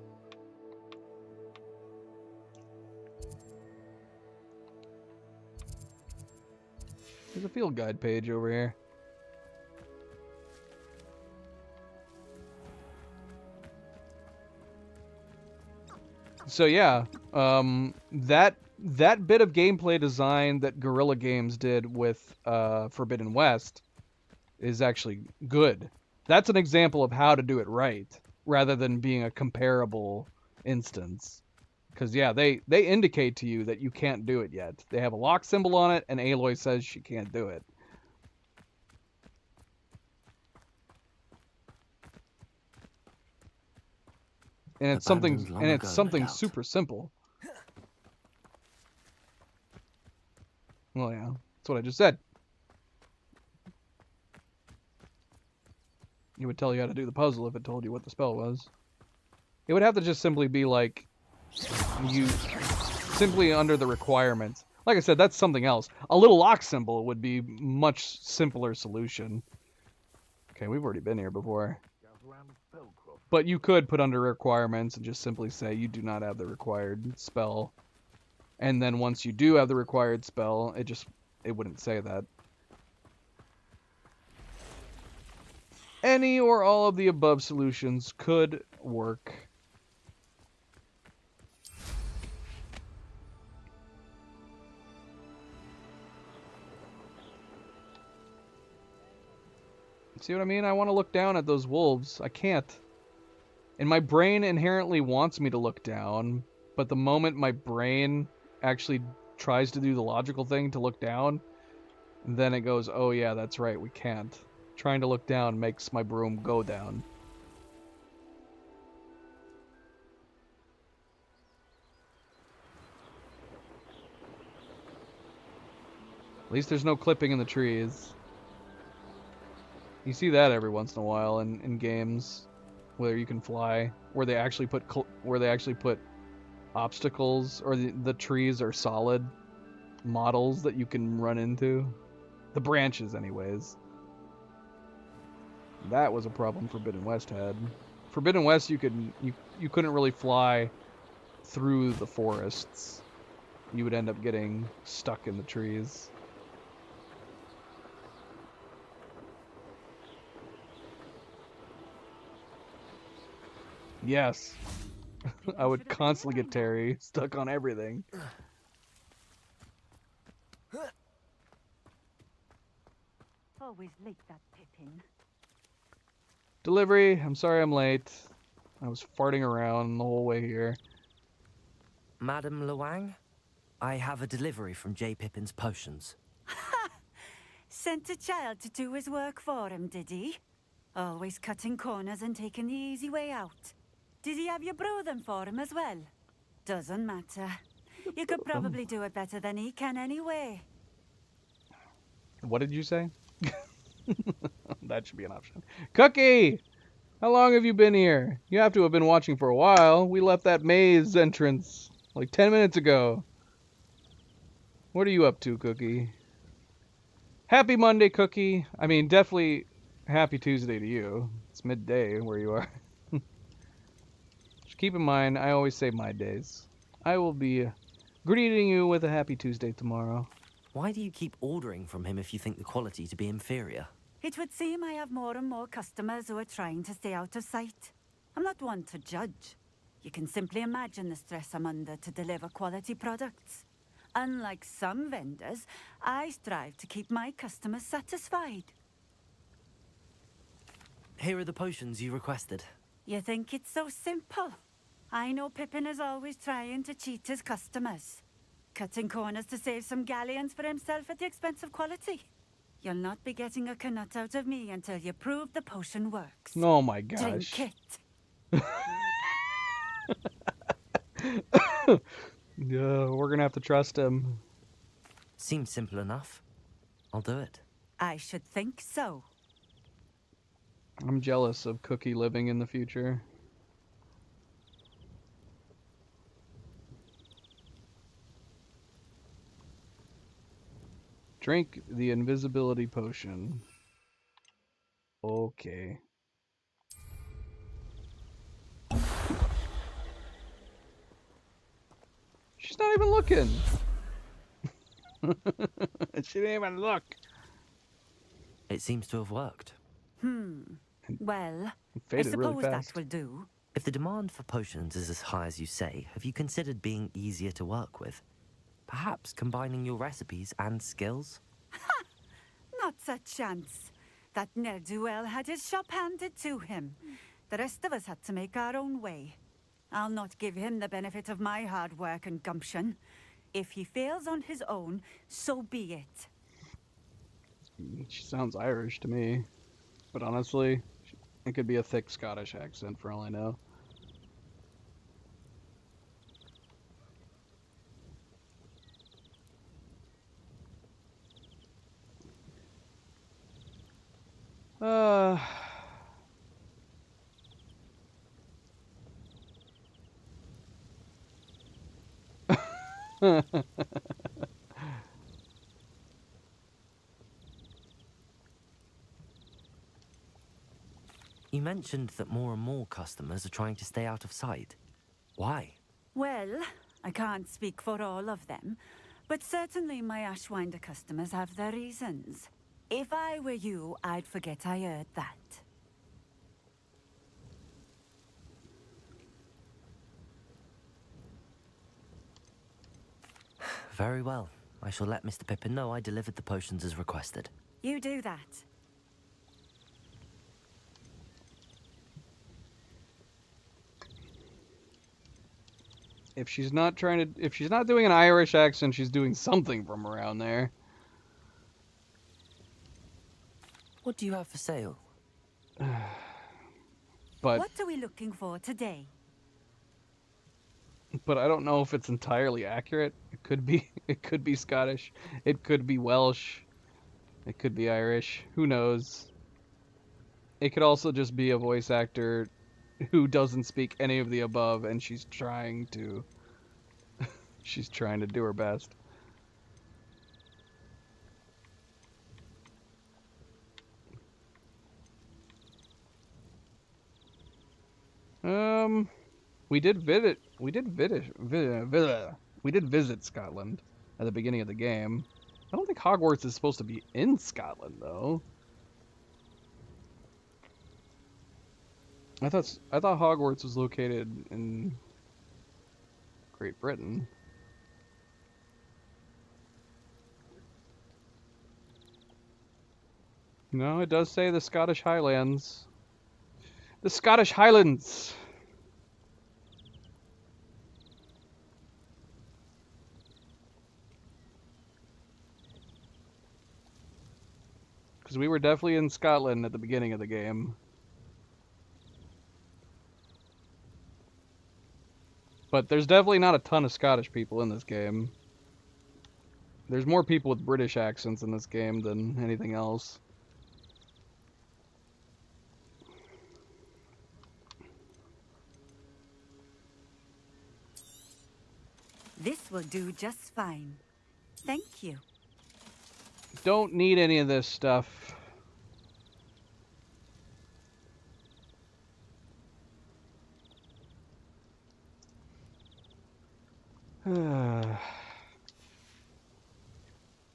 There's a field guide page over here. So yeah, that bit of gameplay design that Guerrilla Games did with Forbidden West is actually good. That's an example of how to do it right, rather than being a comparable instance. Because, yeah, they indicate to you that you can't do it yet. They have a lock symbol on it, and Aloy says she can't do it. And it's something super simple. Well, yeah, that's what I just said. It would tell you how to do the puzzle if it told you what the spell was. It would have to just simply be like, you simply under the requirements. Like I said, that's something else. A little lock symbol would be much simpler solution. Okay, we've already been here before. But you could put under requirements and just simply say you do not have the required spell. And then once you do have the required spell, it wouldn't say that. Any or all of the above solutions could work. See what I mean? I want to look down at those wolves. I can't. And my brain inherently wants me to look down, but the moment my brain actually tries to do the logical thing to look down, then it goes, oh yeah, that's right, we can't. Trying to look down makes my broom go down. At least there's no clipping in the trees. You see that every once in a while in games where you can fly, where they actually put obstacles, or the trees are solid models that you can run into. The branches, anyways. That was a problem Forbidden West had. Forbidden West, you couldn't really fly through the forests. You would end up getting stuck in the trees. Yes. I would constantly get Terry stuck on everything. Always like that Pippin. Delivery. I'm sorry I'm late. I was farting around the whole way here. Madame Luang, I have a delivery from J. Pippin's Potions. Sent a child to do his work for him, did he? Always cutting corners and taking the easy way out. Did he have you brew them for him as well? Doesn't matter. You could probably do it better than he can anyway. What did you say? That should be an option. Cookie! How long have you been here? You have to have been watching for a while. We left that maze entrance like 10 minutes ago. What are you up to, Cookie? Happy Monday, Cookie. I mean, definitely happy Tuesday to you. It's midday where you are. Just keep in mind, I always say my days. I will be greeting you with a happy Tuesday tomorrow. Why do you keep ordering from him if you think the quality to be inferior? It would seem I have more and more customers who are trying to stay out of sight. I'm not one to judge. You can simply imagine the stress I'm under to deliver quality products. Unlike some vendors, I strive to keep my customers satisfied. Here are the potions you requested. You think it's so simple? I know Pippin is always trying to cheat his customers. Cutting corners to save some galleons for himself at the expense of quality. You'll not be getting a canut out of me until you prove the potion works. Oh my gosh. Drink it. Yeah, we're gonna have to trust him. Seems simple enough. I'll do it. I should think so. I'm jealous of Cookie living in the future. Drink the invisibility potion. Okay. She's not even looking. She didn't even look. It seems to have worked. Well, Faded I suppose really that fast. will do. If the demand for potions is as high as you say, have you considered being easier to work with? Perhaps combining your recipes and skills? Not a chance. That ne'er-do-well had his shop handed to him. The rest of us had to make our own way. I'll not give him the benefit of my hard work and gumption. If he fails on his own, so be it. She sounds Irish to me. But honestly, it could be a thick Scottish accent for all I know. You mentioned that more and more customers are trying to stay out of sight. Why? Well, I can't speak for all of them, but certainly my Ashwinder customers have their reasons. If I were you, I'd forget I heard that. Very well. I shall let Mr. Pippin know I delivered the potions as requested. You do that. If she's not doing an Irish accent, she's doing something from around there. What do you have for sale? But What are we looking for today? I don't know if it's entirely accurate. It could be Scottish. It could be Welsh. It could be Irish. Who knows? It could also just be a voice actor who doesn't speak any of the above, and she's trying to do her best. We did visit Scotland at the beginning of the game. I don't think Hogwarts is supposed to be in Scotland though. I thought Hogwarts was located in Great Britain. No, it does say the Scottish Highlands. The Scottish Highlands! Because we were definitely in Scotland at the beginning of the game. But there's definitely not a ton of Scottish people in this game. There's more people with British accents in this game than anything else. This will do just fine. Thank you. Don't need any of this stuff.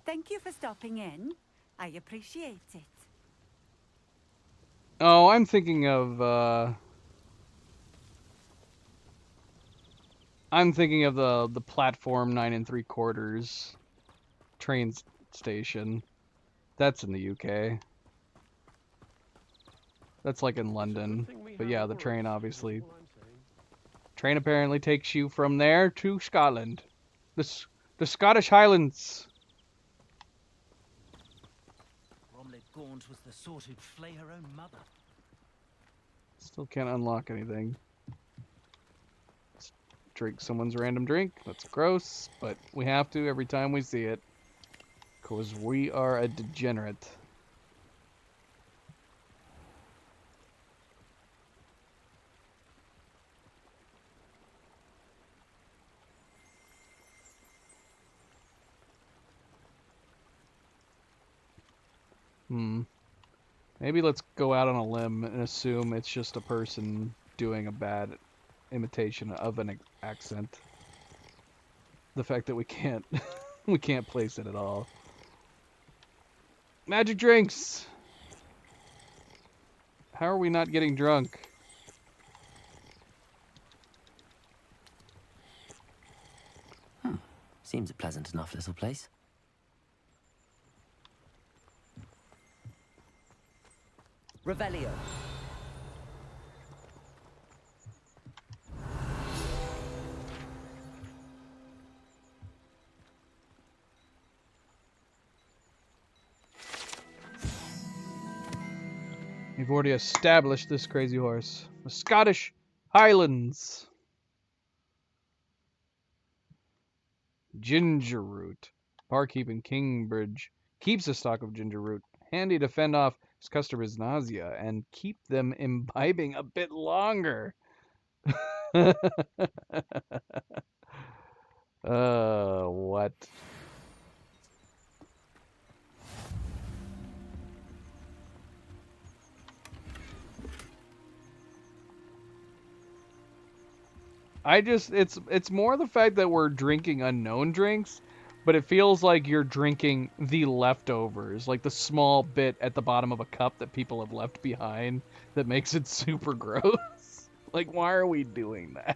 Thank you for stopping in. I appreciate it. Oh, I'm thinking of the platform 9 3/4 train station. That's in the UK. That's like in London. But yeah, the train obviously. Train apparently takes you from there to Scotland. The Scottish Highlands. Bromley Gaunt was the sort who'd flay her own mother. Still can't unlock anything. Let's drink someone's random drink. That's gross, but we have to every time we see it. Because we are a degenerate. Maybe let's go out on a limb and assume it's just a person doing a bad imitation of an accent. The fact that we can't we can't place it at all. Magic drinks. How are we not getting drunk? Seems a pleasant enough little place. Revelio. We've already established this crazy horse. The Scottish Highlands. Ginger root. Barkeep in Kingbridge keeps a stock of ginger root, handy to fend off his customers' nausea and keep them imbibing a bit longer. What? It's more the fact that we're drinking unknown drinks, but it feels like you're drinking the leftovers, like the small bit at the bottom of a cup that people have left behind that makes it super gross. Like, why are we doing that?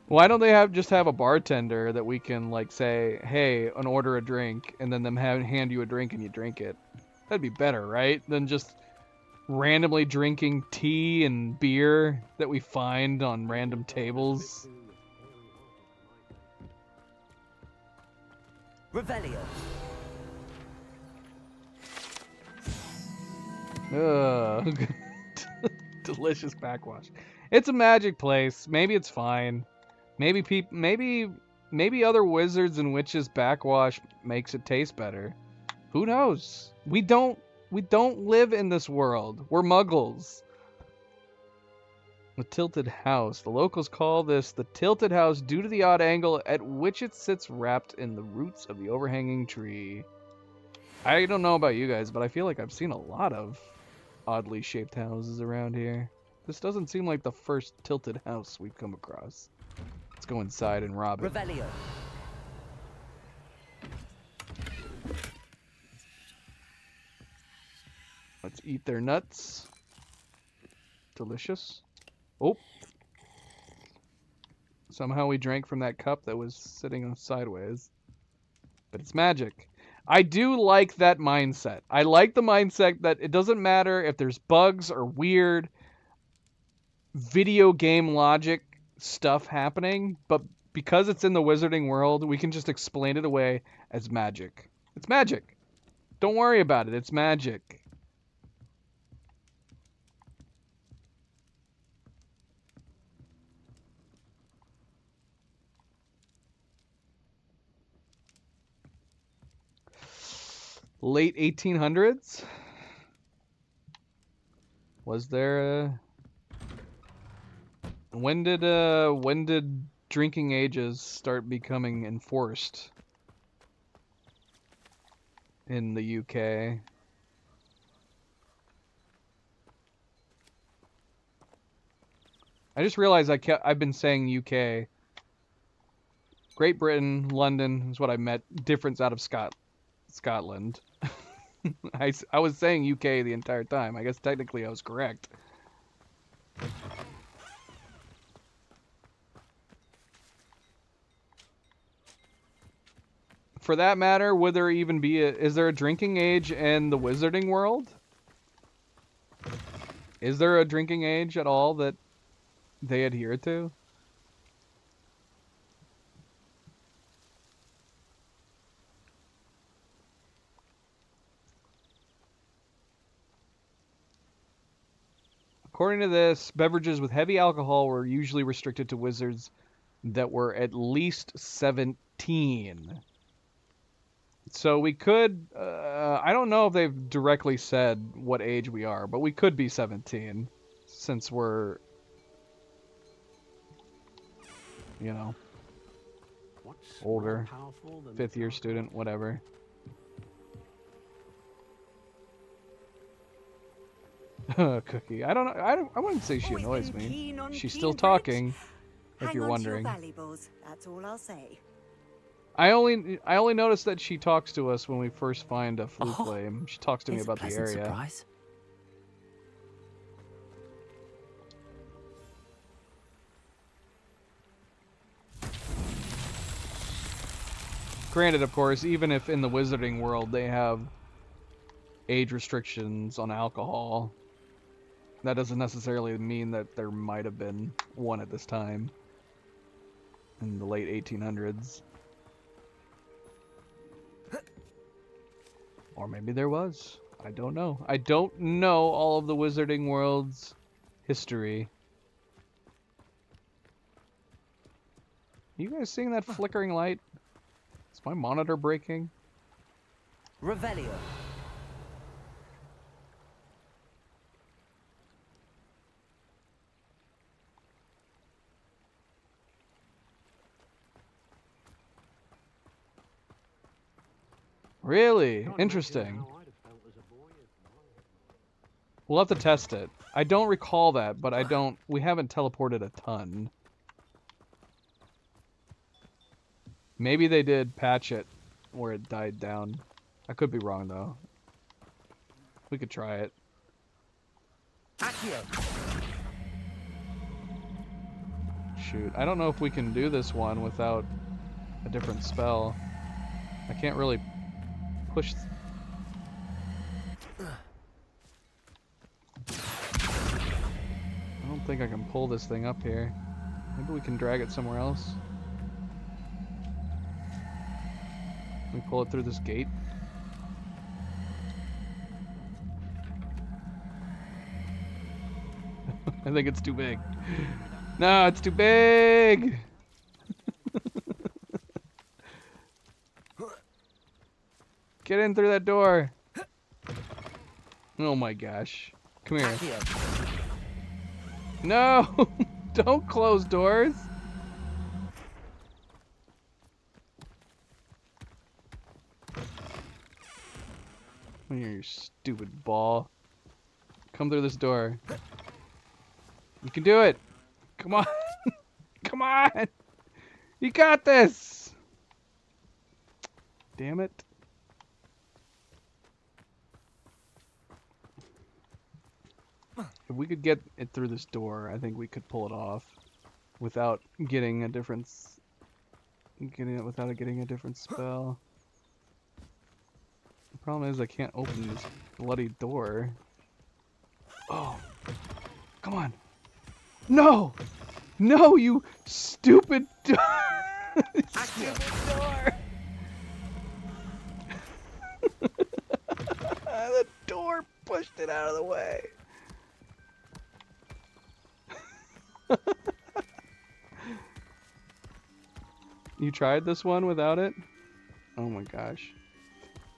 Why don't they just have a bartender that we can like say, hey, and order a drink, and then them hand you a drink and you drink it? That'd be better, right? Than just randomly drinking tea and beer that we find on random tables. Revelio. Ugh. Delicious backwash. It's a magic place. Maybe it's fine. Maybe other wizards and witches backwash makes it taste better. Who knows? We don't live in this world. We're muggles. The Tilted House. The locals call this the Tilted House due to the odd angle at which it sits wrapped in the roots of the overhanging tree. I don't know about you guys, but I feel like I've seen a lot of oddly shaped houses around here. This doesn't seem like the first tilted house we've come across. Let's go inside and rob it. Revelio. Let's eat their nuts. Delicious. Oh. Somehow we drank from that cup that was sitting on sideways. But it's magic. I do like that mindset. I like the mindset that it doesn't matter if there's bugs or weird video game logic stuff happening, but because it's in the wizarding world, we can just explain it away as magic. It's magic. Don't worry about it. It's magic. Late 1800s? Was there a... When did drinking ages start becoming enforced in the UK? I just realized I've been saying UK. Great Britain, London is what I meant. Difference out of Scotland. I was saying UK the entire time. I guess technically I was correct. For that matter, would there even be is there a drinking age in the wizarding world? Is there a drinking age at all that they adhere to? According to this, beverages with heavy alcohol were usually restricted to wizards that were at least 17. So we could, I don't know if they've directly said what age we are, but we could be 17 since we're, you know, older, 5th year student, whatever. Cookie. I don't know. I wouldn't say she annoys me. She's still talking, if you're wondering. That's all I'll say. I only noticed that she talks to us when we first find a flute flame. She talks to me about the area. Surprise. Granted, of course, even if in the wizarding world they have age restrictions on alcohol, that doesn't necessarily mean that there might have been one at this time in the late 1800s. Or maybe there was. I don't know. I don't know all of the wizarding world's history. You guys seeing that flickering light? Is my monitor breaking? Revelio. Really? Interesting. We'll have to test it. I don't recall that, but we haven't teleported a ton. Maybe they did patch it where it died down. I could be wrong though. We could try it. Shoot, I don't know if we can do this one without a different spell. I can't really push. I don't think I can pull this thing up here. Maybe we can drag it somewhere else. Can we pull it through this gate? I think it's too big. No, it's too big! Get in through that door. Oh my gosh. Come here. No! Don't close doors! You stupid ball. Come through this door. You can do it! Come on! Come on! You got this! Damn it. If we could get it through this door, I think we could pull it off without getting a different getting a different spell. The problem is I can't open this bloody door. Oh. Come on. No! No, you stupid door! Stupid door! The door pushed it out of the way. You tried this one without it? Oh my gosh.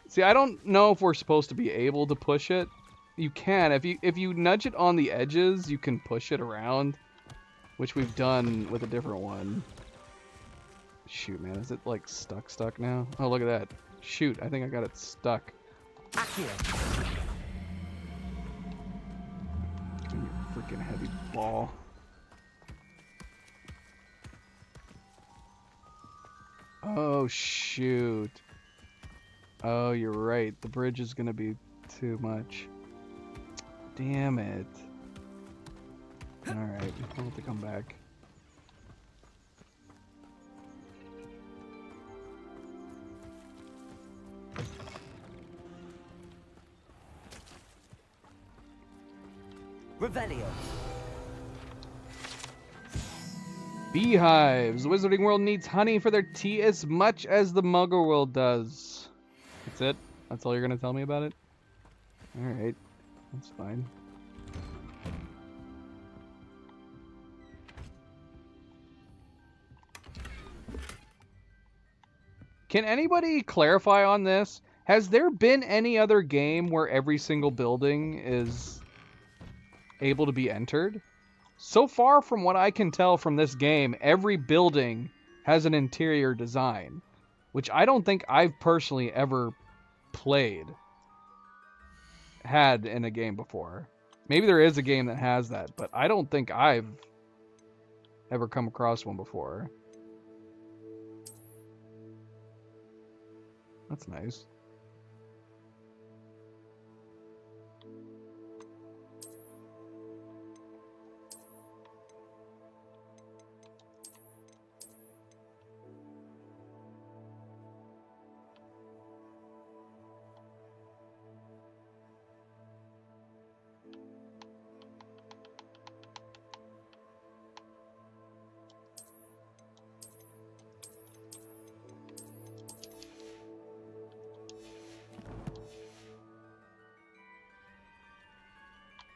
See, I don't know if we're supposed to be able to push it. You can. If you nudge it on the edges, you can push it around, which we've done with a different one. Shoot, man, is it like stuck now? Oh, look at that. Shoot, I think I got it stuck. You freaking heavy ball. Oh, shoot. Oh, you're right. The bridge is gonna be too much. Damn it. Alright, we'll have to come back. Revelio. Beehives. The Wizarding World needs honey for their tea as much as the Muggle World does. That's it? That's all you're gonna tell me about it? Alright. That's fine. Can anybody clarify on this? Has there been any other game where every single building is able to be entered? So far from what I can tell from this game, every building has an interior design, which I don't think I've personally ever had in a game before. Maybe there is a game that has that, but I don't think I've ever come across one before. That's nice.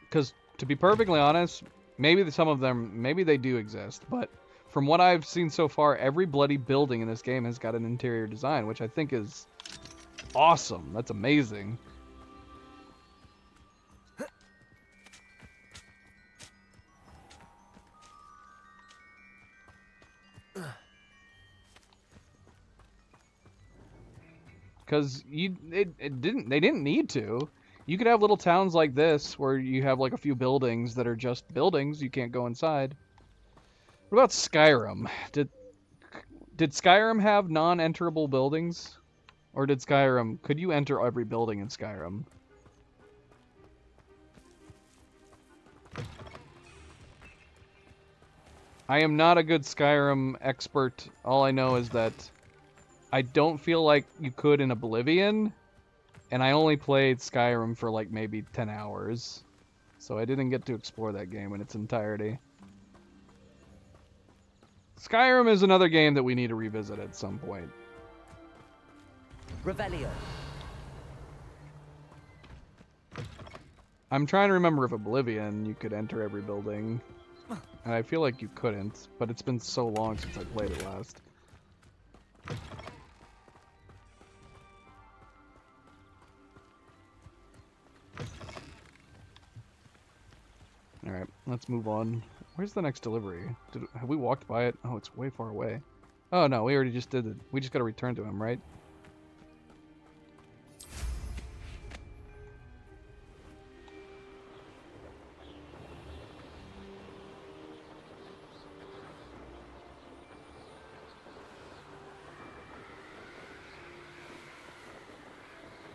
Because, to be perfectly honest, maybe some of them, maybe they do exist, but from what I've seen so far, every bloody building in this game has got an interior design, which I think is awesome. That's amazing. Because they didn't need to. You could have little towns like this where you have like a few buildings that are just buildings. You can't go inside. What about Skyrim? Did Skyrim have non-enterable buildings? Or could you enter every building in Skyrim? I am not a good Skyrim expert. All I know is that I don't feel like you could in Oblivion, and I only played Skyrim for like maybe 10 hours, so I didn't get to explore that game in its entirety. Skyrim is another game that we need to revisit at some point. Revelio. I'm trying to remember if Oblivion you could enter every building, and I feel like you couldn't, but it's been so long since I played it last. Alright, let's move on. Where's the next delivery? Have we walked by it? Oh, it's way far away. Oh no, we already just did it. We just gotta return to him, right?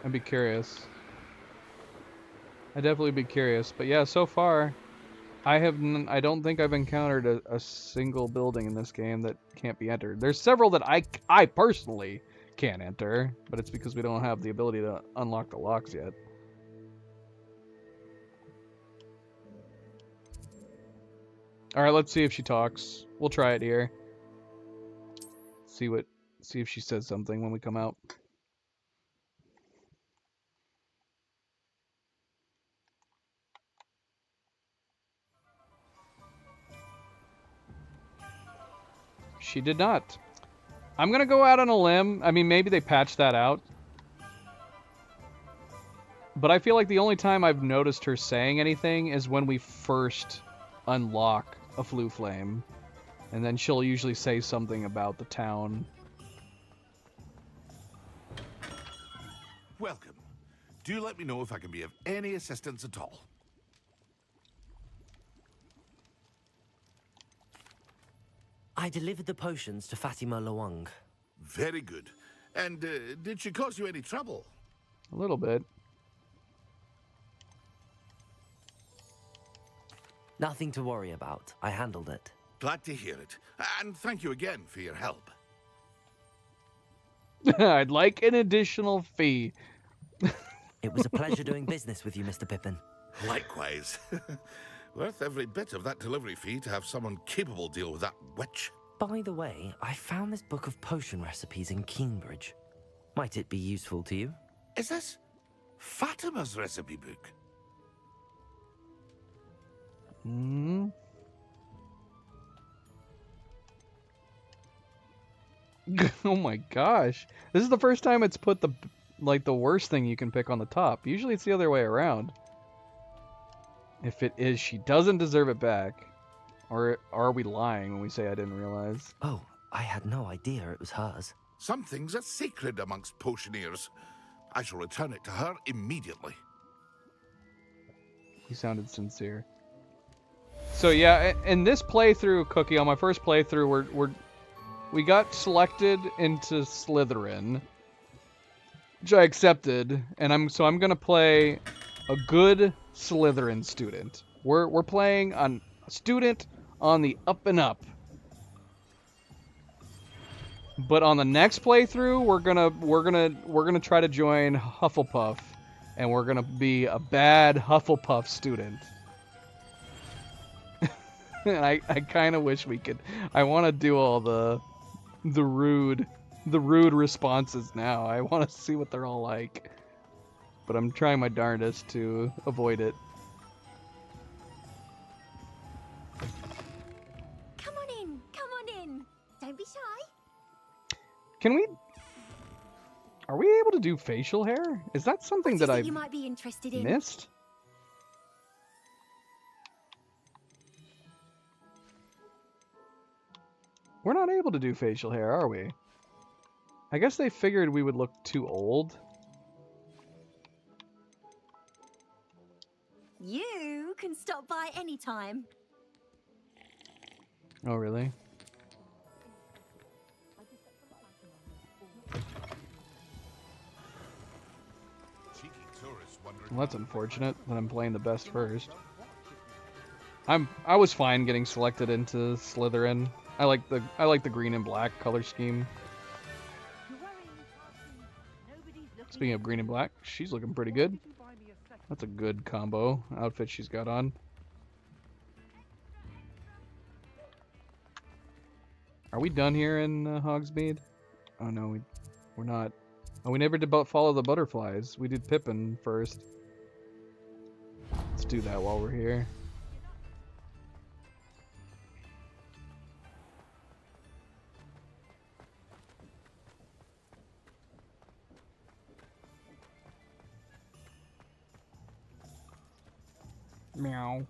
I'd be curious. I'd definitely be curious. But yeah, so far, I don't think I've encountered a single building in this game that can't be entered. There's several that I personally can't enter, but it's because we don't have the ability to unlock the locks yet. Alright, let's see if she talks. We'll try it here. See if she says something when we come out. She did not. I'm gonna go out on a limb. I mean, maybe they patched that out. But I feel like the only time I've noticed her saying anything is when we first unlock a Floo Flame. And then she'll usually say something about the town. Welcome. Do let me know if I can be of any assistance at all. I delivered the potions to Fatima Lawang. Very good. And did she cause you any trouble? A little bit. Nothing to worry about. I handled it. Glad to hear it. And thank you again for your help. I'd like an additional fee. It was a pleasure doing business with you, Mr. Pippin. Likewise. Worth every bit of that delivery fee to have someone capable deal with that witch. By the way, I found this book of potion recipes in Keenbridge. Might it be useful to you? Is this Fatima's recipe book? Oh my gosh. This is the first time it's put the worst thing you can pick on the top. Usually it's the other way around. If it is, she doesn't deserve it back. Or are we lying when we say I didn't realize? Oh, I had no idea it was hers. Some things are sacred amongst potioneers. I shall return it to her immediately. He sounded sincere. So yeah, in this playthrough, Cookie, on my first playthrough, we got selected into Slytherin, which I accepted, and I'm gonna play a good Slytherin student. We're playing on a student on the up and up. But on the next playthrough, we're gonna try to join Hufflepuff, and we're gonna be a bad Hufflepuff student. And I kind of wish we could. I want to do all the rude responses now. I want to see what they're all like, but I'm trying my darndest to avoid it. Come on in. Don't be shy. Can we? Are we able to do facial hair? Is that something that you might be interested in? Missed? We're not able to do facial hair, are we? I guess they figured we would look too old. You can stop by anytime. Oh, really? Well, that's unfortunate that I'm playing the best first. I was fine getting selected into Slytherin. I like the green and black color scheme. Speaking of green and black, she's looking pretty good. That's a good combo outfit she's got on. Are we done here in Hogsmeade? Oh no, we're not. Oh, we never did follow the butterflies. We did Pippin first. Let's do that while we're here. Meow.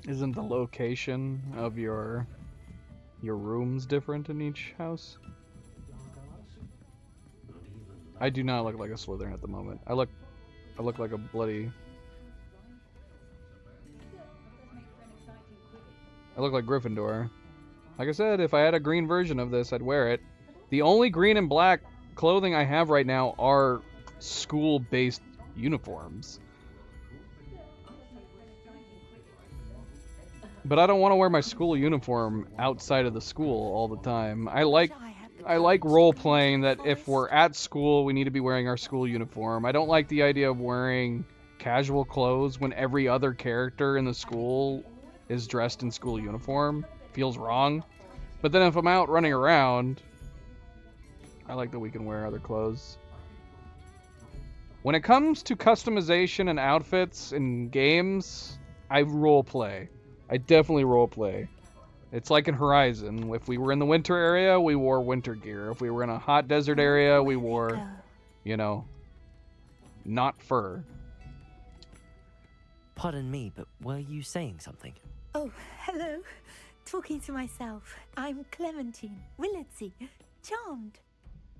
Isn't the location of your rooms different in each house? I do not look like a Slytherin at the moment. I look like a bloody... I look like Gryffindor. Like I said, if I had a green version of this, I'd wear it. The only green and black clothing I have right now are school-based uniforms. But I don't want to wear my school uniform outside of the school all the time. I like role-playing that if we're at school, we need to be wearing our school uniform. I don't like the idea of wearing casual clothes when every other character in the school is dressed in school uniform. Feels wrong. But then if I'm out running around, I like that we can wear other clothes. When it comes to customization and outfits in games, I role-play. I definitely roleplay. It's like in Horizon. If we were in the winter area, we wore winter gear. If we were in a hot desert area, we wore, you know, not fur. Pardon me, but were you saying something? Oh, hello. Talking to myself. I'm Clementine Willardsey. Charmed.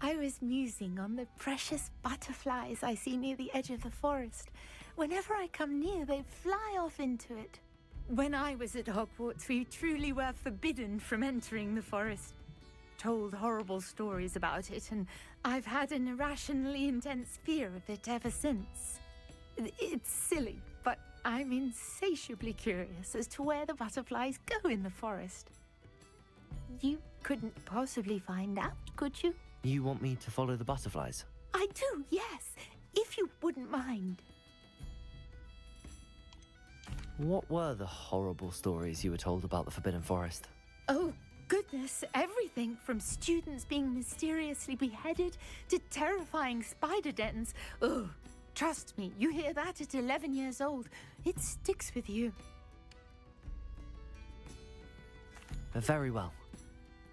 I was musing on the precious butterflies I see near the edge of the forest. Whenever I come near, they fly off into it. When I was at Hogwarts, we truly were forbidden from entering the forest. Told horrible stories about it, and I've had an irrationally intense fear of it ever since. It's silly, but I'm insatiably curious as to where the butterflies go in the forest. You couldn't possibly find out, could you? You want me to follow the butterflies? I do, yes. if you wouldn't mind. What were the horrible stories you were told about the Forbidden Forest? Oh, goodness, everything from students being mysteriously beheaded to terrifying spider dens. Oh, trust me, you hear that at 11 years old, it sticks with you. Very well.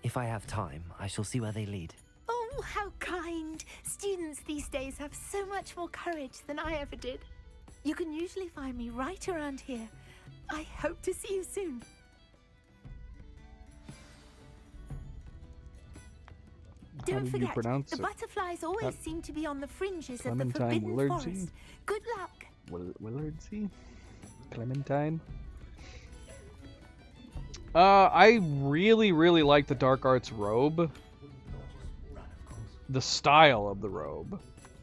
If I have time, I shall see where they lead. Oh, how kind. Students these days have so much more courage than I ever did. You can usually find me right around here. I hope to see you soon. Don't forget, the butterflies always seem to be on the fringes of the Forbidden Forest. Good luck. Willardsy? Clementine? I really, really like the Dark Arts robe. The style of the robe.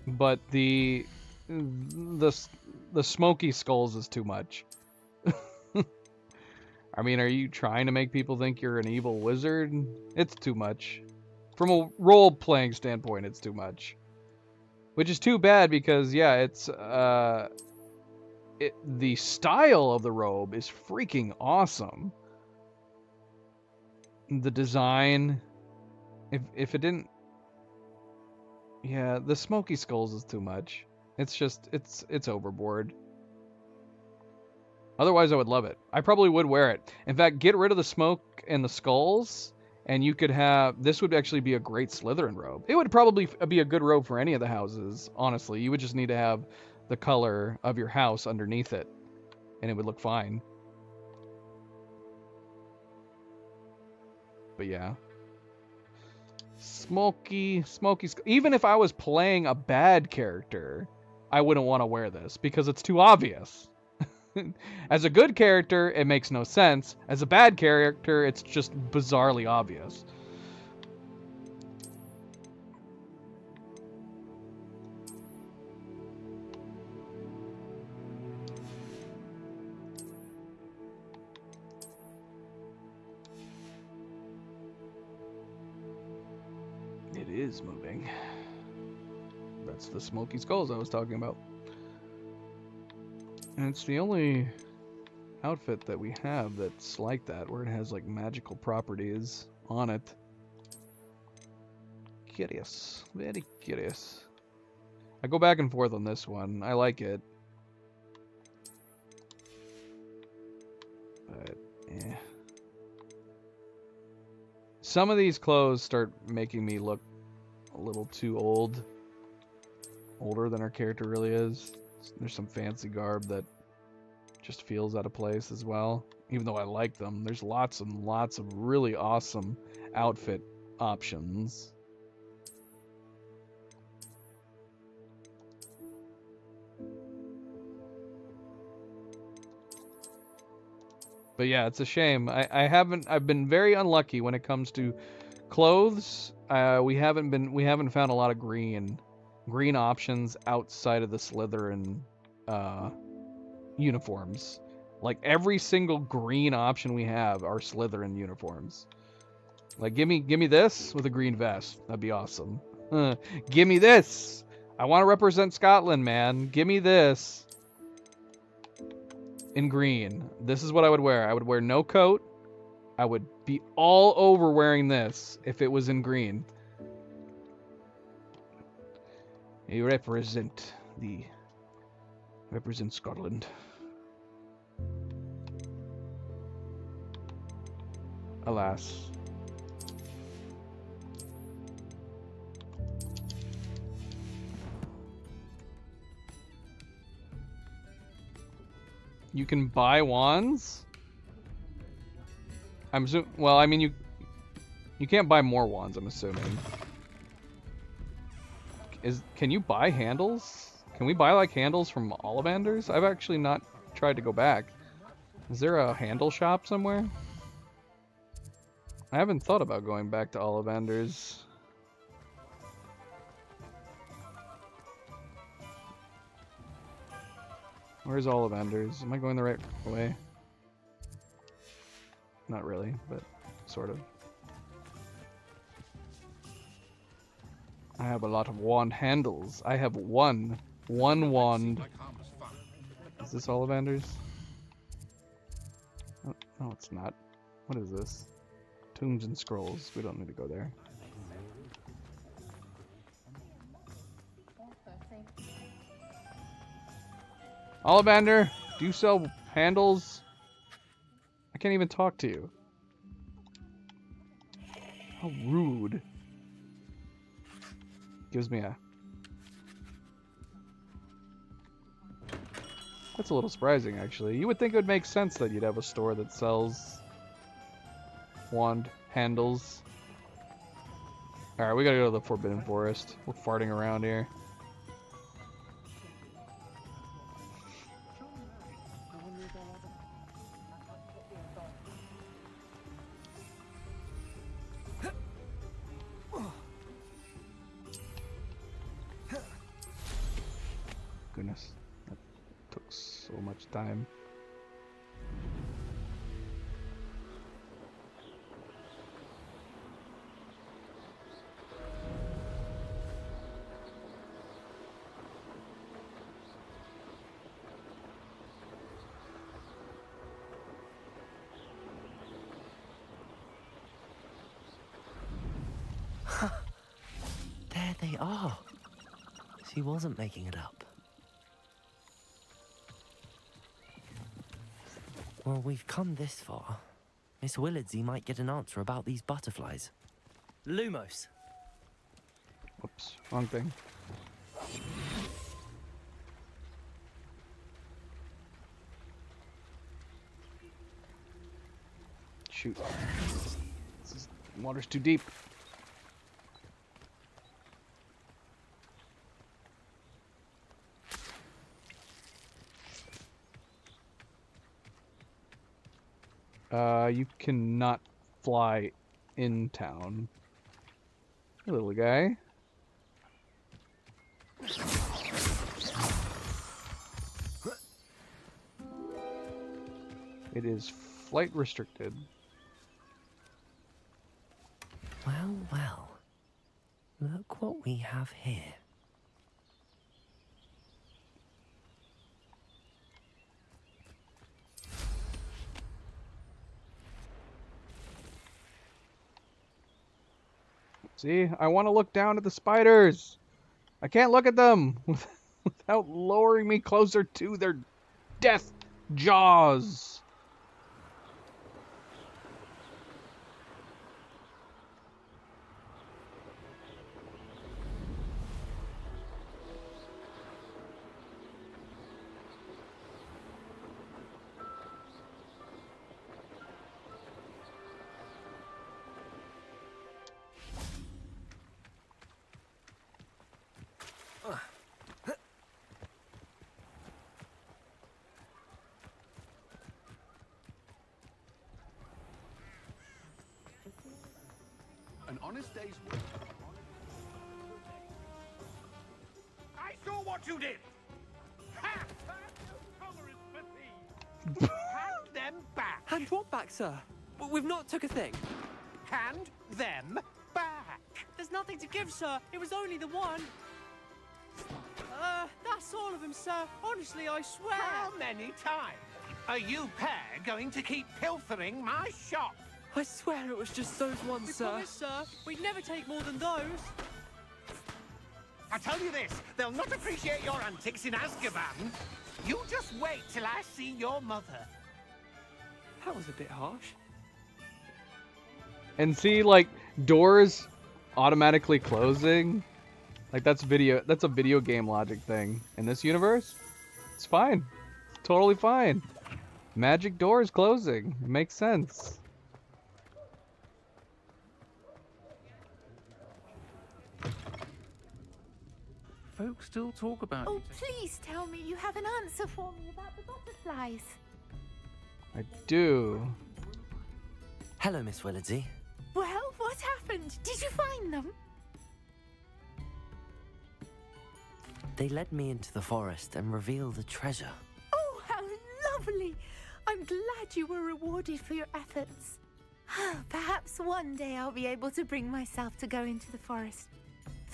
But the smoky skulls is too much. I mean, are you trying to make people think you're an evil wizard? It's too much. From a role-playing standpoint, it's too much. Which is too bad because, yeah, it's, the style of the robe is freaking awesome. The design, if it didn't, yeah, the smoky skulls is too much. It's just, it's overboard. Otherwise, I would love it. I probably would wear it. In fact, get rid of the smoke and the skulls, and you could have... This would actually be a great Slytherin robe. It would probably be a good robe for any of the houses, honestly. You would just need to have the color of your house underneath it, and it would look fine. But yeah. Smoky... Even if I was playing a bad character, I wouldn't want to wear this, because it's too obvious. As a good character, it makes no sense. As a bad character, it's just bizarrely obvious. It is moving. That's the smoky skulls I was talking about. And it's the only outfit that we have that's like that, where it has like magical properties on it. Curious. Very curious. I go back and forth on this one. I like it. But, eh. Some of these clothes start making me look a little too old. Older than our character really is. There's some fancy garb that just feels out of place as well. Even though I like them, there's lots and lots of really awesome outfit options. But yeah, it's a shame. I've been very unlucky when it comes to clothes. We haven't found a lot of green options outside of the Slytherin uniforms. Like every single green option we have are Slytherin uniforms. Like give me this with a green vest. That'd be awesome. Give me this. I want to represent Scotland, man. Give me this in green. This is what I would wear. I would wear no coat. I would be all over wearing this if it was in green. You represent Scotland. Alas. You can buy wands? Well, I mean you can't buy more wands, I'm assuming. Can you buy handles? Can we buy like handles from Ollivanders? I've actually not tried to go back. Is there a handle shop somewhere? I haven't thought about going back to Ollivanders. Where's Ollivanders? Am I going the right way? Not really, but sort of. I have a lot of wand handles. I have one 1 wand. Is this Ollivander's? Oh, no, it's not. What is this? Tombs and scrolls. We don't need to go there. Ollivander, do you sell handles? I can't even talk to you. How rude. Gives me a... That's a little surprising, actually. You would think it would make sense that you'd have a store that sells wand handles. Alright, we gotta go to the Forbidden Forest. We're farting around here. Goodness, that took so much time. There they are. She wasn't making it up. Well, we've come this far. Miss Willardsey might get an answer about these butterflies. Lumos. Whoops, wrong thing. Shoot. Water's too deep. You cannot fly in town. Hey, little guy. It is flight restricted. Well, well. Look what we have here. See, I want to look down at the spiders. I can't look at them without lowering me closer to their death jaws. An honest day's work. I saw what you did! Ha! Hand them back! Hand what back, sir? We've not took a thing. Hand them back! There's nothing to give, sir. It was only the one. That's all of them, sir. Honestly, I swear. How many times are you pair going to keep pilfering my shop? I swear it was just those ones, We sir. promise, sir. We'd never take more than those. I tell you this, they'll not appreciate your antics in Azkaban. You just wait till I see your mother. That was a bit harsh. And see, like, doors automatically closing. Like, that's a video game logic thing. In this universe, it's fine. Totally fine. Magic doors closing. It makes sense. Folks still talk about Oh, please tell me you have an answer for me about the butterflies. I do. Hello, Miss Willardsey. Well, what happened? Did you find them? They led me into the forest and revealed a treasure. Oh, how lovely! I'm glad you were rewarded for your efforts. Perhaps one day I'll be able to bring myself to go into the forest.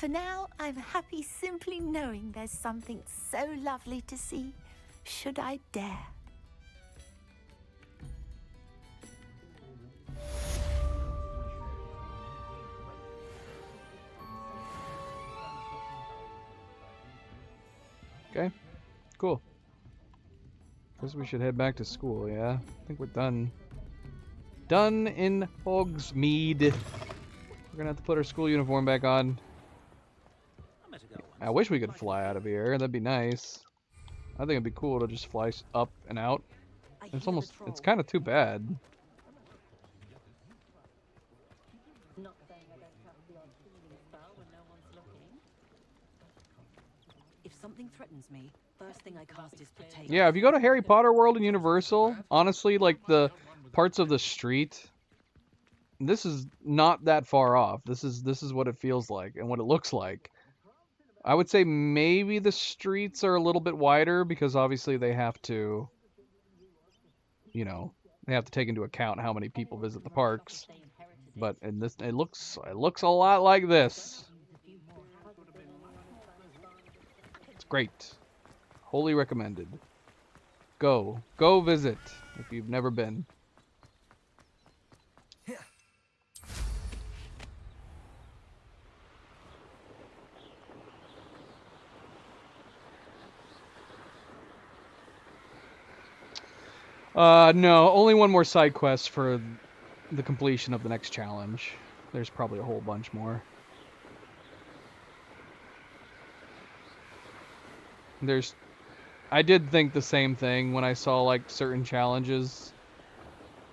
For now, I'm happy simply knowing there's something so lovely to see, should I dare. Okay, cool. Guess we should head back to school, yeah? I think we're done. Done in Hogsmeade. We're gonna have to put our school uniform back on. I wish we could fly out of here. That'd be nice. I think it'd be cool to just fly up and out. It's kind of too bad. If something threatens me, first thing I cast is potato. Yeah, if you go to Harry Potter World in Universal, honestly, like the parts of the street, this is not that far off. This is what it feels like and what it looks like. I would say maybe the streets are a little bit wider because obviously they have to, you know, they have to take into account how many people visit the parks. But in this, it looks a lot like this. It's great. Wholly recommended. Go visit if you've never been. No, only one more side quest for the completion of the next challenge. There's probably a whole bunch more. I did think the same thing when I saw like certain challenges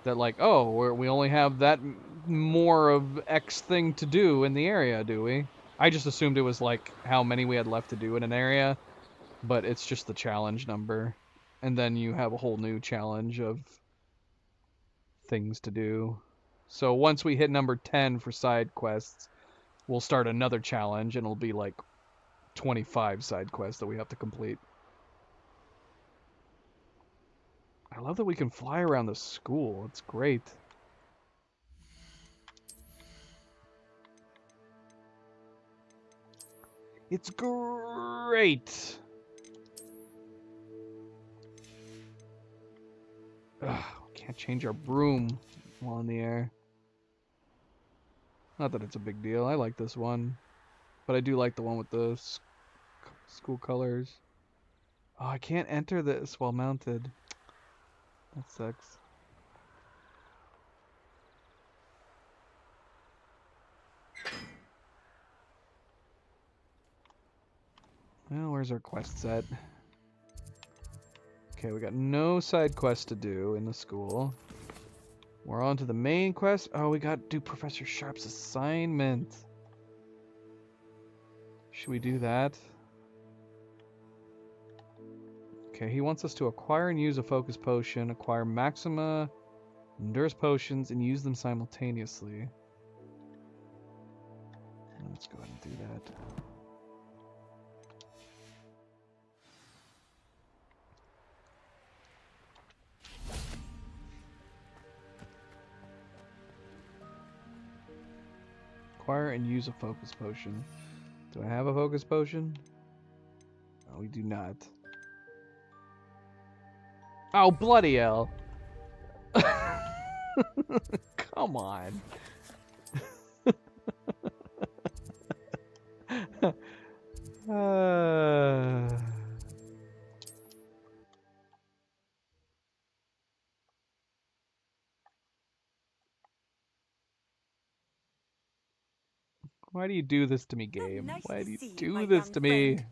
that like, oh, we only have that more of X thing to do in the area, do we? I just assumed it was like how many we had left to do in an area, but it's just the challenge number. And then you have a whole new challenge of things to do. So once we hit number 10 for side quests, we'll start another challenge and it'll be like 25 side quests that we have to complete. I love that we can fly around the school. It's great. It's great. Ugh, can't change our broom while in the air. Not that it's a big deal. I like this one. But I do like the one with the school colors. Oh, I can't enter this while mounted. That sucks. Well, where's our quest set? Okay, we got no side quests to do in the school. We're on to the main quest. Oh, we got to do Professor Sharp's assignment. Should we do that? Okay, he wants us to acquire and use a focus potion, acquire Maxima, Endurance potions, and use them simultaneously. Let's go ahead and do that. Acquire and use a focus potion. Do I have a focus potion? No, we do not. Oh, bloody hell. Come on. Why do you do this to me, game? Nice Why to do you see you, do my this young to me? friend.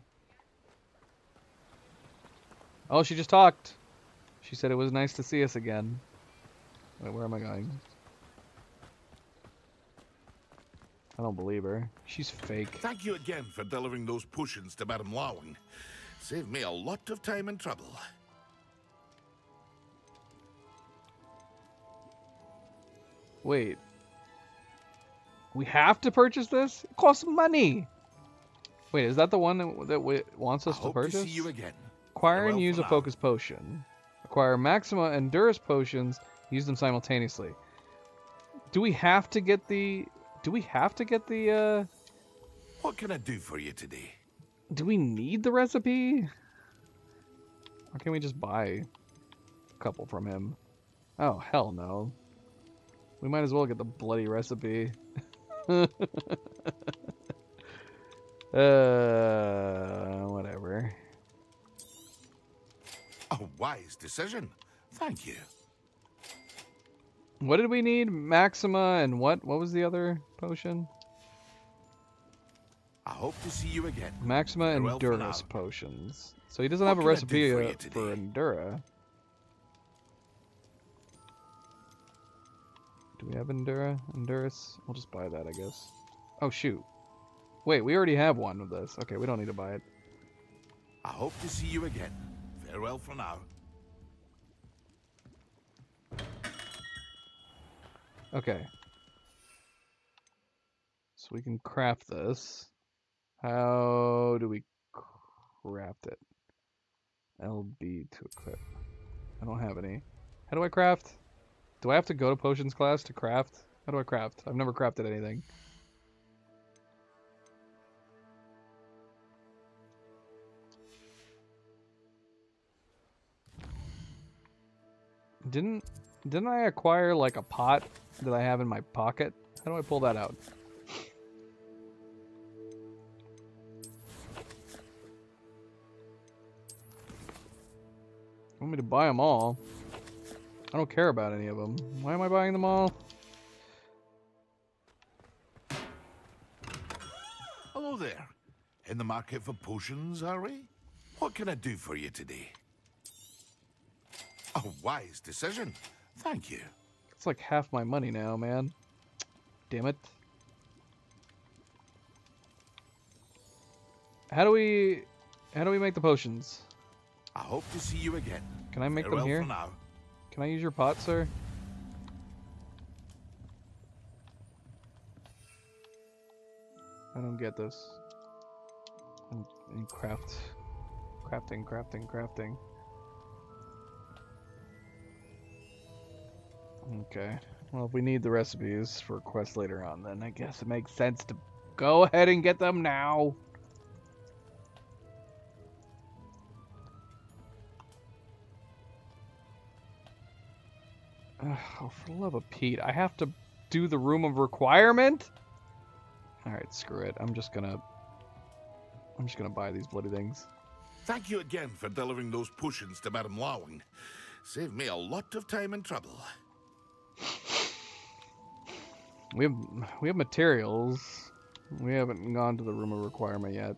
Oh, she just talked. She said it was nice to see us again. Wait, where am I going? I don't believe her. She's fake. Thank you again for delivering those potions to Madame Lawing. Saved me a lot of time and trouble. Wait. We have to purchase this? It costs money. Wait, is that the one that wants us to purchase? Hope to see you again. Acquire and Farewell use for a now. focus potion. Acquire Maxima and Endurance potions. Use them simultaneously. Do we have to get the What can I do for you today? Do we need the recipe? Or can we just buy a couple from him? Oh, hell no. We might as well get the bloody recipe. Whatever. A wise decision. Thank you. What did we need? Maxima and what? What was the other potion? I hope to see you again. Maxima and Farewell for Endurance now. potions. So he doesn't What have a can I do recipe for you for Endura. Do we have Endurance? We'll just buy that, I guess. Oh, shoot. Wait, we already have one of this. Okay, we don't need to buy it. I hope to see you again. Farewell for now. Okay. So we can craft this. How do we craft it? LB to equip. I don't have any. How do I craft? Do I have to go to potions class to craft? How do I craft? I've never crafted anything. Didn't I acquire like a pot that I have in my pocket? How do I pull that out? Want me to buy them all? I don't care about any of them. Why am I buying them all? Hello there. In the market for potions, are we? What can I do for you today? A wise decision. Thank you. It's like half my money now, man. Damn it. How do we make the potions? I hope to see you again. Can I make Farewell them here? for now. Can I use your pot, sir? I don't get this. And crafting. Okay. Well, if we need the recipes for quests later on, then I guess it makes sense to go ahead and get them now. Oh, for the love of Pete, I have to do the room of requirement? Alright, screw it. I'm just gonna buy these bloody things. Thank you again for delivering those potions to Madame Lawing. Saved me a lot of time and trouble. We have materials. We haven't gone to the room of requirement yet.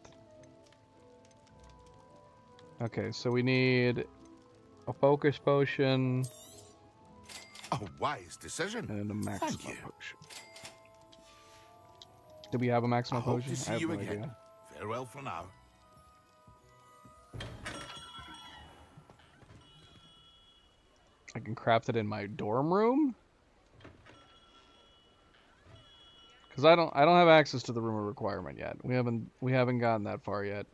Okay, so we need a focus potion. A wise decision. And a maxima Thank you. potion. Do we have a maxima I hope potion? to see I have you no again. idea. Farewell for now. I can craft it in my dorm room? Because I don't have access to the room of requirement yet. We haven't gotten that far yet.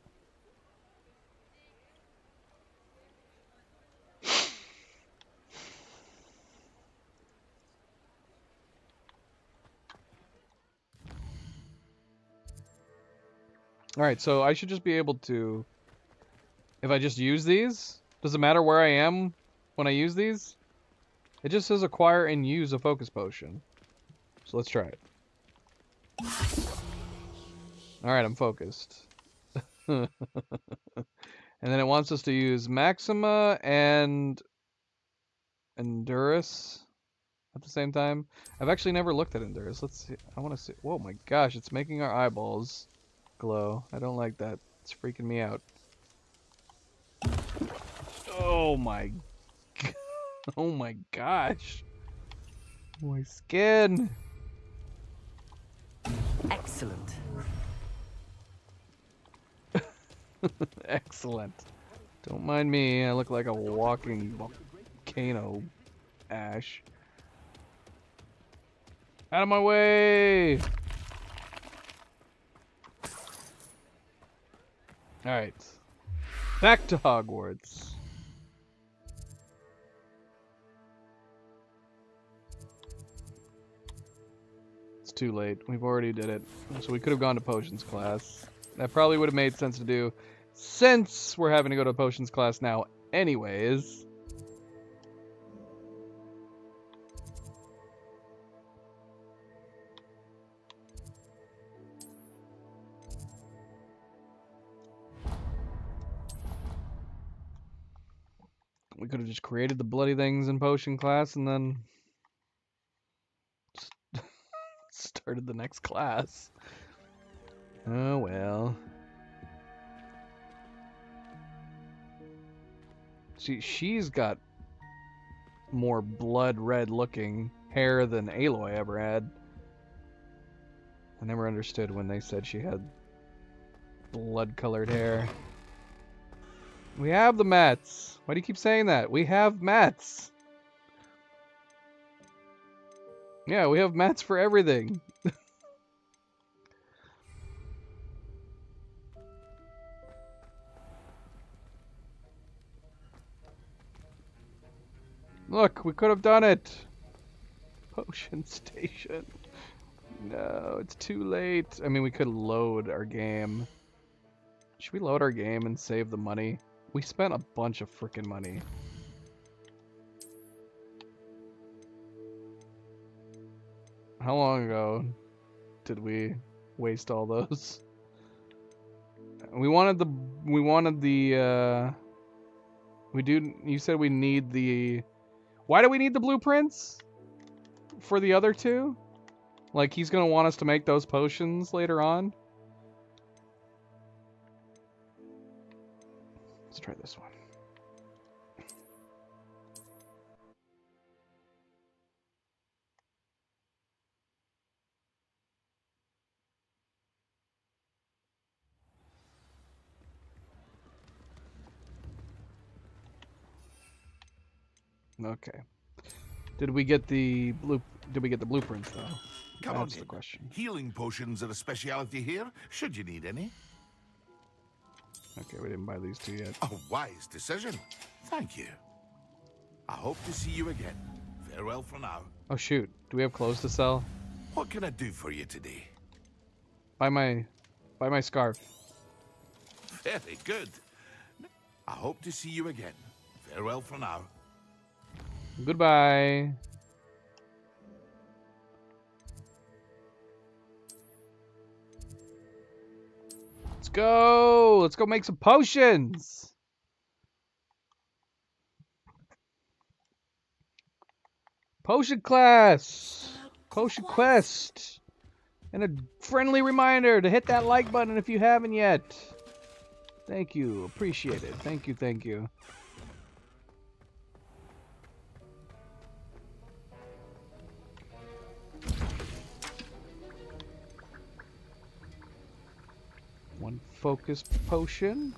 Alright, so I should just be able to... If I just use these, does it matter where I am when I use these? It just says acquire and use a focus potion. So let's try it. Alright, I'm focused. And then it wants us to use Maxima and Endurance at the same time. I've actually never looked at Endurance. Let's see. I want to see. Whoa, my gosh, it's making our eyeballs glow. I don't like that. It's freaking me out. Oh my oh my gosh. My skin. Excellent. Excellent. Don't mind me. I look like a walking volcano ash. Out of my way. Alright. Back to Hogwarts. It's too late. We've already did it. So we could have gone to potions class. That probably would have made sense to do, since we're having to go to potions class now anyways. We could have just created the bloody things in potion class and then started the next class. Oh well. See, she's got more blood red looking hair than Aloy ever had. I never understood when they said she had blood colored hair. We have the mats. Why do you keep saying that? We have mats. Yeah, we have mats for everything. Look, we could have done it. Potion station. No, it's too late. I mean, we could load our game. Should we load our game and save the money? We spent a bunch of freaking money. How long ago did we waste all those? You said we need the... Why do we need the blueprints? For the other two? Like, he's gonna want us to make those potions later on? Let's try this one. Okay. Did we get the blueprints though? Come That's on the in. question. Healing potions are a speciality here, should you need any. Okay, we didn't buy these two yet. A wise decision. Thank you. I hope to see you again. Farewell for now. Oh shoot, do we have clothes to sell? What can I do for you today? Buy my scarf. Very good. I hope to see you again. Farewell for now. Goodbye. Let's go! Let's go make some potions! Potion class! Potion quest! And a friendly reminder to hit that like button if you haven't yet. Thank you. Appreciate it. Thank you, thank you. One focus potion.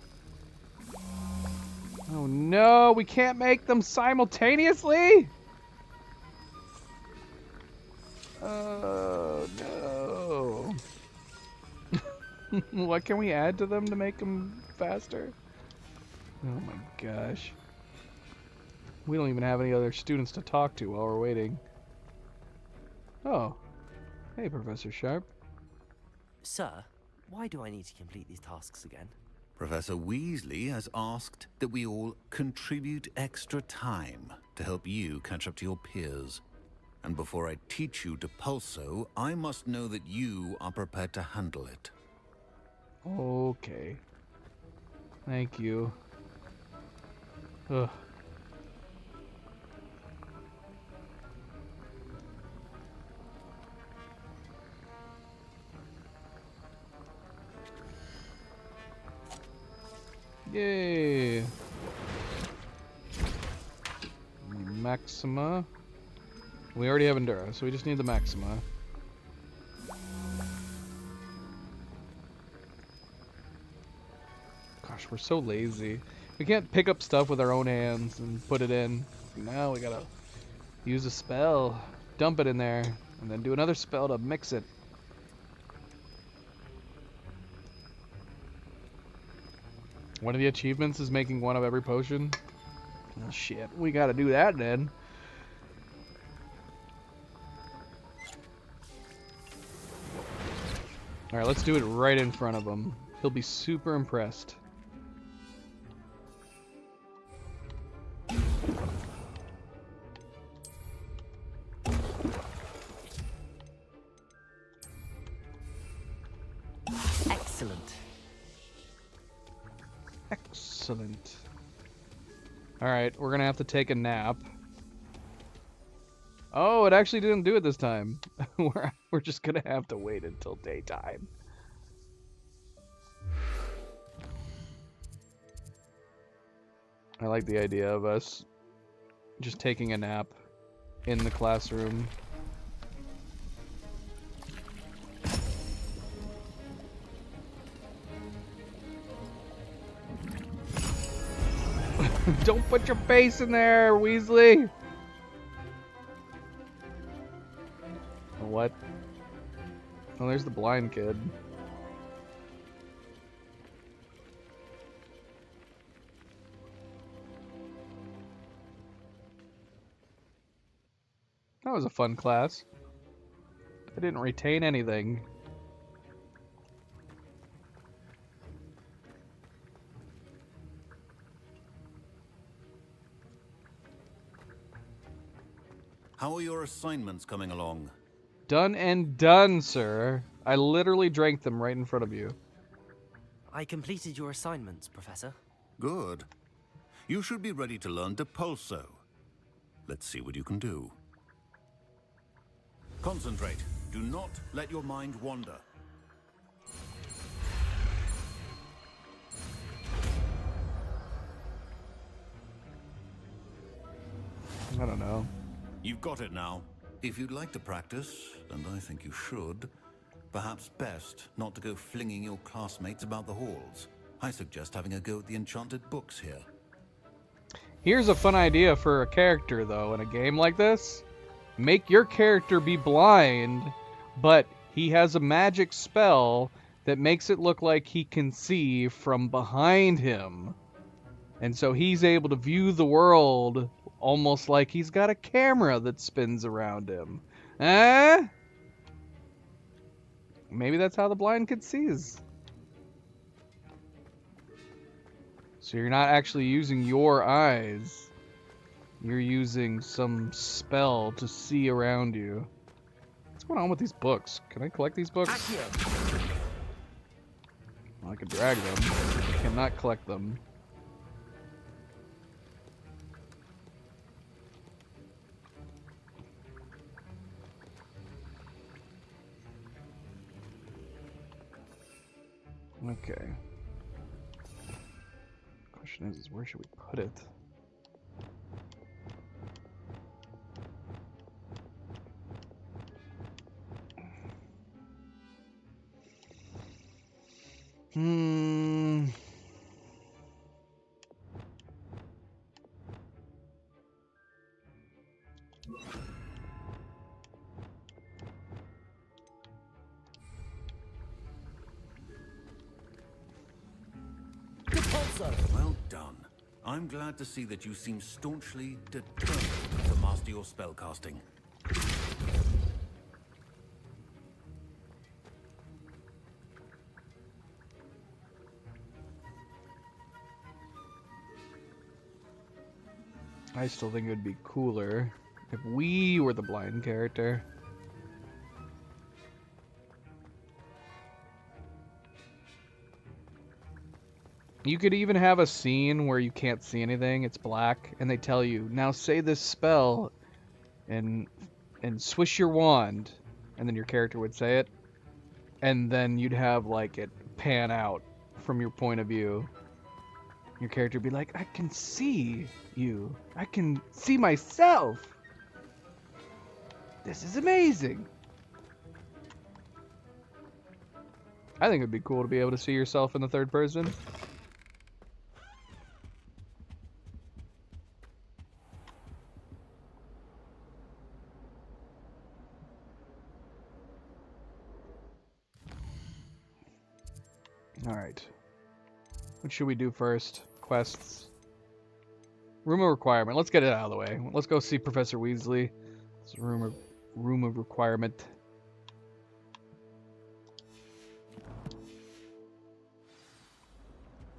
Oh no, we can't make them simultaneously? Oh no. What can we add to them to make them faster? Oh my gosh. We don't even have any other students to talk to while we're waiting. Oh. Hey, Professor Sharp. Sir, why do I need to complete these tasks again? Professor Weasley has asked that we all contribute extra time to help you catch up to your peers. And before I teach you Depulso, I must know that you are prepared to handle it. Okay. Thank you. Ugh. Yay! Maxima. We already have Endura, so we just need the Maxima. Gosh, we're so lazy. We can't pick up stuff with our own hands and put it in. Now we gotta use a spell, dump it in there, and then do another spell to mix it. One of the achievements is making one of every potion. Oh shit, we gotta do that then. Alright, let's do it right in front of him. He'll be super impressed. Excellent. Excellent. Alright, we're gonna have to take a nap. Oh, it actually didn't do it this time. We're just gonna have to wait until daytime. I like the idea of us just taking a nap in the classroom. Don't put your face in there, Weasley! What? Oh, there's the blind kid. That was a fun class. I didn't retain anything. How are your assignments coming along? Done and done, sir. I literally drank them right in front of you. I completed your assignments, Professor. Good. You should be ready to learn Depulso. Let's see what you can do. Concentrate. Do not let your mind wander. I don't know. You've got it now. If you'd like to practice, and I think you should, perhaps best not to go flinging your classmates about the halls. I suggest having a go at the enchanted books here. Here's a fun idea for a character, though, in a game like this. Make your character be blind, but he has a magic spell that makes it look like he can see from behind him. And so he's able to view the world almost like he's got a camera that spins around him. Maybe that's how the blind kid sees. So you're not actually using your eyes. You're using some spell to see around you. What's going on with these books? Can I collect these books? Well, I could drag them. I cannot collect them. Okay. Question is where should we put it? Well done. I'm glad to see that you seem staunchly determined to master your spellcasting. I still think it would be cooler if we were the blind character. You could even have a scene where you can't see anything, it's black, and they tell you, now say this spell and swish your wand, and then your character would say it, and then you'd have like it pan out from your point of view. Your character would be like, I can see you. I can see myself. This is amazing. I think it'd be cool to be able to see yourself in the third person. Alright. What should we do first? Quests. Room of requirement. Let's get it out of the way. Let's go see Professor Weasley. It's a room of requirement.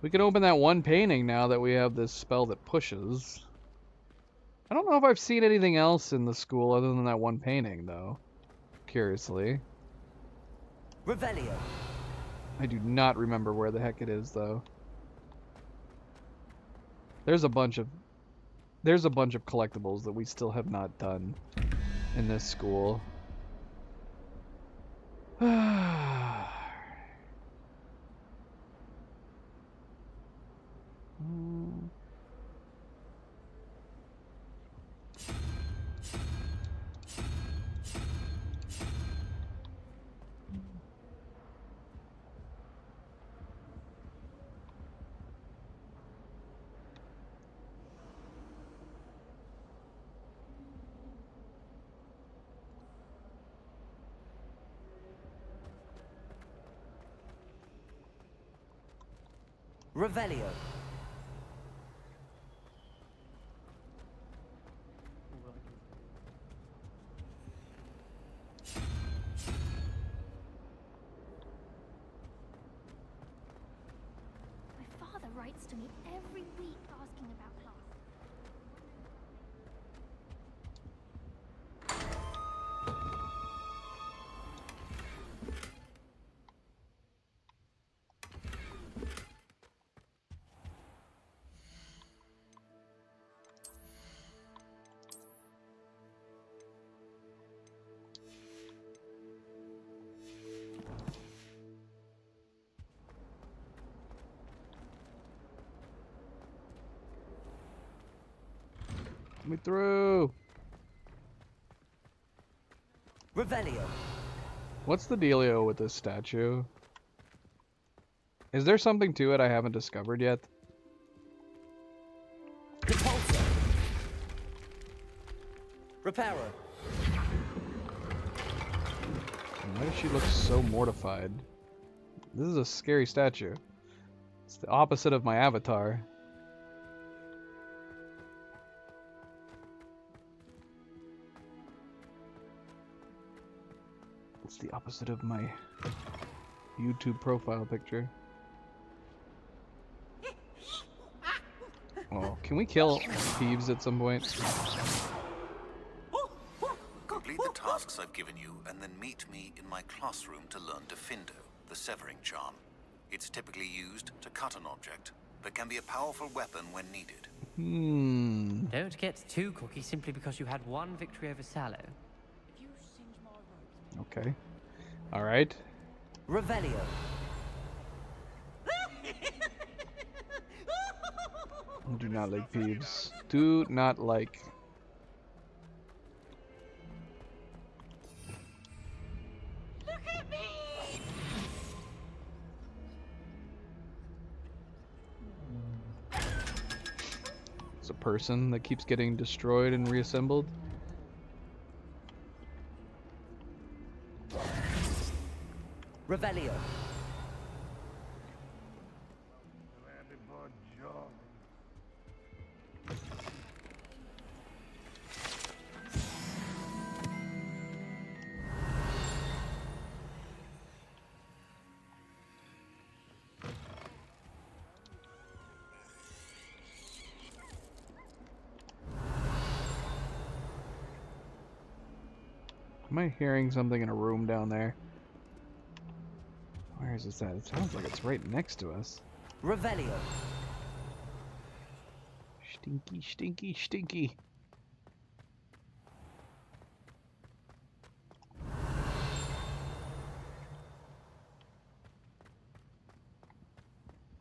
We can open that one painting now that we have this spell that pushes. I don't know if I've seen anything else in the school other than that one painting, though. Curiously. Revelio. I do not remember where the heck it is, though. There's a bunch of collectibles that we still have not done in this school. Revelio. My father writes to me every week asking about class. Let me through. Revelio. What's the dealio with this statue? Is there something to it I haven't discovered yet? Repulsor. Reparo. Why does she look so mortified? This is a scary statue. It's the opposite of my avatar. It's the opposite of my YouTube profile picture. Oh, can we kill thieves at some point? Complete the tasks I've given you, and then meet me in my classroom to learn Defindo, the severing charm. It's typically used to cut an object, but can be a powerful weapon when needed. Don't get too cocky simply because you had one victory over Sallow. Okay. Alright. Revelio. Do not like thieves. Do not like. Look at me! It's a person that keeps getting destroyed and reassembled. Revelio. Am I hearing something in a room down there? Where is this at? It sounds like it's right next to us. Revelio. Stinky, stinky, stinky.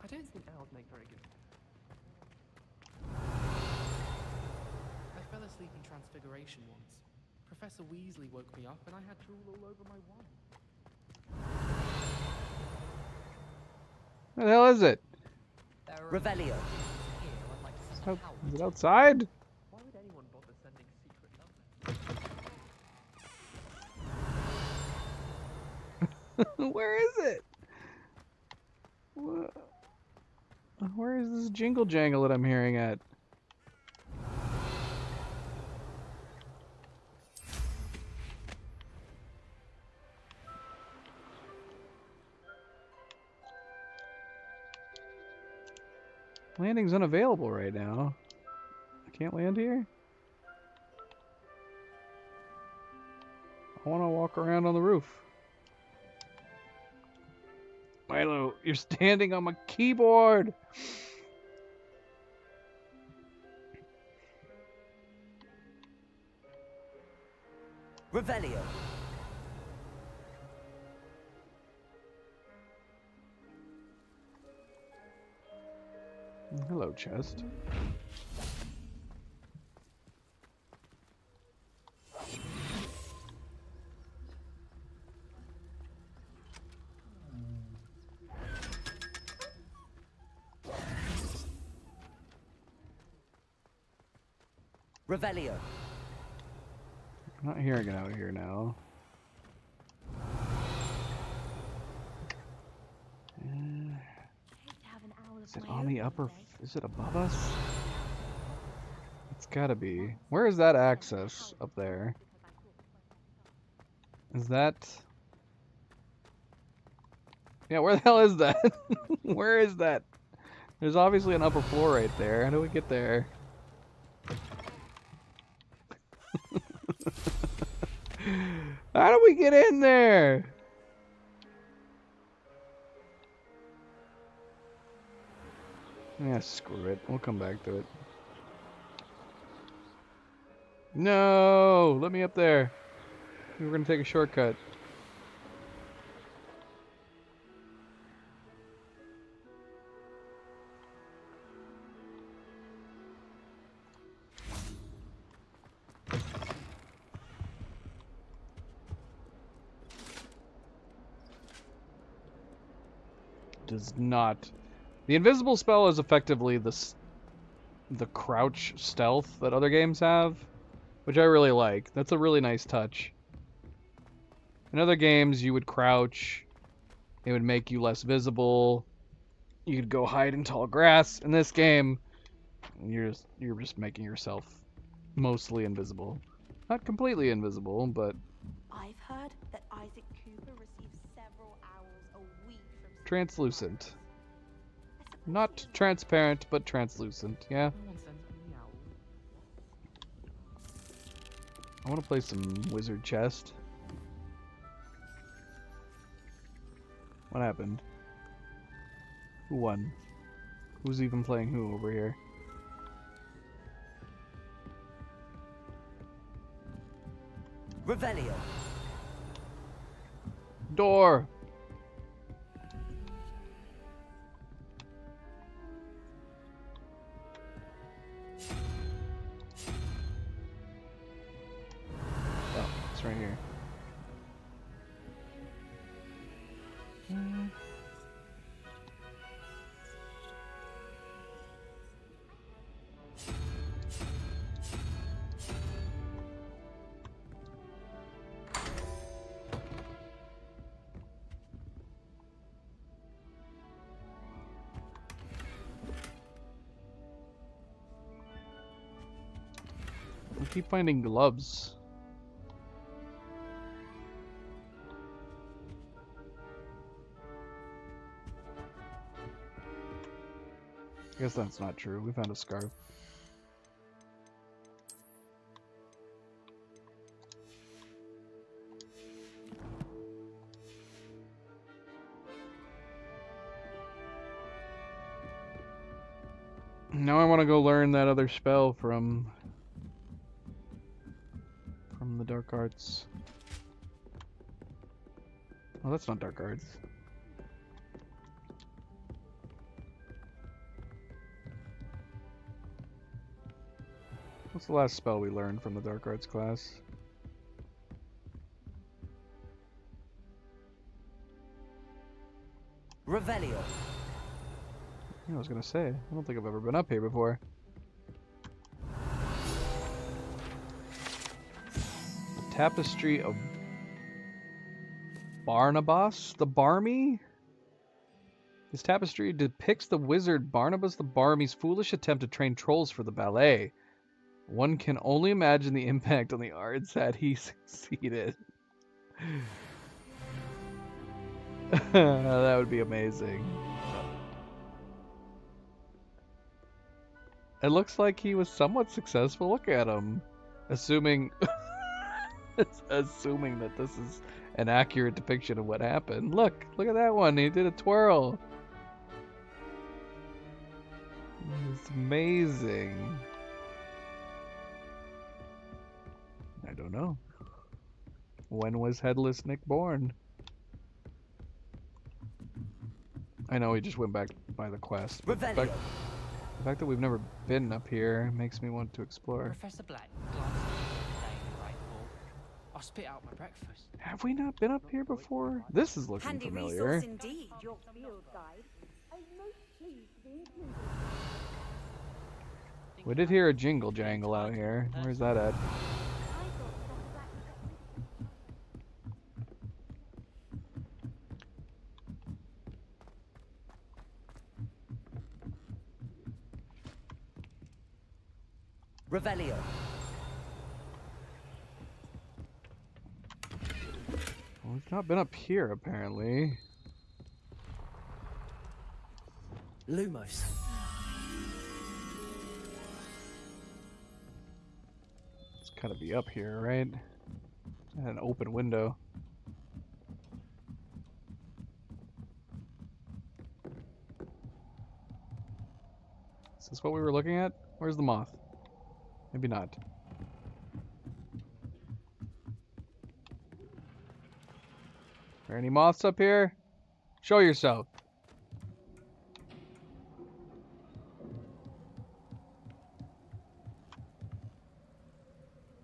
I don't think owls make very good. I fell asleep in Transfiguration once. Professor Weasley woke me up and I had drool all over my wand. Where the hell is it? Revelio. Is it outside? Why would anyone bother sending secret love? Where is it? Where is this jingle jangle that I'm hearing at? Landing's unavailable right now. I can't land here? I want to walk around on the roof. Milo, you're standing on my keyboard! Revelio. Hello, chest. Revelio. I'm not hearing it out here now. Is it on the upper? Is it above us? It's gotta be. Where is that access up there? Is that? Yeah, where the hell is that? Where is that? There's obviously an upper floor right there. How do we get there? How do we get in there? Yeah, screw it. We'll come back to it. No! Let me up there. We were gonna take a shortcut. Does not. The invisible spell is effectively the crouch stealth that other games have, which I really like. That's a really nice touch. In other games, you would crouch. It would make you less visible. You could go hide in tall grass. In this game, you're just making yourself mostly invisible. Not completely invisible, but I've heard that Isaac Cooper receives several hours a week from translucent. Not transparent, but translucent, yeah? I want to play some Wizard Chest. What happened? Who won? Who's even playing who over here? Revelio. Door! Oh, it's right here. We keep finding gloves. I guess that's not true. We found a scarf. Now I want to go learn that other spell from the Dark Arts. Oh, that's not Dark Arts. What's the last spell we learned from the Dark Arts class? Revelio. Yeah, I was gonna say, I don't think I've ever been up here before. The Tapestry of Barnabas the Barmy? This tapestry depicts the wizard Barnabas the Barmy's foolish attempt to train trolls for the ballet. One can only imagine the impact on the arts had he succeeded. That would be amazing. It looks like he was somewhat successful. Look at him. Assuming assuming that this is an accurate depiction of what happened. Look at that one. He did a twirl. It's amazing. I don't know. When was Headless Nick born? I know he just went back by the quest. But the fact that we've never been up here makes me want to explore. Professor Black, glancing at the right ball. I'll spit out my breakfast. Have we not been up here before? This is looking Handy familiar. resource indeed, your field guide. I'm most pleased to be included. We did hear a jingle jangle out here. Where's that at? Revelio. Well, we've not been up here, apparently. Lumos. It's gotta be up here, right? An open window. Is this what we were looking at? Where's the moth? Maybe not. Are there any moths up here? Show yourself.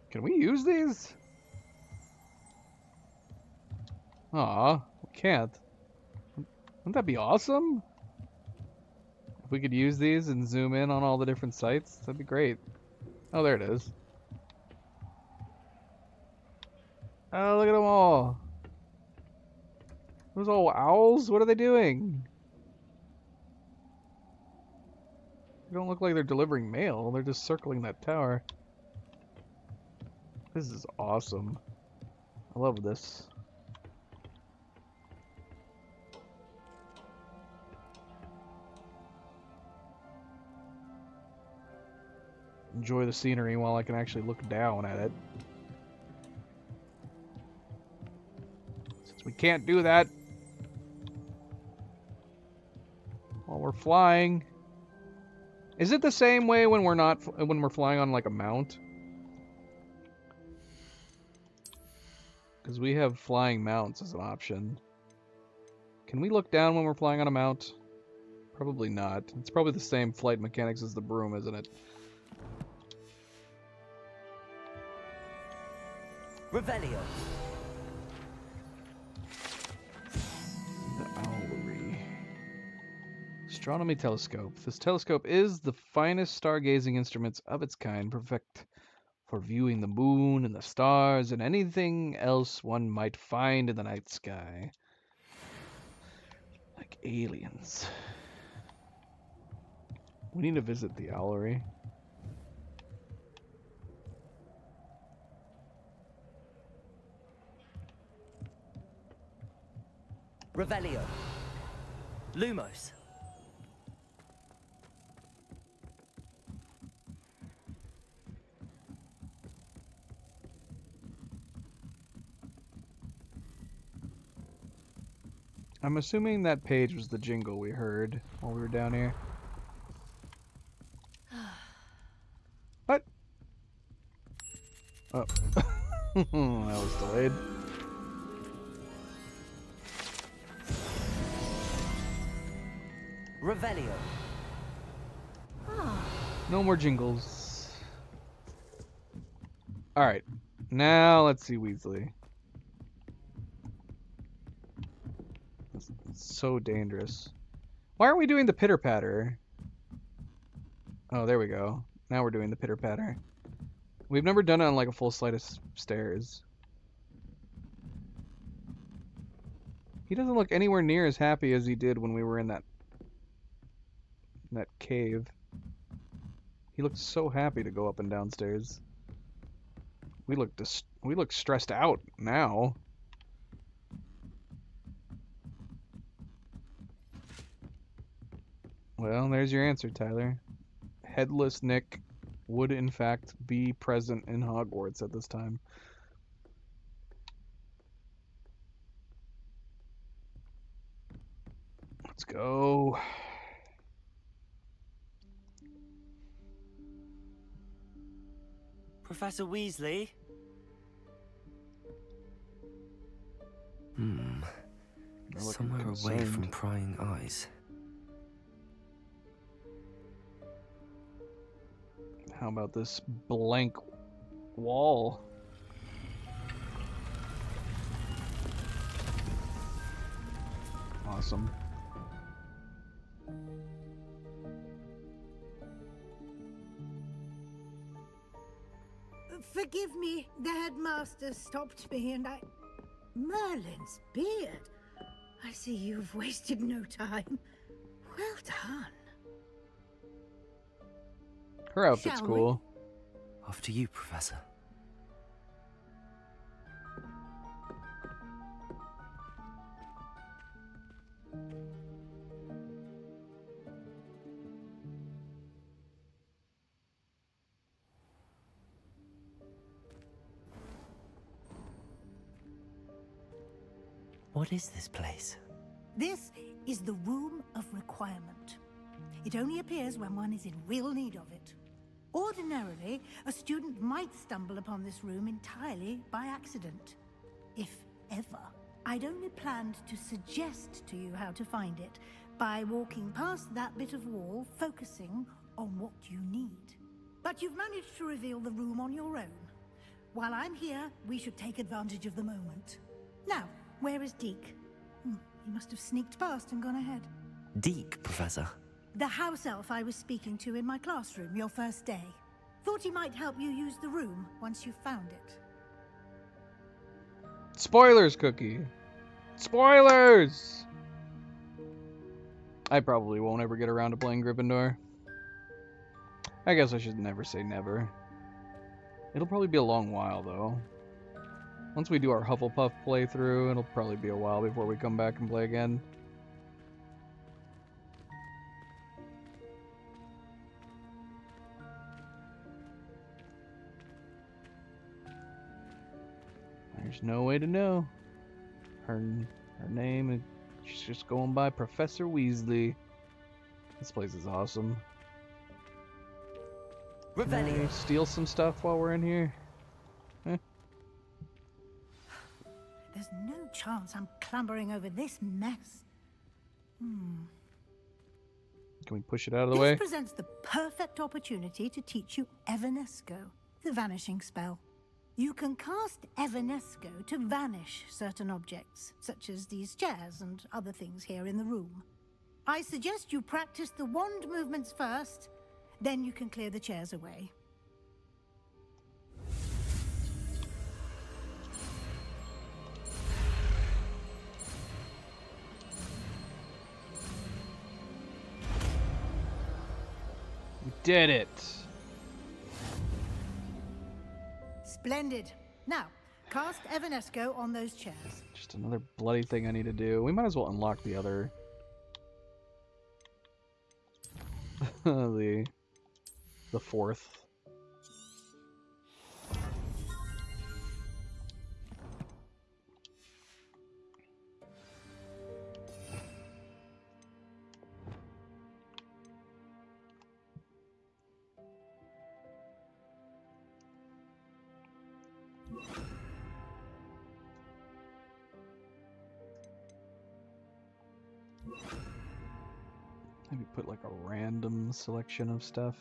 Can we use these? Aw, we can't. Wouldn't that be awesome? If we could use these and zoom in on all the different sites, that'd be great. Oh, there it is. Oh, look at them all. Those all owls? What are they doing? They don't look like they're delivering mail. They're just circling that tower. This is awesome. I love this. Enjoy the scenery while I can actually look down at it. Since we can't do that while we're flying. Is it the same way when we're flying on like a mount? Because we have flying mounts as an option. Can we look down when we're flying on a mount? Probably not. It's probably the same flight mechanics as the broom, isn't it? Revelio. The Owlery. Astronomy telescope. This telescope is the finest stargazing instruments of its kind, perfect for viewing the moon and the stars and anything else one might find in the night sky. Like aliens. We need to visit the Owlery. Revelio. Lumos. I'm assuming that page was the jingle we heard while we were down here. What? Oh. That was delayed. Revelio. No more jingles. Alright. Now let's see Weasley. It's so dangerous. Why aren't we doing the pitter patter? Oh, there we go. Now we're doing the pitter patter. We've never done it on like a full flight of stairs. He doesn't look anywhere near as happy as he did when we were in that cave. He looked so happy to go up and downstairs. We look stressed out now. Well, there's your answer, Tyler. Headless Nick would in fact be present in Hogwarts at this time. Let's go. Professor Weasley? Somewhere away from prying eyes. How about this blank wall? Awesome. Forgive me, the headmaster stopped me and I... Merlin's beard. I see you've wasted no time. Well done. Her outfit's Shall cool. Off to you, Professor. What is this place? This is the Room of Requirement. It only appears when one is in real need of it. Ordinarily, a student might stumble upon this room entirely by accident. If ever. I'd only planned to suggest to you how to find it by walking past that bit of wall, focusing on what you need. But you've managed to reveal the room on your own. While I'm here, we should take advantage of the moment. Now, where is Deke? He must have sneaked past and gone ahead. Deke, Professor. The house elf I was speaking to in my classroom your first day. Thought he might help you use the room once you found it. Spoilers, Cookie. Spoilers! I probably won't ever get around to playing Gryffindor. I guess I should never say never. It'll probably be a long while, though. Once we do our Hufflepuff playthrough, it'll probably be a while before we come back and play again. There's no way to know. Her name is, she's just going by Professor Weasley. This place is awesome. Can we steal some stuff while we're in here? There's no chance I'm clambering over this mess. Can we push it out of the way? This presents the perfect opportunity to teach you Evanesco, the vanishing spell. You can cast Evanesco to vanish certain objects, such as these chairs and other things here in the room. I suggest you practice the wand movements first, then you can clear the chairs away. We did it! Splendid. Now, cast Evanesco on those chairs. Just another bloody thing I need to do. We might as well unlock the other... the fourth. Maybe put like a random selection of stuff.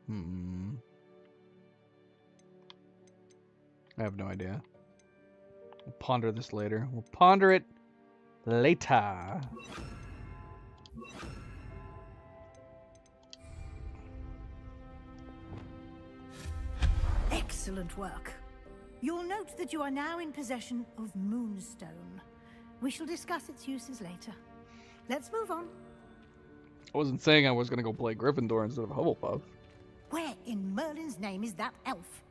I have no idea. We'll ponder this later. We'll ponder it later. Excellent work. You'll note that you are now in possession of Moonstone. We shall discuss its uses later. Let's move on. I wasn't saying I was going to go play Gryffindor instead of Hufflepuff. Where in Merlin's name is that elf?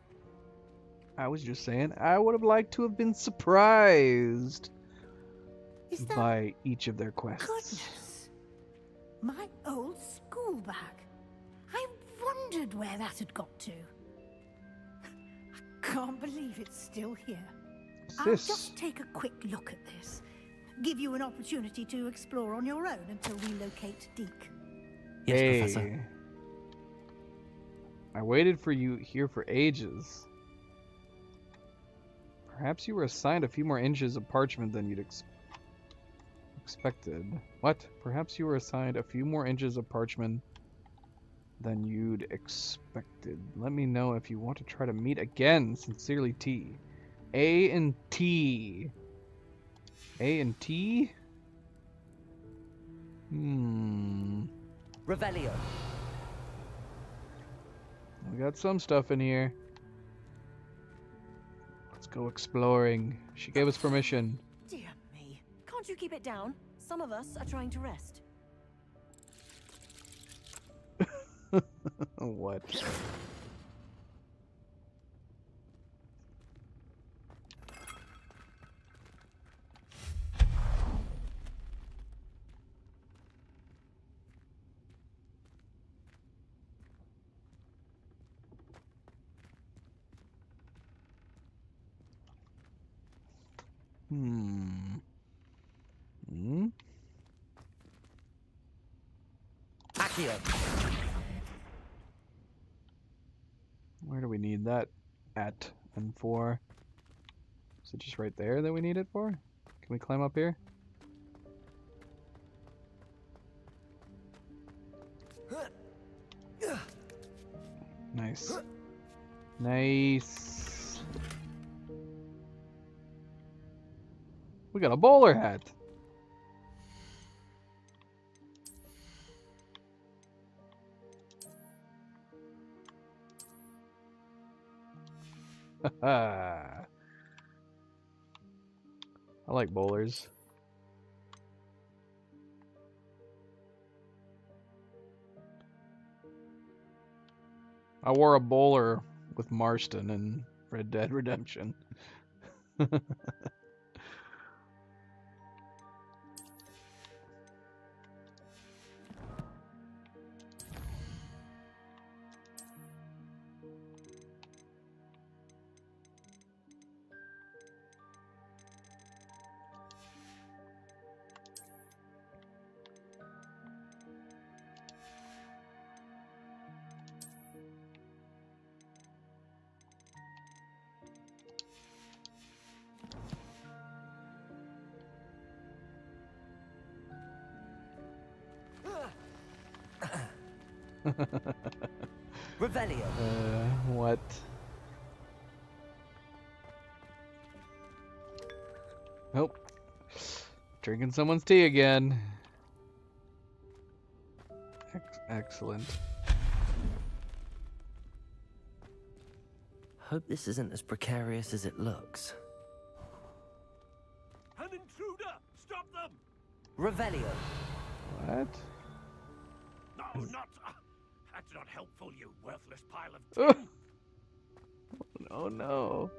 I was just saying I would have liked to have been surprised by each of their quests. Goodness. My old school bag. wondered where that had got to. Can't believe it's still here. I'll just take a quick look at this. Give you an opportunity to explore on your own until we locate Deke. Yes, Hey. Professor. I waited for you here for ages. Perhaps you were assigned a few more inches of parchment than you'd expected. What? Perhaps you were assigned a few more inches of parchment than you'd expected. Let me know if you want to try to meet again. Sincerely, T. A and T. A and T? Revelio. We got some stuff in here. Let's go exploring. She gave us permission. Dear me. Can't you keep it down? Some of us are trying to rest. What? Accio. Where do we need that at and for? Is it just right there that we need it for? Can we climb up here? Nice. Nice. We got a bowler hat. I like bowlers. I wore a bowler with Marston in Red Dead Redemption. Revelio. What? Nope. Drinking someone's tea again. Excellent. Hope this isn't as precarious as it looks. An intruder! Stop them! Revelio. What? No, not. That's not helpful, you worthless pile of tin. Oh no.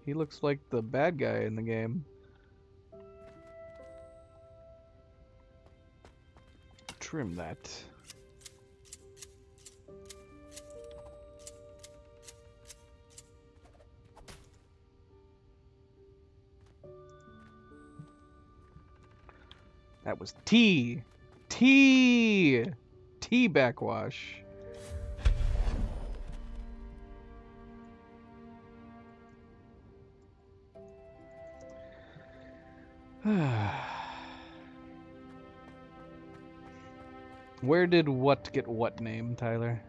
He looks like the bad guy in the game. Trim that. That was tea. Tea backwash. Where did what get what name, Tyler?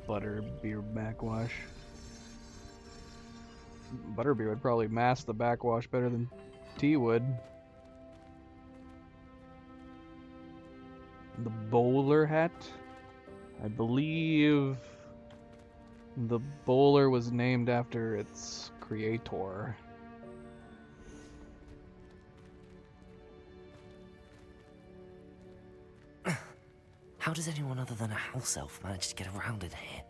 Butterbeer backwash. Butterbeer would probably mask the backwash better than tea would. The bowler hat? I believe the bowler was named after its creator. How does anyone other than a house elf manage to get around in here?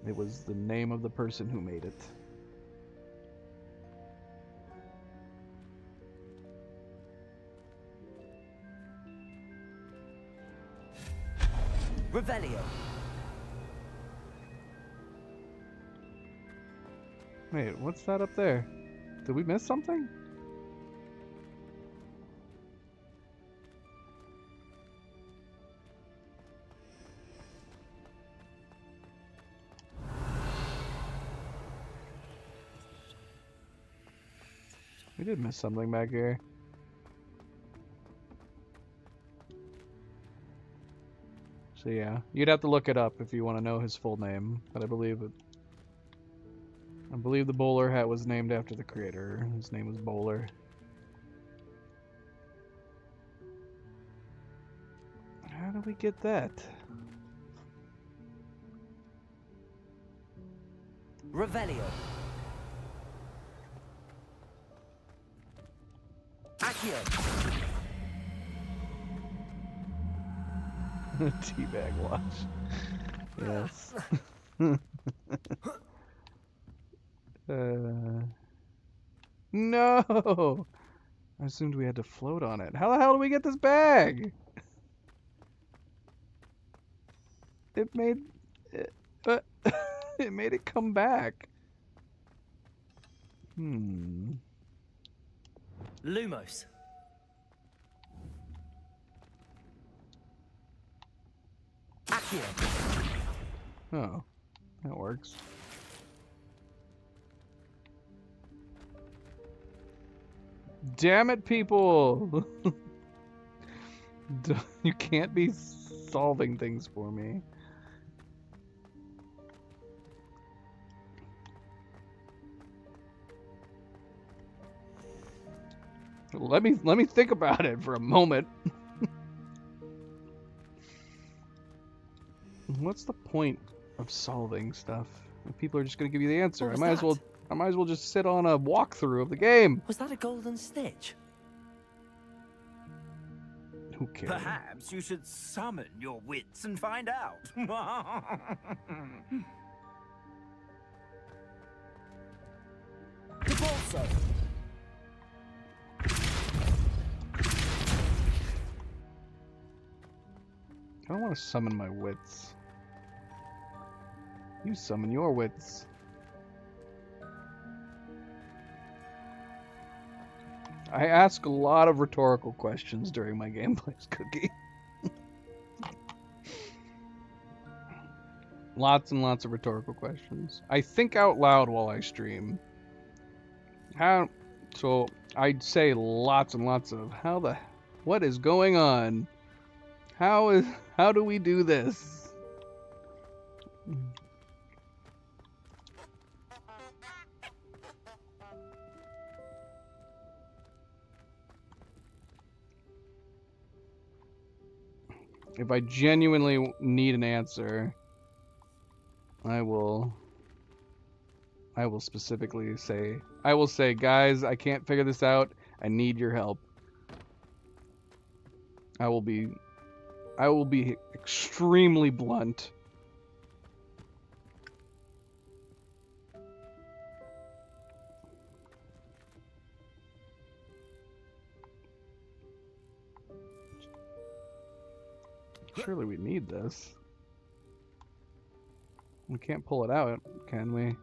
It was the name of the person who made it. Revelio. Wait, what's that up there? Did we miss something? We did miss something back here. So yeah, you'd have to look it up if you want to know his full name, but I believe the bowler hat was named after the creator. His name was Bowler. How do we get that? Revelio. Accio. Teabag watch. Yes. No! I assumed we had to float on it. How the hell do we get this bag? It made it, it made it come back. Lumos. Accio. Oh, that works. Damn it, people! You can't be solving things for me. Let me think about it for a moment. What's the point of solving stuff? If people are just gonna give you the answer. I might as well just sit on a walkthrough of the game. Was that a golden stitch? Who cares? Perhaps you should summon your wits and find out. Cabalso. I don't want to summon my wits. You summon your wits. I ask a lot of rhetorical questions during my gameplays, Cookie. Lots and lots of rhetorical questions. I think out loud while I stream. So I'd say lots and lots of what is going on? How do we do this? If I genuinely need an answer, I will specifically say, guys, I can't figure this out. I need your help. I will be extremely blunt. Surely we need this. We can't pull it out, can we?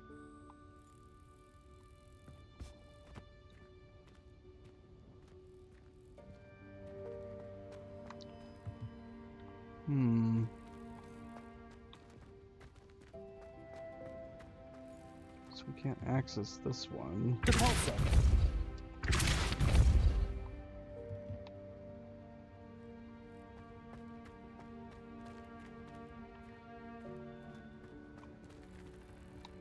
So we can't access this one. Depulso.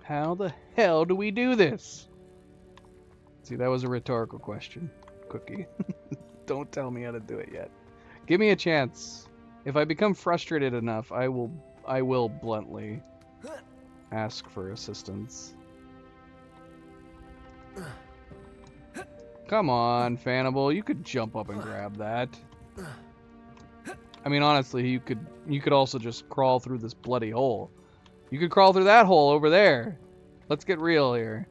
How the hell do we do this? See, that was a rhetorical question, Cookie. Don't tell me how to do it yet. Give me a chance. If I become frustrated enough, I will bluntly ask for assistance. Come on, Fanable, you could jump up and grab that. I mean, honestly, you could also just crawl through this bloody hole. You could crawl through that hole over there. Let's get real here.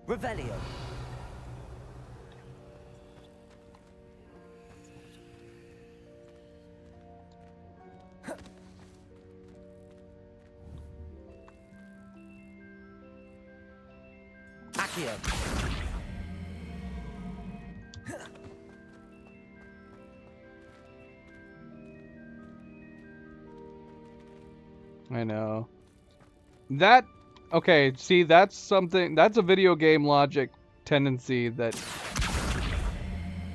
Revelio. Accio. I know. That, okay, see, that's something, that's a video game logic tendency that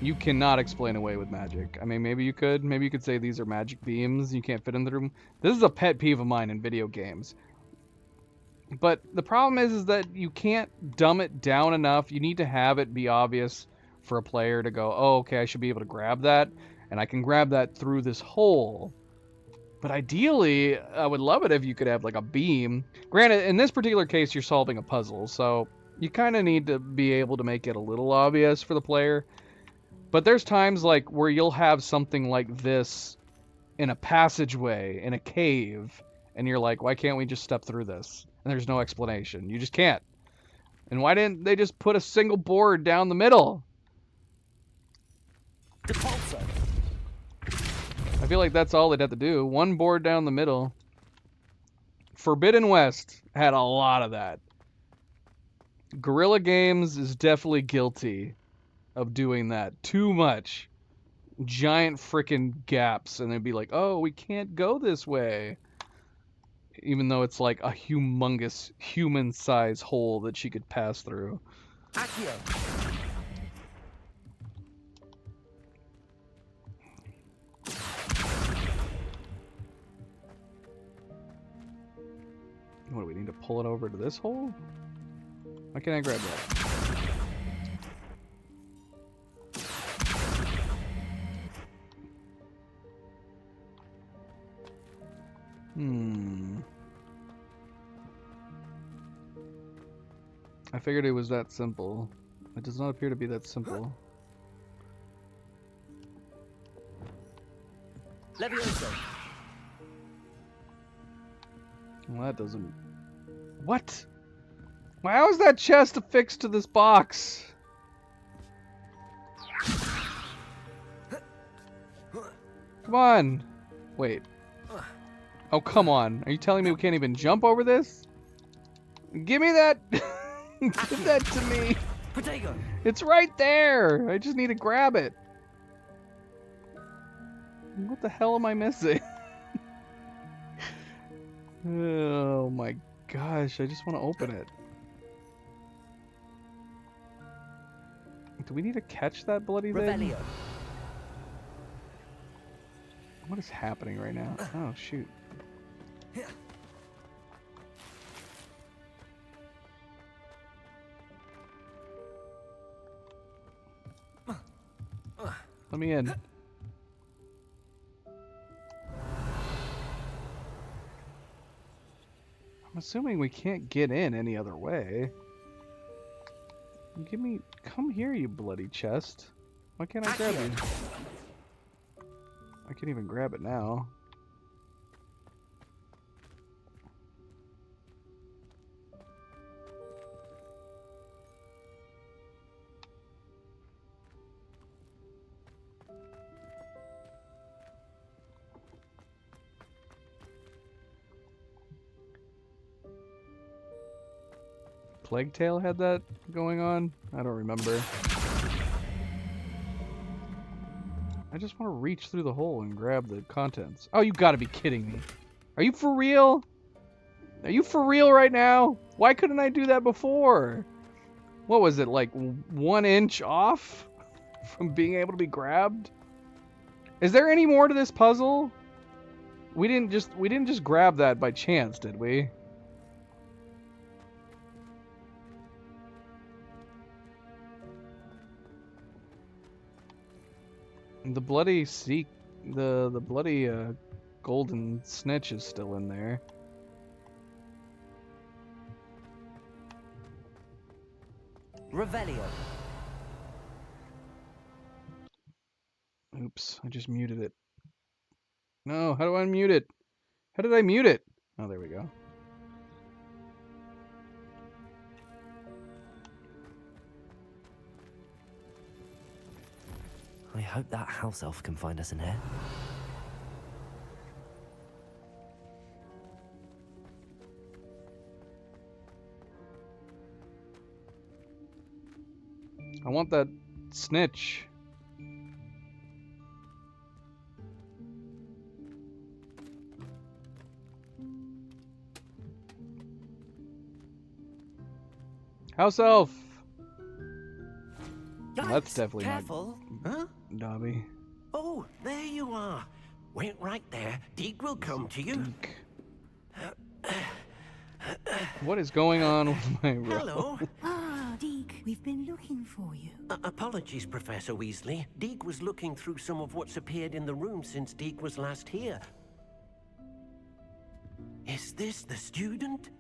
you cannot explain away with magic. I mean, maybe you could say these are magic beams, you can't fit in the room. This is a pet peeve of mine in video games. But the problem is that you can't dumb it down enough. You need to have it be obvious for a player to go, oh, okay, I should be able to grab that, and I can grab that through this hole. But ideally, I would love it if you could have like a beam. Granted, in this particular case, you're solving a puzzle, so you kind of need to be able to make it a little obvious for the player. But there's times like where you'll have something like this in a passageway, in a cave, and you're like, why can't we just step through this? And there's no explanation. You just can't. And why didn't they just put a single board down the middle? Depulso. I feel like that's all they'd have to do. One board down the middle. Forbidden West had a lot of that. Guerrilla Games is definitely guilty of doing that. Too much. Giant frickin' gaps. And they'd be like, oh, we can't go this way. Even though it's like a humongous human-sized hole that she could pass through. Accio. What do we need to pull it over to this hole? Why can't I grab that? I figured it was that simple. It does not appear to be that simple. Levioso. Well, that doesn't... What? How is that chest affixed to this box? Come on. Wait. Oh, come on. Are you telling me we can't even jump over this? Give me that... Give that to me. Protego. It's right there. I just need to grab it. What the hell am I missing? Oh my gosh, I just want to open it. Do we need to catch that bloody thing? Revelio. What is happening right now? Oh shoot. Let me in. I'm assuming we can't get in any other way. Give me... Come here, you bloody chest. Why can't I grab you? I can't even grab it now. Plague Tale had that going on? I don't remember. I just want to reach through the hole and grab the contents. Oh, you gotta be kidding me. Are you for real? Are you for real right now? Why couldn't I do that before? What was it, like 1 inch off from being able to be grabbed? Is there any more to this puzzle? We didn't just grab that by chance, did we? The bloody the bloody golden snitch is still in there. Revelio. Oops, I just muted it. No, how do I unmute it? How did I mute it? Oh, there we go. I hope that house elf can find us in here. I want that snitch. House elf. Yikes, That's definitely careful. Huh? not Dobby. Oh, there you are. Wait right there. Deke will come to you. What is going on with my row? Hello. Ah, Deke, we've been looking for you. Apologies, Professor Weasley. Deke was looking through some of what's appeared in the room since Deke was last here. Is this the student?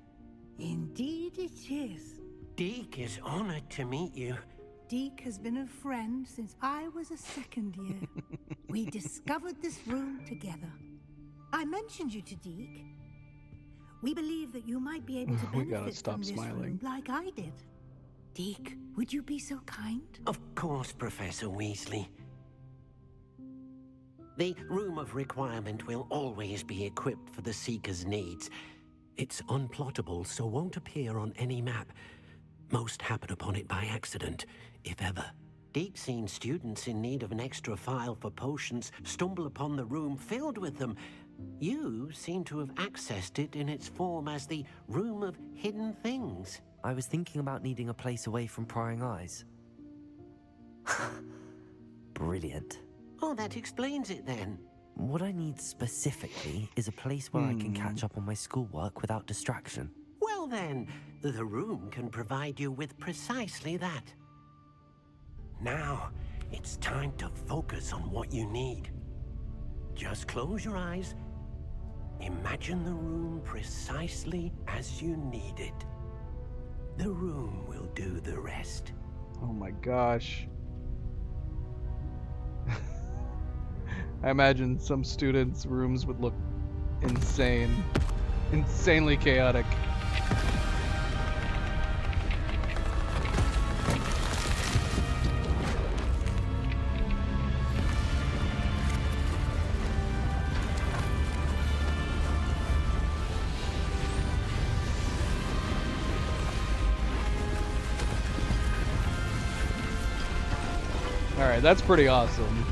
Indeed it is. Deke is honored to meet you. Deke has been a friend since I was a second year. We discovered this room together. I mentioned you to Deke. We believe that you might be able to We gotta benefit stop from this smiling. room like I did. Deke, would you be so kind? Of course, Professor Weasley. The Room of Requirement will always be equipped for the Seeker's needs. It's unplottable, so won't appear on any map. Most happen upon it by accident, if ever. Deke's seen students in need of an extra file for potions stumble upon the room filled with them. You seem to have accessed it in its form as the Room of Hidden Things. I was thinking about needing a place away from prying eyes. Brilliant. Oh, that explains it then. What I need specifically is a place where I can catch up on my schoolwork without distraction. Well then, the room can provide you with precisely that. Now, it's time to focus on what you need. Just close your eyes. Imagine the room precisely as you need it. The room will do the rest. Oh my gosh. I imagine some students' rooms would look insane. Insanely chaotic. Alright, that's pretty awesome.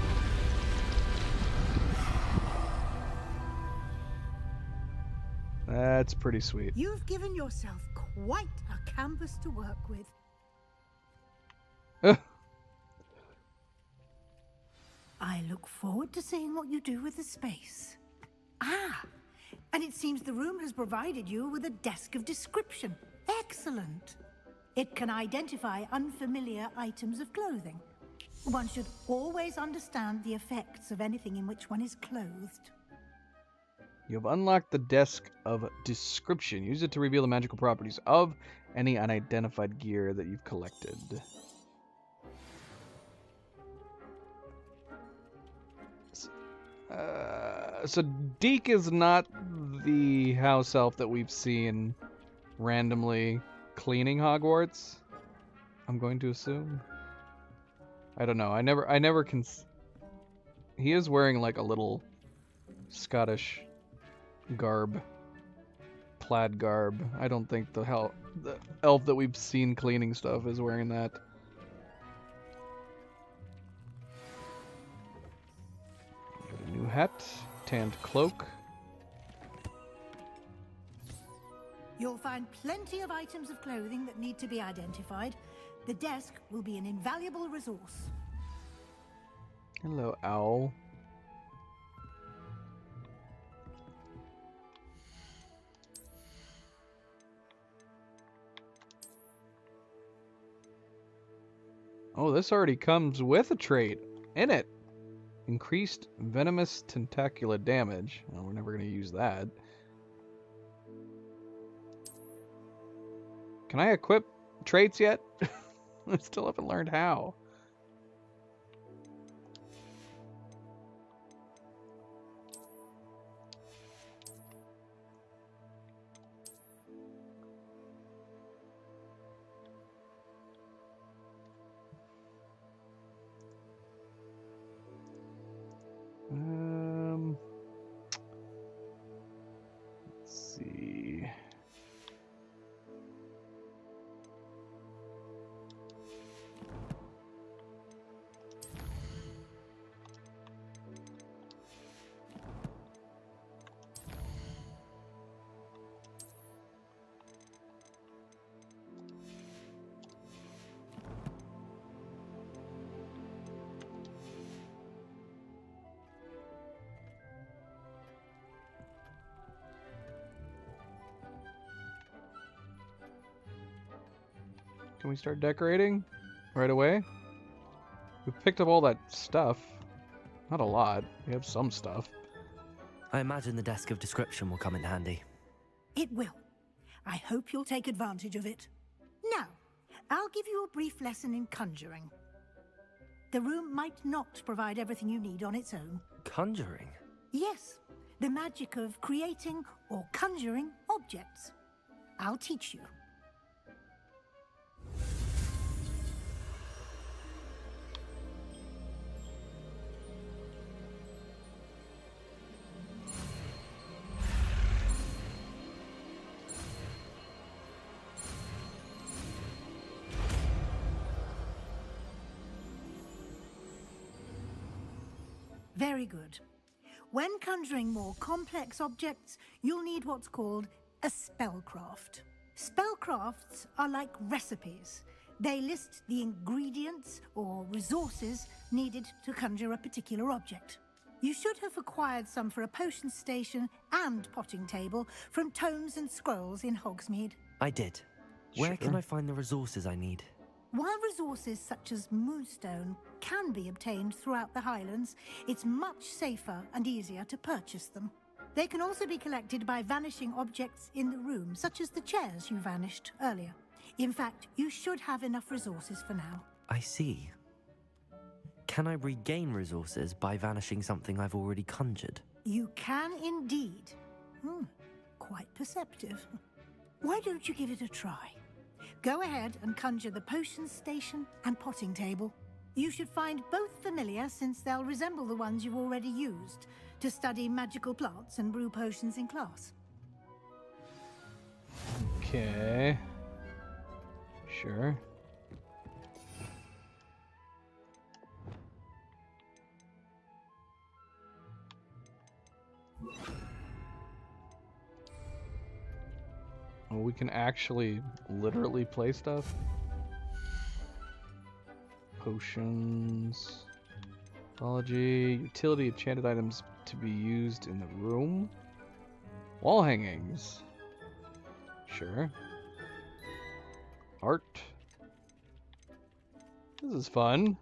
That's pretty sweet. You've given yourself quite a canvas to work with. I look forward to seeing what you do with the space. Ah, and it seems the room has provided you with a desk of description. Excellent. It can identify unfamiliar items of clothing. One should always understand the effects of anything in which one is clothed. You have unlocked the desk of description. Use it to reveal the magical properties of any unidentified gear that you've collected. So Deke is not the house elf that we've seen randomly cleaning Hogwarts. I'm going to assume. I don't know. I never can. He is wearing like a little Scottish garb, plaid garb. I don't think the elf that we've seen cleaning stuff is wearing that. Got a new hat, tanned cloak. You'll find plenty of items of clothing that need to be identified. The desk will be an invaluable resource. Hello, owl. Oh, this already comes with a trait in it. Increased venomous tentacula damage. Well, we're never going to use that. Can I equip traits yet? I still haven't learned how. Can we start decorating right away? We picked up all that stuff. Not a lot. We have some stuff. I imagine the desk of description will come in handy. It will. I hope you'll take advantage of it. Now, I'll give you a brief lesson in conjuring. The room might not provide everything you need on its own. Conjuring? Yes, the magic of creating or conjuring objects. I'll teach you. Very good. When conjuring more complex objects, you'll need what's called a spellcraft. Spellcrafts are like recipes. They list the ingredients or resources needed to conjure a particular object. You should have acquired some for a potion station and potting table from tomes and scrolls in Hogsmeade. I did. Where can I find the resources I need? While resources such as moonstone can be obtained throughout the Highlands, it's much safer and easier to purchase them. They can also be collected by vanishing objects in the room, such as the chairs you vanished earlier. In fact, you should have enough resources for now. I see. Can I regain resources by vanishing something I've already conjured? You can indeed. Quite perceptive. Why don't you give it a try? Go ahead and conjure the potion station and potting table. You should find both familiar, since they'll resemble the ones you've already used to study magical plants and brew potions in class. Okay. Sure. Oh, we can actually literally play stuff. Potions. Mythology. Utility enchanted items to be used in the room. Wall hangings. Sure. Art. This is fun.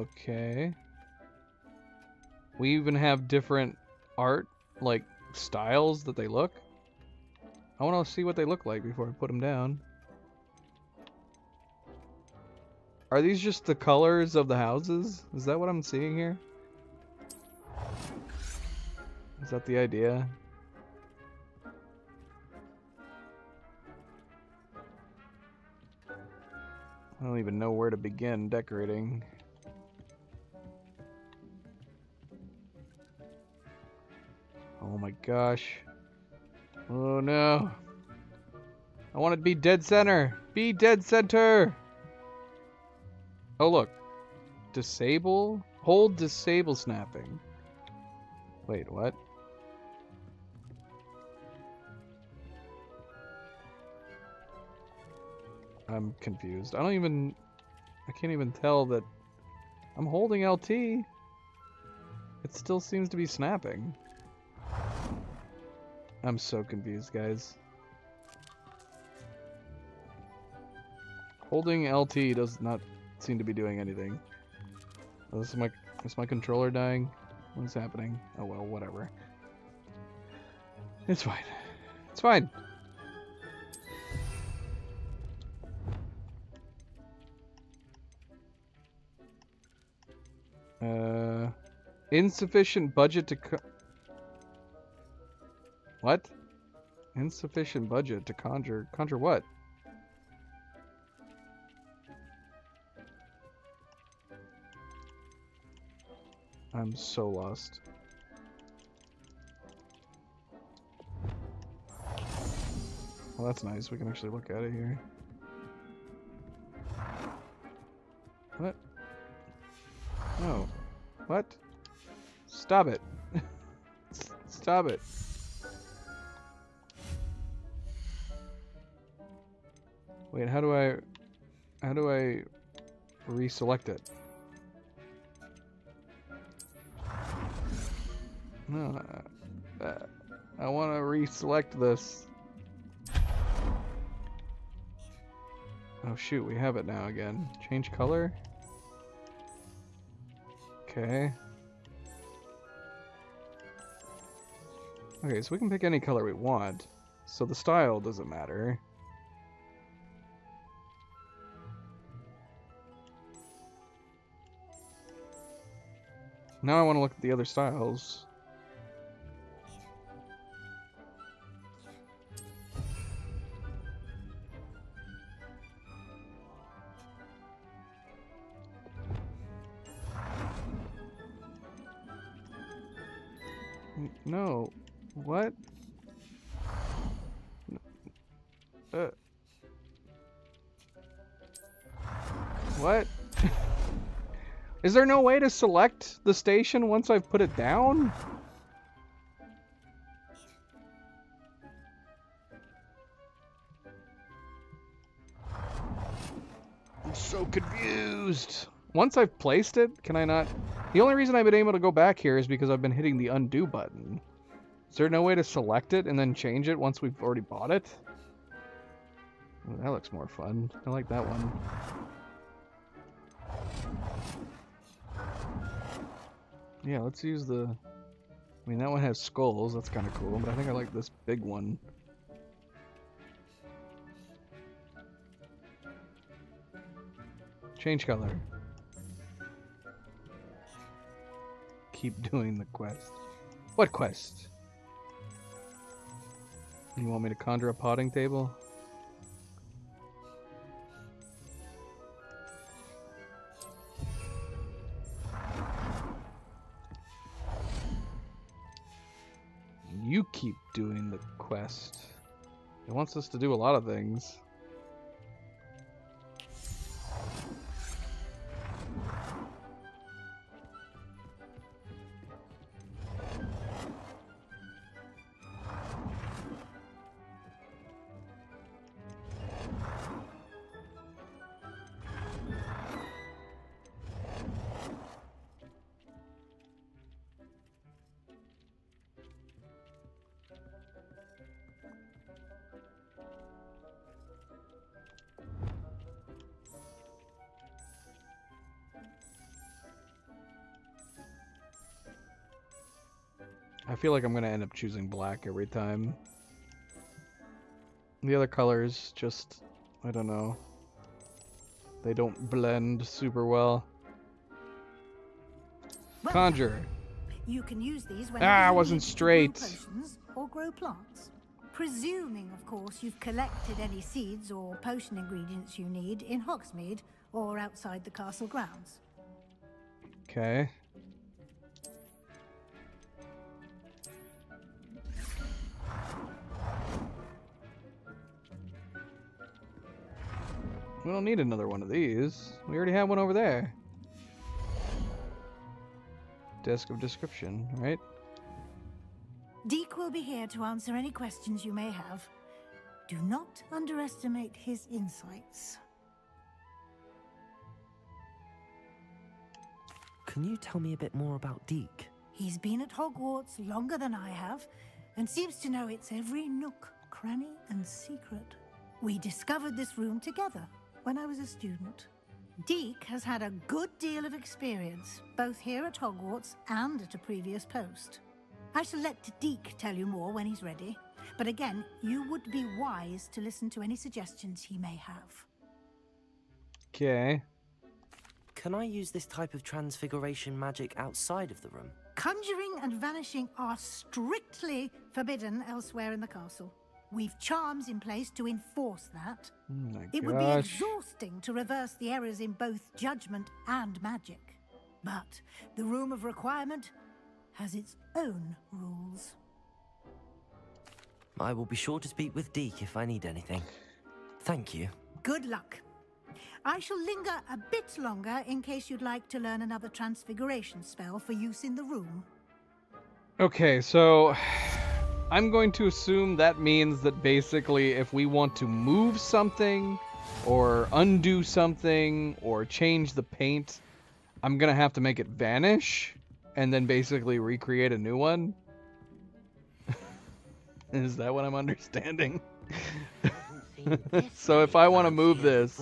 Okay. We even have different art, like, styles that they look. I want to see what they look like before I put them down. Are these just the colors of the houses? Is that what I'm seeing here? Is that the idea? I don't even know where to begin decorating. Oh my gosh. Oh no. I want to be dead center. Be dead center. Oh look. Disable? Hold disable snapping. Wait, what? I'm confused. I can't even tell that I'm holding LT. It still seems to be snapping. I'm so confused, guys. Holding LT does not seem to be doing anything. Oh, is my controller dying? What's happening? Oh well, whatever. It's fine. It's fine. Insufficient budget to what? Insufficient budget to conjure. Conjure what? I'm so lost. Well, that's nice. We can actually look at it here. What? No. What? Stop it. Stop it. Wait, how do I reselect it? No, I want to reselect this. Oh shoot, we have it now again. Change color? Okay. Okay, so we can pick any color we want. So the style doesn't matter. Now I want to look at the other styles. No. What? What? Is there no way to select the station once I've put it down? I'm so confused. Once I've placed it, can I not? The only reason I've been able to go back here is because I've been hitting the undo button. Is there no way to select it and then change it once we've already bought it? Oh, that looks more fun. I like that one. Yeah, let's use the... I mean, that one has skulls. That's kind of cool, but I think I like this big one. Change color. Keep doing the quest. What quest? You want me to conjure a potting table? You keep doing the quest. It wants us to do a lot of things. I feel like I'm gonna end up choosing black every time. The other colors just, I don't know. They don't blend super well. Conjure. You can use these when I wasn't straight. Potions or grow plants. Presuming, of course, you've collected any seeds or potion ingredients you need in Hogsmeade or outside the castle grounds. Okay. We don't need another one of these. We already have one over there. Desk of description, right? Deek will be here to answer any questions you may have. Do not underestimate his insights. Can you tell me a bit more about Deek? He's been at Hogwarts longer than I have, and seems to know its every nook, cranny, and secret. We discovered this room together when I was a student. Deek has had a good deal of experience, both here at Hogwarts and at a previous post. I shall let Deek tell you more when he's ready, but again, you would be wise to listen to any suggestions he may have. Okay. Can I use this type of transfiguration magic outside of the room? Conjuring and vanishing are strictly forbidden elsewhere in the castle. We've charms in place to enforce that. Oh my It would be exhausting to reverse the errors in both judgment and magic. But the Room of Requirement has its own rules. I will be sure to speak with Deek if I need anything. Thank you. Good luck. I shall linger a bit longer in case you'd like to learn another transfiguration spell for use in the room. Okay, so I'm going to assume that means that basically if we want to move something or undo something or change the paint, I'm going to have to make it vanish. and then basically recreate a new one? Is that what I'm understanding? So if I want to move this,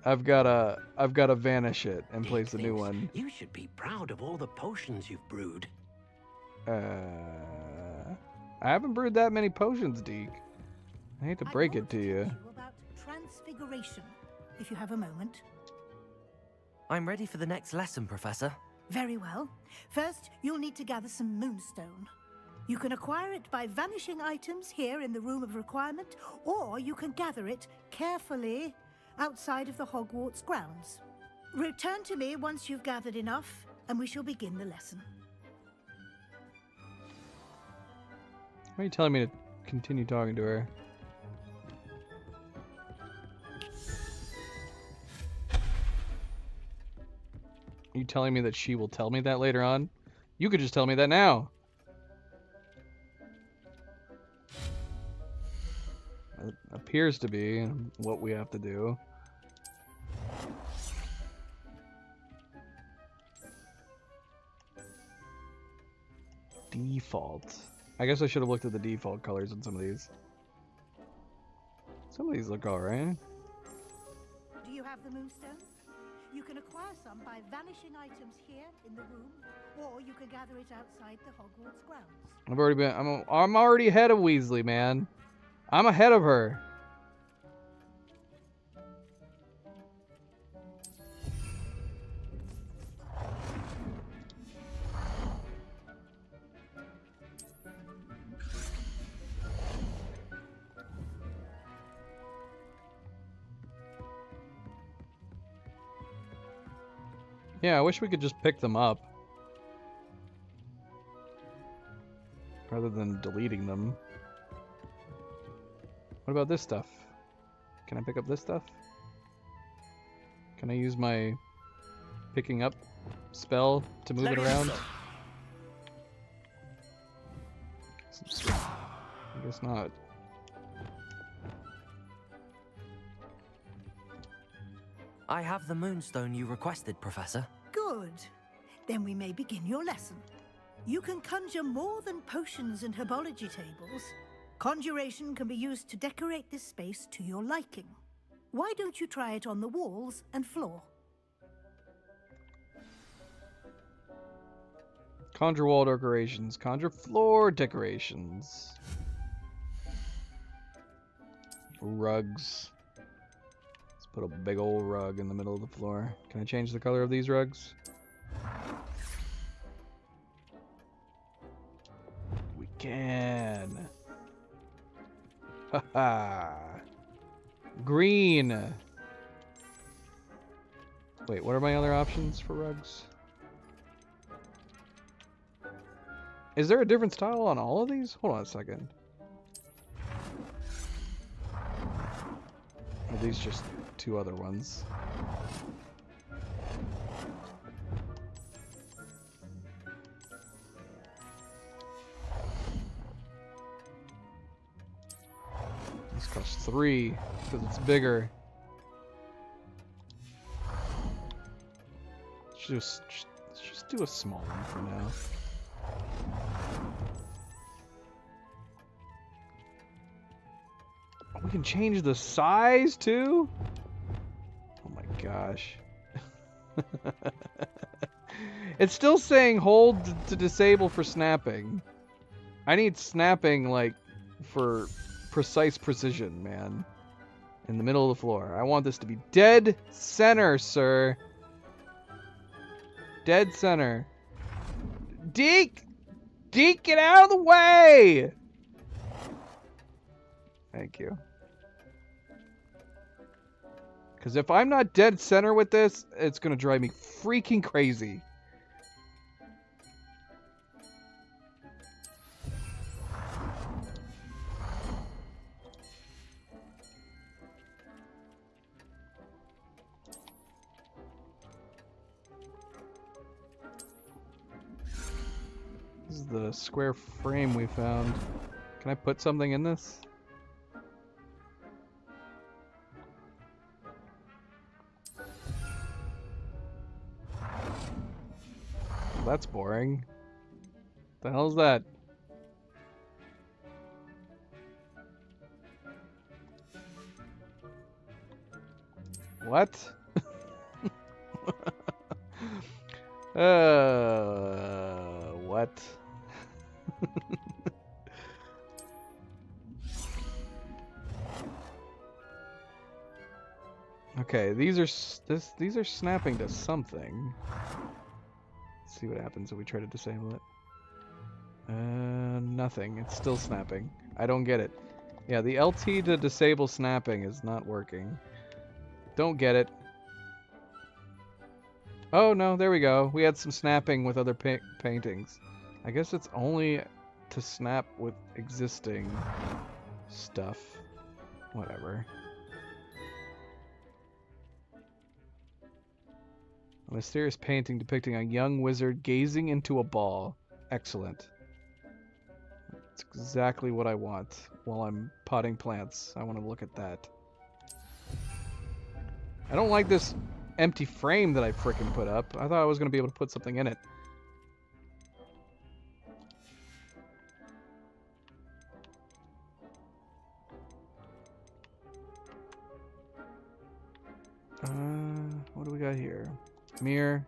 I've gotta vanish it and place a new one. You should be proud of all the potions you've brewed. I haven't brewed that many potions, Deke. I hate to break it to you. About transfiguration, if you have a moment. I'm ready for the next lesson, Professor. Very well. First, you'll need to gather some moonstone. You can acquire it by vanishing items here in the Room of Requirement, or you can gather it carefully outside of the Hogwarts grounds. Return to me once you've gathered enough, and we shall begin the lesson. Why are you telling me to continue talking to her? Are you telling me that she will tell me that later on? You could just tell me that now. It appears to be what we have to do. Default. I guess I should have looked at the default colors on some of these. Some of these look alright. Do you have the moonstone? You can acquire some by vanishing items here in the room, or you can gather it outside the Hogwarts grounds. I'm already ahead of Weasley, man. I'm ahead of her. Yeah, I wish we could just pick them up rather than deleting them. What about this stuff? Can I pick up this stuff? Can I use my picking up spell to move it around? I guess not. I have the moonstone you requested, Professor. Good. Then we may begin your lesson. You can conjure more than potions and herbology tables. Conjuration can be used to decorate this space to your liking. Why don't you try it on the walls and floor? Conjure wall decorations. Conjure floor decorations. Rugs. Let's put a big old rug in the middle of the floor. Can I change the color of these rugs? We can. Haha. Green. Wait, what are my other options for rugs? Is there a different style on all of these? Hold on a second. Are these just two other ones? This costs 3 because it's bigger. Let's just do a small one for now. We can change the size too? Oh my gosh. It's still saying hold to disable for snapping. I need snapping like for precise precision, man. In the middle of the floor. I want this to be dead center, sir. Dead center. Deke! Deke, get out of the way! Thank you. Because if I'm not dead center with this, it's going to drive me freaking crazy. This is the square frame we found. Can I put something in this? That's boring. The hell is that? What? What? Okay, these are snapping to something. Let's see what happens if we try to disable it. Nothing. It's still snapping. I don't get it. Yeah, the LT to disable snapping is not working. Don't get it. Oh no, there we go. We had some snapping with other paintings. I guess it's only to snap with existing stuff. Whatever. A mysterious painting depicting a young wizard gazing into a ball. Excellent. That's exactly what I want while I'm potting plants. I want to look at that. I don't like this empty frame that I frickin' put up. I thought I was going to be able to put something in it. What do we got here? Mirror.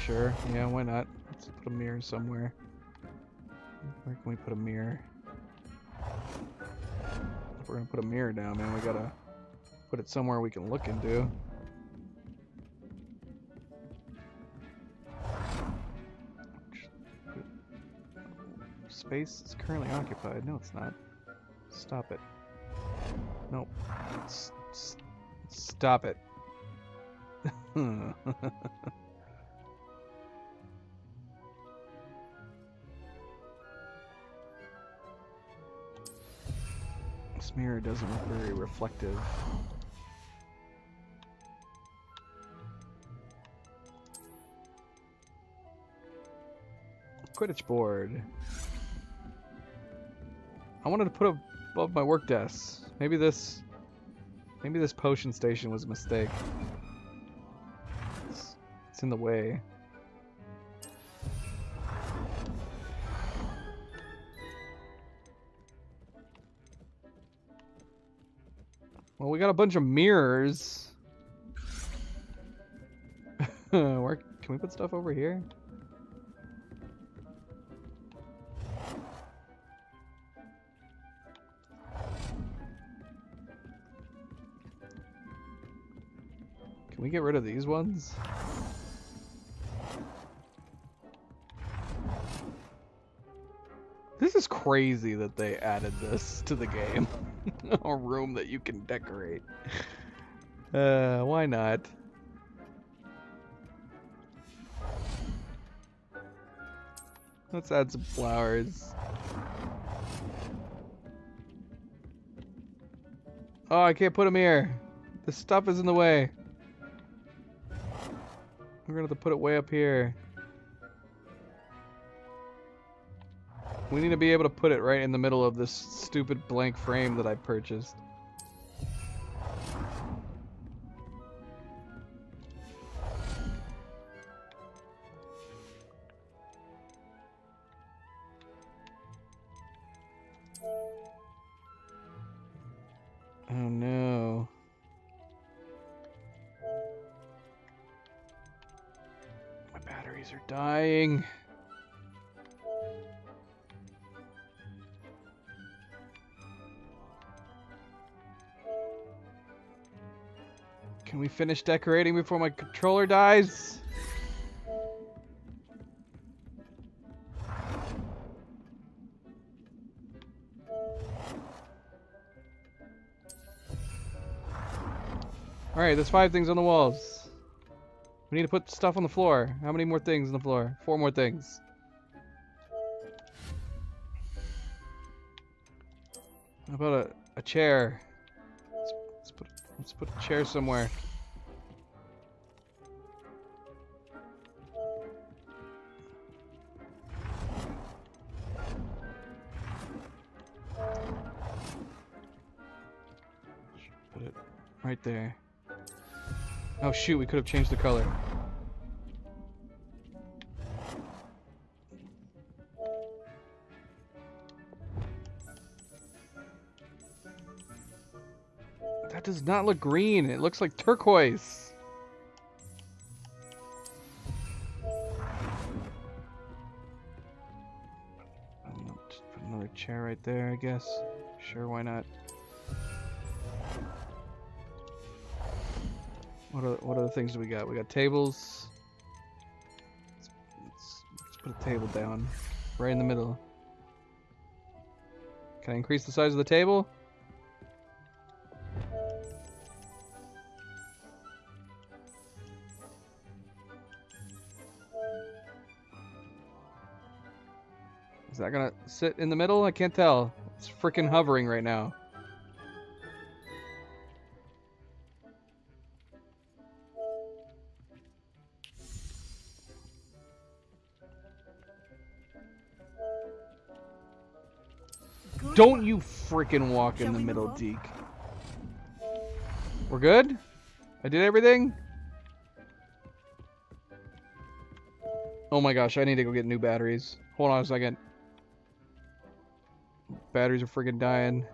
Sure. Yeah, why not? Let's put a mirror somewhere. Where can we put a mirror? If we're going to put a mirror down, man, we got to put it somewhere we can look into. Space is currently occupied. No, it's not. Stop it. Nope. Stop it. This mirror doesn't look very reflective. Quidditch board. I wanted to put it above my work desk. Maybe this potion station was a mistake. It's in the way. Well, we got a bunch of mirrors. Where can we put stuff over here? Can we get rid of these ones? This is crazy that they added this to the game. A room that you can decorate. Why not? Let's add some flowers. Oh, I can't put them here. The stuff is in the way. We're gonna have to put it way up here. We need to be able to put it right in the middle of this stupid blank frame that I purchased. Oh no. My batteries are dying. Can we finish decorating before my controller dies? Alright, there's 5 things on the walls. We need to put stuff on the floor. How many more things on the floor? 4 more things. How about a chair? Let's put a chair somewhere. Put it right there. Oh shoot, we could have changed the color. That does not look green. It looks like turquoise. Just put another chair right there, I guess. Sure, why not? What other things do we got? We got tables. Let's put a table down right in the middle. Can I increase the size of the table? Is that gonna sit in the middle? I can't tell. It's freaking hovering right now. Don't you freaking walk in the middle, Deke. We're good? I did everything? Oh my gosh, I need to go get new batteries. Hold on a second. Batteries are freaking dying.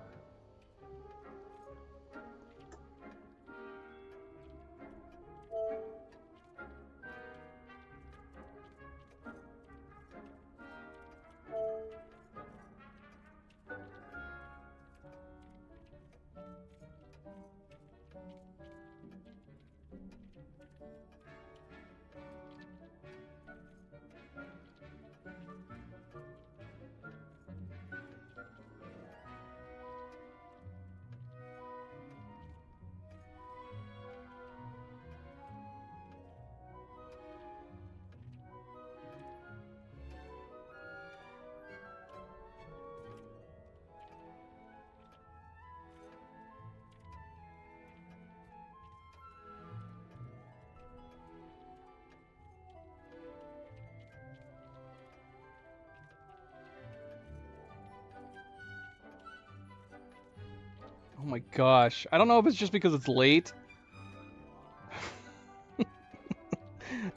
Oh my gosh. I don't know if it's just because it's late.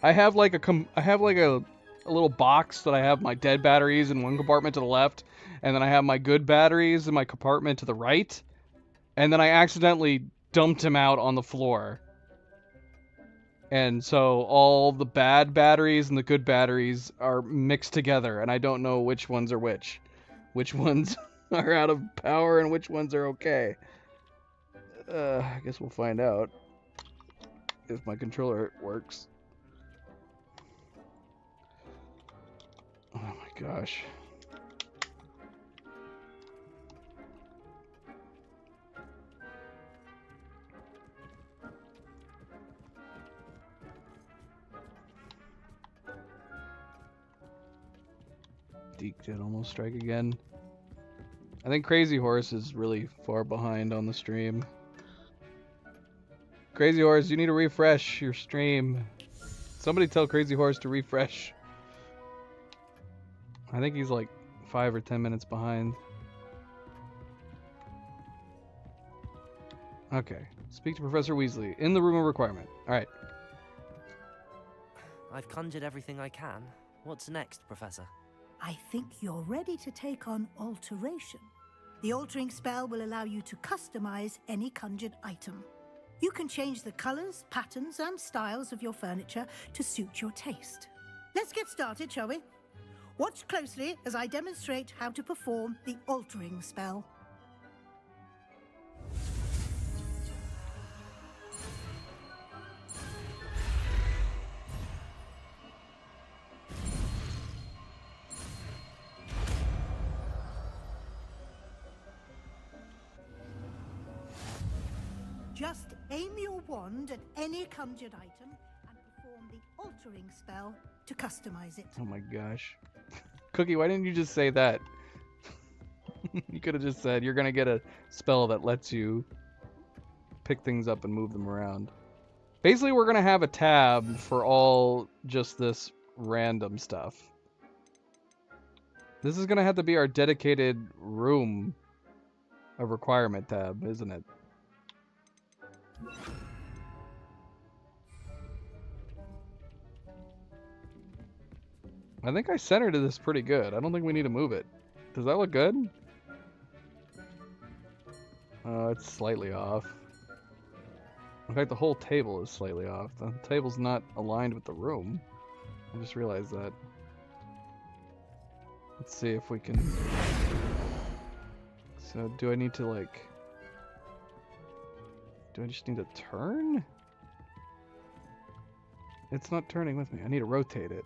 I have like a little box that I have my dead batteries in one compartment to the left, and then I have my good batteries in my compartment to the right, and then I accidentally dumped them out on the floor. And so all the bad batteries and the good batteries are mixed together, and I don't know which ones are which. Which ones are out of power and which ones are okay. I guess we'll find out if my controller works. Oh my gosh. Deke did almost strike again. I think Crazy Horse is really far behind on the stream. Crazy Horse, you need to refresh your stream. Somebody tell Crazy Horse to refresh. I think he's like 5 or 10 minutes behind. Okay. Speak to Professor Weasley in the room of requirement. Alright. I've conjured everything I can. What's next, Professor? I think you're ready to take on alteration. The altering spell will allow you to customize any conjured item. You can change the colors, patterns, and styles of your furniture to suit your taste. Let's get started, shall we? Watch closely as I demonstrate how to perform the altering spell. Just aim your wand at any conjured item and perform the altering spell to customize it. Oh my gosh. Cookie, why didn't you just say that? You could have just said you're gonna get a spell that lets you pick things up and move them around. Basically, we're gonna have a tab for all just this random stuff. This is gonna have to be our dedicated room of requirement tab, isn't it? I think I centered this pretty good. I don't think we need to move it. Does that look good? It's slightly off. In fact, the whole table is slightly off. The table's not aligned with the room. I just realized that. Let's see if we can... So, do I need to, like... Do I just need to turn? It's not turning with me. I need to rotate it.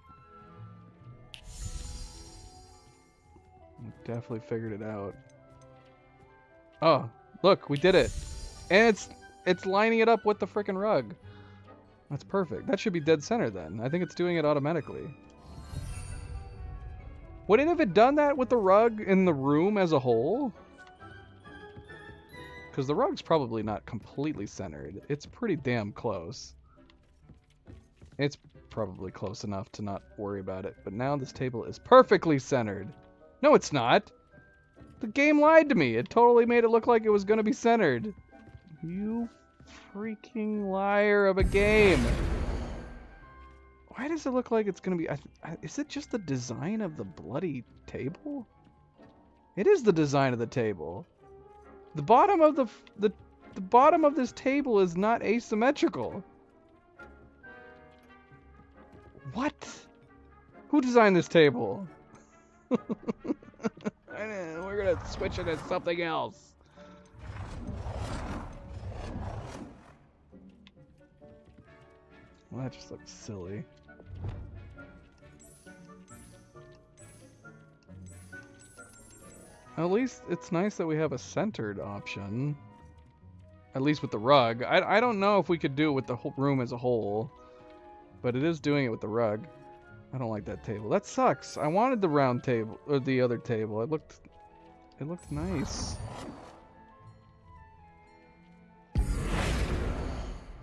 I definitely figured it out. Oh, look, we did it. And it's lining it up with the frickin' rug. That's perfect. That should be dead center then. I think it's doing it automatically. Wouldn't it have done that with the rug in the room as a whole? Because the rug's probably not completely centered. It's pretty damn close. It's probably close enough to not worry about it. But now this table is perfectly centered. No, it's not. The game lied to me. It totally made it look like it was going to be centered. You freaking liar of a game. Why does it look like it's going to be... is it just the design of the bloody table? It is the design of the table. The bottom of the bottom of this table is not asymmetrical. What? Who designed this table? We're gonna switch it to something else. Well, that just looks silly. At least it's nice that we have a centered option. At least with the rug. I don't know if we could do it with the whole room as a whole. But it is doing it with the rug. I don't like that table. That sucks. I wanted the round table, or the other table. It looked nice.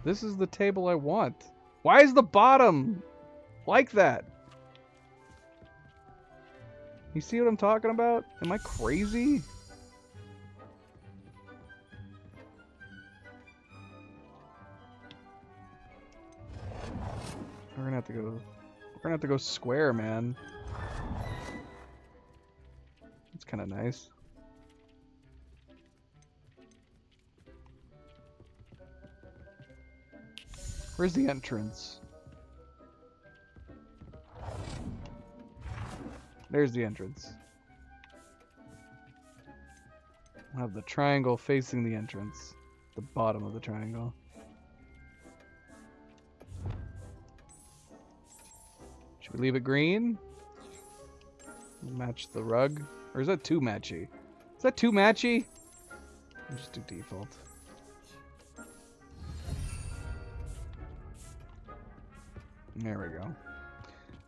This is the table I want. Why is the bottom like that? You see what I'm talking about? Am I crazy? We're gonna have to go square, man. It's kind of nice. Where's the entrance? There's the entrance. We'll have the triangle facing the entrance. The bottom of the triangle. Should we leave it green? Match the rug? Or is that too matchy? Is that too matchy? I'll just do default. There we go.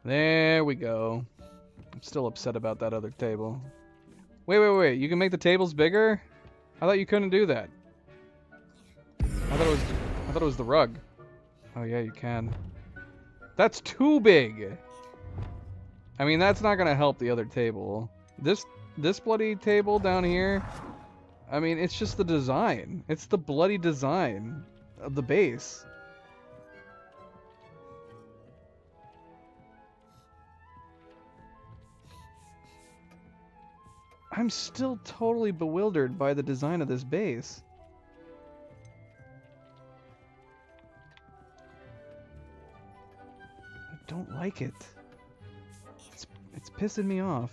There we go. I'm still upset about that other table. Wait. You can make the tables bigger? I thought you couldn't do that. I thought it was the rug. Oh yeah, you can. That's too big. I mean, that's not gonna help the other table. This bloody table down here, I mean, it's just the design. It's the bloody design of the base. I'm still totally bewildered by the design of this base. I don't like it. It's pissing me off.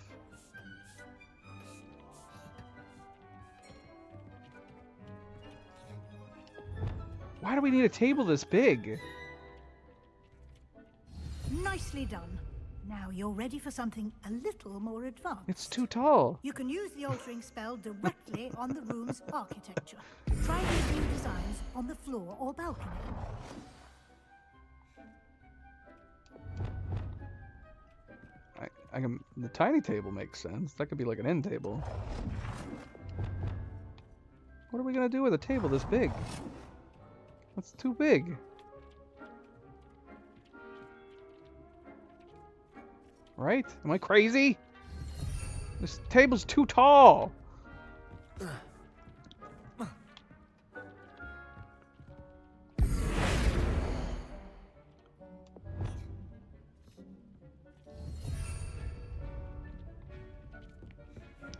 Why do we need a table this big? Nicely done. Now you're ready for something a little more advanced. It's too tall. You can use the altering spell directly on the room's architecture. Try these new designs on the floor or balcony. The tiny table makes sense. That could be like an end table. What are we gonna do with a table this big? That's too big. Right? Am I crazy? This table's too tall.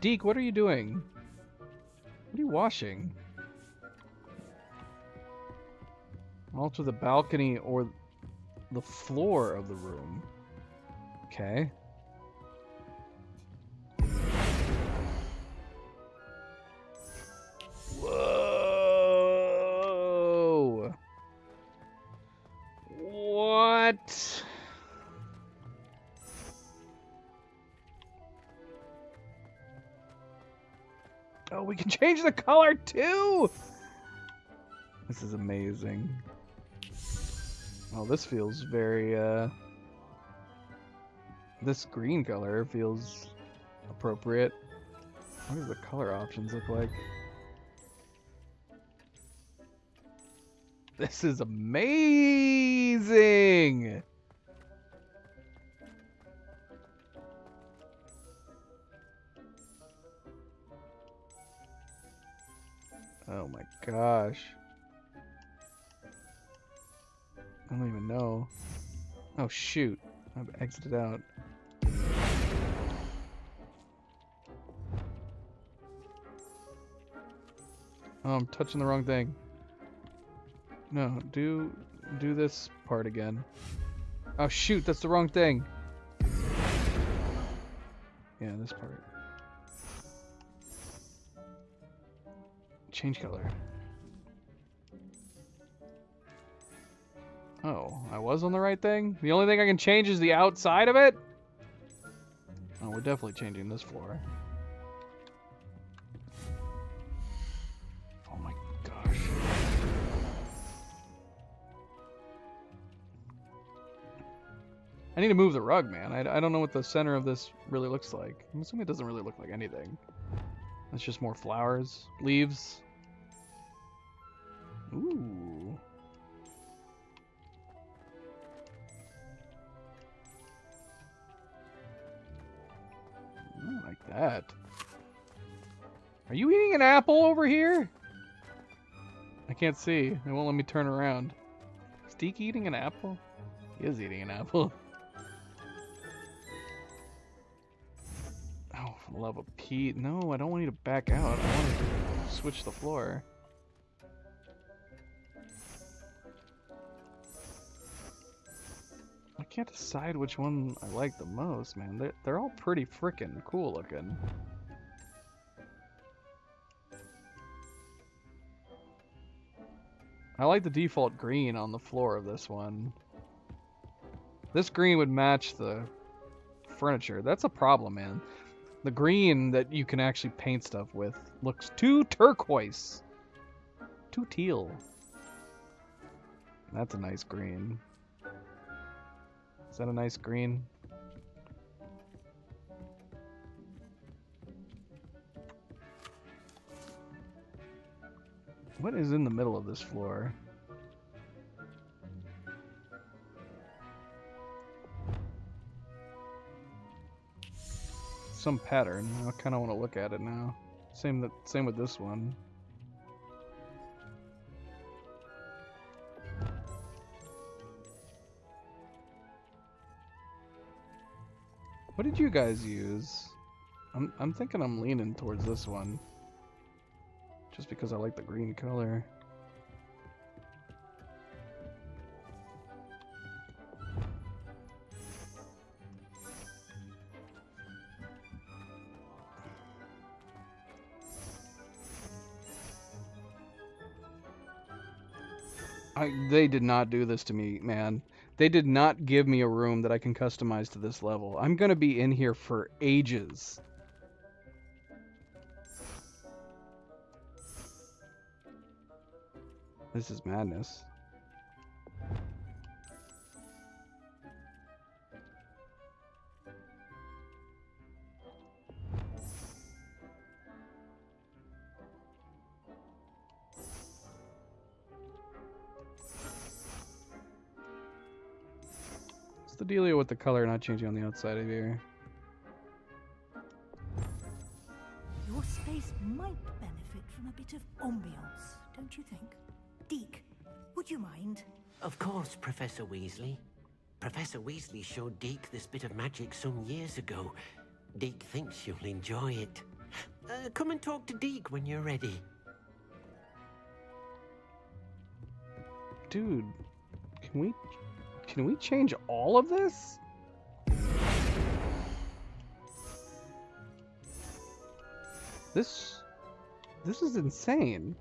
Deke, what are you doing? What are you washing? Alter the balcony or the floor of the room. Okay. Whoa! What? Oh, we can change the color too! This is amazing. Oh, this feels very, this green color feels appropriate. What do the color options look like? This is amazing! Oh my gosh. I don't even know. Oh shoot. I've exited out. Oh, I'm touching the wrong thing. No, do this part again. Oh shoot, that's the wrong thing. Yeah, this part. Change color. Oh, I was on the right thing? The only thing I can change is the outside of it? Oh, we're definitely changing this floor. Oh my gosh. I need to move the rug, man. I don't know what the center of this really looks like. I'm assuming it doesn't really look like anything. It's just more flowers, leaves. Ooh. I like that. Are you eating an apple over here? I can't see. It won't let me turn around. Is Deke eating an apple? He is eating an apple. Oh, for the love of Pete. No, I don't want you to back out. I want to switch the floor. I can't decide which one I like the most, man. They're all pretty freaking cool looking. I like the default green on the floor of this one. This green would match the furniture. That's a problem, man. The green that you can actually paint stuff with looks too turquoise. Too teal. That's a nice green. Is that a nice green? What is in the middle of this floor? Some pattern. I kind of want to look at it now. Same with this one. What did you guys use? I'm thinking I'm leaning towards this one. Just because I like the green color. They did not do this to me, man. They did not give me a room that I can customize to this level. I'm gonna be in here for ages. This is madness. What's the dealio with the color not changing on the outside of here? Your space might benefit from a bit of ambiance, don't you think? Deke, would you mind? Of course, Professor Weasley. Professor Weasley showed Deke this bit of magic some years ago. Deke thinks you'll enjoy it. Come and talk to Deke when you're ready. Dude, can we change all of this? This is insane.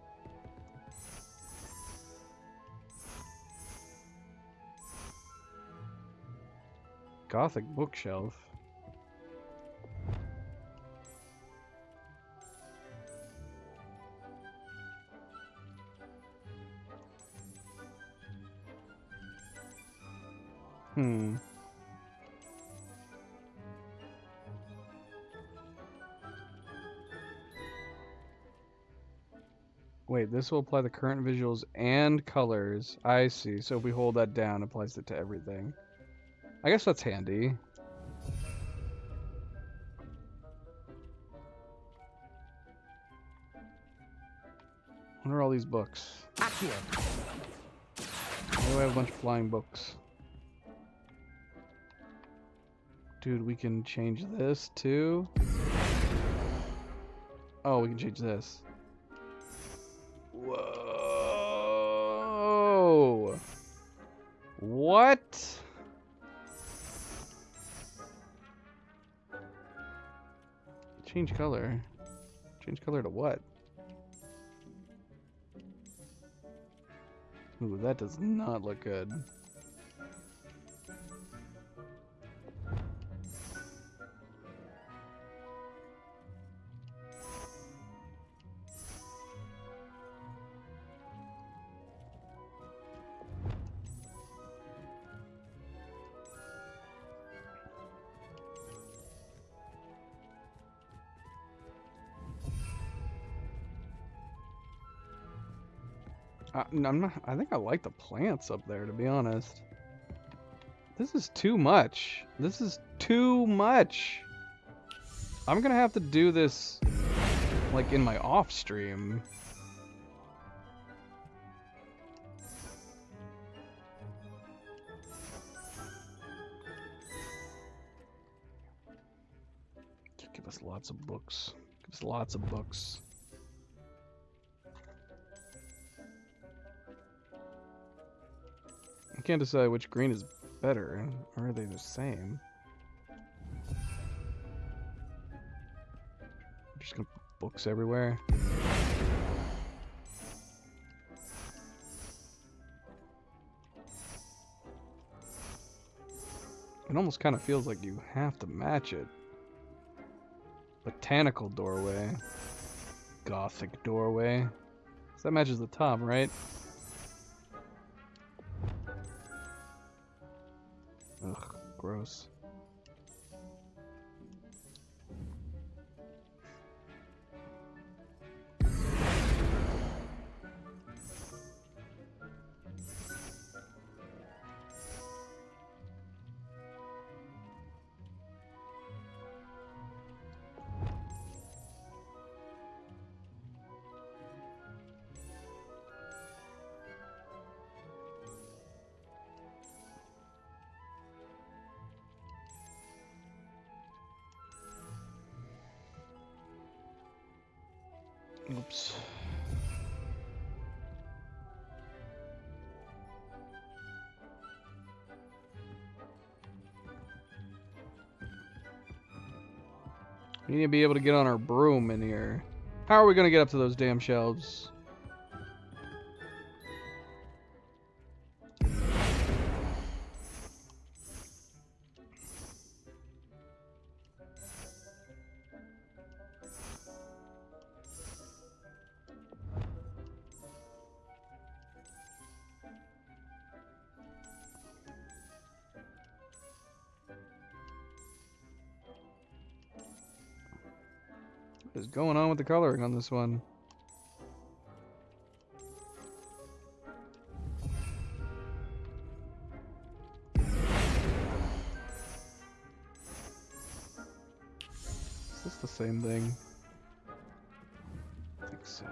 Gothic bookshelf. Wait, this will apply the current visuals and colors. I see. So if we hold that down, it applies it to everything. I guess that's handy. What are all these books? Why do I have a bunch of flying books? Dude, we can change this too. Oh, we can change this. Whoa! What? Change color. Change color to what? Ooh, that does not look good. I think I like the plants up there, to be honest. This is too much. This is too much. I'm gonna have to do this, like, in my off stream. Give us lots of books. Give us lots of books. I can't decide which green is better, or are they the same? I'm just gonna put books everywhere. It almost kind of feels like you have to match it. Botanical doorway. Gothic doorway. So that matches the top, right? Ugh, gross. Oops. We need to be able to get on our broom in here. How are we going to get up to those damn shelves? What is going on with the coloring on this one? Is this the same thing? I think so.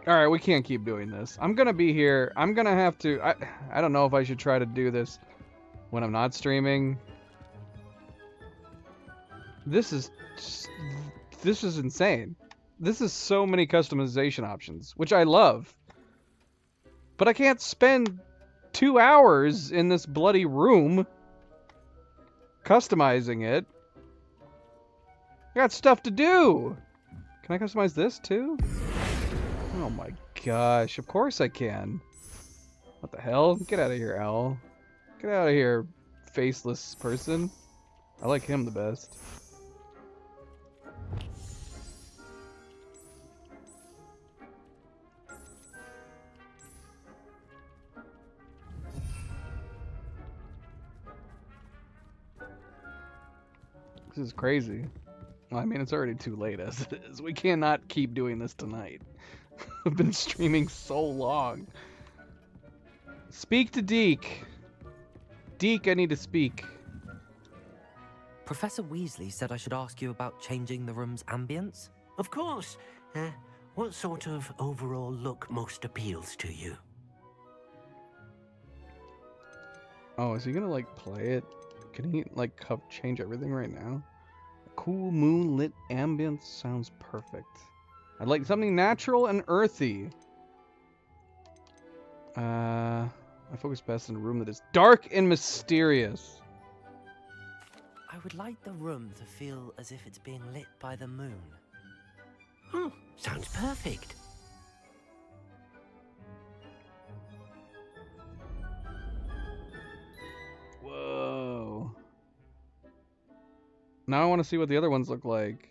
Alright, we can't keep doing this. I'm gonna be here. I'm gonna have to... I don't know if I should try to do this when I'm not streaming. This is insane. This is so many customization options, which I love. But I can't spend 2 hours in this bloody room customizing it. I got stuff to do. Can I customize this too? Oh my gosh, of course I can. What the hell? Get out of here, Owl. Get out of here, faceless person. I like him the best. This is crazy. Well, I mean, it's already too late as it is. We cannot keep doing this tonight. I've been streaming so long. Speak to Deke. Deke, I need to speak. Professor Weasley said I should ask you about changing the room's ambience. Of course. What sort of overall look most appeals to you? Oh, is he gonna like play it? Can he like change everything right now? A cool moonlit ambience sounds perfect. I'd like something natural and earthy. I focus best in a room that is dark and mysterious. I would like the room to feel as if it's being lit by the moon. Oh, sounds perfect. Whoa. Now I want to see what the other ones look like.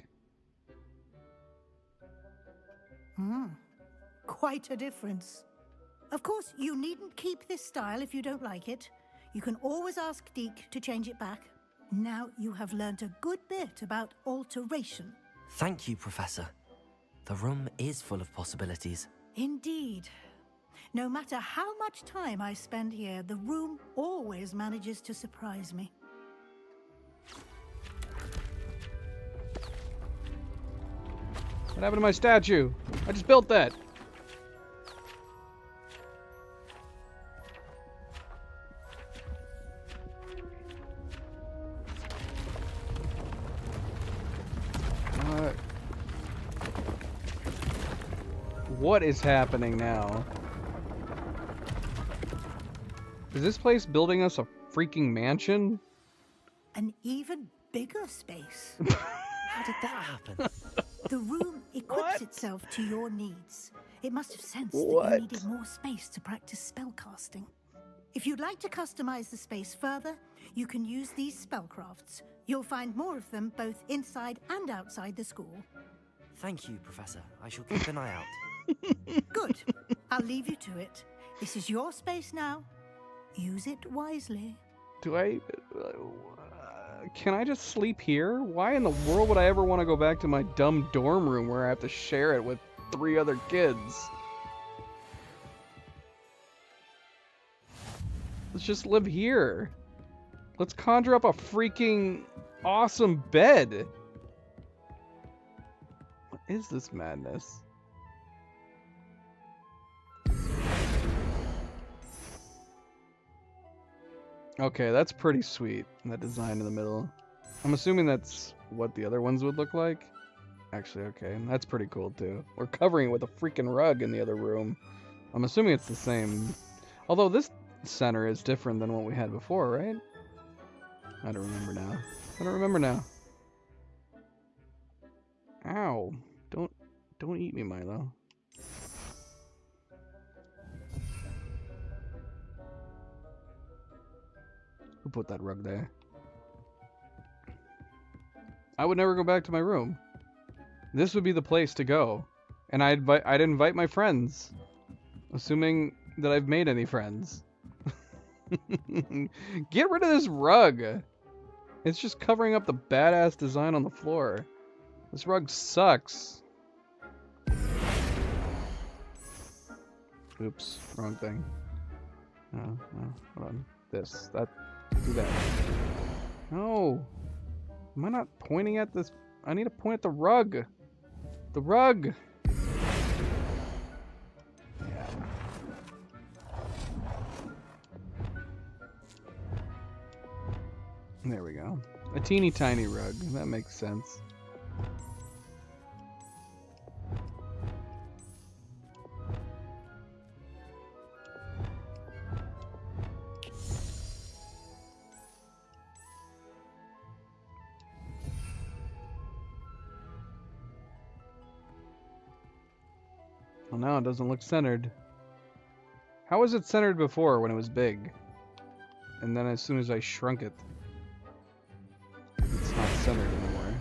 Quite a difference. Of course, you needn't keep this style if you don't like it. You can always ask Deke to change it back. Now you have learnt a good bit about alteration. Thank you, Professor. The room is full of possibilities. Indeed. No matter how much time I spend here, the room always manages to surprise me. What happened to my statue? I just built that. What is happening now? Is this place building us a freaking mansion? An even bigger space. How did that happen? The room equips itself to your needs. It must have sensed that What? you needed more space to practice spellcasting. If you'd like to customize the space further, you can use these spellcrafts. You'll find more of them both inside and outside the school. Thank you, Professor. I shall keep an eye out. Good. I'll leave you to it. This is your space now. Use it wisely. Do I... can I just sleep here? Why in the world would I ever want to go back to my dumb dorm room where I have to share it with 3 other kids? Let's just live here. Let's conjure up a freaking awesome bed. What is this madness? Okay, that's pretty sweet, that design in the middle. I'm assuming that's what the other ones would look like. Actually, okay, that's pretty cool too. We're covering it with a freaking rug in the other room. I'm assuming it's the same. Although this center is different than what we had before, right? I don't remember now. I don't remember now. Ow. Don't eat me, Milo. Who put that rug there? I would never go back to my room. This would be the place to go. And I'd invite my friends. Assuming that I've made any friends. Get rid of this rug! It's just covering up the badass design on the floor. This rug sucks. Oops, wrong thing. No, hold on. This, that, do that. No! Am I not pointing at this? I need to point at the rug! The rug! There we go. A teeny tiny rug. That makes sense. Well, now it doesn't look centered. How was it centered before when it was big? And then as soon as I shrunk it, it's not centered anymore.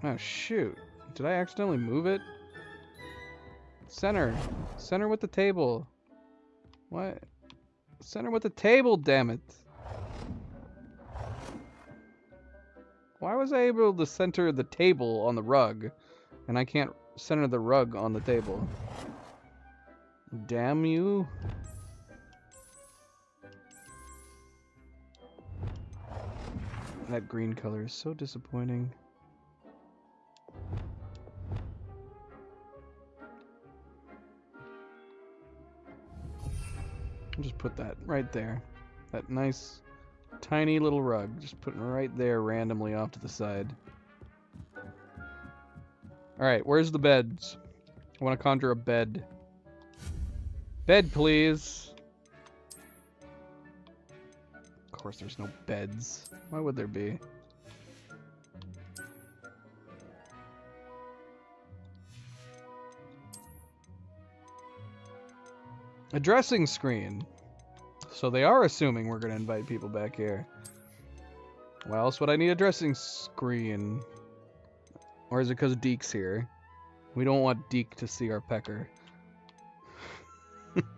Oh shoot. Did I accidentally move it? Center. Center with the table. What? Center with the table, damn it. Why was I able to center the table on the rug, and I can't center the rug on the table? Damn you. That green color is so disappointing. I'll just put that right there. That nice tiny little rug. Just putting it right there randomly off to the side. Alright, where's the beds? I want to conjure a bed. Bed, please. Of course there's no beds. Why would there be? A dressing screen. So they are assuming we're going to invite people back here. Why else would I need a dressing screen? Or is it because Deke's here? We don't want Deke to see our pecker.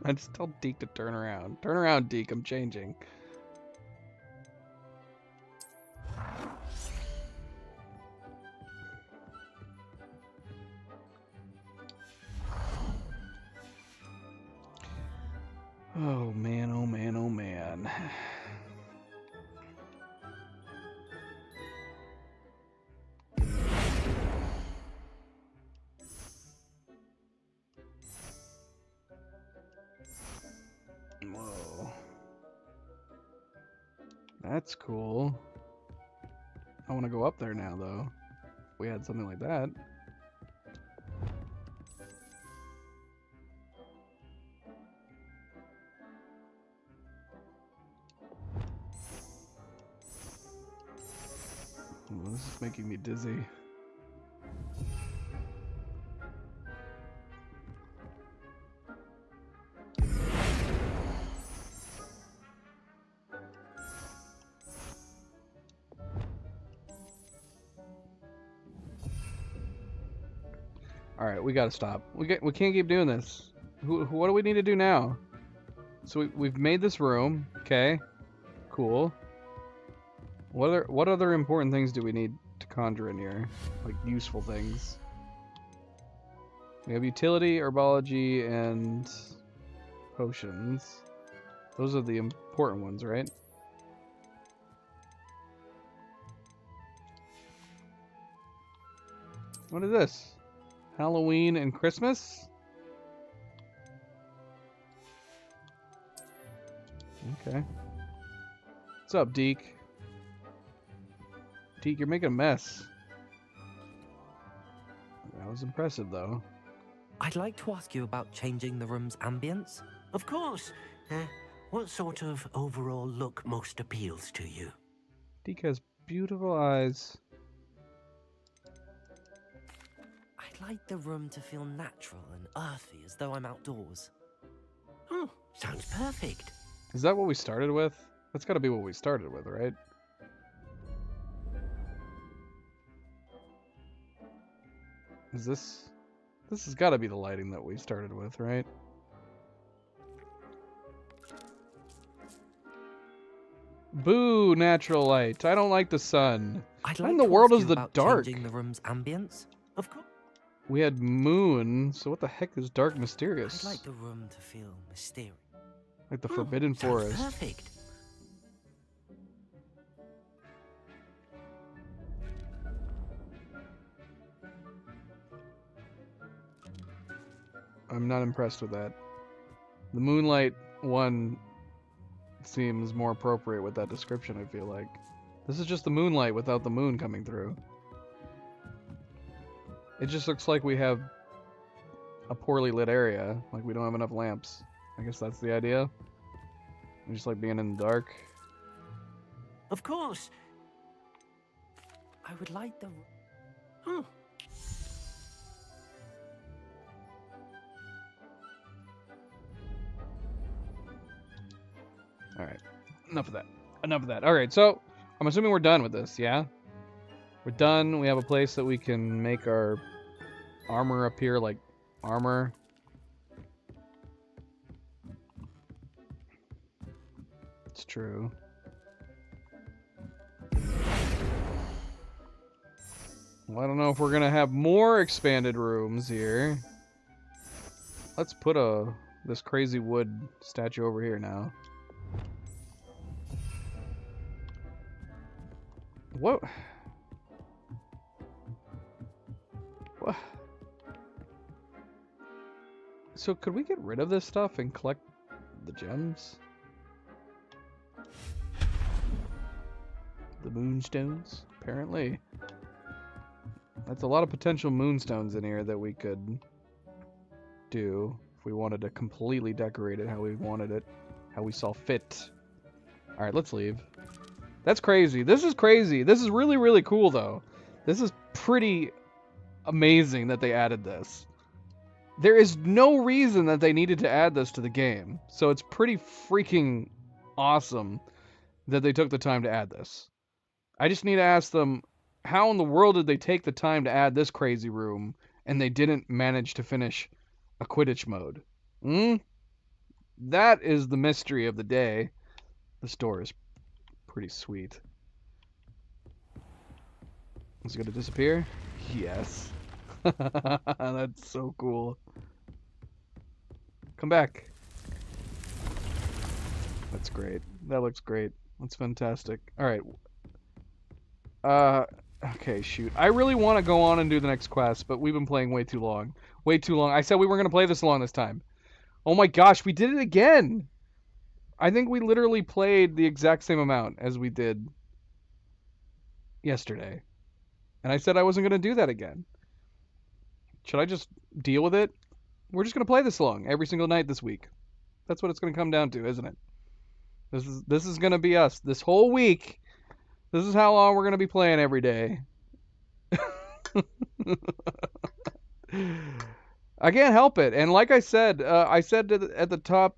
I just told Deke to turn around. Turn around, Deke. I'm changing. Oh man, oh man, oh man. Whoa. That's cool. I want to go up there now, though. If we had something like that. Oh, this is making me dizzy. All right, we gotta stop. We can't keep doing this. What do we need to do now? So we've made this room. Okay, cool. What other important things do we need to conjure in here? Like useful things. We have utility, herbology, and potions. Those are the important ones, right? What is this? Halloween and Christmas? Okay. What's up, Deke? Deke, you're making a mess. That was impressive, though. I'd like to ask you about changing the room's ambience. Of course. What sort of overall look most appeals to you? Deke has beautiful eyes. I'd like the room to feel natural and earthy, as though I'm outdoors. Oh, sounds perfect. Is that what we started with? That's got to be what we started with, right? Is this... This has got to be the lighting that we started with, right? Boo, natural light. I don't like the sun. What in the world is the dark? Changing the room's ambience? Of course. We had moon, so what the heck is dark mysterious? I'd like the room to feel mysterious. Like the Forbidden Forest. Perfect. I'm not impressed with that. The moonlight one seems more appropriate with that description, I feel like. This is just the moonlight without the moon coming through. It just looks like we have a poorly lit area, like we don't have enough lamps. I guess that's the idea. We just like being in the dark. Of course. I would like the... Oh. Alright. Enough of that. Enough of that. Alright, so I'm assuming we're done with this, yeah? We're done. We have a place that we can make our armor appear like armor. It's true. Well, I don't know if we're gonna have more expanded rooms here. Let's put this crazy wood statue over here now. What? What? So could we get rid of this stuff and collect the gems? The moonstones, apparently. That's a lot of potential moonstones in here that we could do if we wanted to completely decorate it how we wanted it, how we saw fit. Alright, let's leave. That's crazy. This is crazy. This is really, really cool, though. This is pretty amazing that they added this. There is no reason that they needed to add this to the game. So it's pretty freaking awesome that they took the time to add this. I just need to ask them, how in the world did they take the time to add this crazy room and they didn't manage to finish a Quidditch mode? That is the mystery of the day. This door is pretty sweet. Is it going to disappear? Yes. That's so cool. Come back. That's great. That looks great. That's fantastic. Alright. Okay, shoot. I really want to go on and do the next quest, but we've been playing way too long. Way too long. I said we weren't going to play this long this time. Oh my gosh, we did it again! I think we literally played the exact same amount as we did yesterday. And I said I wasn't going to do that again. Should I just deal with it? We're just going to play this long every single night this week. That's what it's going to come down to, isn't it? This is going to be us. This whole week, this is how long we're going to be playing every day. I can't help it. And like I said at the top,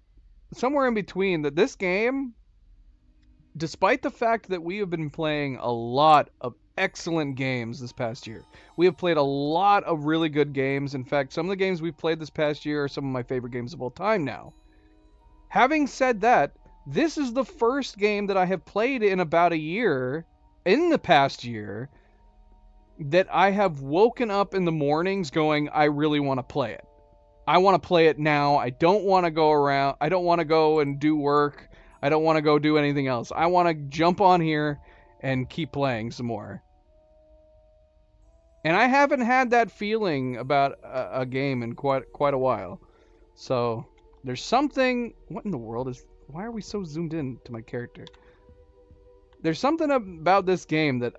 somewhere in between, that this game, despite the fact that we have been playing a lot of excellent games this past year, we have played a lot of really good games. In fact, some of the games we've played this past year are some of my favorite games of all time now. Having said that, this is the first game that I have played in about a year, in the past year, that I have woken up in the mornings going, I really want to play it. I want to play it now. I don't want to go around. I don't want to go and do work. I don't want to go do anything else. I want to jump on here and keep playing some more. And I haven't had that feeling about a game in quite a while. So there's something... What in the world is... Why are we so zoomed in to my character? There's something about this game that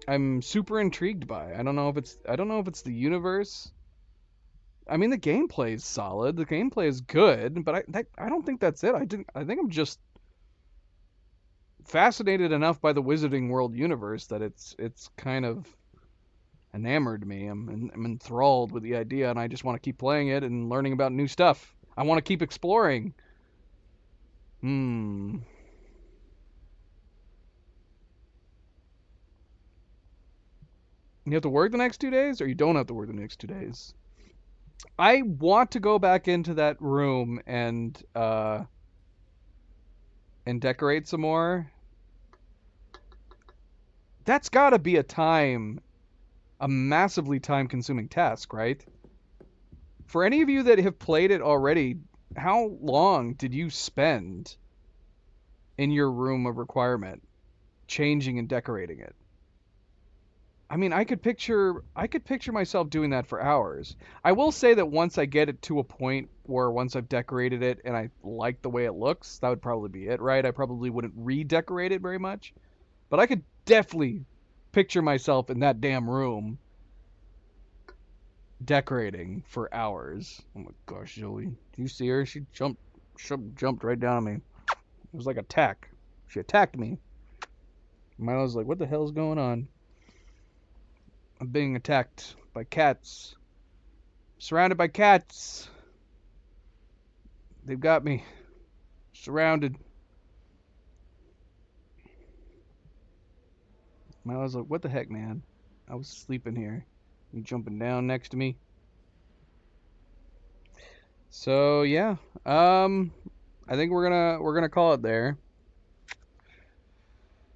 I'm super intrigued by. I don't know if it's the universe. I mean, the gameplay is solid. The gameplay is good, but I don't think that's it. I think I'm just fascinated enough by the Wizarding World universe that it's kind of enamored me. I'm enthralled with the idea, and I just want to keep playing it and learning about new stuff. I want to keep exploring. You have to work the next 2 days, or you don't have to work the next 2 days? I want to go back into that room and decorate some more. That's got to be a massively time-consuming task, right? For any of you that have played it already, how long did you spend in your room of requirement changing and decorating it? I mean, I could picture myself doing that for hours. I will say that once I get it to a point where once I've decorated it and I like the way it looks, that would probably be it, right? I probably wouldn't redecorate it very much. But I could definitely picture myself in that damn room decorating for hours. Oh my gosh, Zoe. Do you see her? She jumped right down on me. It was like attack. She attacked me. Milo's like, what the hell's going on? I'm being attacked by cats. Surrounded by cats. They've got me. Surrounded. Milo's like, what the heck, man? I was sleeping here. You jumping down next to me? So yeah. I think we're gonna call it there.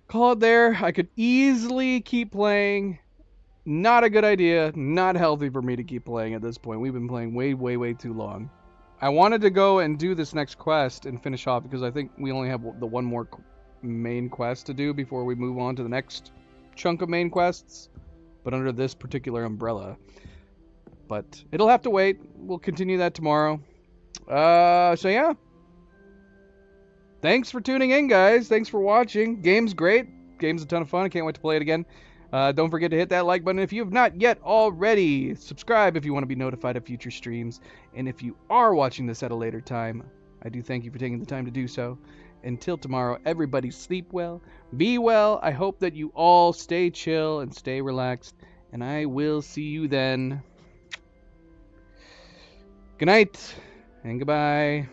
Call it there. I could easily keep playing. Not a good idea. Not healthy for me to keep playing at this point. We've been playing way too long. I wanted to go and do this next quest and finish off because I think we only have the one more main quest to do before we move on to the next chunk of main quests, but under this particular umbrella. But it'll have to wait. We'll continue that tomorrow. So yeah. Thanks for tuning in, guys. Thanks for watching. Game's great. Game's a ton of fun. I can't wait to play it again. Don't forget to hit that like button if you have not yet already. Subscribe if you want to be notified of future streams. And if you are watching this at a later time, I do thank you for taking the time to do so. Until tomorrow, everybody sleep well, be well. I hope that you all stay chill and stay relaxed. And I will see you then. Good night and goodbye.